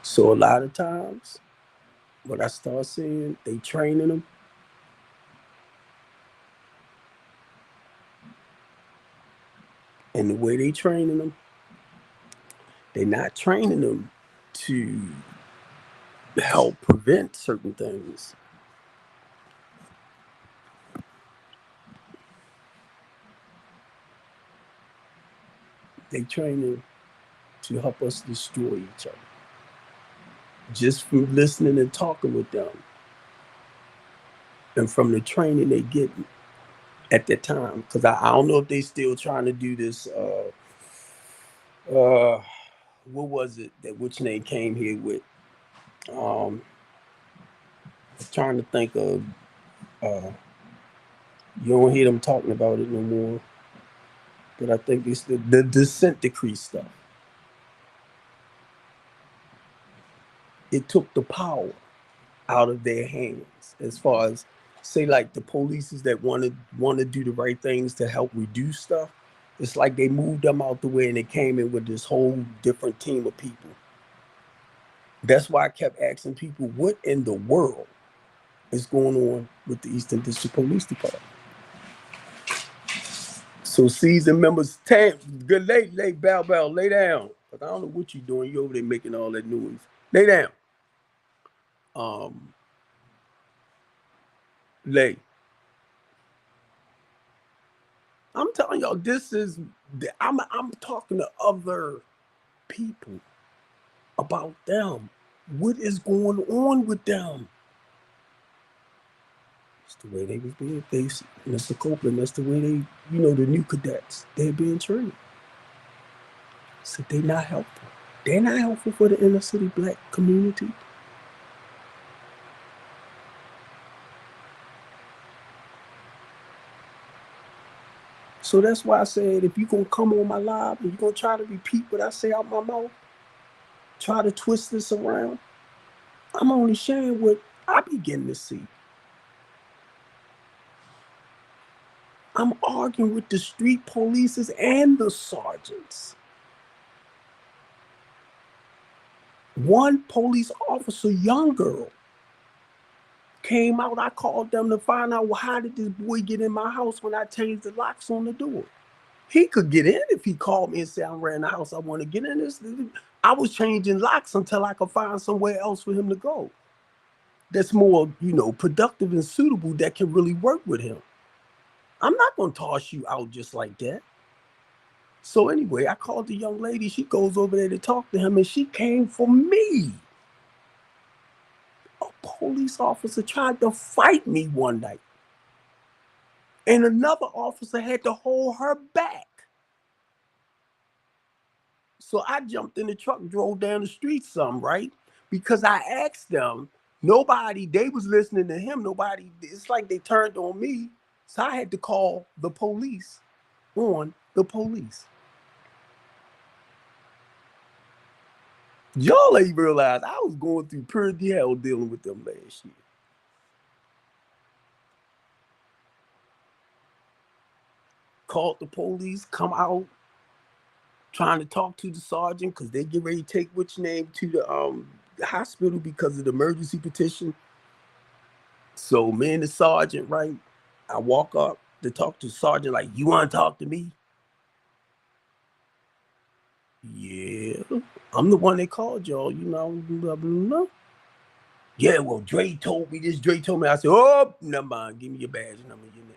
So a lot of times, what I start seeing, they training them. And the way they training them, they're not training them to help prevent certain things. They training to help us destroy each other. Just from listening and talking with them. And from the training they get at that time. Because I don't know if they still trying to do this what was it that which name came here with? Trying to think of you don't hear them talking about it no more. But I think it's the dissent decree stuff. It took the power out of their hands as far as say like the polices that want to do the right things to help reduce stuff. It's like they moved them out the way and they came in with this whole different team of people. That's why I kept asking people, what in the world is going on with the Eastern District Police Department? So seasoned members, good lay, bow, lay down. But I don't know what you're doing. You over there making all that noise. Lay down. Lay. I'm telling y'all, this is. I'm talking to other people about them. What is going on with them? It's the way they was being faced. Mr. Copeland, that's the way they, the new cadets, they're being treated. So they're not helpful. They're not helpful for the inner city black community. So that's why I said, if you're going to come on my live and you're going to try to repeat what I say out my mouth, try to twist this around, I'm only sharing what I begin to see. I'm arguing with the street polices and the sergeants. One police officer, young girl, came out. I called them to find out, well, how did this boy get in my house when I changed the locks on the door? He could get in if he called me and said, I ran the house, I want to get in this. I was changing locks until I could find somewhere else for him to go. That's more, productive and suitable that can really work with him. I'm not going to toss you out just like that. So anyway, I called the young lady. She goes over there to talk to him, and she came for me. A police officer tried to fight me one night, and another officer had to hold her back. So I jumped in the truck and drove down the street some, right? Because I asked them, they was listening to him. Nobody, it's like they turned on me. So I had to call the police on the police. Y'all ain't realize I was going through pretty hell dealing with them last year. Called the police, come out, trying to talk to the sergeant because they get ready to take which name to the hospital because of the emergency petition. So me and the sergeant, right? I walk up to talk to the sergeant, like, you want to talk to me? Yeah, I'm the one that called y'all, blah, blah, blah. Yeah, well, Dre told me this, Dre told me. I said, oh, never mind, give me your badge number, your name.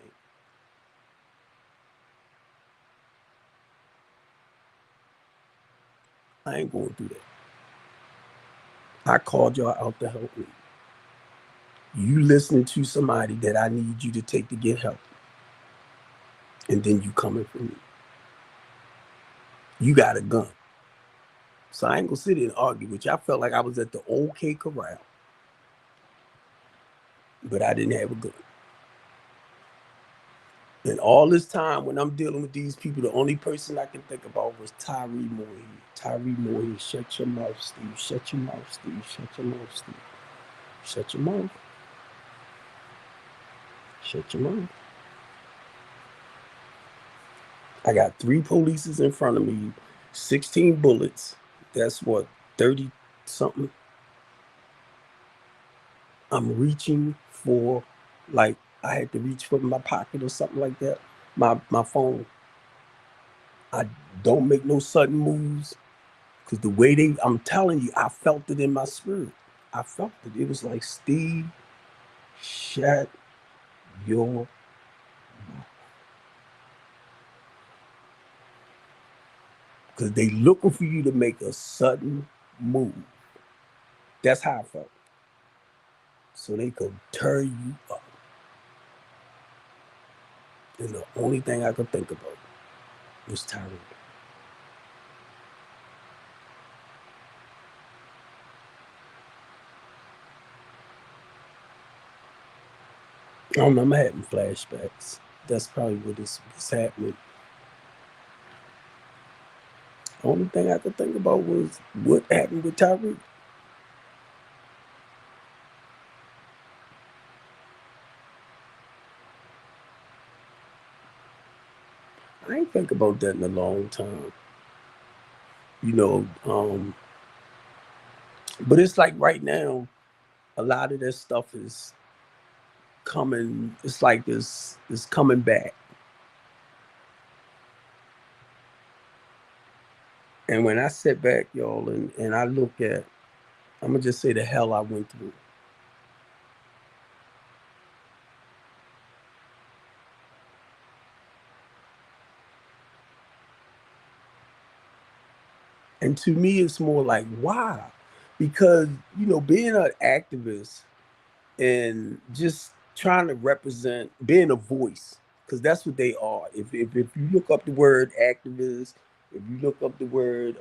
I ain't going through that. I called y'all out to help me. You listening to somebody that I need you to take to get help. And then you coming for me. You got a gun. So I ain't gonna sit here and argue with you. I felt like I was at the OK Corral. But I didn't have a gun. And all this time when I'm dealing with these people, the only person I can think about was Tyree Moore. Tyree Moore, shut your mouth, Steve. Shut your mouth, Steve. Shut your mouth, Steve. Shut your mouth. Shut your mouth. I got 3 polices in front of me, 16 bullets. That's what, 30 something. I'm reaching for, like, I had to reach for my pocket or something like that. My phone. I don't make no sudden moves because the way I'm telling you, I felt it in my spirit. I felt it. It was like, Steve, shut your mouth. Because they looking for you to make a sudden move. That's how I felt. So they could tear you up. And the only thing I could think about was Tyree. I don't know, I'm having flashbacks. That's probably what is happening. The only thing I could think about was what happened with Tyree. I ain't think about that in a long time. But it's like right now, a lot of this stuff is coming. It's like this is coming back. And when I sit back, y'all, and I look at, I'm gonna just say the hell I went through. And to me, it's more like, why? Because, being an activist and just trying to represent, being a voice, because that's what they are. If you look up the word activist, if you look up the word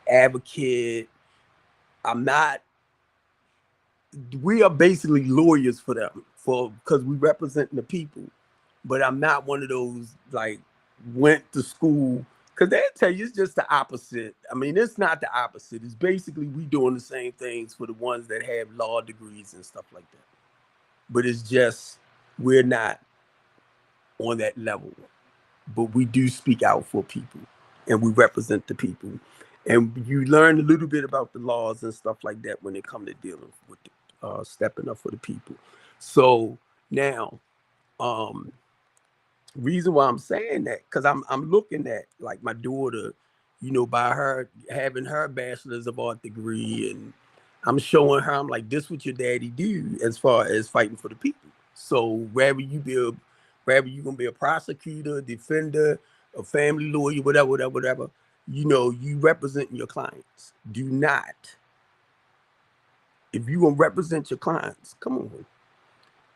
advocate, we are basically lawyers for them, because we represent the people. But I'm not one of those, like, went to school, because they tell you it's just the opposite. I mean, it's not the opposite. It's basically we doing the same things for the ones that have law degrees and stuff like that. But it's just we're not on that level, but we do speak out for people and we represent the people. And you learn a little bit about the laws and stuff like that when it comes to dealing with stepping up for the people. So now, um, reason why I'm saying that, because I'm looking at like my daughter, by her having her bachelor's of art degree, and I'm showing her, I'm like, this what your daddy do as far as fighting for the people. So wherever you gonna be a prosecutor, defender, a family lawyer, whatever, you represent your clients. Do not, if you gonna represent your clients, come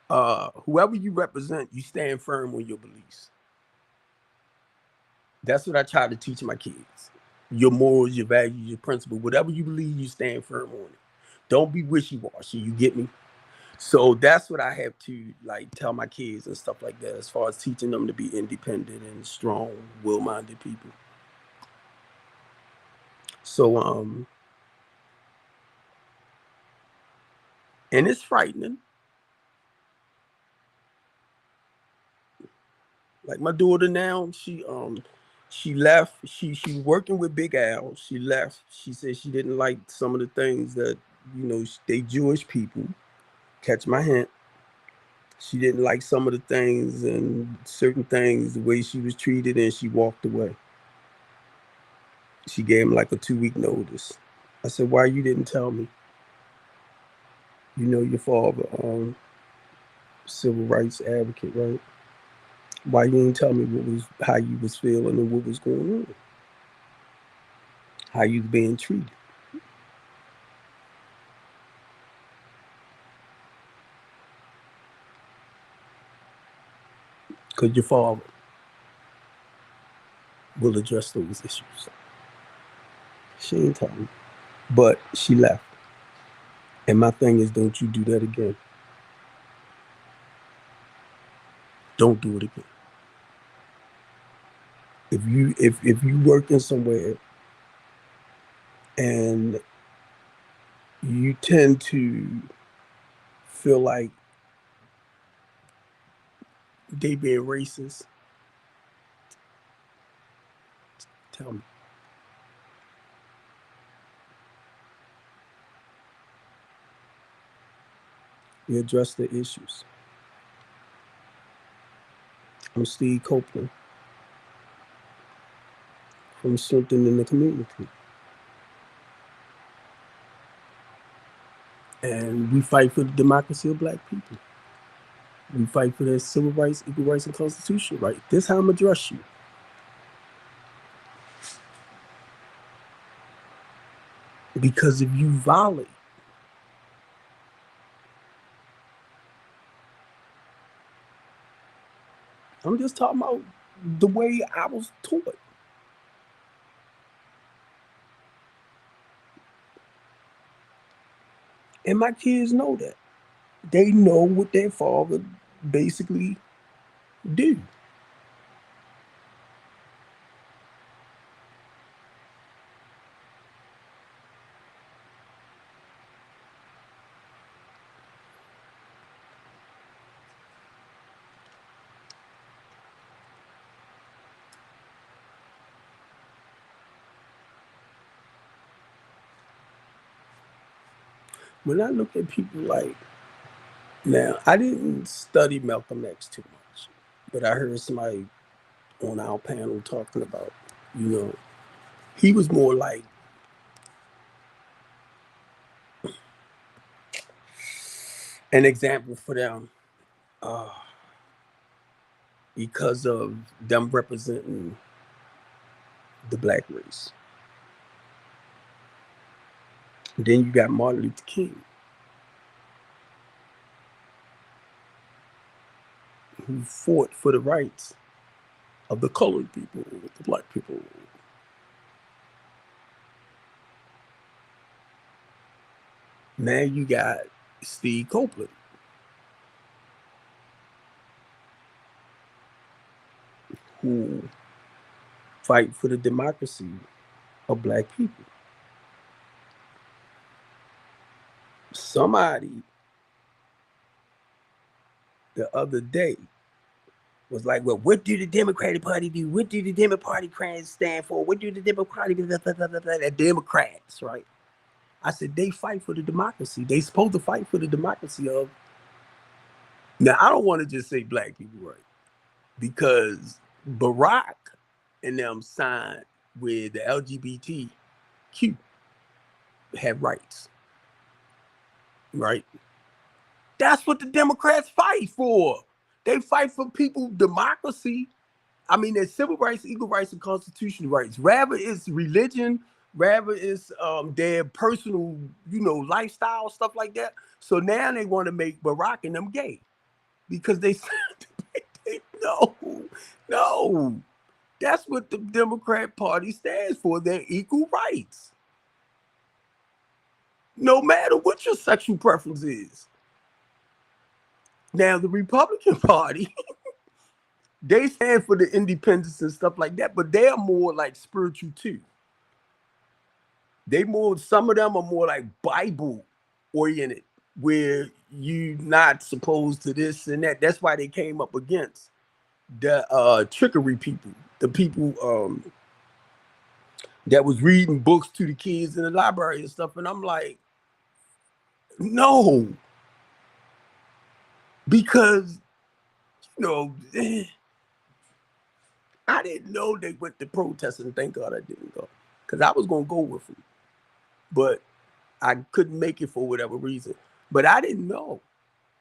on. Whoever you represent, you stand firm on your beliefs. That's what I try to teach my kids. Your morals, your values, your principles, whatever you believe, you stand firm on it. Don't be wishy-washy. You get me? So that's what I have to like tell my kids and stuff like that, as far as teaching them to be independent and strong, will-minded people. So and it's frightening. Like my daughter now, she left. She working with Big Al. She left. She said she didn't like some of the things that they Jewish people. Catch my hint. She didn't like some of the things and certain things, the way she was treated, and she walked away. She gave him like a 2-week notice. I said, why you didn't tell me? You know your father, civil rights advocate, right? Why you didn't tell me how you was feeling and what was going on? How you was being treated? Because your father will address those issues. She ain't tell me. But she left. And my thing is, don't you do that again. Don't do it again. If you working somewhere and you tend to feel like they being racist, tell me. We address the issues. I'm Steve Copeland from Strengthening the Community. And we fight for the democracy of Black people. We fight for their civil rights, equal rights, and constitutional right. This is how I'm going to address you. Because if you violate, I'm just talking about the way I was taught. And my kids know that. They know what their father basically do. When I look at people like, now, I didn't study Malcolm X too much, but I heard somebody on our panel talking about, you know, he was more like an example for them uh, because of them representing the Black race. Then you got Martin Luther King, who fought for the rights of the colored people, the Black people. Now you got Steve Copeland, who fight for the democracy of Black people. Somebody the other day was like, well, what do the Democratic Party do? What do the Democratic Party stand for? What do the Democratic the Democrats, right? I said they fight for the democracy. They supposed to fight for the democracy of. Now I don't want to just say black people, right? Because Barack and them signed with the LGBTQ have rights, right? That's what the Democrats fight for. They fight for people's democracy. I mean, there's civil rights, equal rights, and constitutional rights. Rather it's religion, rather it's their personal, lifestyle, stuff like that. So now they want to make Barack and them gay because they no. That's what the Democrat Party stands for. Their equal rights. No matter what your sexual preference is. Now, the Republican Party, they stand for the independence and stuff like that, but they're more like spiritual too. Some of them are more like Bible oriented, where you're not supposed to this and that. That's why they came up against the trickery people, the people that was reading books to the kids in the library and stuff. And I'm like, no, because I didn't know they went to protest, and thank God I didn't go, because I was gonna go with them, but I couldn't make it for whatever reason. But I didn't know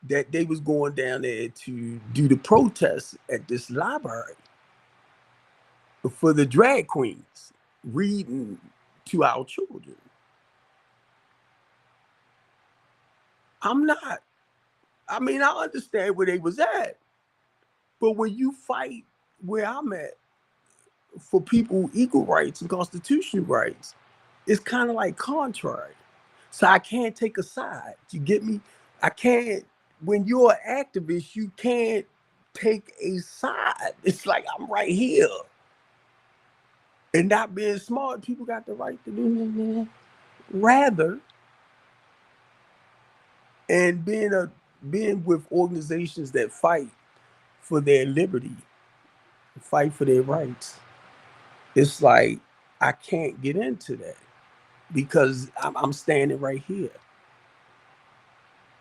that they was going down there to do the protests at this library for the drag queens reading to our children. I understand where they was at, but when you fight where I'm at for people equal rights and constitutional rights, it's kind of like contrary. So I can't take a side. You get me? I can't. When you're an activist, you can't take a side. It's like I'm right here. And not being smart, people got the right to do rather. And being with organizations that fight for their liberty, fight for their rights, it's like I can't get into that because I'm standing right here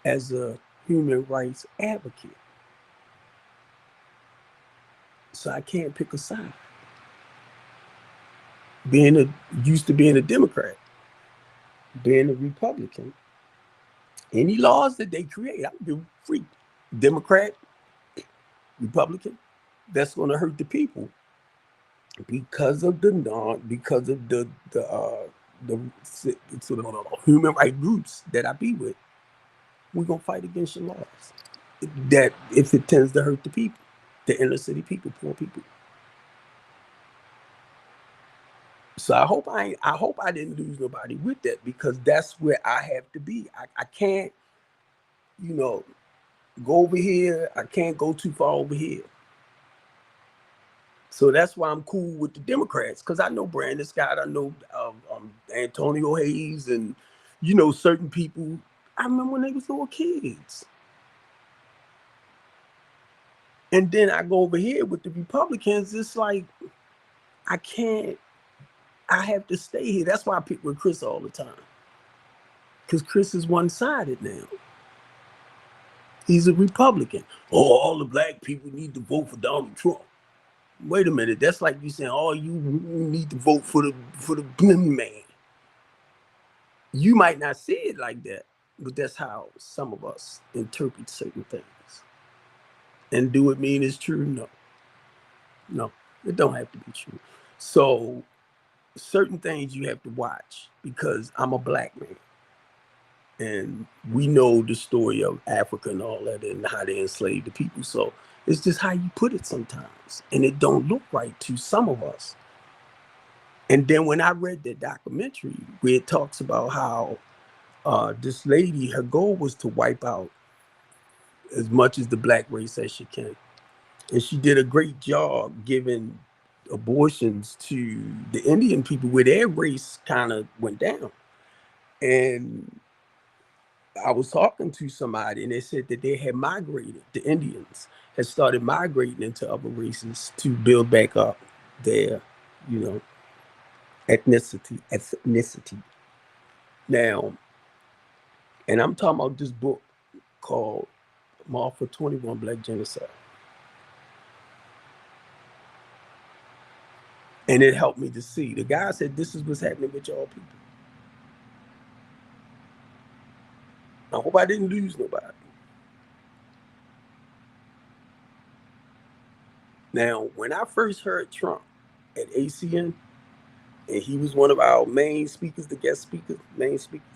as a human rights advocate. So I can't pick a side. Used to being a Democrat, being a Republican, any laws that they create, I'm do free. Democrat, Republican, that's going to hurt the people because of the sort of human rights groups that I be with. We're going to fight against your laws. That if it tends to hurt the people, the inner city people, poor people. So I hope I didn't lose nobody with that, because that's where I have to be. I can't, go over here. I can't go too far over here. So that's why I'm cool with the Democrats, because I know Brandon Scott, I know Antonio Hayes, and certain people. I remember when they was little kids. And then I go over here with the Republicans. It's like I can't. I have to stay here. That's why I pick with Chris all the time, because Chris is one-sided now. He's a Republican. Oh, all the black people need to vote for Donald Trump. Wait a minute. That's like you saying, oh, you need to vote for the man. You might not see it like that, but that's how some of us interpret certain things. And do it mean it's true? No, it don't have to be true. So certain things you have to watch, because I'm a black man. And we know the story of Africa and all that, and how they enslaved the people. So it's just how you put it sometimes. And it don't look right to some of us. And then when I read that documentary where it talks about how this lady, her goal was to wipe out as much as the black race as she can. And she did a great job giving abortions to the Indian people, where their race kind of went down. And I was talking to somebody and they said that they had migrated, the Indians had started migrating into other races to build back up their, you know, ethnicity. Now, and I'm talking about this book called Martha 21 Black Genocide. And it helped me to see. The guy said, this is what's happening with y'all people. I hope I didn't lose nobody. Now, when I first heard Trump at ACN, and he was one of our main speakers, the guest speakers, main speakers,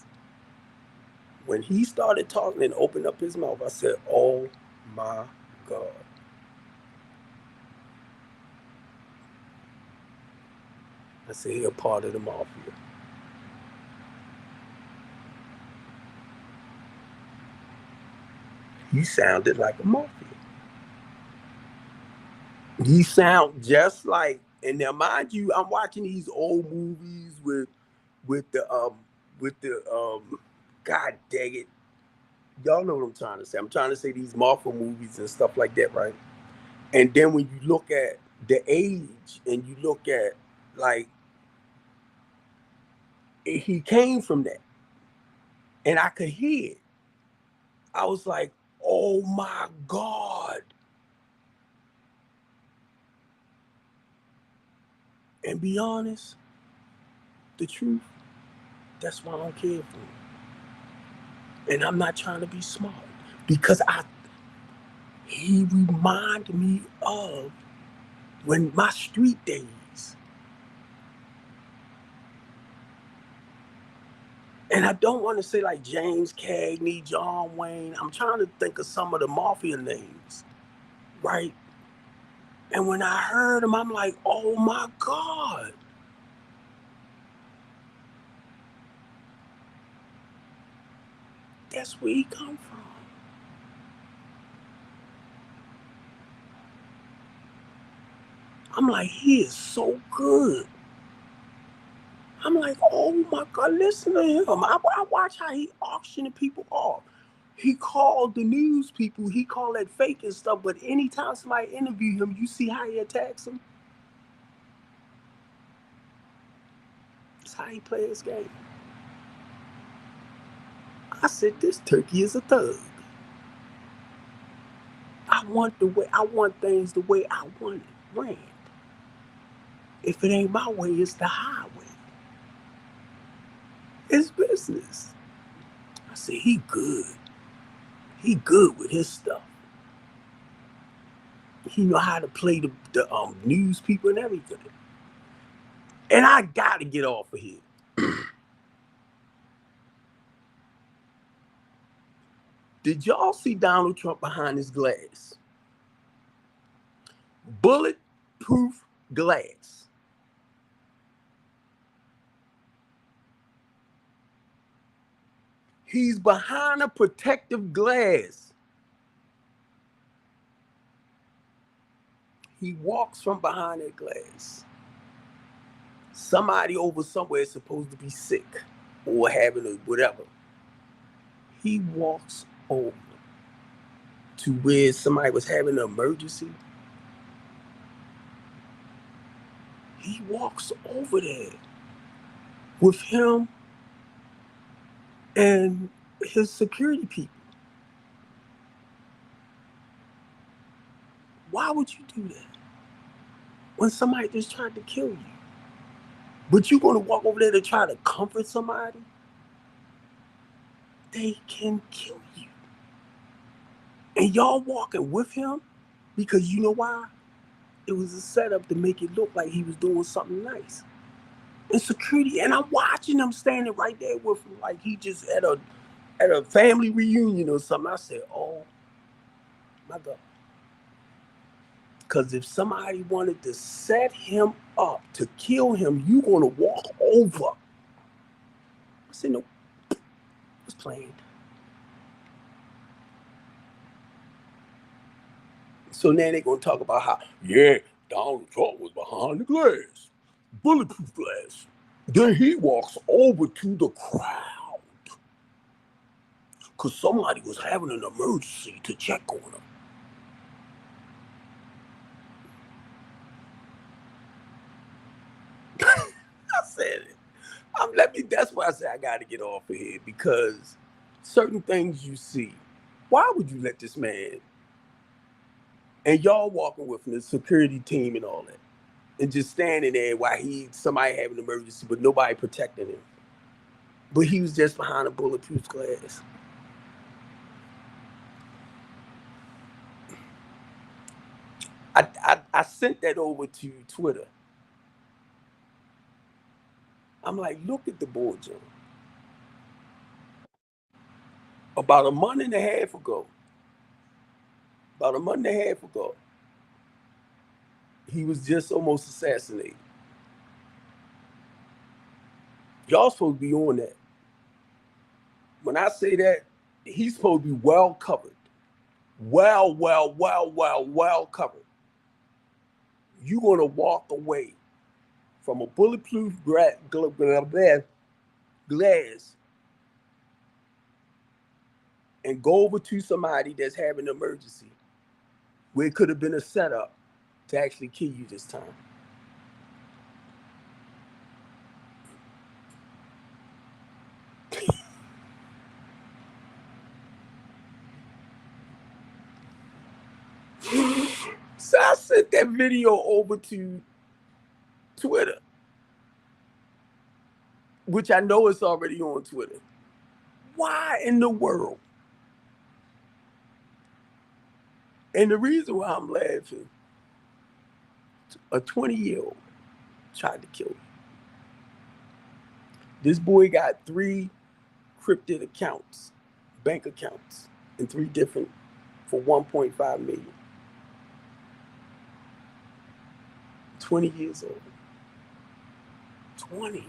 when he started talking and opened up his mouth, I said, oh my God. I said, he a part of the mafia. He sounded like a mafia. He sound just like, and now mind you, I'm watching these old movies with the God dang it. Y'all know what I'm trying to say. I'm trying to say these mafia movies and stuff like that, right? And then when you look at the age and you look at like he came from that, and I could hear it. I was like, oh my God. And be honest, the truth, that's why I don't care for him. And I'm not trying to be smart because he reminded me of when my street days. And I don't want to say like James Cagney, John Wayne. I'm trying to think of some of the mafia names, right? And when I heard him, I'm like, oh my God. That's where he come from. I'm like, he is so good. I'm like, oh my God, listen to him. I watch how he auctioned people off. He called the news people, he called that fake and stuff, but anytime somebody interview him, you see how he attacks them? That's how he plays his game. I said, this turkey is a thug. I want things the way I want it ran. If it ain't my way, it's the highway. It's business. I said, he good. He good with his stuff. He know how to play the news people and everything. And I gotta get off of here. Did y'all see Donald Trump behind his glass? Bulletproof glass. He's behind a protective glass. He walks from behind that glass. Somebody over somewhere is supposed to be sick or having a whatever. He walks over to where somebody was having an emergency. He walks over there with him and his security people. Why would you do that when somebody just tried to kill you? But you're going to walk over there to try to comfort somebody? They can kill you. And y'all walking with him because you know why? It was a setup to make it look like he was doing something nice. And security, and I'm watching him standing right there with him like he just at a family reunion or something. I said, oh my God. Because if somebody wanted to set him up to kill him, you going to walk over. I said, no, it was planned. So now they're going to talk about how, yeah, Donald Trump was behind the glass, bulletproof glass. Then he walks over to the crowd. because somebody was having an emergency to check on them. I said it. That's why I said I got to get off of here, because certain things you see. Why would you let this man, and y'all walking with him, the security team and all that, and just standing there while somebody having an emergency, but nobody protecting him? But he was just behind a bulletproof glass. I sent that over to Twitter. I'm like, look at the boy, John. About a month and a half ago, he was just almost assassinated. Y'all supposed to be on that. When I say that, he's supposed to be well covered. Well covered. You're going to walk away from a bulletproof glass and go over to somebody that's having an emergency where it could have been a setup to actually kill you this time. So I sent that video over to Twitter, which I know is already on Twitter. Why in the world? And the reason why I'm laughing, a 20-year-old tried to kill me. This boy got 3 cryptid accounts, bank accounts, in 3 different, for 1.5 million. 20 years old. 20.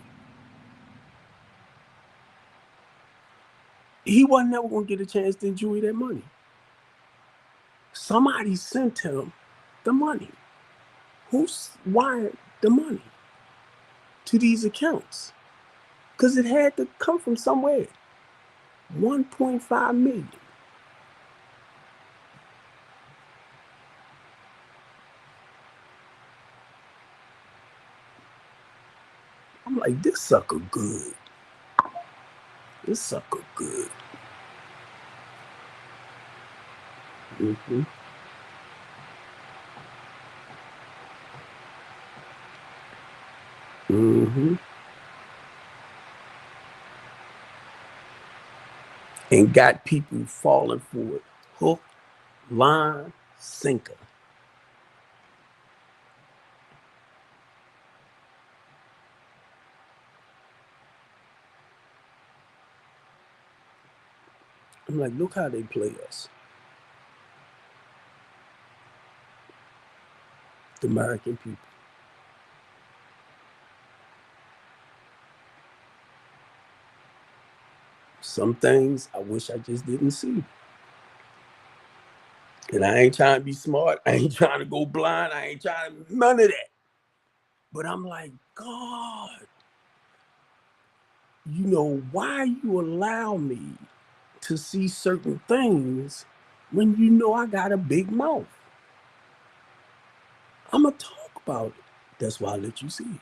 He wasn't never going to get a chance to enjoy that money. Somebody sent him the money. Who wired the money to these accounts? Because it had to come from somewhere. 1.5 million. I'm like, this sucker good. This sucker good. Mm-hmm. Mm-hmm. And got people falling for it. Hook, line, sinker. I'm like, look how they play us. The American people. Some things I wish I just didn't see. And I ain't trying to be smart. I ain't trying to go blind. I ain't trying to, none of that. But I'm like, God, you know, why you allow me to see certain things when you know I got a big mouth? I'm going to talk about it. That's why I let you see it.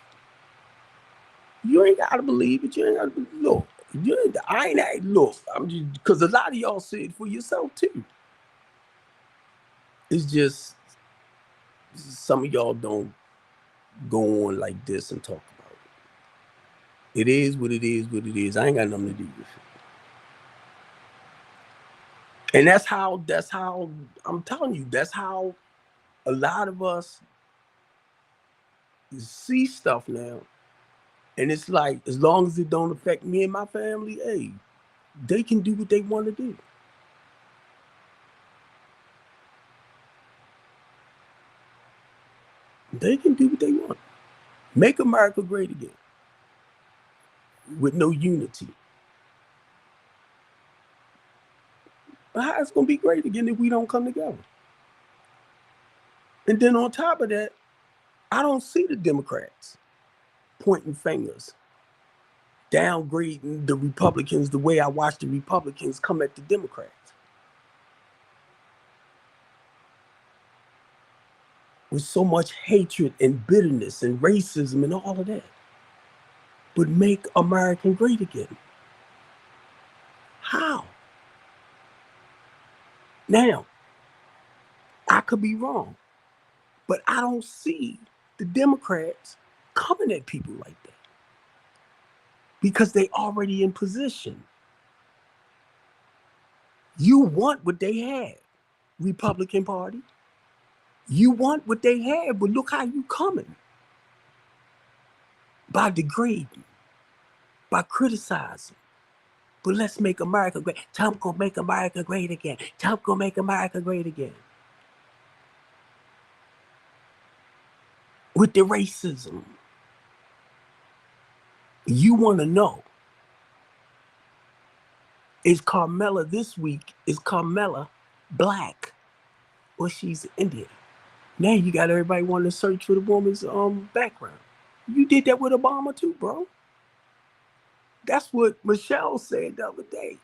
You ain't got to believe it. You ain't got to believe it. Look, look, I'm just, because a lot of y'all see it for yourself too. It's just some of y'all don't go on like this and talk about it. It is what it is, what it is. I ain't got nothing to do with it. And that's how I'm telling you, that's how a lot of us see stuff now. And it's like, as long as it don't affect me and my family, hey, they can do what they want to do. They can do what they want. Make America great again with no unity. But how it's going to be great again if we don't come together? And then on top of that, I don't see the Democrats pointing fingers downgrading the Republicans the way I watched the Republicans come at the Democrats. With so much hatred and bitterness and racism and all of that. But make America great again. How? Now, I could be wrong, but I don't see the Democrats coming at people like that because they already in position. You want what they had, Republican Party. You want what they had, but look how you coming. By degrading, by criticizing. But let's make America great. Trump gonna make America great again. Trump gonna make America great again. With the racism. You want to know, is Carmela this week, is Carmela black or she's Indian? Now you got everybody wanting to search for the woman's background. You did that with Obama too, bro. That's what Michelle said the other day.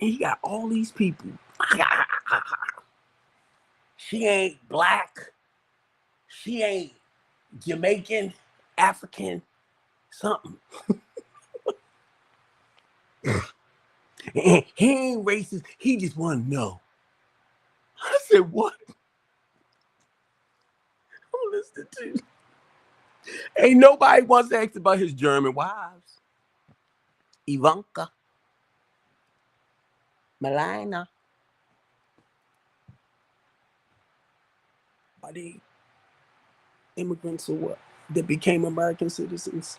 And you got all these people. She ain't black. She ain't Jamaican, African, something. And he ain't racist. He just want to know. I said, what? I'm listening to. Ain't nobody wants to ask about his German wives. Ivanka. Melania. Are they immigrants or what? That became American citizens?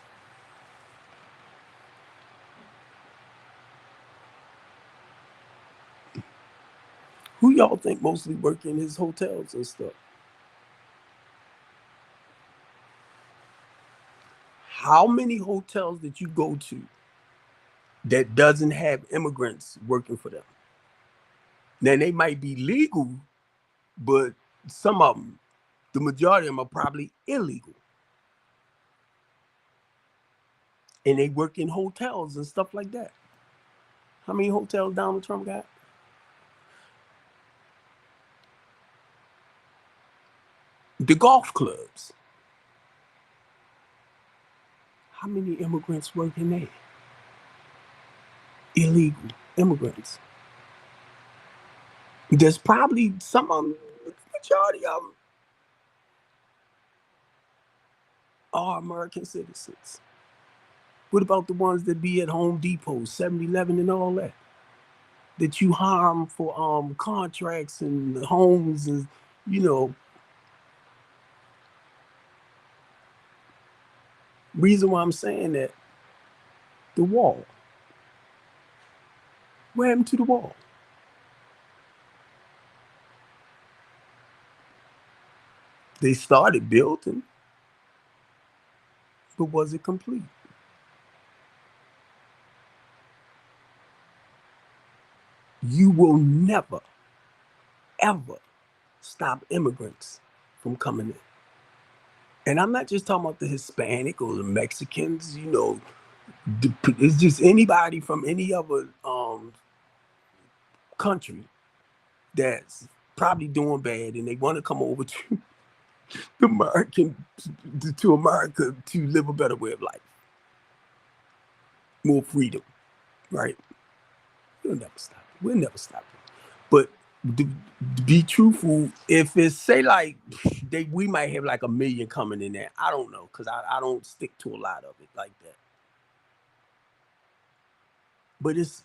Who y'all think mostly work in his hotels and stuff? How many hotels did you go to that doesn't have immigrants working for them? Now they might be legal, but some of them, the majority of them are probably illegal. And they work in hotels and stuff like that. How many hotels Donald Trump got? The golf clubs. How many immigrants work in there? Illegal immigrants. There's probably some of them, the majority of them are American citizens. What about the ones that be at Home Depot, 7-Eleven and all that? That you harm for contracts and homes and, you know. Reason why I'm saying that, the wall. What happened to the wall? They started building, but was it complete? You will never, ever stop immigrants from coming in. And I'm not just talking about the Hispanic or the Mexicans, you know, it's just anybody from any other country that's probably doing bad and they want to come over to America to live a better way of life. More freedom, right? We'll never stop it. We'll never stop it. But to be truthful, if it's say like we might have like 1 million coming in there. I don't know, because I don't stick to a lot of it like that. But it's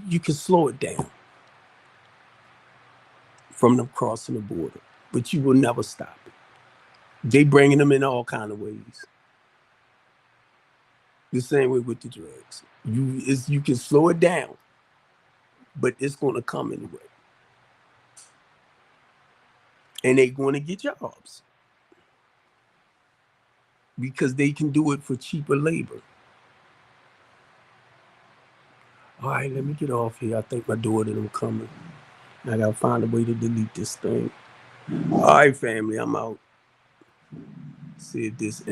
you can slow it down from them crossing the border, but you will never stop it. They bringing them in all kind of ways. The same way with the drugs. You can slow it down, but it's going to come anyway. And they're going to get jobs because they can do it for cheaper labor. All right, let me get off here. I think my daughter them coming. I got to find a way to delete this thing. All right, family, I'm out. See if this